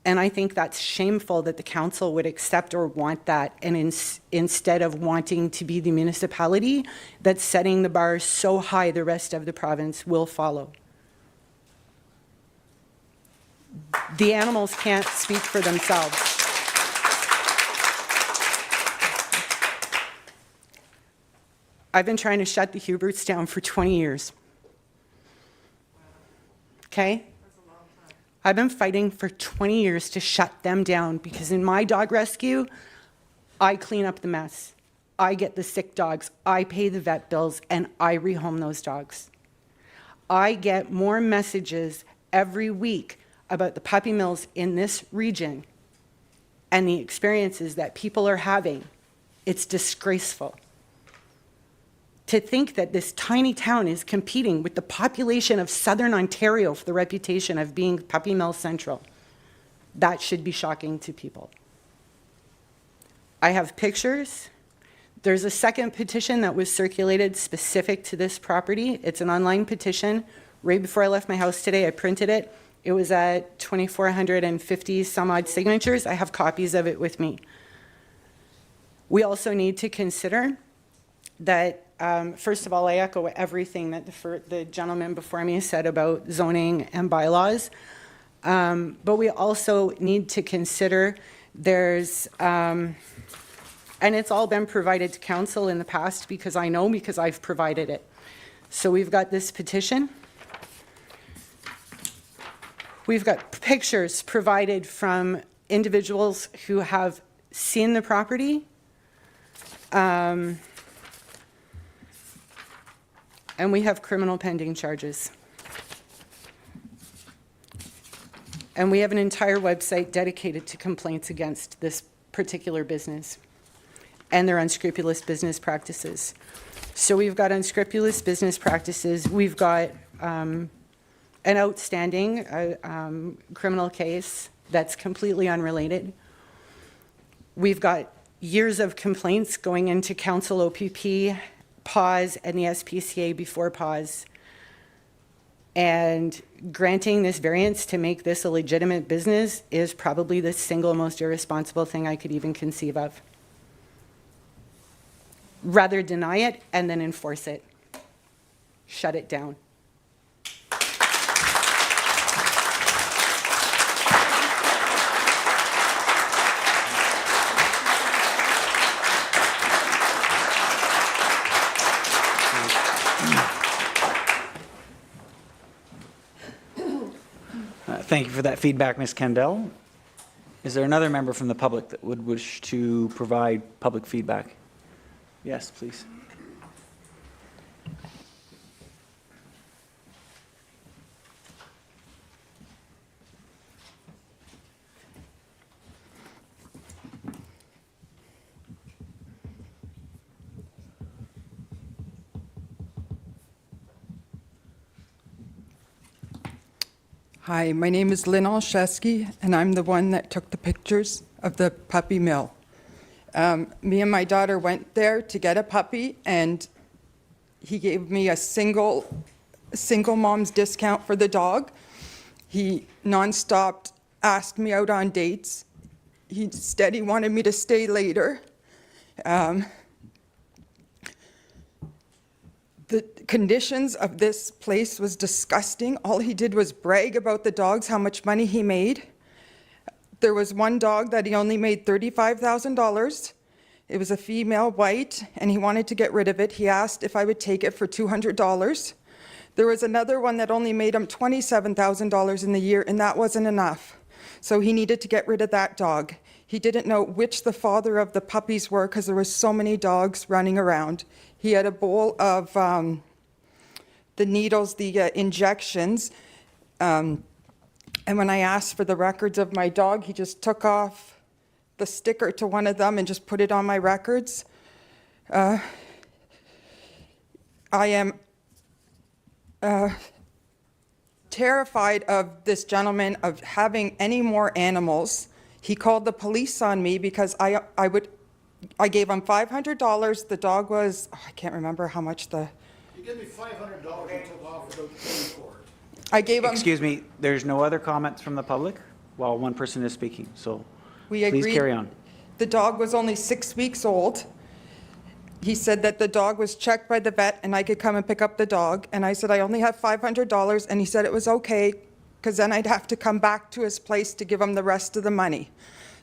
And I think that's shameful that the council would accept or want that, and instead of wanting to be the municipality that's setting the bar so high the rest of the province will follow. The animals can't speak for themselves. I've been trying to shut the Huberts down for 20 years. Okay? I've been fighting for 20 years to shut them down because in my dog rescue, I clean up the mess. I get the sick dogs, I pay the vet bills, and I rehome those dogs. I get more messages every week about the puppy mills in this region and the experiences that people are having. It's disgraceful. To think that this tiny town is competing with the population of Southern Ontario for the reputation of being Puppy Mill Central, that should be shocking to people. I have pictures. There's a second petition that was circulated specific to this property. It's an online petition. Right before I left my house today, I printed it. It was at 2,450 some odd signatures. I have copies of it with me. We also need to consider that, first of all, I echo everything that the gentleman before me said about zoning and bylaws. But we also need to consider there's, and it's all been provided to council in the past because I've provided it. So we've got this petition. We've got pictures provided from individuals who have seen the property. And we have criminal pending charges. And we have an entire website dedicated to complaints against this particular business and their unscrupulous business practices. So we've got unscrupulous business practices. We've got an outstanding criminal case that's completely unrelated. We've got years of complaints going into council OPP, pause, and the SPCA before pause. And granting this variance to make this a legitimate business is probably the single most irresponsible thing I could even conceive of. Rather deny it and then enforce it. Shut it down. Thank you for that feedback, Ms. Kendall. Is there another member from the public that would wish to provide public feedback? Yes, please. Hi, my name is Lynn Olszewski, and I'm the one that took the pictures of the puppy mill. Me and my daughter went there to get a puppy, and he gave me a single mom's discount for the dog. He nonstop asked me out on dates. He said he wanted me to stay later. The conditions of this place was disgusting. All he did was brag about the dogs, how much money he made. There was one dog that he only made $35,000. It was a female white, and he wanted to get rid of it. He asked if I would take it for $200. There was another one that only made him $27,000 in the year, and that wasn't enough. So he needed to get rid of that dog. He didn't know which the father of the puppies were because there were so many dogs running around. He had a bowl of the needles, the injections. And when I asked for the records of my dog, he just took off the sticker to one of them and just put it on my records. I am terrified of this gentleman of having any more animals. He called the police on me because I gave him $500. The dog was, I can't remember how much the. You give me $500 and took off without paying for it. I gave him. Excuse me, there's no other comments from the public while one person is speaking, so We agreed. please carry on. The dog was only 6 weeks old. He said that the dog was checked by the vet and I could come and pick up the dog. And I said, I only have $500. And he said it was okay, because then I'd have to come back to his place to give him the rest of the money.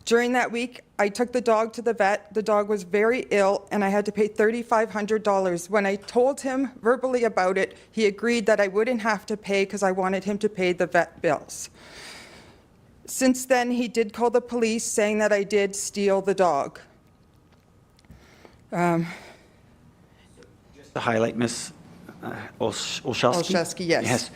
During that week, I took the dog to the vet. The dog was very ill, and I had to pay $3,500. When I told him verbally about it, he agreed that I wouldn't have to pay because I wanted him to pay the vet bills. Since then, he did call the police saying that I did steal the dog. Just to highlight, Ms. Olszewski? Olszewski, yes. Yes.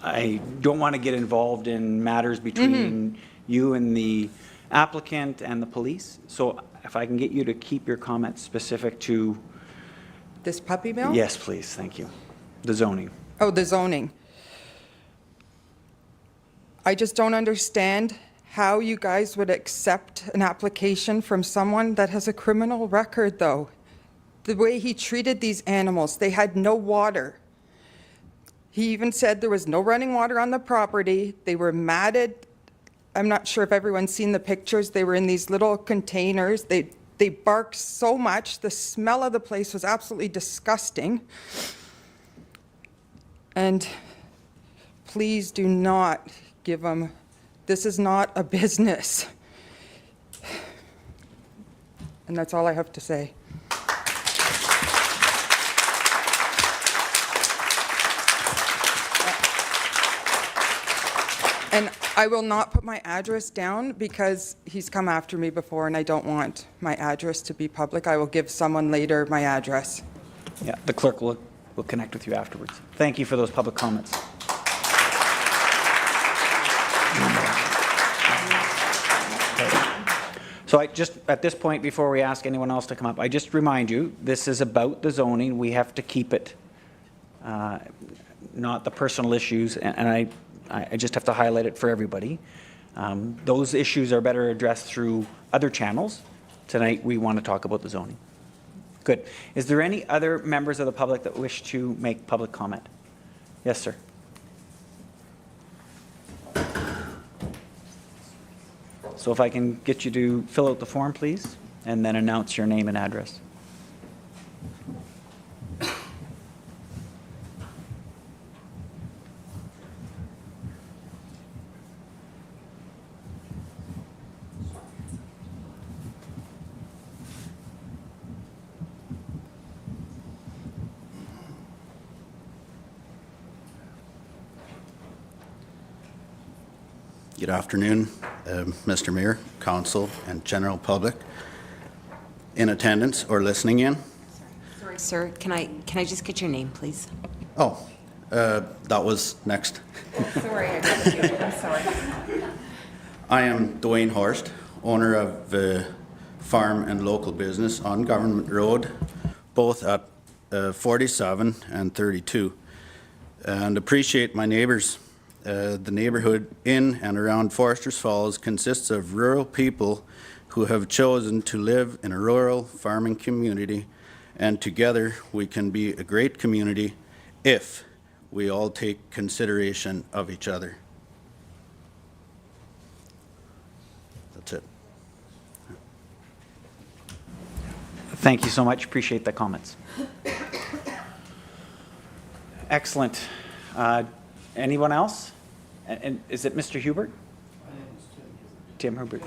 I don't want to get involved in matters between you and the applicant and the police. So if I can get you to keep your comments specific to... This puppy mill? Yes, please. Thank you. The zoning. Oh, the zoning. I just don't understand how you guys would accept an application from someone that has a criminal record, though. The way he treated these animals, they had no water. He even said there was no running water on the property. They were matted. I'm not sure if everyone's seen the pictures. They were in these little containers. They barked so much. The smell of the place was absolutely disgusting. And please do not give them, this is not a business. And that's all I have to say. And I will not put my address down because he's come after me before and I don't want my address to be public. I will give someone later my address. Yeah, the clerk will connect with you afterwards. Thank you for those public comments. So I just, at this point, before we ask anyone else to come up, I just remind you, this is about the zoning. We have to keep it, not the personal issues, and I just have to highlight it for everybody. Those issues are better addressed through other channels. Tonight, we want to talk about the zoning. Good. Is there any other members of the public that wish to make public comment? Yes, sir. So if I can get you to fill out the form, please, and then announce your name and address. Good afternoon, Mr. Mayor, Council, and general public in attendance or listening in. Sorry, sir, can I just get your name, please? Oh, that was next. Sorry, I got you. I'm sorry. I am Dwayne Horst, owner of the farm and local business on Government Road, both at 47 and 32, and appreciate my neighbors. The neighborhood in and around Foresters Falls consists of rural people who have chosen to live in a rural farming community, and together we can be a great community if we all take consideration of each other. That's it. Thank you so much. Appreciate the comments. Excellent. Anyone else? And is it Mr. Hubert? Tim Hubert.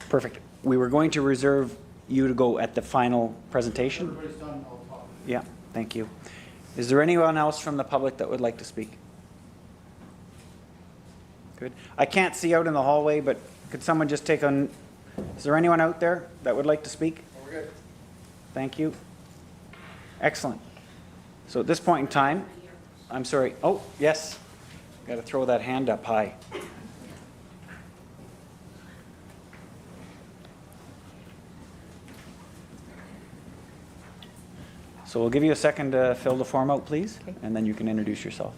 Perfect. We were going to reserve you to go at the final presentation. Everybody's done, I'll talk. Yeah, thank you. Is there anyone else from the public that would like to speak? Good. I can't see out in the hallway, but could someone just take on, is there anyone out there that would like to speak? We're good. Thank you. Excellent. So at this point in time, I'm sorry. Oh, yes. Got to throw that hand up high. So we'll give you a second to fill the form out, please, and then you can introduce yourself.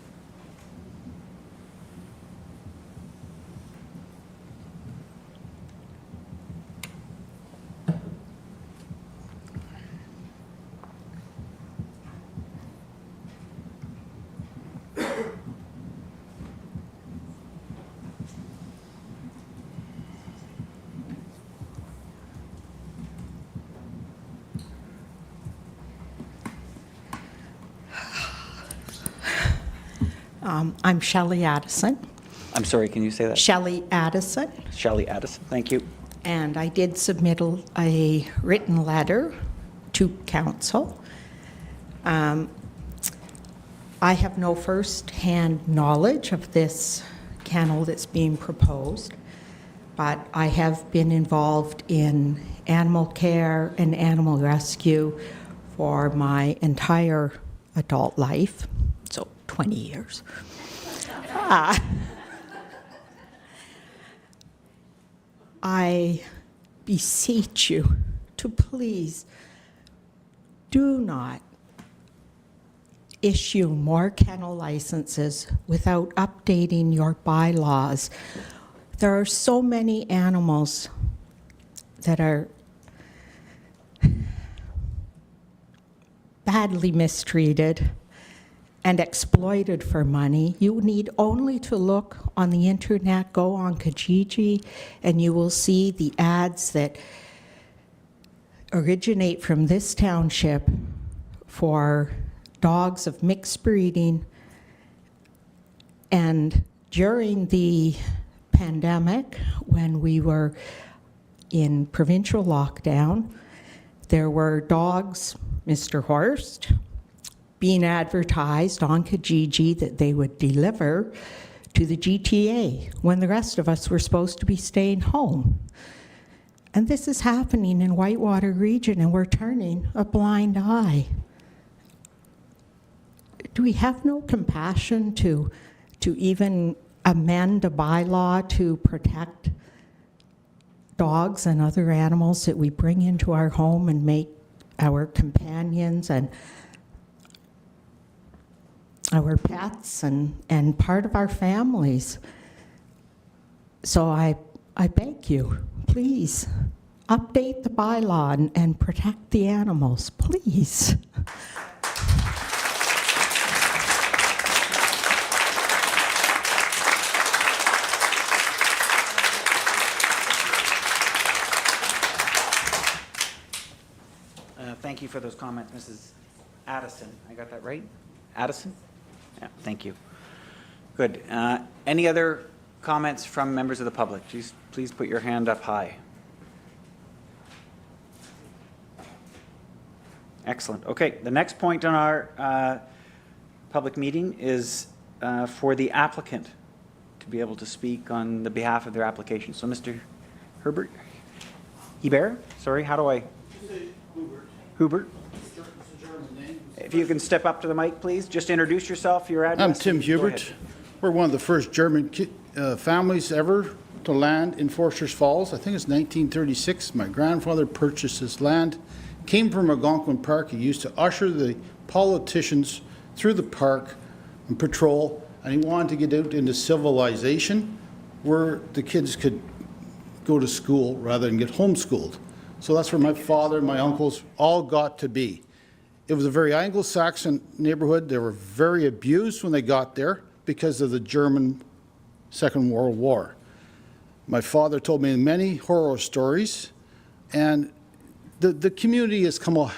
I'm Shelley Addison. I'm sorry, can you say that? Shelley Addison. Shelley Addison, thank you. And I did submit a written letter to council. I have no first-hand knowledge of this kennel that's being proposed, but I have been involved in animal care and animal rescue for my entire adult life, so 20 years. I beseech you to please do not issue more kennel licenses without updating your bylaws. There are so many animals that are badly mistreated and exploited for money. You need only to look on the internet, go on Kijiji, and you will see the ads that originate from this township for dogs of mixed breeding. And during the pandemic, when we were in provincial lockdown, there were dogs, Mr. Horst, being advertised on Kijiji that they would deliver to the GTA when the rest of us were supposed to be staying home. And this is happening in Whitewater region, and we're turning a blind eye. Do we have no compassion to even amend a bylaw to protect dogs and other animals that we bring into our home and make our companions and our pets and part of our families? So I beg you, please, update the bylaw and protect the animals, please. Thank you for those comments, Mrs. Addison. I got that right? Addison? Yeah, thank you. Good. Any other comments from members of the public? Please put your hand up high. Excellent. Okay, the next point on our public meeting is for the applicant to be able to speak on the behalf of their application. So Mr. Hebert? Sorry, how do I? Hubert. If you can step up to the mic, please. Just introduce yourself, your address. I'm Tim Hubert. We're one of the first German families ever to land in Forster's Falls. I think it's 1936. My grandfather purchased this land, came from Algonquin Park. He used to usher the politicians through the park and patrol, and he wanted to get out into civilization where the kids could go to school rather than get homeschooled. So that's where my father and my uncles all got to be. It was a very Anglo-Saxon neighborhood. They were very abused when they got there because of the German Second World War. My father told me many horror stories, and the community has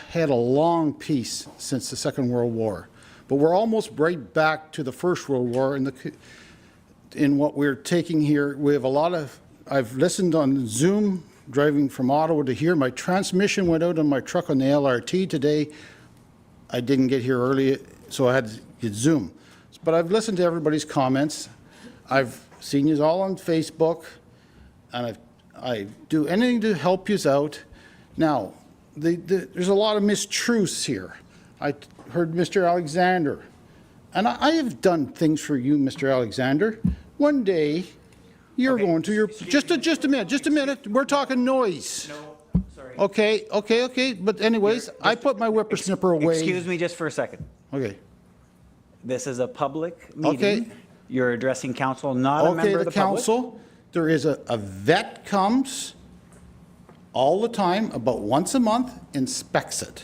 had a long peace since the Second World War. But we're almost right back to the First World War in what we're taking here. We have a lot of, I've listened on Zoom, driving from Ottawa to here. My transmission went out on my truck on the LRT today. I didn't get here early, so I had to get Zoom. But I've listened to everybody's comments. I've seen you all on Facebook, and I do anything to help you out. Now, there's a lot of mistruths here. I heard Mr. Alexander, and I have done things for you, Mr. Alexander. One day, you're going to your, just a minute, we're talking noise. No, sorry. Okay, but anyways, I put my whippersnipper away. Excuse me just for a second. Okay. This is a public meeting. Okay. You're addressing council, not a member of the public. Okay, the council, there is a vet comes all the time, about once a month, inspects it.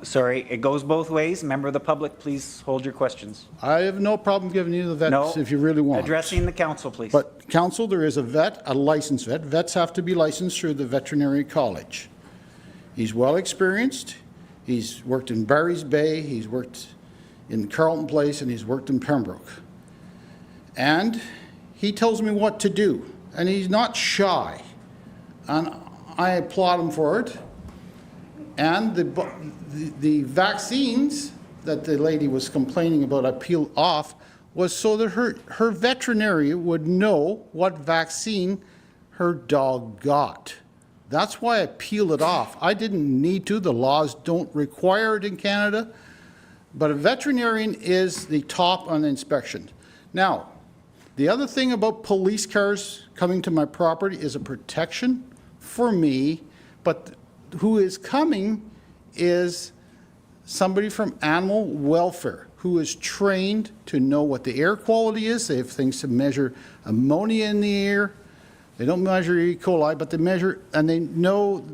Sorry, it goes both ways. Member of the public, please hold your questions. I have no problem giving you the vets if you really want. Addressing the council, please. But council, there is a vet, a licensed vet. Vets have to be licensed through the veterinary college. He's well experienced. He's worked in Barry's Bay. He's worked in Carlton Place, and he's worked in Pembroke. And he tells me what to do, and he's not shy. And I applaud him for it. And the vaccines that the lady was complaining about I peeled off was so that her veterinarian would know what vaccine her dog got. That's why I peeled it off. I didn't need to. The laws don't require it in Canada. But a veterinarian is the top on inspection. Now, the other thing about police cars coming to my property is a protection for me, but who is coming is somebody from animal welfare who is trained to know what the air quality is. They have things to measure ammonia in the air. They don't measure E. coli, but they measure, and they know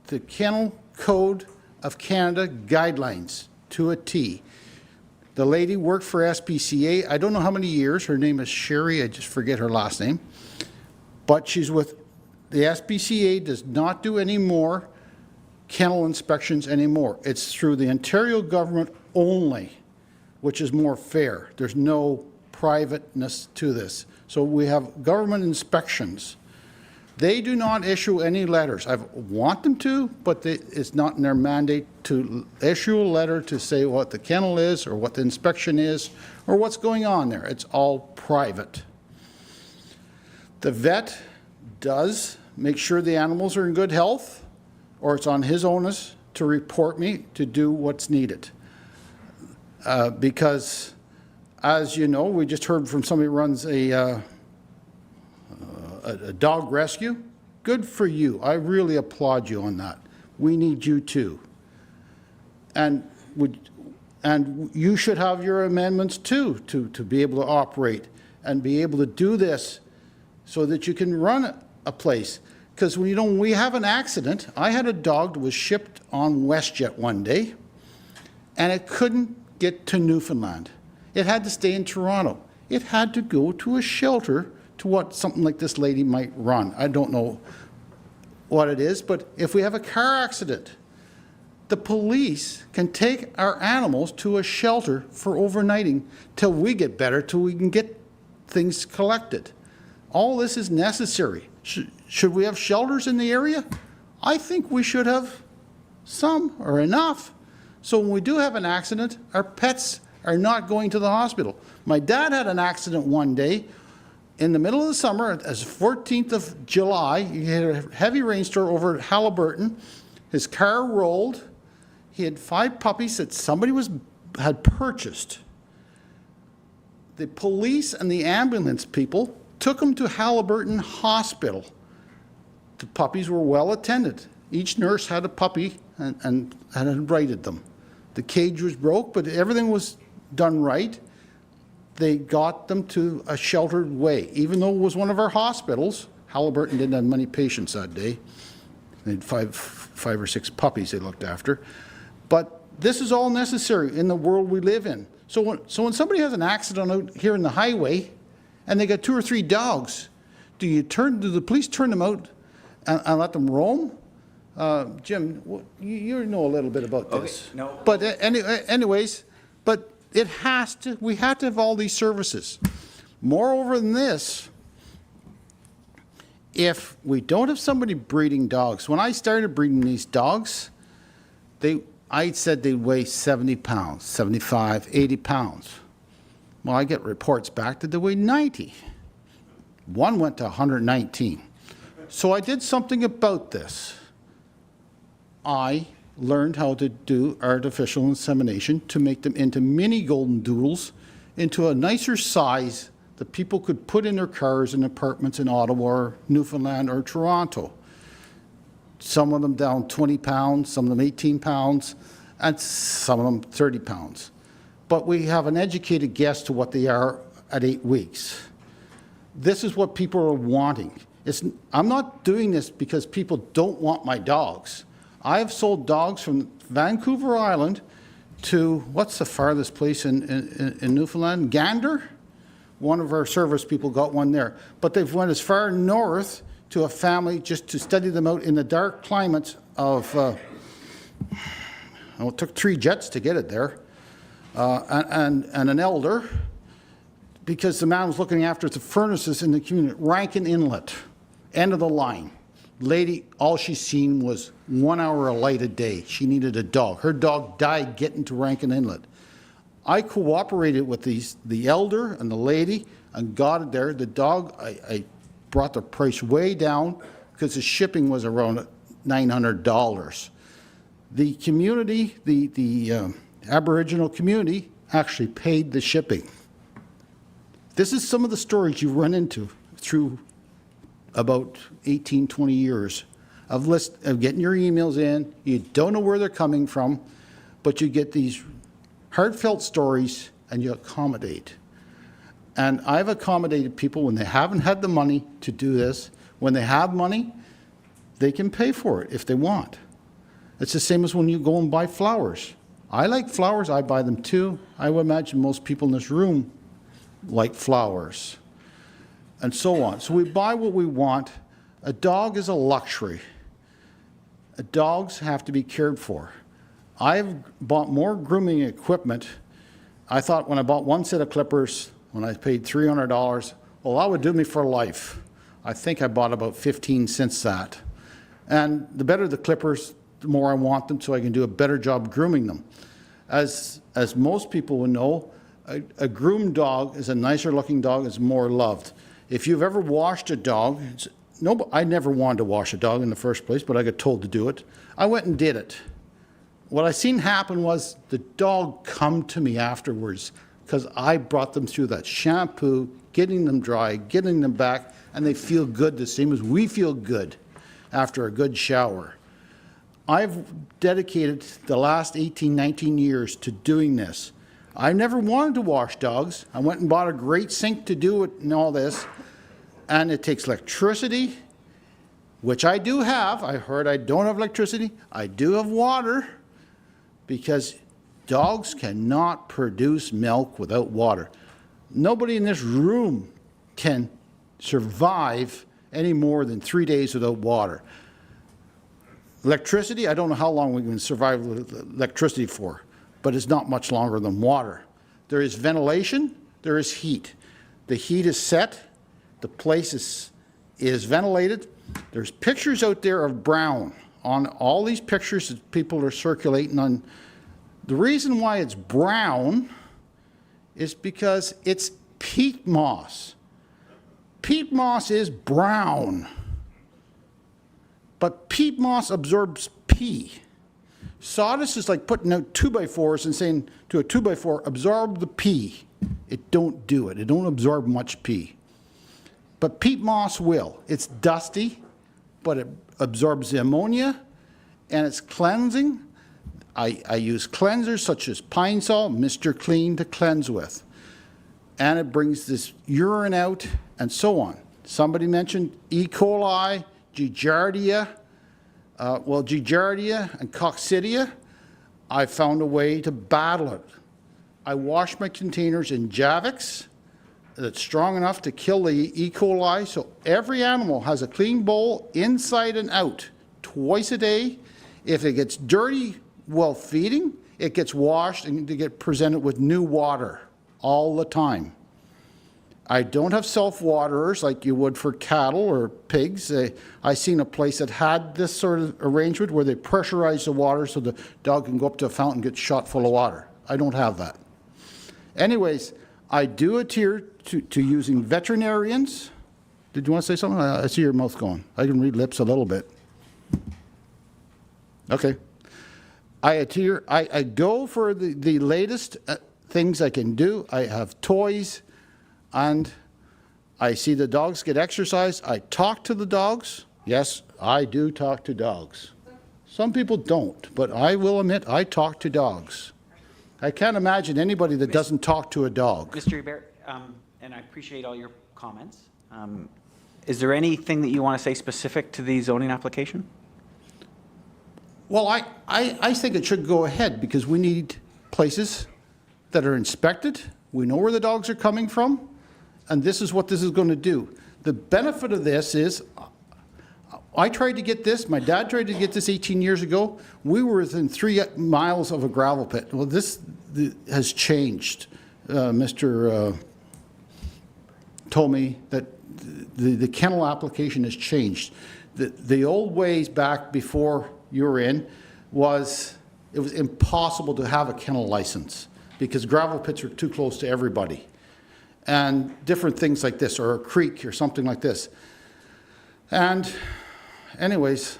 the Kennel Code of Canada guidelines to a T. The lady worked for SPCA. I don't know how many years. Her name is Sherry. I just forget her last name. But she's with the SPCA, does not do any more kennel inspections anymore. It's through the Ontario government only, which is more fair. There's no privateness to this. So we have government inspections. They do not issue any letters. I want them to, but it's not in their mandate to issue a letter to say what the kennel is or what the inspection is or what's going on there. It's all private. The vet does make sure the animals are in good health, or it's on his onus to report me to do what's needed. Because, as you know, we just heard from somebody who runs a dog rescue. Good for you. I really applaud you on that. We need you too. And you should have your amendments too to be able to operate and be able to do this so that you can run a place. Because when we have an accident, I had a dog that was shipped on WestJet one day, and it couldn't get to Newfoundland. It had to stay in Toronto. It had to go to a shelter to what something like this lady might run. I don't know what it is, but if we have a car accident, the police can take our animals to a shelter for overnighting till we get better, till we can get things collected. All this is necessary. Should we have shelters in the area? I think we should have some or enough. So when we do have an accident, our pets are not going to the hospital. My dad had an accident one day in the middle of the summer, as 14th of July. He had a heavy rainstorm over at Halliburton. His car rolled. He had 5 puppies that somebody had purchased. The police and the ambulance people took him to Halliburton Hospital. The puppies were well attended. Each nurse had a puppy and had righted them. The cage was broke, but everything was done right. They got them to a sheltered way. Even though it was one of our hospitals, Halliburton didn't have many patients that day. They had five or six puppies they looked after. But this is all necessary in the world we live in. So when somebody has an accident out here in the highway, and they got 2 or 3 dogs, do the police turn them out and let them roam? Jim, you know a little bit about this. Okay, no. But anyways, but we have to have all these services. Moreover than this, if we don't have somebody breeding dogs, when I started breeding these dogs, I said they'd weigh 70 pounds, 75, 80 pounds. Well, I get reports back that they weigh 90. One went to 119. So I did something about this. I learned how to do artificial insemination to make them into mini golden doodles, into a nicer size that people could put in their cars and apartments in Ottawa or Newfoundland or Toronto. Some of them down 20 pounds, some of them 18 pounds, and some of them 30 pounds. But we have an educated guess to what they are at 8 weeks. This is what people are wanting. I'm not doing this because people don't want my dogs. I have sold dogs from Vancouver Island to, what's the farthest place in Newfoundland? Gander? One of our service people got one there. But they've went as far north to a family just to study them out in the dark climates of, it took 3 jets to get it there. and an elder, because the man was looking after the furnaces in the community. Rankin Inlet, end of the line. Lady, all she's seen was 1 hour of light a day. She needed a dog. Her dog died getting to Rankin Inlet. I cooperated with the elder and the lady and got it there. The dog, I brought the price way down because the shipping was around $900. The community, the Aboriginal community actually paid the shipping. This is some of the stories you run into through about 18, 20 years of getting your emails in. You don't know where they're coming from, but you get these heartfelt stories and you accommodate. And I've accommodated people when they haven't had the money to do this. When they have money, they can pay for it if they want. It's the same as when you go and buy flowers. I like flowers, I buy them too. I would imagine most people in this room like flowers, and so on. So we buy what we want. A dog is a luxury. Dogs have to be cared for. I've bought more grooming equipment. I thought when I bought one set of clippers, when I paid $300, well, that would do me for life. I think I bought about 15 since that. And the better the clippers, the more I want them so I can do a better job grooming them. As most people would know, a groomed dog is a nicer looking dog, is more loved. If you've ever washed a dog, I never wanted to wash a dog in the first place, but I got told to do it. I went and did it. What I seen happen was the dog come to me afterwards because I brought them through that shampoo, getting them dry, getting them back, and they feel good the same as we feel good after a good shower. I've dedicated the last 18, 19 years to doing this. I never wanted to wash dogs. I went and bought a great sink to do it and all this. And it takes electricity, which I do have. I heard I don't have electricity. I do have water because dogs cannot produce milk without water. Nobody in this room can survive any more than 3 days without water. Electricity, I don't know how long we can survive with electricity for, but it's not much longer than water. There is ventilation, there is heat. The heat is set, the place is ventilated. There's pictures out there of brown on all these pictures that people are circulating on. The reason why it's brown is because it's peat moss. Peat moss is brown, but peat moss absorbs pee. Sawdust is like putting out 2x4s and saying to a 2x4, absorb the pee. It don't do it. It don't absorb much pee. But peat moss will. It's dusty, but it absorbs the ammonia, and it's cleansing. I use cleansers such as Pine Sol, Mr. Clean to cleanse with. And it brings this urine out and so on. Somebody mentioned E. coli, Giardia. Giardia and Coccidia, I found a way to battle it. I wash my containers in Javix that's strong enough to kill the E. coli, so every animal has a clean bowl inside and out twice a day. If it gets dirty while feeding, it gets washed and to get presented with new water all the time. I don't have self-waterers like you would for cattle or pigs. I seen a place that had this sort of arrangement where they pressurize the water so the dog can go up to a fountain and get shot full of water. I don't have that. Anyways, I do adhere to using veterinarians. Did you want to say something? I see your mouth going. I can read lips a little bit. Okay. I go for the latest things I can do. I have toys. And I see the dogs get exercise. I talk to the dogs. Yes, I do talk to dogs. Some people don't, but I will admit I talk to dogs. I can't imagine anybody that doesn't talk to a dog. Mr. Hebert, and I appreciate all your comments. Is there anything that you want to say specific to the zoning application? Well, I think it should go ahead because we need places that are inspected. We know where the dogs are coming from. And this is what this is going to do. The benefit of this is, I tried to get this, my dad tried to get this 18 years ago. We were within 3 miles of a gravel pit. Well, this has changed. Mr. Told me that the kennel application has changed. The old ways back before you were in it was impossible to have a kennel license because gravel pits are too close to everybody. And different things like this, or a creek or something like this. And anyways,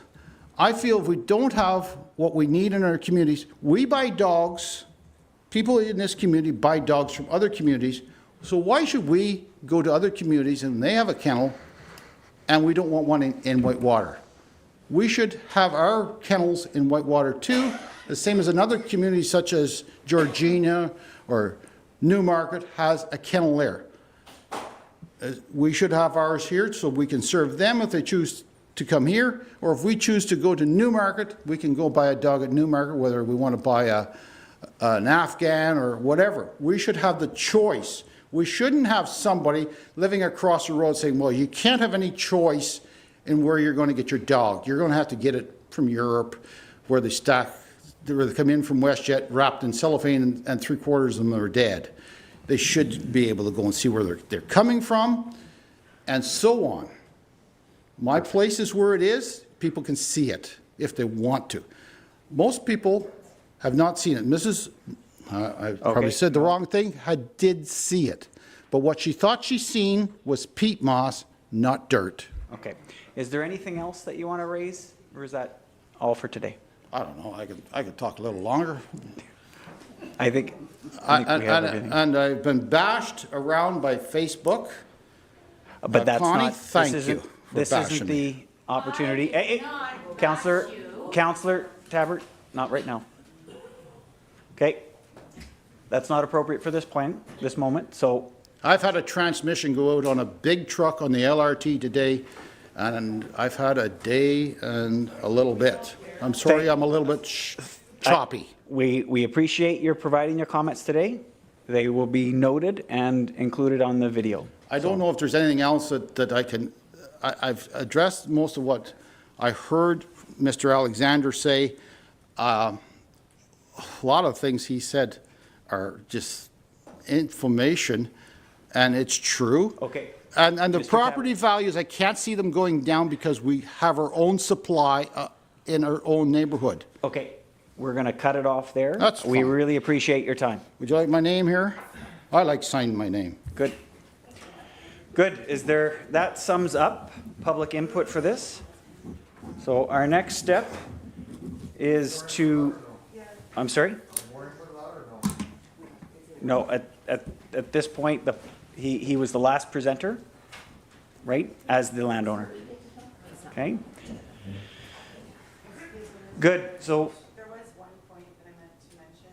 I feel if we don't have what we need in our communities, we buy dogs, people in this community buy dogs from other communities, so why should we go to other communities and they have a kennel and we don't want one in Whitewater? We should have our kennels in Whitewater too, the same as another community such as Georgina or Newmarket has a kennel there. We should have ours here so we can serve them if they choose to come here, or if we choose to go to Newmarket, we can go buy a dog at Newmarket, whether we want to buy an Afghan or whatever. We should have the choice. We shouldn't have somebody living across the road saying, well, you can't have any choice in where you're going to get your dog. You're going to have to get it from Europe, where they come in from WestJet wrapped in cellophane and 3/4 of them are dead. They should be able to go and see where they're coming from and so on. My place is where it is. People can see it if they want to. Most people have not seen it. I probably said the wrong thing. I did see it. But what she thought she seen was peat moss, not dirt. Okay. Is there anything else that you want to raise, or is that all for today? I don't know. I could talk a little longer. I think we have everything. And I've been bashed around by Facebook. But that's Connie, not. thank this you isn't, for this bashing isn't me. the opportunity. Hey, Councillor Tabbert, not right now. Okay. That's not appropriate for this moment. So I've had a transmission go out on a big truck on the LRT today, and I've had a day and a little bit. I'm sorry, I'm a little bit choppy. We appreciate your providing your comments today. They will be noted and included on the video. I don't know if there's anything else that I can. I've addressed most of what I heard Mr. Alexander say. A lot of things he said are just information, and it's true. Okay. And the property values, I can't see them going down because we have our own supply in our own neighborhood. Okay. We're going to cut it off there. That's fine. We really appreciate your time. Would you like my name here? I like signing my name. Good. Good. That sums up public input for this. So our next step is I'm sorry? No, at this point, he was the last presenter, right, as the landowner. Okay? Good. So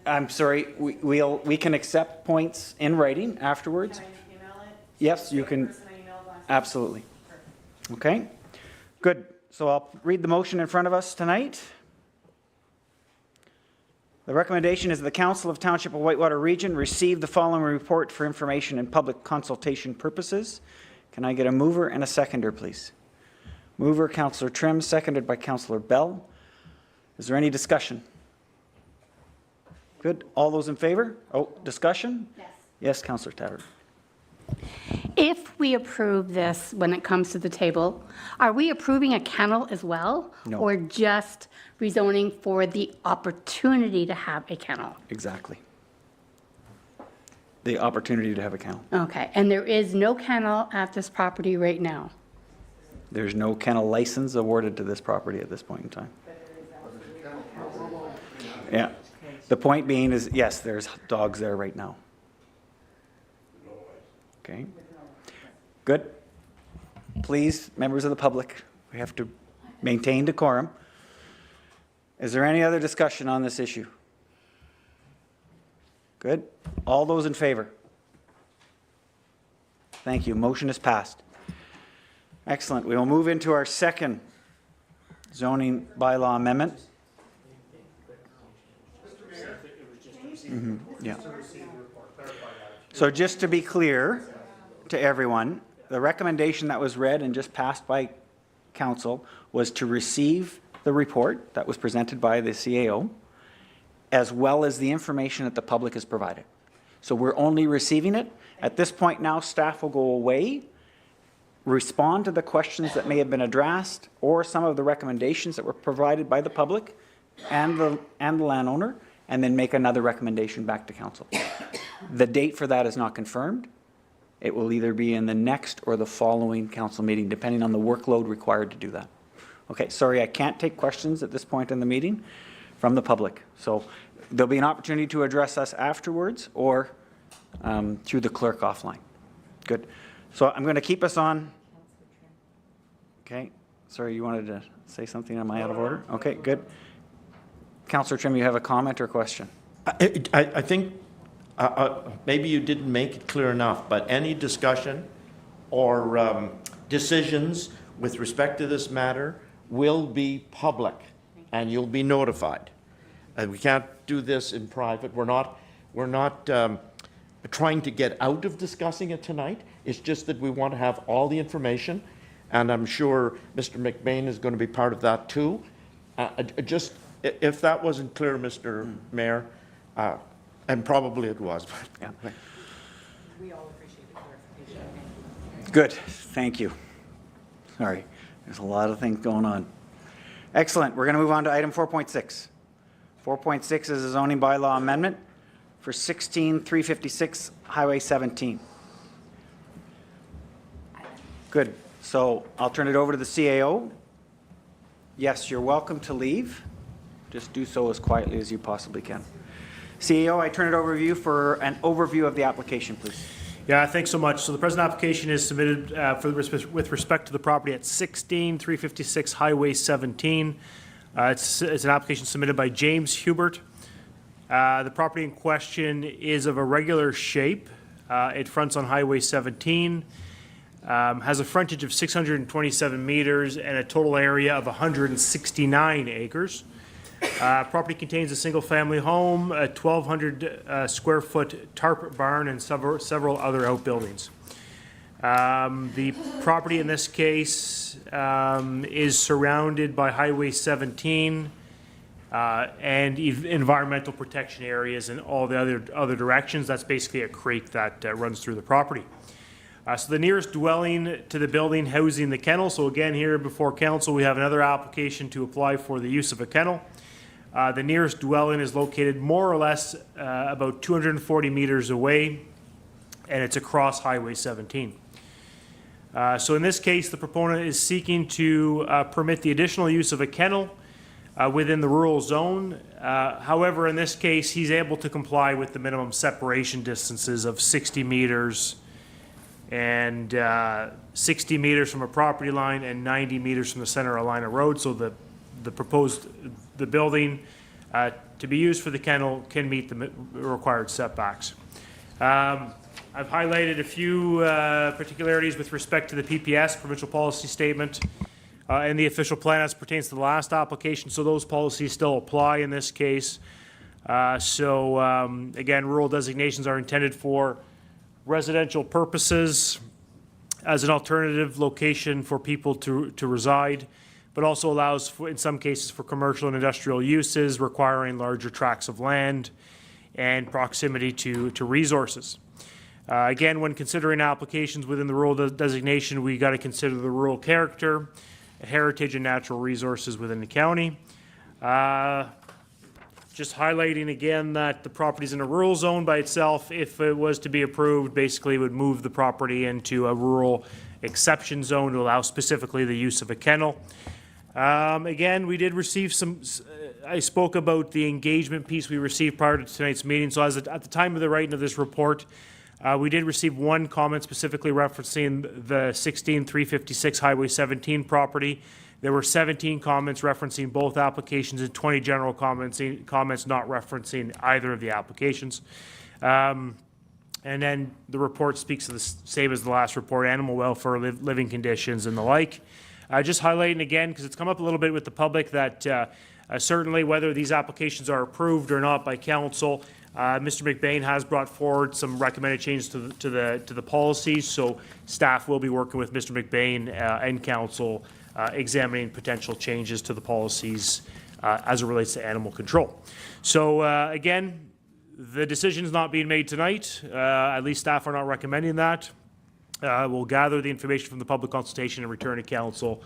I'm sorry, we can accept points in writing afterwards. Can I email it? Yes, you can. Absolutely. Okay, good. So I'll read the motion in front of us tonight. The recommendation is that the Council of Township of Whitewater Region receive the following report for information and public consultation purposes. Can I get a mover and a seconder, please? Mover, Councillor Trim, seconded by Councillor Bell. Is there any discussion? Good. All those in favor? Oh, discussion? Yes. Yes, Councillor Tabbert. If we approve this when it comes to the table, are we approving a kennel as well? No. Or just rezoning for the opportunity to have a kennel? Exactly. The opportunity to have a kennel. Okay, and there is no kennel at this property right now? There's no kennel license awarded to this property at this point in time. Yeah. The point being is, yes, there's dogs there right now. Okay. Good. Please, members of the public, we have to maintain decorum. Is there any other discussion on this issue? Good. All those in favor? Thank you. Motion is passed. Excellent. We will move into our second zoning bylaw amendment. Yeah. So just to be clear to everyone, the recommendation that was read and just passed by council was to receive the report that was presented by the CAO as well as the information that the public has provided. So we're only receiving it. At this point now, staff will go away, respond to the questions that may have been addressed or some of the recommendations that were provided by the public and the landowner, and then make another recommendation back to council. The date for that is not confirmed. It will either be in the next or the following council meeting, depending on the workload required to do that. Okay, sorry, I can't take questions at this point in the meeting from the public. So there'll be an opportunity to address us afterwards or through the clerk offline. Good. So I'm going to keep us on. Okay. Sorry, you wanted to say something? Am I out of order? Okay, good. Councillor Trim, you have a comment or question? I think maybe you didn't make it clear enough, but any discussion or decisions with respect to this matter will be public, and you'll be notified. And we can't do this in private. We're not trying to get out of discussing it tonight. It's just that we want to have all the information, and I'm sure Mr. McBain is going to be part of that too. Just if that wasn't clear, Mr. Mayor, and probably it was. But yeah. We all appreciate the clarification. Good. Thank you. Sorry. There's a lot of things going on. Excellent. We're going to move on to item 4.6. 4.6 is a zoning bylaw amendment for 16356 Highway 17. Good. So I'll turn it over to the CAO. Yes, you're welcome to leave. Just do so as quietly as you possibly can. CAO, I turn it over to you for an overview of the application, please. Yeah, thanks so much. So the present application is submitted with respect to the property at 16356 Highway 17. It's an application submitted by James Hubert. The property in question is of a regular shape. It fronts on Highway 17, has a frontage of 627 meters and a total area of 169 acres. Property contains a single-family home, a 1,200 square foot tarp barn, and several other outbuildings. The property in this case is surrounded by Highway 17 and environmental protection areas in all the other directions. That's basically a creek that runs through the property. So the nearest dwelling to the building housing the kennel. So again, here before council, we have another application to apply for the use of a kennel. The nearest dwelling is located more or less about 240 meters away, and it's across Highway 17. So in this case, the proponent is seeking to permit the additional use of a kennel within the rural zone. However, in this case, he's able to comply with the minimum separation distances of 60 meters and 60 meters from a property line and 90 meters from the center of line of road. So the building to be used for the kennel can meet the required setbacks. I've highlighted a few particularities with respect to the PPS, provincial policy statement, and the official plan as pertains to the last application, so those policies still apply in this case. Again, rural designations are intended for residential purposes as an alternative location for people to reside, but also allows, in some cases, for commercial and industrial uses requiring larger tracts of land and proximity to resources. Again, when considering applications within the rural designation, we got to consider the rural character, heritage, and natural resources within the county. Just highlighting again that the property is in a rural zone by itself. If it was to be approved, basically it would move the property into a rural exception zone to allow specifically the use of a kennel. Again, we did receive I spoke about the engagement piece we received prior to tonight's meeting. So at the time of the writing of this report, we did receive one comment specifically referencing the 16356 Highway 17 property. There were 17 comments referencing both applications and 20 general comments not referencing either of the applications. And then the report speaks of the same as the last report, animal welfare, living conditions, and the like. Just highlighting again, because it's come up a little bit with the public, that certainly whether these applications are approved or not by council, Mr. McBain has brought forward some recommended changes to the policies, so staff will be working with Mr. McBain and council examining potential changes to the policies as it relates to animal control. So again, the decision's not being made tonight. At least staff are not recommending that. We'll gather the information from the public consultation and return to council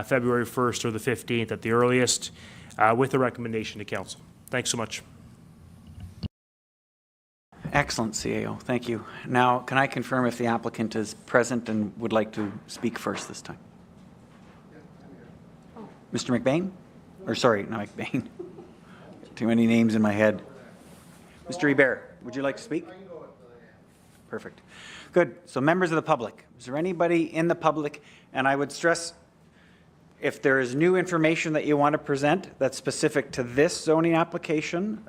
February 1st or the 15th at the earliest with a recommendation to council. Thanks so much. Excellent, CAO. Thank you. Now, can I confirm if the applicant is present and would like to speak first this time? Mr. McBain? Or sorry, not McBain. Too many names in my head. Mr. Hebert, would you like to speak? Perfect. Good. So members of the public, is there anybody in the public? And I would stress, if there is new information that you want to present that's specific to this zoning application,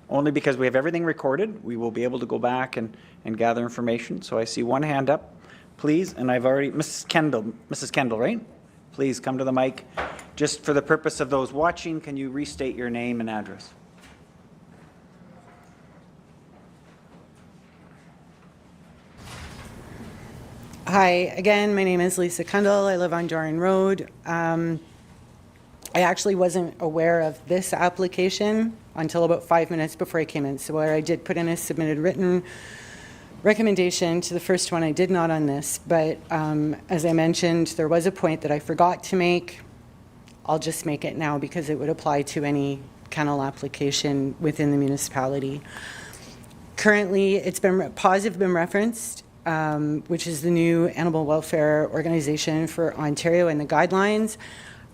only because we have everything recorded, we will be able to go back and gather information. So I see one hand up, please, and I've already, Mrs. Kendall, right? Please come to the mic. Just for the purpose of those watching, can you restate your name and address? Hi, again, my name is Lisa Kundal. I live on Doran Road. I actually wasn't aware of this application until about 5 minutes before I came in. So where I did put in a submitted written recommendation to the first one, I did not on this. But as I mentioned, there was a point that I forgot to make. I'll just make it now because it would apply to any kennel application within the municipality. Currently, it's been positive been referenced, which is the new animal welfare organization for Ontario and the guidelines.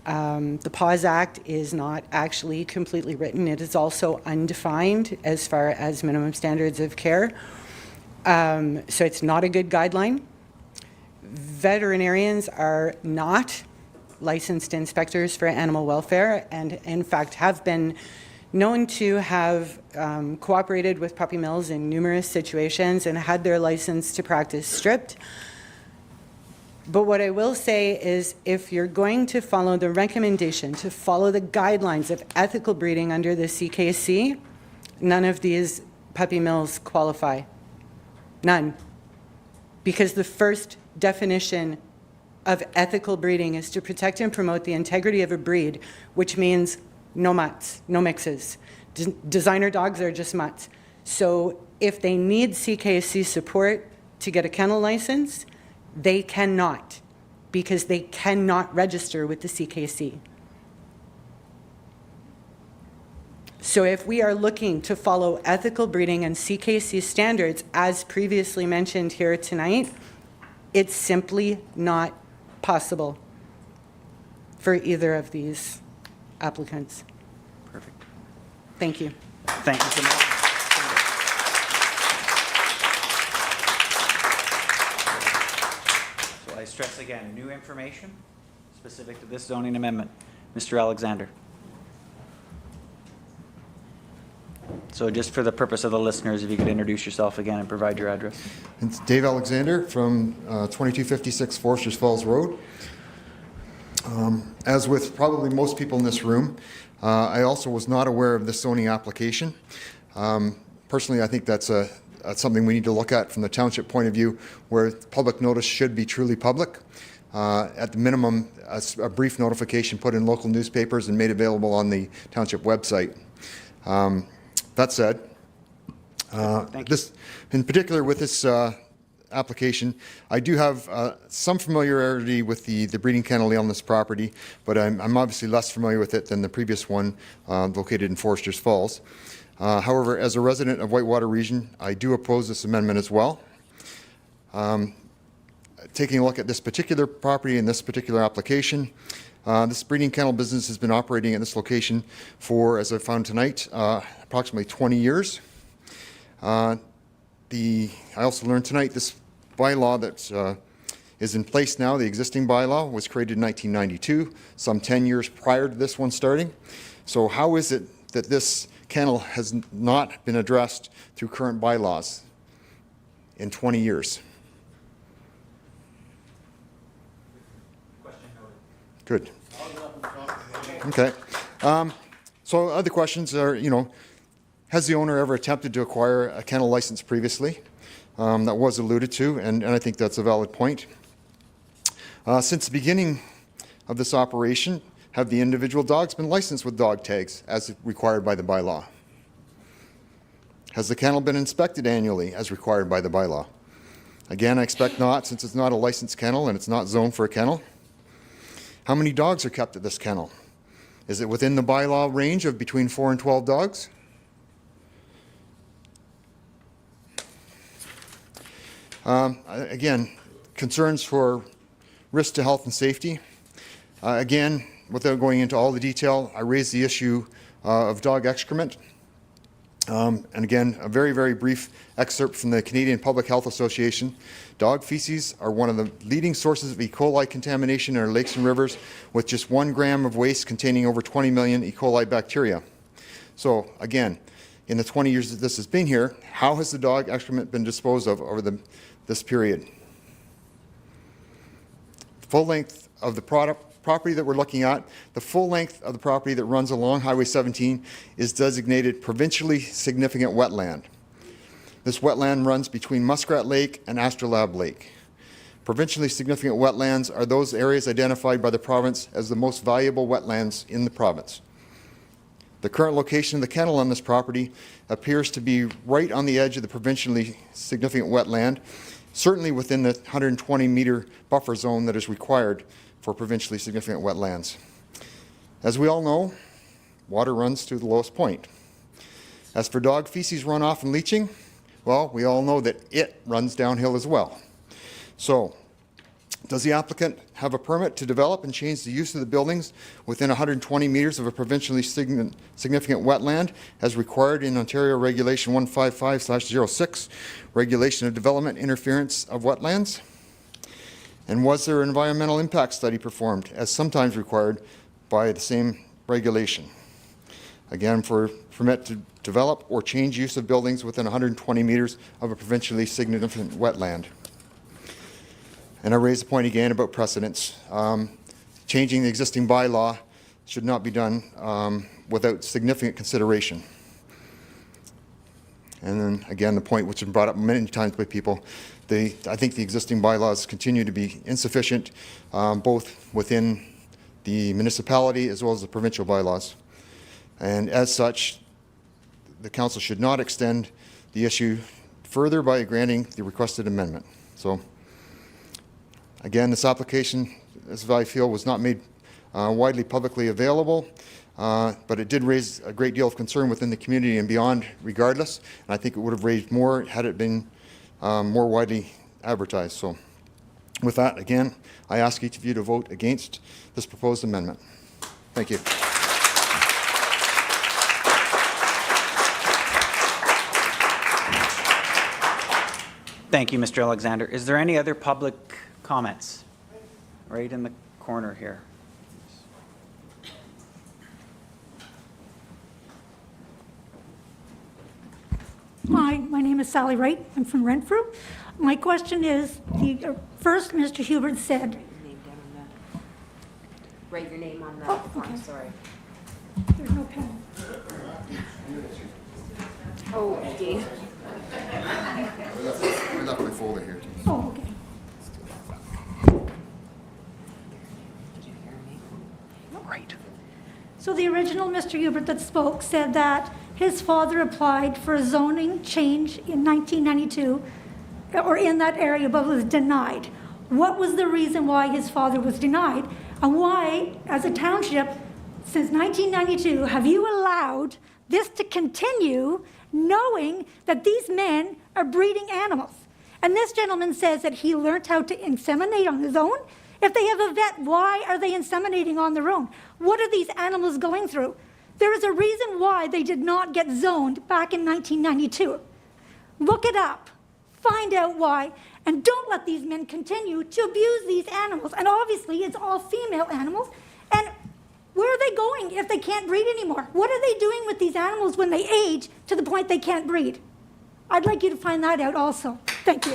The PAWS Act is not actually completely written. It is also undefined as far as minimum standards of care. So it's not a good guideline. Veterinarians are not licensed inspectors for animal welfare and in fact have been known to have cooperated with puppy mills in numerous situations and had their license to practice stripped. But what I will say is if you're going to follow the recommendation, to follow the guidelines of ethical breeding under the CKC, none of these puppy mills qualify. None. Because the first definition of ethical breeding is to protect and promote the integrity of a breed, which means no mutts, no mixes. Designer dogs are just mutts. So if they need CKC support to get a kennel license, they cannot, because they cannot register with the CKC. So if we are looking to follow ethical breeding and CKC standards, as previously mentioned here tonight, it's simply not possible for either of these applicants. Perfect. Thank you. Thank you so much. So I stress again, new information specific to this zoning amendment. Mr. Alexander. So just for the purpose of the listeners, if you could introduce yourself again and provide your address. It's Dave Alexander from 2256 Foresters Falls Road. As with probably most people in this room, I also was not aware of this zoning application. Personally, I think that's something we need to look at from the township point of view, where public notice should be truly public. At the minimum, a brief notification put in local newspapers and made available on the township website. That said, this, in particular with this application, I do have some familiarity with the breeding kennel on this property, but I'm obviously less familiar with it than the previous one located in Foresters Falls. However, as a resident of Whitewater region, I do oppose this amendment as well. Taking a look at this particular property and this particular application, this breeding kennel business has been operating at this location for, as I found tonight, approximately 20 years. I also learned tonight this bylaw that is in place now, the existing bylaw, was created in 1992, some 10 years prior to this one starting. So how is it that this kennel has not been addressed through current bylaws in 20 years? Good. Okay. So other questions are, has the owner ever attempted to acquire a kennel license previously? That was alluded to, and I think that's a valid point. Since the beginning of this operation, Have the individual dogs been licensed with dog tags as required by the bylaw? Has the kennel been inspected annually as required by the bylaw? Again, I expect not, since it's not a licensed kennel and it's not zoned for a kennel. How many dogs are kept at this kennel? Is it within the bylaw range of between 4 and 12 dogs? Again, concerns for risk to health and safety. Again, without going into all the detail, I raised the issue of dog excrement. And again, a very, very brief excerpt from the Canadian Public Health Association. Dog feces are one of the leading sources of E. coli contamination in our lakes and rivers, with just 1 gram of waste containing over 20 million E. coli bacteria. So again, in the 20 years that this has been here, how has the dog excrement been disposed of over this period? Full length of the property that we're looking at, the full length of the property that runs along Highway 17 is designated provincially significant wetland. This wetland runs between Muskrat Lake and Astrolabe Lake. Provincially significant wetlands are those areas identified by the province as the most valuable wetlands in the province. The current location of the kennel on this property appears to be right on the edge of the provincially significant wetland, certainly within the 120-meter buffer zone that is required for provincially significant wetlands. As we all know, water runs to the lowest point. As for dog feces runoff and leaching, well, we all know that it runs downhill as well. So, does the applicant have a permit to develop and change the use of the buildings within 120 meters of a provincially significant wetland as required in Ontario Regulation 155/06, Regulation of Development Interference of Wetlands? And was there an environmental impact study performed, as sometimes required by the same regulation? Again, for permit to develop or change use of buildings within 120 meters of a provincially significant wetland. And I raise the point again about precedents. Changing the existing bylaw should not be done without significant consideration. And then again, the point which has been brought up many times by people, I think the existing bylaws continue to be insufficient, both within the municipality as well as the provincial bylaws. And as such, the council should not extend the issue further by granting the requested amendment. So again, this application, as I feel, was not made widely publicly available, but it did raise a great deal of concern within the community and beyond regardless, and I think it would have raised more had it been more widely advertised. So with that, again, I ask each of you to vote against this proposed amendment. Thank you. Thank you, Mr. Alexander. Is there any other public comments? Right in the corner here. Hi, my name is Sally Wright. I'm from Renfrew. My question is, first Mr. Hubert said... Write your name on the form, okay. Sorry. There's no pen. Oh, okay. I left my folder here. Oh, okay. Right. So the original Mr. Hubert that spoke said that his father applied for a zoning change in 1992, or in that area, but was denied. What was the reason why his father was denied? And why, as a township, since 1992, have you allowed this to continue, knowing that these men are breeding animals? And this gentleman says that he learned how to inseminate on his own. If they have a vet, why are they inseminating on their own? What are these animals going through? There is a reason why they did not get zoned back in 1992. Look it up. Find out why. And don't let these men continue to abuse these animals. And obviously, it's all female animals. And where are they going if they can't breed anymore? What are they doing with these animals when they age to the point they can't breed? I'd like you to find that out also. Thank you.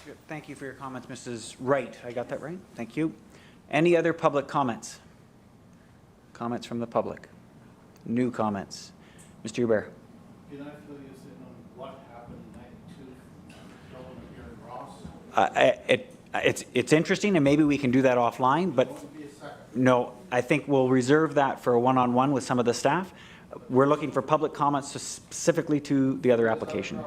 Good. Thank you for your comments, Mrs. Wright. I got that right? Thank you. Any other public comments? Comments from the public? New comments? Mr. Hubert. Can I fill you in on what happened in 92 here in Ross? It's interesting, and maybe we can do that offline, but no, I think we'll reserve that for a one-on-one with some of the staff. We're looking for public comments specifically to the other application.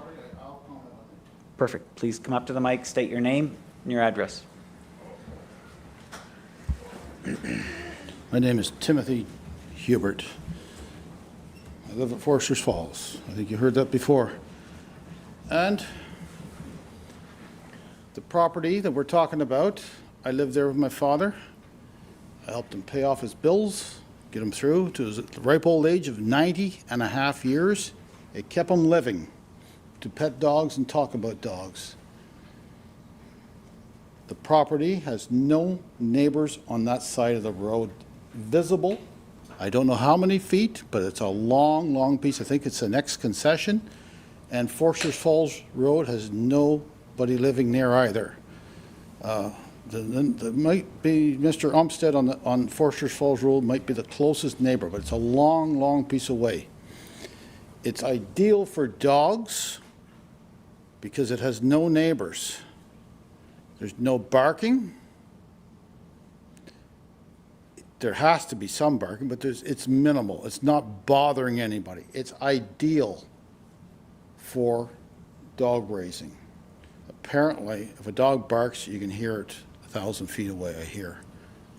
Perfect. Please come up to the mic, state your name and your address. My name is Timothy Hubert. I live at Foresters Falls. I think you heard that before. And the property that we're talking about, I lived there with my father. I helped him pay off his bills, get him through to his ripe old age of 90 and a half years. It kept him living to pet dogs and talk about dogs. The property has no neighbors on that side of the road visible. I don't know how many feet, but it's a long, long piece. I think it's the next concession. And Foresters Falls Road has nobody living there either. There might be Mr. Umstead on Foresters Falls Road might be the closest neighbor, but it's a long, long piece away. It's ideal for dogs because it has no neighbors. There's no barking. There has to be some barking, but it's minimal. It's not bothering anybody. It's ideal for dog raising. Apparently, if a dog barks, you can hear it 1,000 feet away, I hear.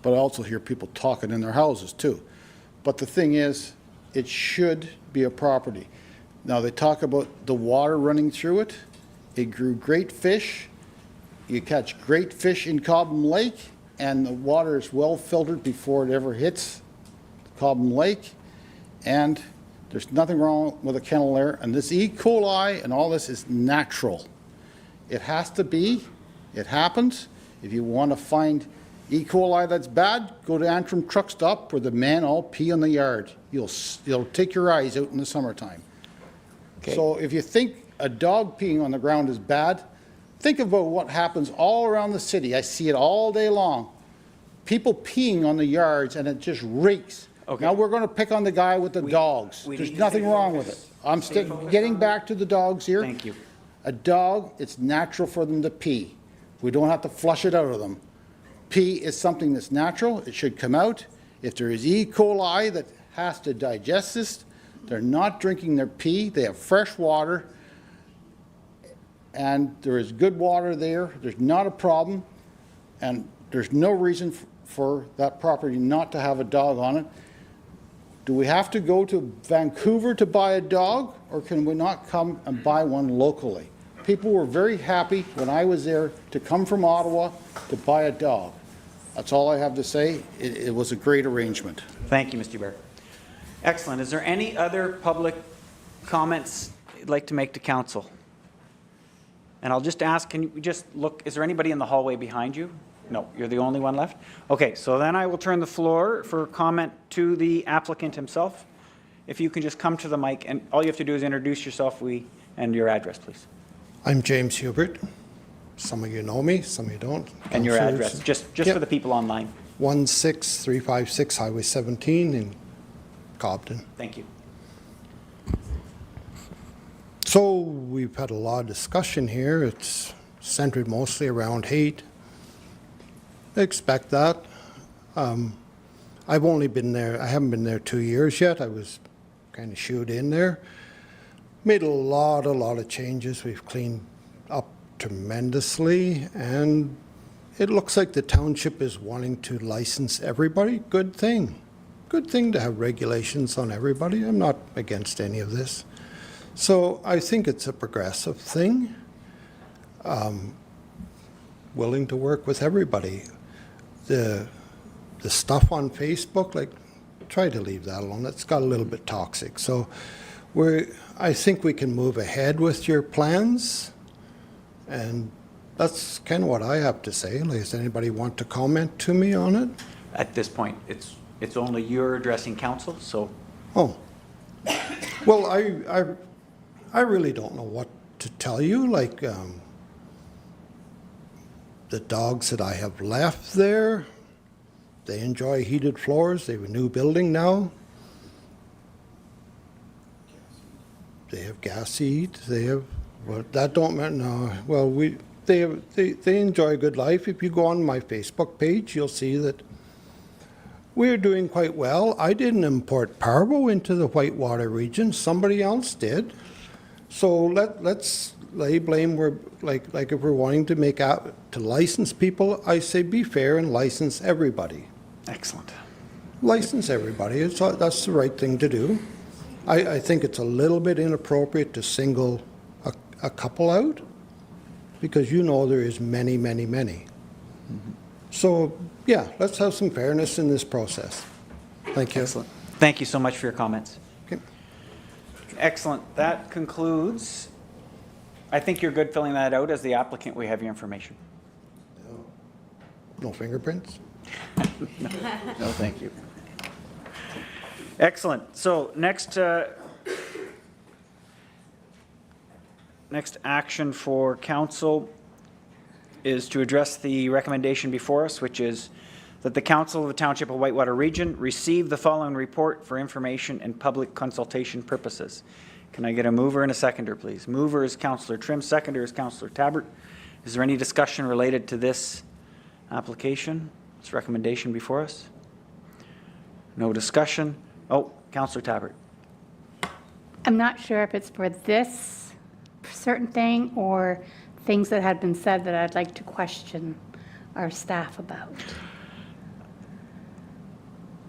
But I also hear people talking in their houses too. But the thing is, it should be a property. Now they talk about the water running through it. It grew great fish. You catch great fish in Cobham Lake, and the water is well filtered before it ever hits Cobham Lake. And there's nothing wrong with a kennel there. And this E. coli and all this is natural. It has to be. It happens. If you want to find E. coli that's bad, go to Antrim Truck Stop where the men all pee on the yard. You'll take your eyes out in the summertime. Okay. So if you think a dog peeing on the ground is bad, think about what happens all around the city. I see it all day long. People peeing on the yards, and it just reeks. Okay. Now we're going to pick on the guy with the dogs. There's nothing wrong with it. I'm getting back to the dogs here. Thank you. A dog, it's natural for them to pee. We don't have to flush it out of them. Pee is something that's natural. It should come out. If there is E. coli that has to digest this, they're not drinking their pee. They have fresh water, and there is good water there. There's not a problem, and there's no reason for that property not to have a dog on it. Do we have to go to Vancouver to buy a dog, or can we not come and buy one locally? People were very happy when I was there to come from Ottawa to buy a dog. That's all I have to say. It was a great arrangement. Thank you, Mr. Bear. Excellent. Is there any other public comments you'd like to make to council? And I'll just ask, can you just look, is there anybody in the hallway behind you? No, you're the only one left? Okay, so then I will turn the floor for comment to the applicant himself. If you can just come to the mic, and all you have to do is introduce yourself and your address, please. I'm James Hubert. Some of you know me, some of you don't. And your address, just for the people online. 16356 Highway 17 in Cobden. Thank you. So we've had a lot of discussion here. It's centered mostly around hate. I expect that. I've only been there, I haven't been there 2 years yet. I was kind of shooed in there. Made a lot of changes. We've cleaned up tremendously, and it looks like the township is wanting to license everybody. Good thing. Good thing to have regulations on everybody. I'm not against any of this. So I think it's a progressive thing. Willing to work with everybody. The stuff on Facebook, like, try to leave that alone. It's got a little bit toxic. So I think we can move ahead with your plans, and that's kind of what I have to say. Does anybody want to comment to me on it? At this point, it's only you're addressing council, so. Oh. Well, I really don't know what to tell you. Like, the dogs that I have left there, they enjoy heated floors. They have a new building now. they have gas to eat, they have, well, that don't matter, no, well, they enjoy a good life. If you go on my Facebook page, you'll see that we're doing quite well. I didn't import parvo into the Whitewater region, somebody else did. So let's lay blame where, like if we're wanting to make out, to license people, I say be fair and license everybody. Excellent. License everybody, that's the right thing to do. I think it's a little bit inappropriate to single a couple out, because you know there is many, many, many. So, yeah, let's have some fairness in this process. Thank you. Excellent. Thank you so much for your comments. Okay. Excellent. That concludes. I think you're good filling that out. As the applicant, we have your information. No fingerprints? No, thank you. Excellent. So next action for council is to address the recommendation before us, which is that the Council of the Township of Whitewater Region receive the following report for information and public consultation purposes. Can I get a mover and a seconder, please? Mover is Councillor Trim, seconder is Councillor Tabbert. Is there any discussion related to this application, this recommendation before us? No discussion. Oh, Councillor Tabbert. I'm not sure if it's for this certain thing or things that had been said that I'd like to question our staff about.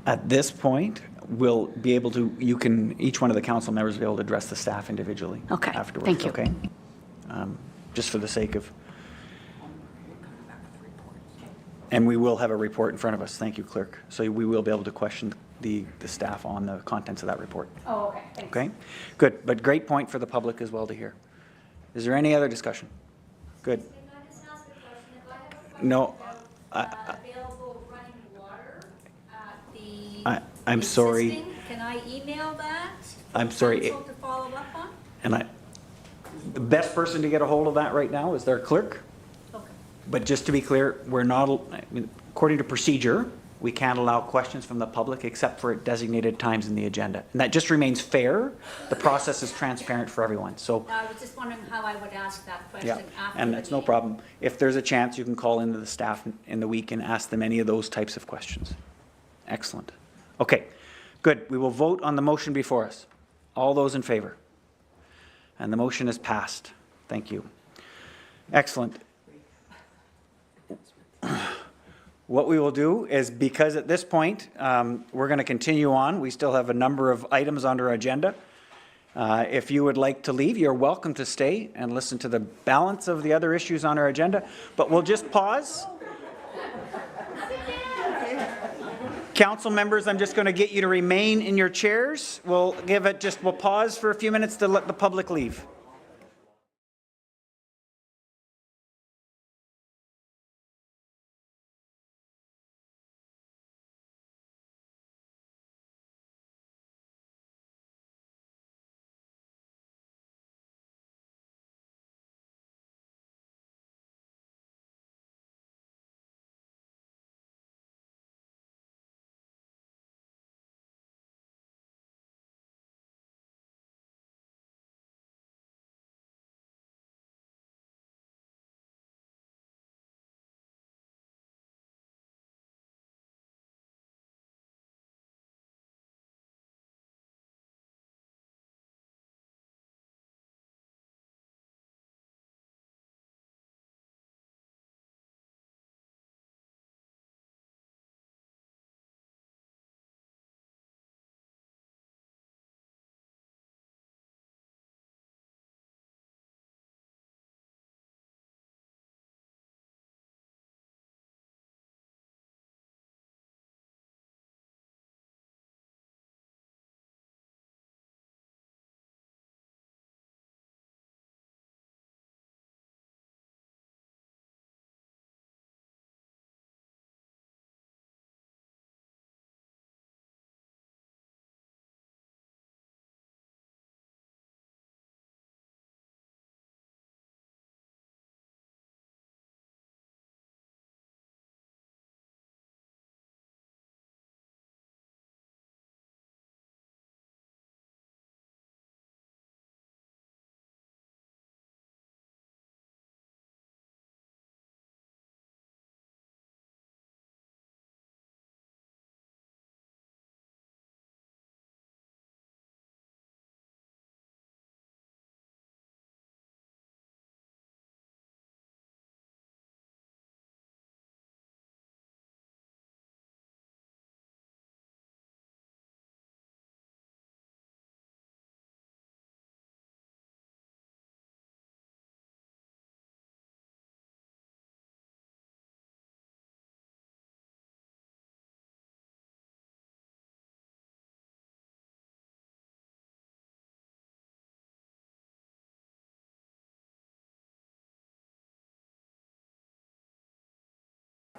At this point, we'll be able to, each one of the council members will be able to address the staff individually. Okay, afterwards. thank you. Okay. Just for the sake of, and we will have a report in front of us. Thank you, clerk. So we will be able to question the staff on the contents of that report. Oh, okay. Thanks. Okay, good. But great point for the public as well to hear. Is there any other discussion? Good. No. I'm sorry. Can I email that? I'm sorry. Council to follow up on? And the best person to get a hold of that right now is their clerk. Okay. But just to be clear, we're not, according to procedure, we can't allow questions from the public except for at designated times in the agenda. And that just remains fair. The process is transparent for everyone. So, I was just wondering how I would ask that question yeah, after and the that's no meeting. problem. If there's a chance, you can call into the staff in the week and ask them any of those types of questions. Excellent. Okay, good. We will vote on the motion before us. All those in favor? And the motion is passed. Thank you. Excellent. What we will do is, because at this point, we're going to continue on. We still have a number of items on our agenda. If you would like to leave, you're welcome to stay and listen to the balance of the other issues on our agenda. But we'll just pause. Council members, I'm just going to get you to remain in your chairs. We'll pause for a few minutes to let the public leave.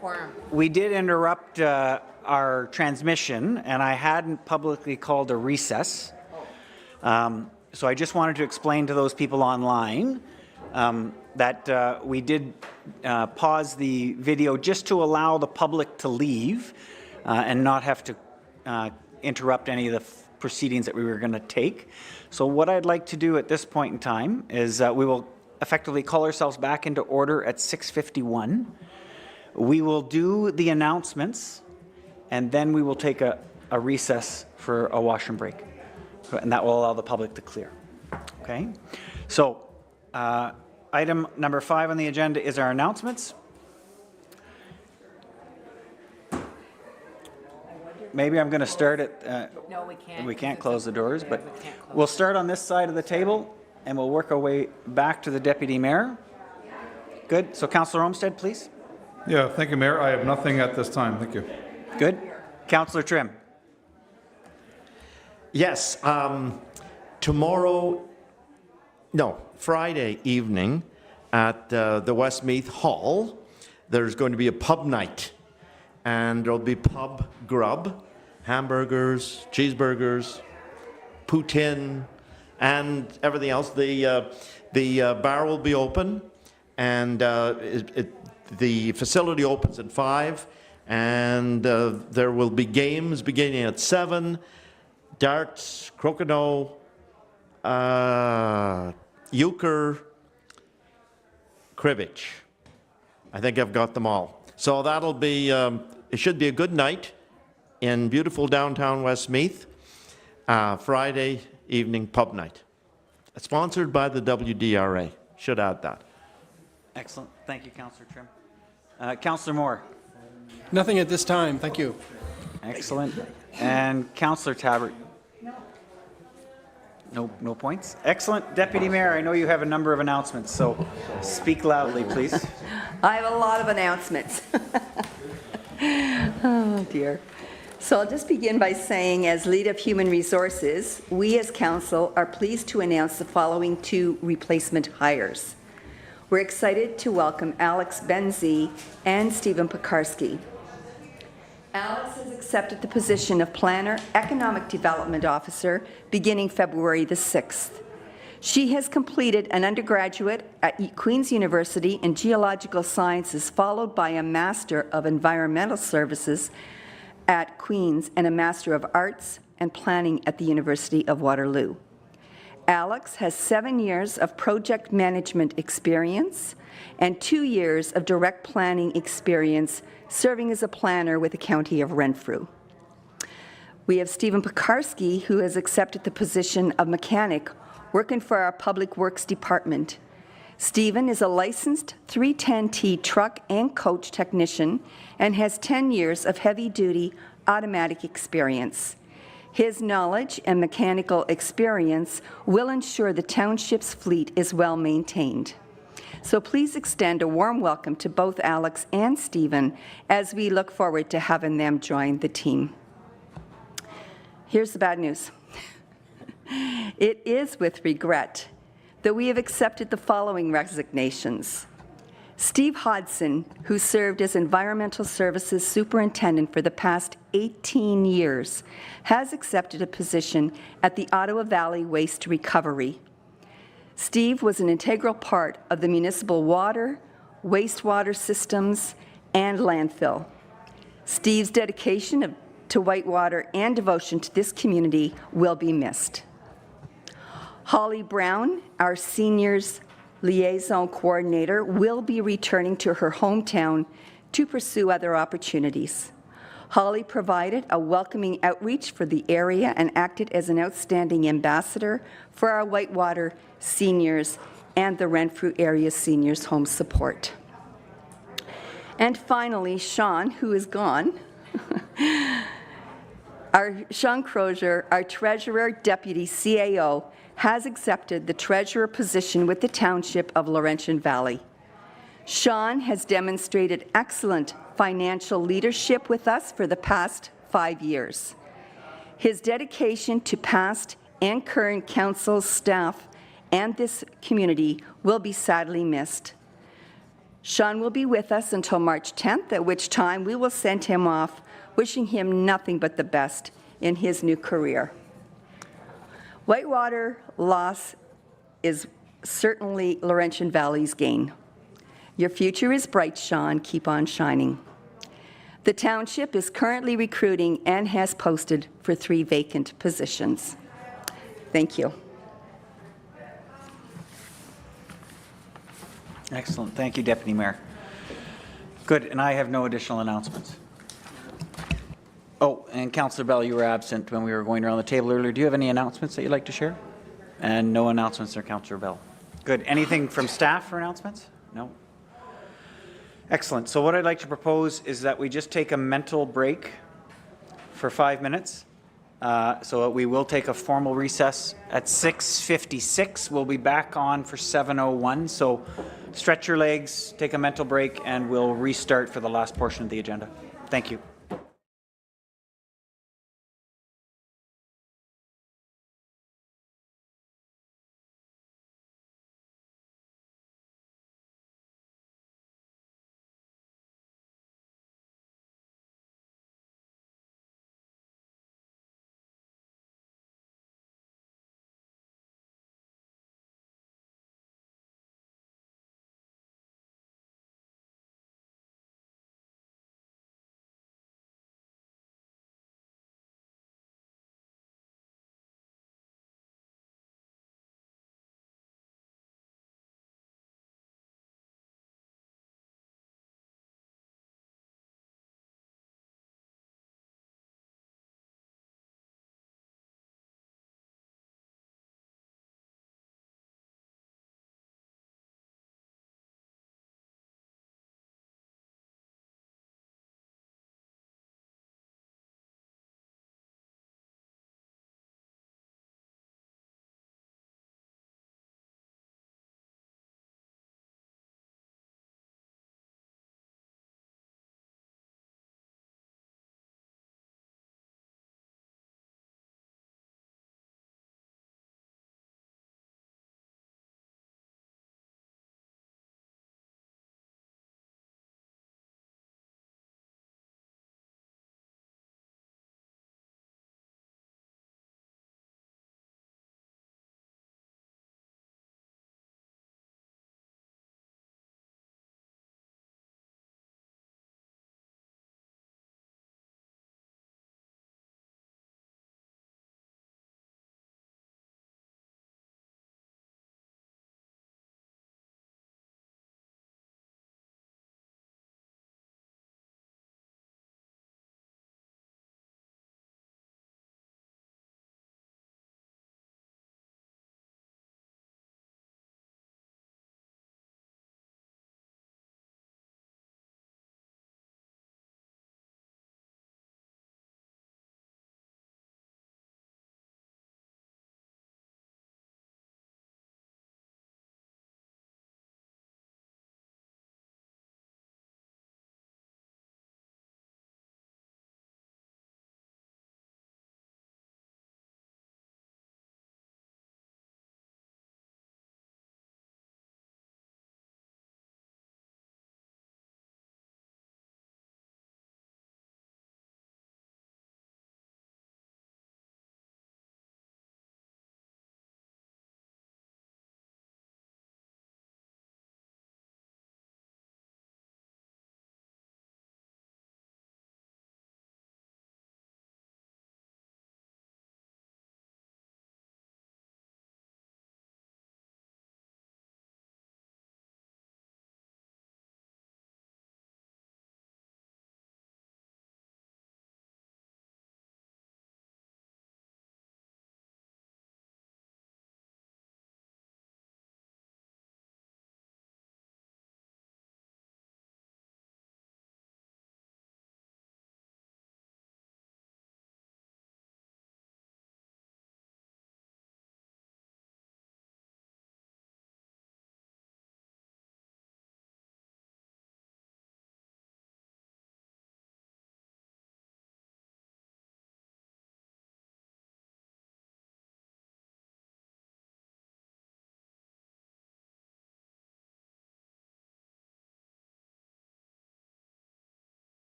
quorum. We did interrupt our transmission, and I hadn't publicly called a recess. So I just wanted to explain to those people online that we did pause the video just to allow the public to leave and not have to interrupt any of the proceedings that we were going to take. So what I'd like to do at this point in time is we will effectively call ourselves back into order at 6:51. We will do the announcements, and then we will take a recess for a wash and break. And that will allow the public to clear. Okay? So, item number 5 on the agenda is our announcements. Maybe I'm going to start at... No, we can't. We can't close the doors, but we'll start on this side of the table, and we'll work our way back to the Deputy Mayor. Good. So, Councillor Olmsted, please. Yeah, thank you, Mayor. I have nothing at this time. Thank you. Good. Councillor Trim. Yes, Friday evening at the Westmeath Hall, there's going to be a pub night. And there'll be pub grub, hamburgers, cheeseburgers, poutine, and everything else. The bar will be open, and the facility opens at 5, and there will be games beginning at 7, darts, crokinole, euchre, cribbage. I think I've got them all. So that'll be, it should be a good night in beautiful downtown Westmeath, Friday evening pub night. Sponsored by the WDRA. Should add that. Excellent. Thank you, Councillor Trim. Councillor Moore. Nothing at this time, thank you. Excellent. And Councillor Tabbert. No points. Excellent. Deputy Mayor, I know you have a number of announcements, so speak loudly, please. I have a lot of announcements. Oh, dear. So I'll just begin by saying, as lead of Human Resources, we as council are pleased to announce the following 2 replacement hires. We're excited to welcome Alex Benzie and Stephen Pekarski. Alex has accepted the position of Planner Economic Development Officer beginning February the 6th. She has completed an undergraduate at Queen's University in Geological Sciences, followed by a Master of Environmental Services at Queen's and a Master of Arts and Planning at the University of Waterloo. Alex has 7 years of project management experience and 2 years of direct planning experience serving as a planner with the County of Renfrew. We have Stephen Pekarski, who has accepted the position of mechanic working for our Public Works Department. Stephen is a licensed 310T truck and coach technician and has 10 years of heavy-duty automatic experience. His knowledge and mechanical experience will ensure the township's fleet is well maintained. So please extend a warm welcome to both Alex and Stephen as we look forward to having them join the team. Here's the bad news. It is with regret that we have accepted the following resignations. Steve Hodson, who served as Environmental Services Superintendent for the past 18 years, has accepted a position at the Ottawa Valley Waste Recovery. Steve was an integral part of the municipal water, wastewater systems, and landfill. Steve's dedication to Whitewater and devotion to this community will be missed. Holly Brown, our seniors liaison coordinator, will be returning to her hometown to pursue other opportunities. Holly provided a welcoming outreach for the area and acted as an outstanding ambassador for our Whitewater seniors and the Renfrew area seniors home support. And finally, Sean, who is gone, Sean Crozier, our treasurer deputy CAO, has accepted the treasurer position with the township of Laurentian Valley. Sean has demonstrated excellent financial leadership with us for the past 5 years. His dedication to past and current council staff and this community will be sadly missed. Sean will be with us until March 10th, at which time we will send him off, wishing him nothing but the best in his new career. Whitewater loss is certainly Laurentian Valley's gain. Your future is bright, Sean. Keep on shining. The township is currently recruiting and has posted for 3 vacant positions. Thank you. Excellent. Thank you, Deputy Mayor. Good, and I have no additional announcements. Oh, and Councillor Bell, you were absent when we were going around the table earlier. Do you have any announcements that you'd like to share? And no announcements for Councillor Bell. Good. Anything from staff for announcements? No? Excellent. So what I'd like to propose is that we just take a mental break for 5 minutes. So we will take a formal recess at 6:56. We'll be back on for 7:01. So stretch your legs, take a mental break, and we'll restart for the last portion of the agenda. Thank you.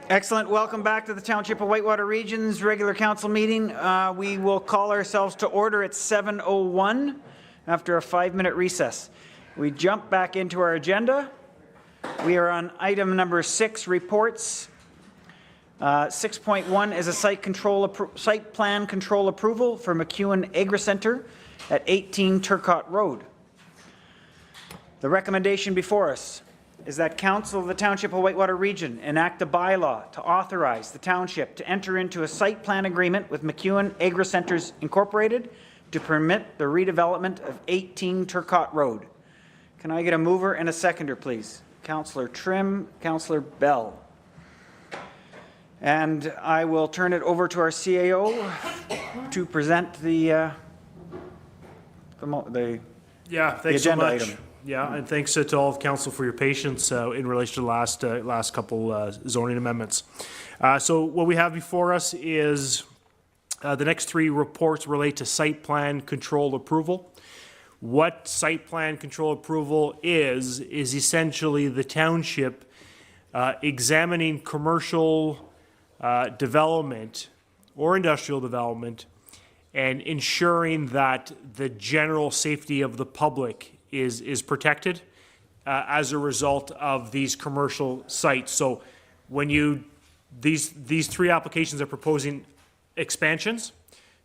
Excellent. Welcome back to the Township of Whitewater Region's regular council meeting. We will call ourselves to order at 7:01 after a 5-minute recess. We jump back into our agenda. We are on item number 6, reports. 6.1 is a site plan control approval for MacEwen Agricentre at 18 Turcotte Road. The recommendation before us is that Council of the Township of Whitewater Region enact a bylaw to authorize the township to enter into a site plan agreement with MacEwen Agricentres Incorporated to permit the redevelopment of 18 Turcotte Road. Can I get a mover and a seconder, please? Councillor Trim, Councillor Bell. And I will turn it over to our CAO to present the Yeah, thanks so agenda much. item. Yeah, and thanks to all of council for your patience in relation to the last couple zoning amendments. So what we have before us is the next 3 reports relate to site plan control approval. What site plan control approval is essentially the township examining commercial development or industrial development and ensuring that the general safety of the public is protected as a result of these commercial sites. So when these 3 applications are proposing expansions,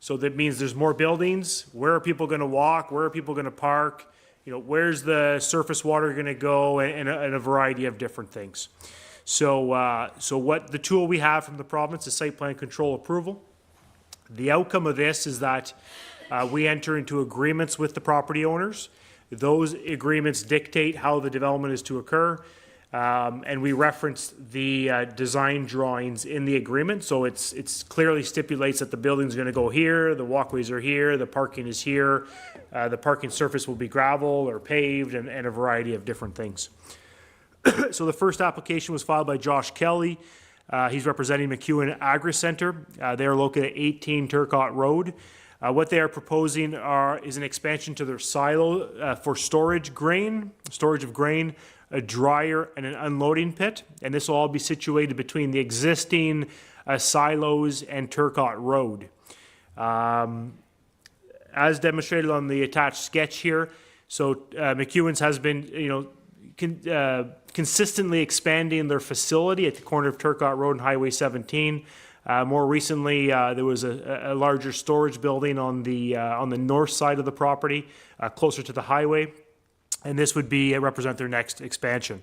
so that means there's more buildings. Where are people going to walk? Where are people going to park? Where's the surface water going to go? And a variety of different things. So what the tool we have from the province is site plan control approval. The outcome of this is that we enter into agreements with the property owners. Those agreements dictate how the development is to occur, and we reference the design drawings in the agreement. So it's clearly stipulates that the building's going to go here, the walkways are here, the parking is here, the parking surface will be gravel or paved, and a variety of different things. So the first application was filed by Josh Kelly. He's representing MacEwen Agricentre. They are located at 18 Turcotte Road. What they are proposing is an expansion to their silo for storage of grain, a dryer, and an unloading pit. And this will all be situated between the existing silos and Turcotte Road. As demonstrated on the attached sketch here, so MacEwen's has been, consistently expanding their facility at the corner of Turcotte Road and Highway 17. More recently, there was a larger storage building on the north side of the property, closer to the highway, and this would represent their next expansion.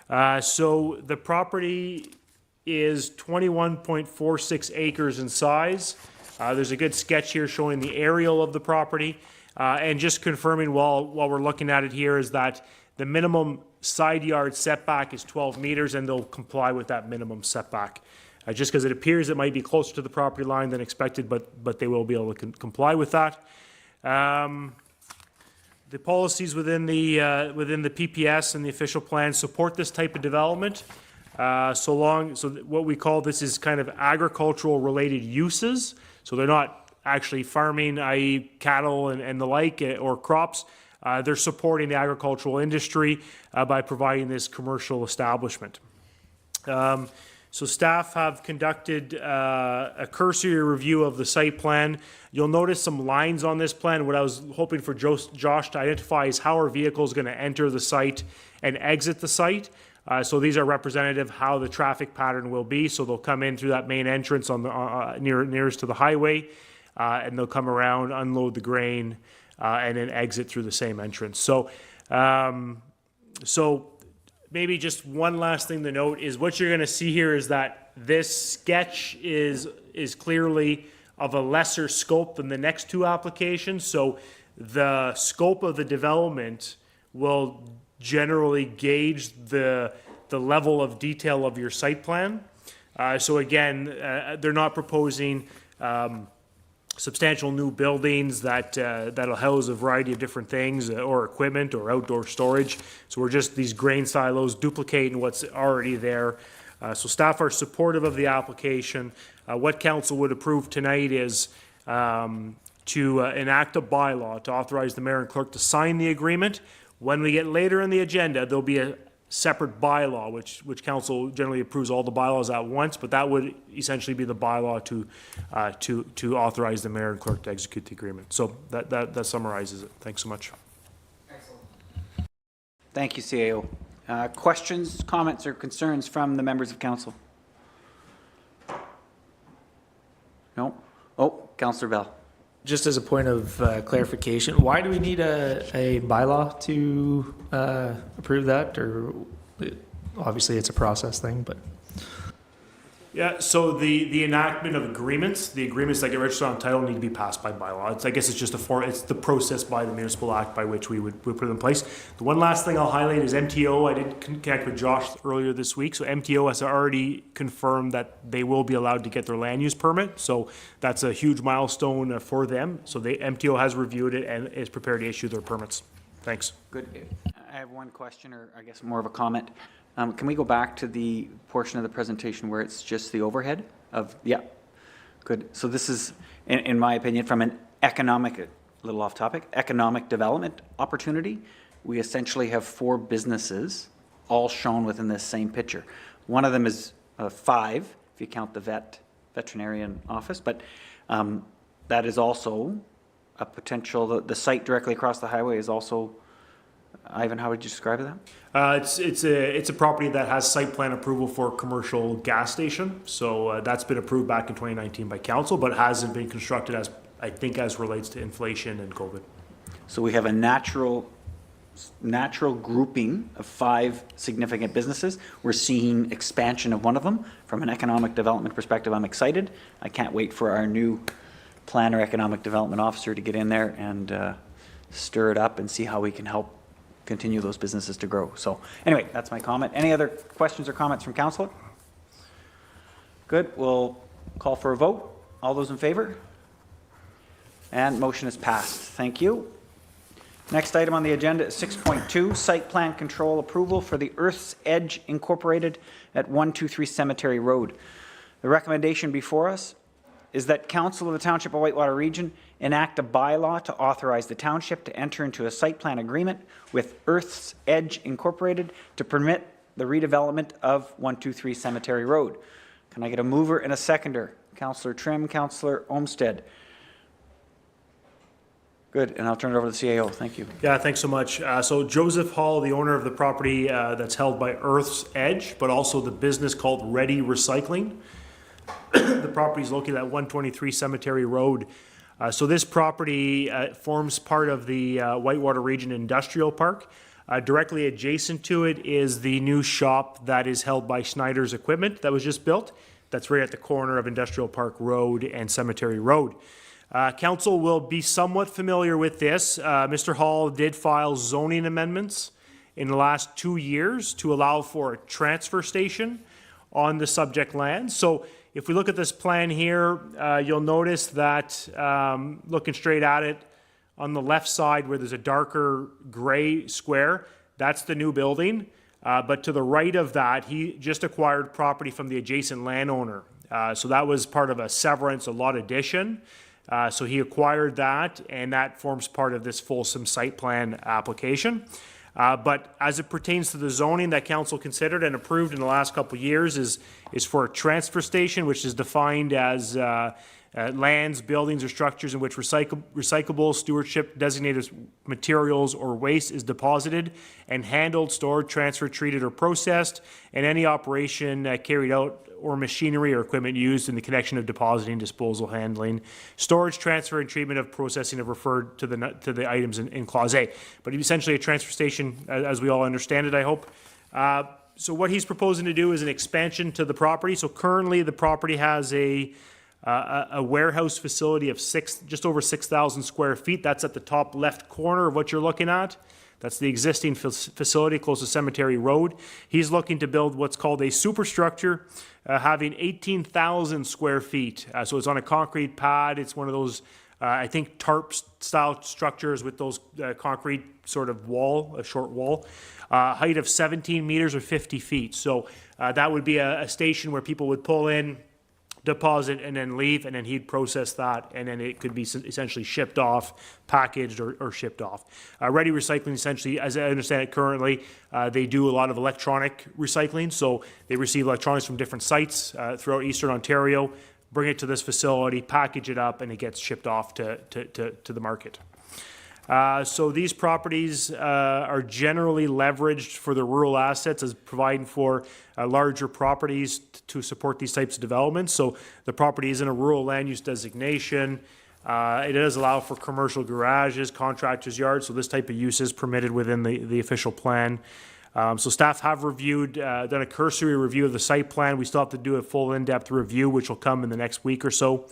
So the property is 21.46 acres in size. There's a good sketch here showing the aerial of the property, and just confirming while we're looking at it here is that the minimum side yard setback is 12 meters, and they'll comply with that minimum setback. Just because it appears it might be closer to the property line than expected, but they will be able to comply with that. The policies within the PPS and the official plan support this type of development. So what we call this is kind of agricultural related uses. So they're not actually farming, i.e. cattle and the like, or crops. They're supporting the agricultural industry by providing this commercial establishment. So staff have conducted a cursory review of the site plan. You'll notice some lines on this plan. What I was hoping for Josh to identify is how our vehicle is going to enter the site and exit the site. So these are representative of how the traffic pattern will be. So they'll come in through that main entrance on the nearest to the highway, and they'll come around, unload the grain, and then exit through the same entrance. So maybe just one last thing to note is what you're going to see here is that this sketch is clearly of a lesser scope than the next 2 applications. So the scope of the development will generally gauge the level of detail of your site plan. So again, they're not proposing substantial new buildings that'll house a variety of different things or equipment or outdoor storage. So we're just these grain silos duplicating what's already there. So staff are supportive of the application. What council would approve tonight is to enact a bylaw to authorize the mayor and clerk to sign the agreement. When we get later in the agenda, there'll be a separate bylaw, which council generally approves all the bylaws at once, but that would essentially be the bylaw to authorize the mayor and clerk to execute the agreement. So that summarizes it. Thanks so much. Thank you, CAO. Questions, comments, or concerns from the members of council? No? Oh, Councillor Bell. Just as a point of clarification, why do we need a bylaw to approve that? Or obviously it's a process thing, but. Yeah, so the enactment of agreements, the agreements that get registered on title need to be passed by bylaw. I guess it's just it's the process by the municipal act by which we put it in place. The one last thing I'll highlight is MTO. I did connect with Josh earlier this week. So MTO has already confirmed that they will be allowed to get their land use permit. So that's a huge milestone for them. So MTO has reviewed it and is prepared to issue their permits. Thanks. Good. I have one question, or I guess more of a comment. Can we go back to the portion of the presentation where it's just the overhead of, yeah, good. So this is, in my opinion, from an economic, a little off topic, economic development opportunity. We essentially have 4 businesses all shown within this same picture. One of them is 5, if you count the veterinarian office, but that is also a potential, the site directly across the highway is also, Ivan, how would you describe that? It's a property that has site plan approval for a commercial gas station. So that's been approved back in 2019 by council, but hasn't been constructed as relates to inflation and COVID. So we have a natural grouping of 5 significant businesses. We're seeing expansion of one of them. From an economic development perspective, I'm excited. I can't wait for our new planner, economic development officer to get in there and stir it up and see how we can help continue those businesses to grow. So anyway, that's my comment. Any other questions or comments from council? Good. We'll call for a vote. All those in favor? And motion is passed. Thank you. Next item on the agenda is 6.2, site plan control approval for the Earth's Edge Incorporated at 123 Cemetery Road. The recommendation before us is that Council of the Township of Whitewater Region enact a bylaw to authorize the township to enter into a site plan agreement with Earth's Edge Incorporated to permit the redevelopment of 123 Cemetery Road. Can I get a mover and a seconder? Councillor Trim, Councillor Olmsted. Good, and I'll turn it over to the CAO. Thank you. Yeah, thanks so much. So Joseph Hall, the owner of the property that's held by Earth's Edge, but also the business called Ready Recycling. The property is located at 123 Cemetery Road. So this property forms part of the Whitewater Region Industrial Park. Directly adjacent to it is the new shop that is held by Schneider's Equipment that was just built. That's right at the corner of Industrial Park Road and Cemetery Road. Council will be somewhat familiar with this. Mr. Hall did file zoning amendments in the last 2 years to allow for a transfer station on the subject land. So if we look at this plan here, you'll notice that looking straight at it, on the left side where there's a darker gray square, that's the new building. But to the right of that, he just acquired property from the adjacent landowner. So that was part of a severance, a lot addition. So he acquired that, and that forms part of this fulsome site plan application. But as it pertains to the zoning that council considered and approved in the last couple of years is for a transfer station, which is defined as lands, buildings, or structures in which recyclable stewardship designated materials or waste is deposited and handled, stored, transferred, treated, or processed, and any operation carried out or machinery or equipment used in the connection of depositing, disposal, handling, storage, transfer, and treatment of processing have referred to the items in Clause A. But essentially a transfer station, as we all understand it, I hope. So what he's proposing to do is an expansion to the property. So currently the property has a warehouse facility of just over 6,000 square feet. That's at the top left corner of what you're looking at. That's the existing facility close to Cemetery Road. He's looking to build what's called a superstructure, having 18,000 square feet. So it's on a concrete pad. It's one of those, I think, tarp-style structures with those concrete sort of wall, a short wall. Height of 17 meters or 50 feet. So that would be a station where people would pull in, deposit and then leave, and then he'd process that, and then it could be essentially shipped off, packaged, or shipped off. Ready Recycling, essentially, as I understand it currently, they do a lot of electronic recycling, so they receive electronics from different sites throughout Eastern Ontario, bring it to this facility, package it up, and it gets shipped off to the market. So these properties are generally leveraged for the rural assets as providing for larger properties to support these types of developments. So the property is in a rural land use designation. It does allow for commercial garages, contractors' yards, so this type of use is permitted within the official plan. So staff have reviewed, done a cursory review of the site plan. We still have to do a full in-depth review, which will come in the next week or so.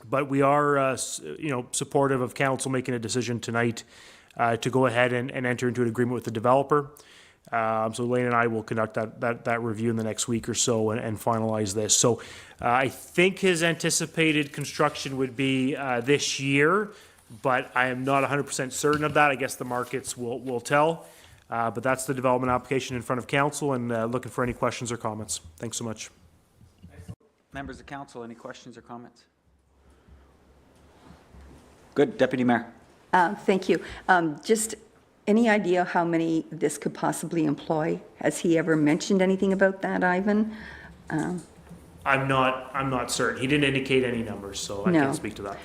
But we are, supportive of council making a decision tonight to go ahead and enter into an agreement with the developer. So Lane and I will conduct that review in the next week or so and finalize this. So I think his anticipated construction would be this year, but I am not 100% certain of that. I guess the markets will tell. But that's the development application in front of council, and looking for any questions or comments. Thanks so much. Members of council, any questions or comments? Good. Deputy Mayor. Thank you. Just any idea how many this could possibly employ? Has he ever mentioned anything about that, Ivan? I'm not certain. He didn't indicate any numbers, so I No. can't speak to that.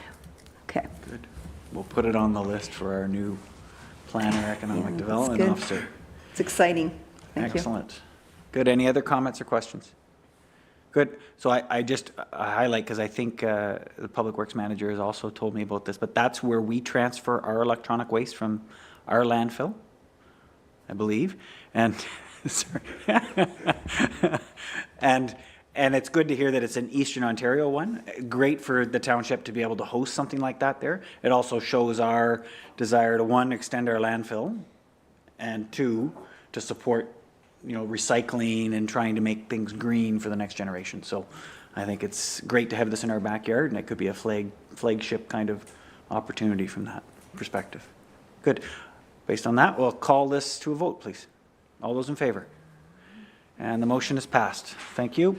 Okay. Good. We'll put it on the list for our new planner, economic development good. officer. It's exciting. Thank you. Excellent. Good. Any other comments or questions? Good. So I just highlight, because I think the Public Works Manager has also told me about this, but that's where we transfer our electronic waste from our landfill, I believe. And, sorry. and it's good to hear that it's an Eastern Ontario one. Great for the township to be able to host something like that there. It also shows our desire to, one, extend our landfill, and two, to support recycling and trying to make things green for the next generation. So I think it's great to have this in our backyard, and it could be a flagship kind of opportunity from that perspective. Good. Based on that, we'll call this to a vote, please. All those in favor? And the motion is passed. Thank you.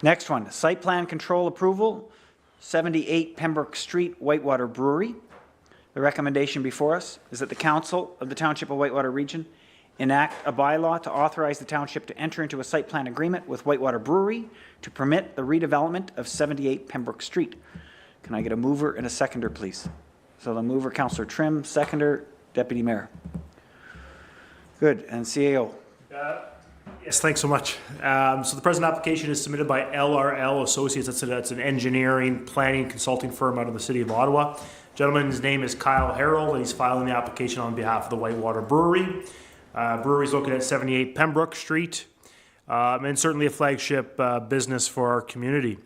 Next one, site plan control approval, 78 Pembroke Street, Whitewater Brewery. The recommendation before us is that the Council of the Township of Whitewater Region enact a bylaw to authorize the Township to enter into a site plan agreement with Whitewater Brewery to permit the redevelopment of 78 Pembroke Street. Can I get a mover and a seconder, please? So the mover, Councillor Trim, seconder, Deputy Mayor. Good, and CAO. Yes, thanks so much. So the present application is submitted by LRL Associates. That's an engineering, planning, consulting firm out of the city of Ottawa. Gentleman's name is Kyle Harold, and he's filing the application on behalf of the Whitewater Brewery. Brewery is located at 78 Pembroke Street, and certainly a flagship business for our community.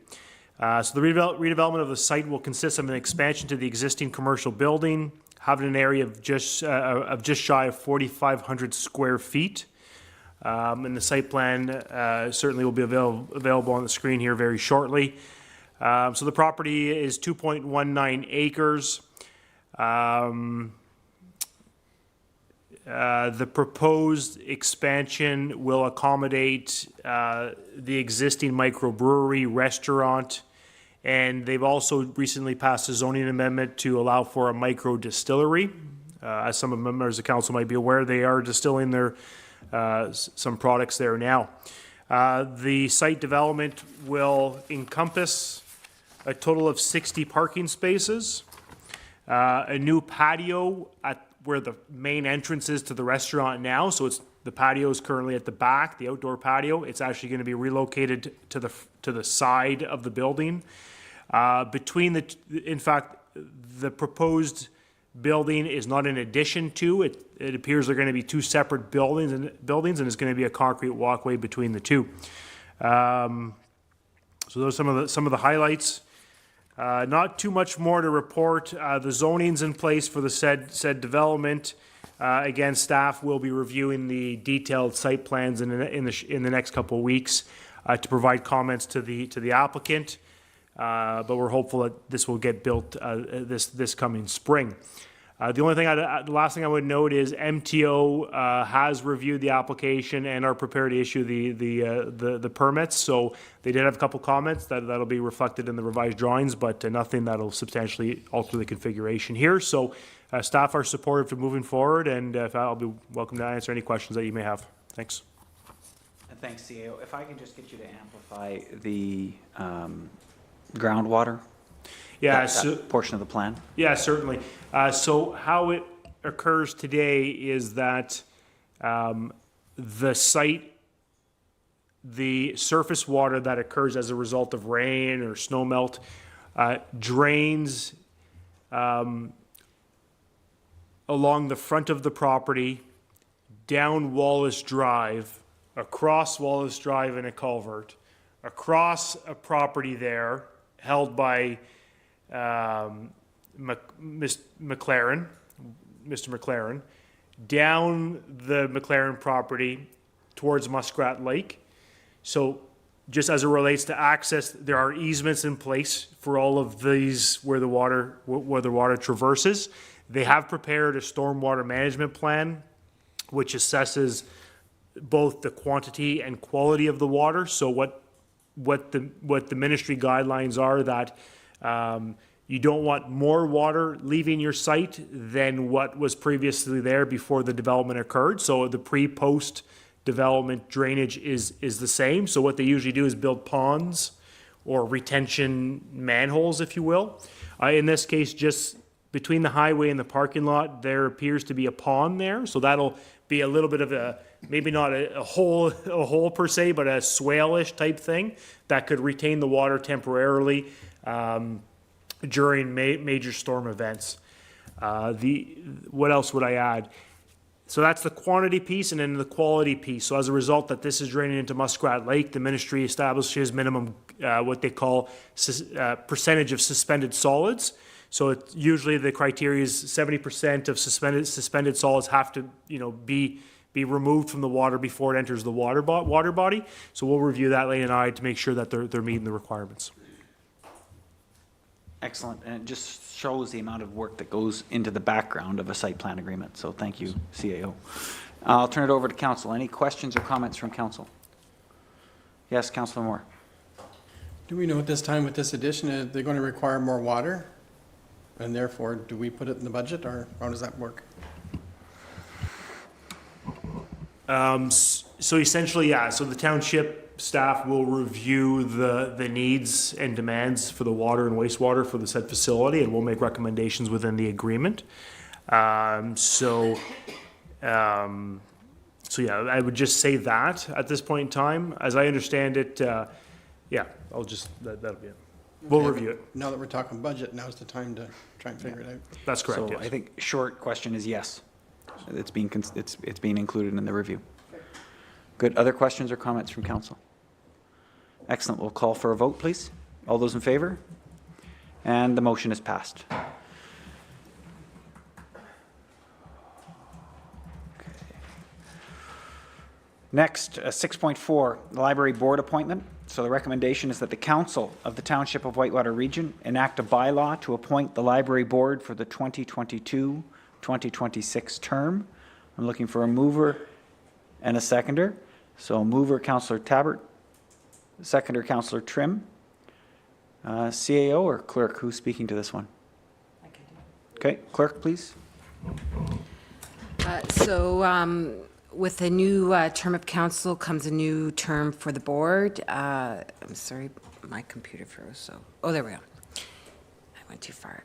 So the redevelopment of the site will consist of an expansion to the existing commercial building, having an area of just shy of 4,500 square feet. And the site plan certainly will be available on the screen here very shortly. So the property is 2.19 acres. The proposed expansion will accommodate the existing microbrewery, restaurant, and they've also recently passed a zoning amendment to allow for a micro distillery. As some members of council might be aware, they are distilling their some products there now. The site development will encompass a total of 60 parking spaces, a new patio at where the main entrance is to the restaurant now. So the patio is currently at the back, the outdoor patio. It's actually going to be relocated to the side of the building. In fact, the proposed building is not in addition to it. It appears they're going to be two separate buildings, and it's going to be a concrete walkway between the two. So those are some of the highlights. Not too much more to report. The zoning's in place for the said development. Again, staff will be reviewing the detailed site plans in the next couple of weeks to provide comments to the applicant. But we're hopeful that this will get built this coming spring. The only thing, the last thing I would note is MTO has reviewed the application and are prepared to issue the permits. So they did have a couple comments that'll be reflected in the revised drawings, but nothing that'll substantially alter the configuration here. So staff are supportive to moving forward, and I'll be welcome to answer any questions that you may have. Thanks. And thanks, CAO. If I can just get you to amplify the groundwater. Yeah, that portion of the plan. Yeah, certainly. So how it occurs today is that the site, the surface water that occurs as a result of rain or snow melt drains along the front of the property, down Wallace Drive, across Wallace Drive in a culvert, across a property there held by Mr. McLaren, down the McLaren property towards Muskrat Lake. So just as it relates to access, there are easements in place for all of these where the water traverses. They have prepared a stormwater management plan which assesses both the quantity and quality of the water. So what the ministry guidelines are that you don't want more water leaving your site than what was previously there before the development occurred. So the pre-post development drainage is the same. So what they usually do is build ponds or retention manholes, if you will. In this case, just between the highway and the parking lot, there appears to be a pond there. So that'll be a little bit of a, maybe not a hole per se, but a swale-ish type thing that could retain the water temporarily during major storm events. What else would I add? So that's the quantity piece, and then the quality piece. So as a result that this is draining into Muskrat Lake, the ministry establishes minimum what they call percentage of suspended solids. So usually the criteria is 70% of suspended solids have to be removed from the water before it enters the water body. So we'll review that later tonight to make sure that they're meeting the requirements. Excellent, and it just shows the amount of work that goes into the background of a site plan agreement, so thank you, CAO. I'll turn it over to council. Any questions or comments from council? Yes, Councillor Moore. Do we know at this time with this addition, they're going to require more water? And therefore, do we put it in the budget, or how does that work? So essentially, yeah, so the township staff will review the needs and demands for the water and wastewater for the said facility, and we'll make recommendations within the agreement. So yeah, I would just say that at this point in time. As I understand it, yeah, that'll be it. We'll review it. Now that we're talking budget, now's the time to try and figure it out. That's correct, So yes. I think short question is yes. It's being included in the review. Good. Other questions or comments from council? Excellent. We'll call for a vote, please. All those in favor? And the motion is passed. Next, 6.4, the library board appointment. So the recommendation is that the council of the Township of Whitewater Region enact a bylaw to appoint the library board for the 2022-2026 term. I'm looking for a mover and a seconder. So mover, Councillor Tabbert. Seconder, Councillor Trim. CAO or clerk, who's speaking to this one? I can do. Okay, clerk, please. With a new term of council comes a new term for the board. I'm sorry, my computer froze, so, oh, there we go. I went too far.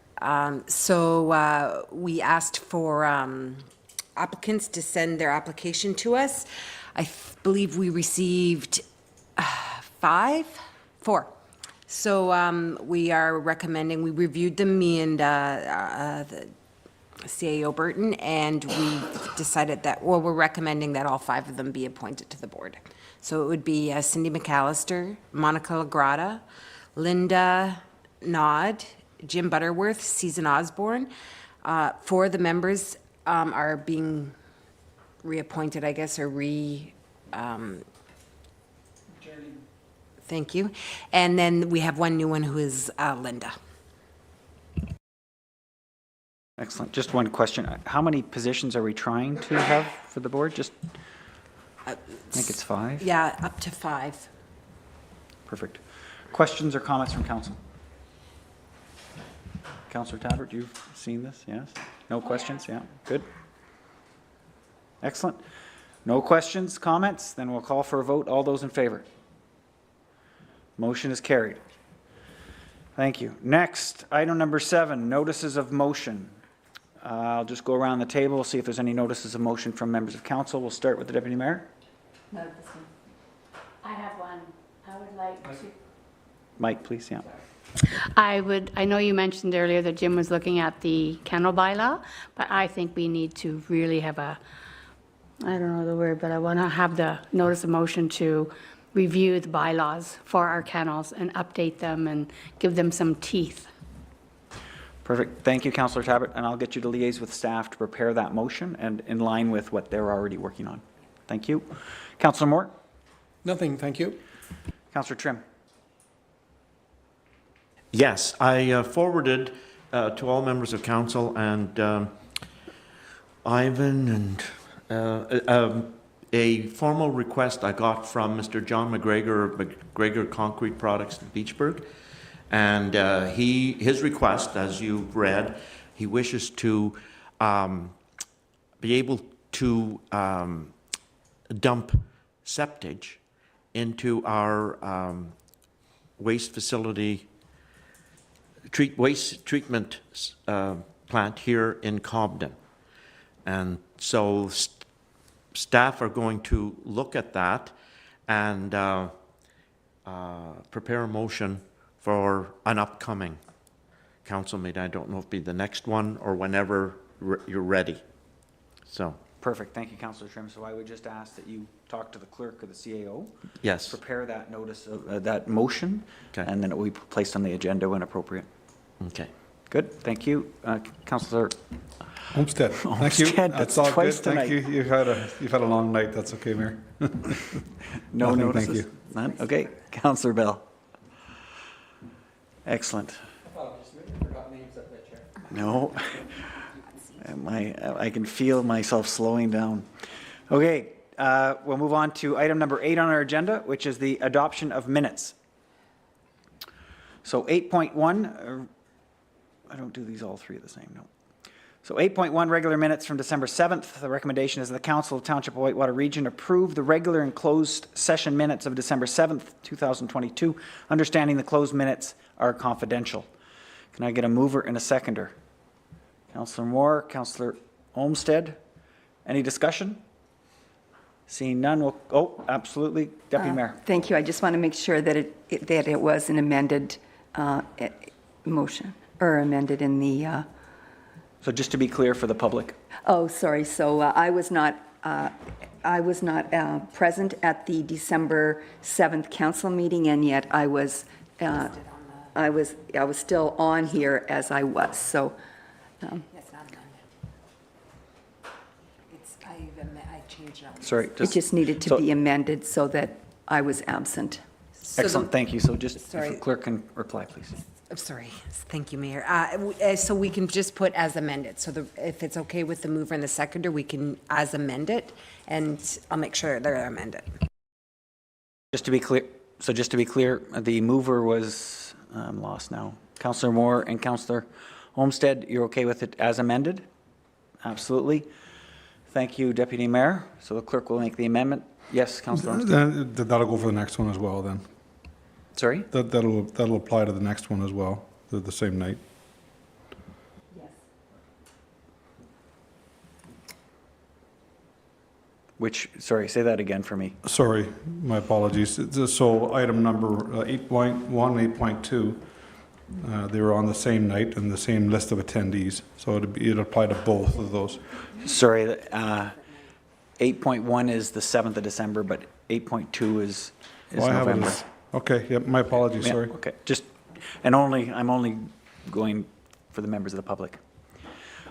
We asked for applicants to send their application to us. I believe we received 4. So we are recommending, we reviewed them, me and the CAO Burton, and we decided that, well, we're recommending that all 5 of them be appointed to the board. So it would be Cindy McAllister, Monica Lagrada, Linda Nod, Jim Butterworth, Susan Osborne. 4 of the members are being reappointed, I guess, or thank you. And then we have one new one who is Linda. Excellent. Just one question. How many positions are we trying to have for the board? Just, I think it's 5. Yeah, up to 5. Perfect. Questions or comments from council? Councillor Tabbert, you've seen this, yes? No questions? Yeah, good. Excellent. No questions, comments? Then we'll call for a vote. All those in favor? Motion is carried. Thank you. Next, item number 7, notices of motion. I'll just go around the table, see if there's any notices of motion from members of council. We'll start with the Deputy Mayor. I have one. I would like to. Mike, please, yeah. I know you mentioned earlier that Jim was looking at the kennel bylaw, but I think we need to really have I don't know the word, but I want to have the notice of motion to review the bylaws for our kennels and update them and give them some teeth. Perfect. Thank you, Councillor Tabbert, and I'll get you to liaise with staff to prepare that motion and in line with what they're already working on. Thank you. Councillor Moore? Nothing, thank you. Councillor Trim? Yes, I forwarded to all members of council and Ivan and a formal request I got from Mr. John McGregor of McGregor Concrete Products in Beachburg. And his request, as you've read, he wishes to be able to dump septage into our waste facility, waste treatment plant here in Cobden. And so staff are going to look at that and prepare a motion for an upcoming council meeting. I don't know if it'll be the next one or whenever you're ready. So. Perfect. Thank you, Councillor Trim. So I would just ask that you talk to the clerk or the CAO. Yes. Prepare that notice of that motion, okay, and then it will be placed on the agenda when appropriate. Okay. Good. Thank you, Councillor Homestead. Thank you. Homestead, That's that's all good. twice Thank you. You've had a long night. That's okay, Mayor. No Nothing, notices? thank you. None? Okay. Councillor Bell. Excellent. No. I can feel myself slowing down. Okay, we'll move on to item number 8 on our agenda, which is the adoption of minutes. So 8.1, I don't do these all 3 the same, no. So 8.1, regular minutes from December 7th. The recommendation is the Council of Township of Whitewater Region approve the regular and closed session minutes of December 7th, 2022, understanding the closed minutes are confidential. Can I get a mover and a seconder? Councillor Moore, Councillor Olmsted. Any discussion? Seeing none, we'll, oh, absolutely. Deputy Mayor. Thank you. I just want to make sure that it was an amended motion, or amended in the... So just to be clear for the public. Oh, sorry. So I was not present at the December 7th council meeting, and yet I was still on here as I was. So. It's not amended. I changed it. Sorry. It just needed to be amended so that I was absent. Excellent, thank you. So just, if Sorry. the clerk can reply, please. I'm sorry. Thank you, Mayor. So we can just put as amended. So if it's okay with the mover and the seconder, we can as amend it, and I'll make sure they're amended. Just to be clear, the mover was, I'm lost now. Councillor Moore and Councillor Olmsted, you're okay with it as amended? Absolutely. Thank you, Deputy Mayor. So the clerk will make the amendment. Yes, Councillor Olmsted. That'll go for the next one as well then. Sorry? That'll apply to the next one as well, the same night. Yes. Which, sorry, say that again for me. Sorry, my apologies. So item number 8.1, 8.2, they were on the same night and the same list of attendees. So it'd apply to both of those. Sorry, 8.1 is the 7th of December, but 8.2 is November. Okay, yep, my apologies, Yeah, sorry. okay, I'm only going for the members of the public.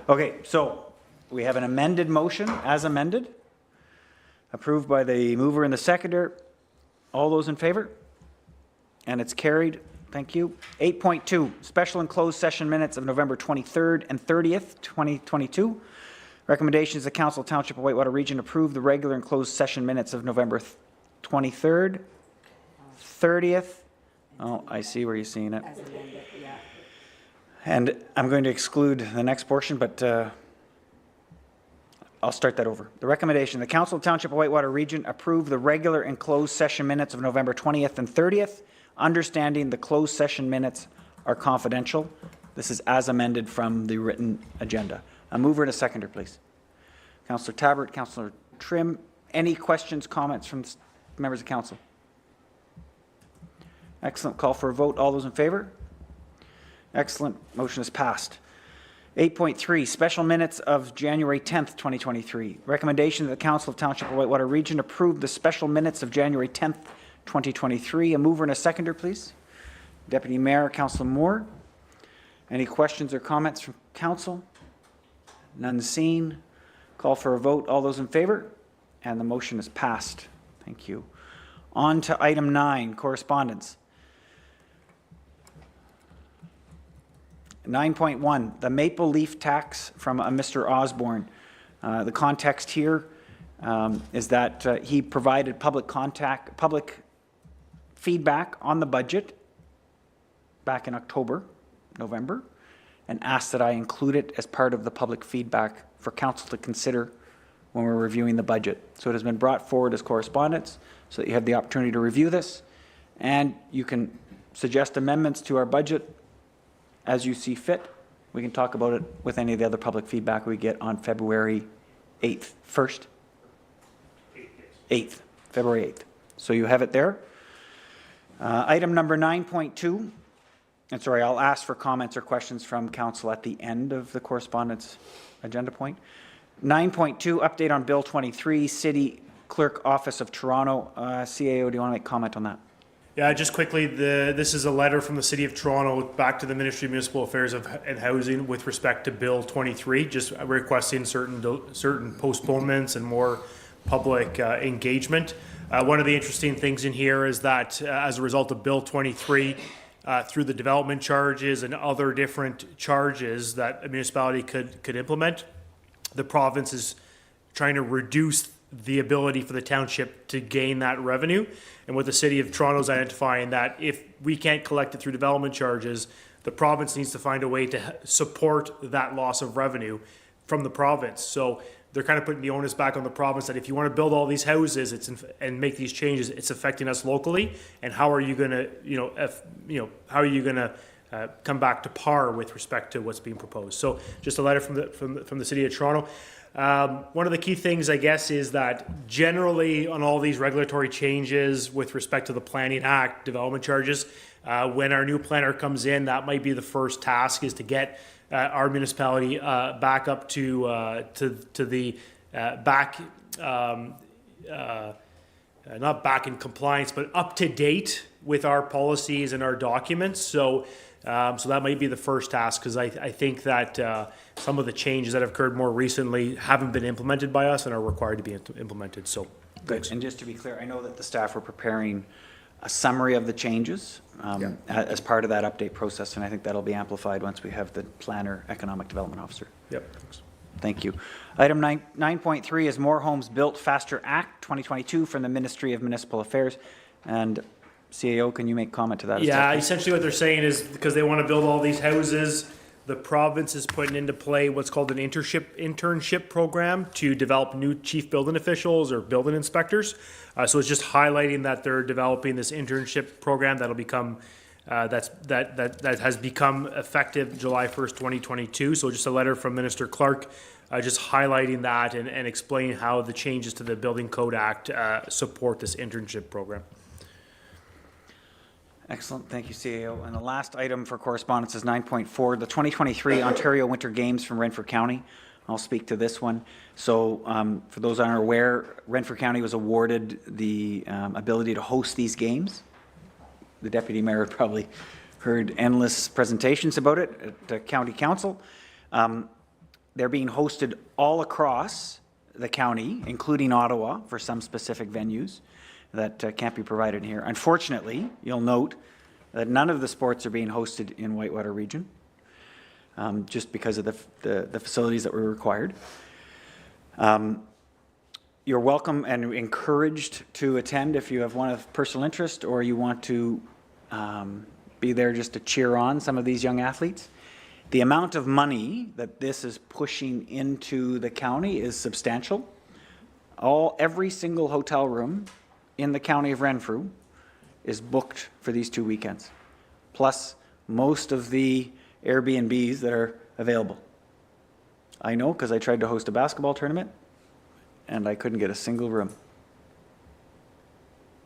Okay, so we have an amended motion as amended, approved by the mover and the seconder. All those in favor? And it's carried. Thank Thank you. 8.2, special and closed session minutes of November 23rd and 30th, 2022. Recommendations, the Council Township of Whitewater Region approve the regular and closed session minutes of November 23rd, 30th. Oh, I see where you're seeing it. And I'm going to exclude the next portion, but I'll start that over. The recommendation, the Council Township of Whitewater Region approve the regular and closed session minutes of November 20th and 30th, understanding the closed session minutes are confidential. This is as amended from the written agenda. A mover and a seconder, please. Councillor Tabbert, Councillor Trim, any questions, comments from members of council? Excellent. Call for a vote. All those in favor? Excellent. Motion is passed. 8.3, special minutes of January 10th, 2023. Recommendation that the Council of Township of Whitewater Region approve the special minutes of January 10th, 2023. A mover and a seconder, please. Deputy Mayor, Councillor Moore. Any questions or comments from council? None seen. Call for a vote. All those in favor? And the motion is passed. Thank you. On to item 9, correspondence. 9.1, the maple leaf tax from Mr. Osborne. The context here is that he provided public feedback on the budget back in November, and asked that I include it as part of the public feedback for council to consider when we're reviewing the budget. So it has been brought forward as correspondence so that you have the opportunity to review this, and you can suggest amendments to our budget as you see fit. We can talk about it with any of the other public feedback we get on February 8th. February 8th. So you have it there. Item number 9.2. And sorry, I'll ask for comments or questions from council at the end of the correspondence agenda point. 9.2, update on Bill 23, City Clerk Office of Toronto. CAO, do you want to make comment on that? Yeah, just quickly, this is a letter from the City of Toronto back to the Ministry of Municipal Affairs and Housing with respect to Bill 23, just requesting certain postponements and more public engagement. One of the interesting things in here is that as a result of Bill 23, through the development charges and other different charges that a municipality could implement, the province is trying to reduce the ability for the township to gain that revenue. And what the City of Toronto is identifying, that if we can't collect it through development charges, the province needs to find a way to support that loss of revenue from the province. So they're kind of putting the onus back on the province that if you want to build all these houses and make these changes, it's affecting us locally. And how are you going to, how are you going to come back to par with respect to what's being proposed? So just a letter from the City of Toronto. One of the key things, I guess, is that generally on all these regulatory changes with respect to the Planning Act, development charges, when our new planner comes in, that might be the first task, is to get our municipality back up to the not back in compliance, but up to date with our policies and our documents. So that might be the first task, because I think that some of the changes that have occurred more recently haven't been implemented by us and are required to be implemented. So, good. And just to be clear, I know that the staff were preparing a summary of the changes as part of that update process, and I think that'll be amplified once we have the planner, economic development officer. Yep. Thanks. Thank you. Item 9.3 is More Homes Built Faster Act 2022 from the Ministry of Municipal Affairs. And CAO, can you make comment to that? Yeah, essentially what they're saying is because they want to build all these houses, the province is putting into play what's called an internship program to develop new chief building officials or building inspectors. So it's just highlighting that they're developing this internship program that'll become that has become effective July 1st, 2022. So just a letter from Minister Clark just highlighting that and explaining how the changes to the Building Code Act support this internship program. Excellent. Thank you, CAO. And the last item for correspondence is 9.4, the 2023 Ontario Winter Games from Renfrew County. I'll speak to this one. So for those aren't aware, Renfrew County was awarded the ability to host these games. The Deputy Mayor probably heard endless presentations about it at the County Council. They're being hosted all across the county, including Ottawa, for some specific venues that can't be provided here. Unfortunately, you'll note that none of the sports are being hosted in Whitewater region, just because of the facilities that were required. You're welcome and encouraged to attend if you have one of personal interest or you want to be there just to cheer on some of these young athletes. The amount of money that this is pushing into the county is substantial. Every single hotel room in the county of Renfrew is booked for these 2 weekends, plus most of the Airbnbs that are available. I know because I tried to host a basketball tournament and I couldn't get a single room,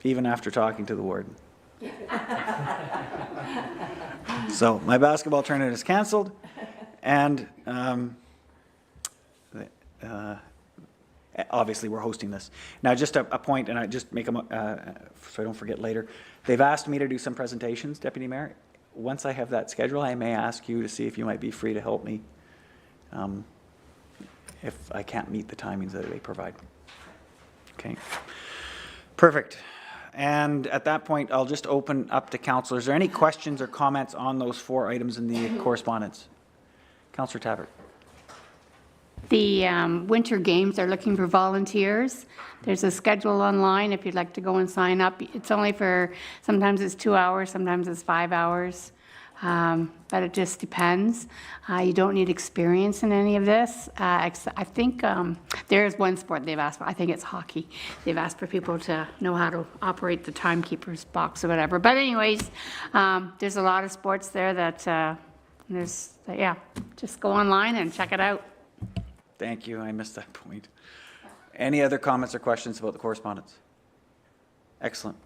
even after talking to the warden. So my basketball tournament is canceled, and obviously we're hosting this. Now just a point, and I just make them, so I don't forget later. They've asked me to do some presentations, Deputy Mayor. Once I have that schedule, I may ask you to see if you might be free to help me if I can't meet the timings that they provide. Okay, perfect. And at that point, I'll just open up to council. Is there any questions or comments on those 4 items in the correspondence? Councillor Tabbert. The winter games are looking for volunteers. There's a schedule online if you'd like to go and sign up. It's only for, sometimes it's 2 hours, sometimes it's 5 hours. But it just depends. You don't need experience in any of this. I think there is one sport they've asked for. I think it's hockey. They've asked for people to know how to operate the timekeeper's box or whatever. But anyways, there's a lot of sports there that yeah, just go online and check it out. Thank you. I missed that point. Any other comments or questions about the correspondence? Excellent.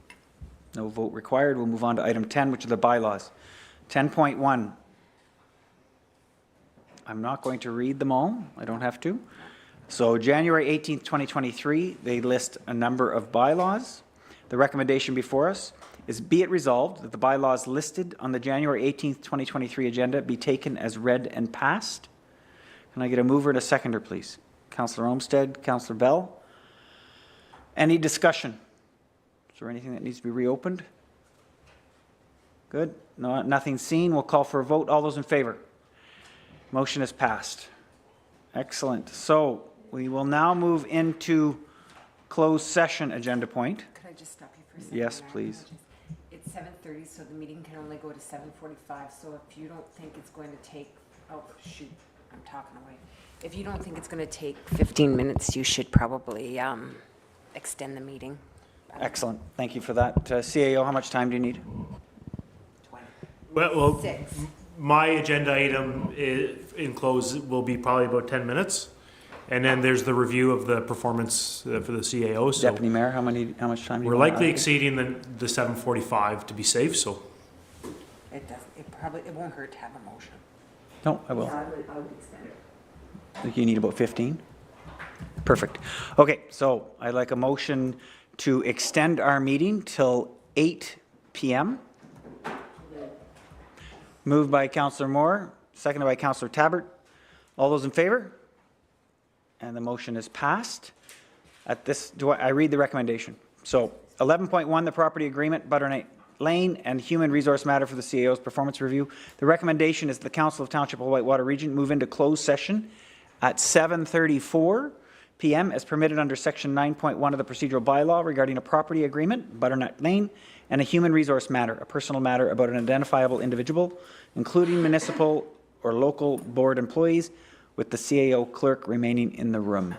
No vote required. We'll move on to item 10, which are the bylaws. 10.1. I'm not going to read them all. I don't have to. So January 18th, 2023, they list a number of bylaws. The recommendation before us is be it resolved that the bylaws listed on the January 18th, 2023 agenda be taken as read and passed. Can I get a mover and a seconder, please? Councillor Olmsted, Councillor Bell. Any discussion? Is there anything that needs to be reopened? Good. No, nothing seen. We'll call for a vote. All those in favor? Motion is passed. Excellent. So we will now move into closed session agenda point. Could I just stop you for a second? Yes, please. It's 7:30, so the meeting can only go to 7:45. So if you don't think it's going to take, oh shoot, I'm talking away. If you don't think it's going to take 15 minutes, you should probably extend the meeting. Excellent. Thank you for that. CAO, how much time do you need? Well, 6. my agenda item in close will be probably about 10 minutes. And then there's the review of the performance for the CAO. So Deputy Mayor, how much time do you we're want? likely exceeding the 7:45 to be safe, so. It won't hurt to have a motion. No, I will. I would extend it. I think you need about 15. Perfect. Okay, so I'd like a motion to extend our meeting till 8 p.m. Moved by Councillor Moore, seconded by Councillor Tabbert. All those in favor? And the motion is passed. At this, I read the recommendation. So 11.1, the property agreement, Butternut Lane, and human resource matter for the CAO's performance review. The recommendation is the Council of Township of Whitewater Region move into closed session at 7:34 p.m. as permitted under section 9.1 of the procedural bylaw regarding a property agreement, Butternut Lane, and a human resource matter, a personal matter about an identifiable individual, including municipal or local board employees, with the CAO clerk remaining in the room.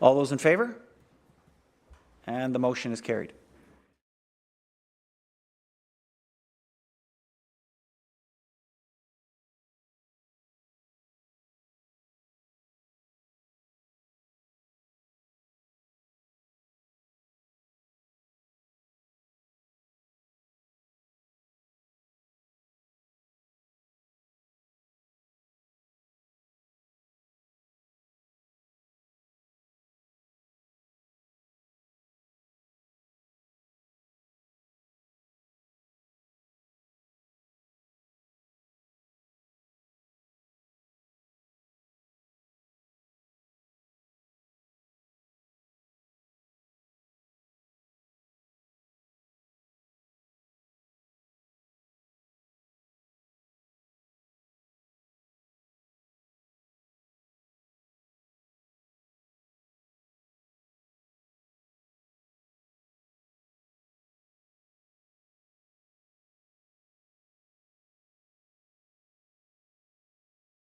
All those in favor? And the motion is carried.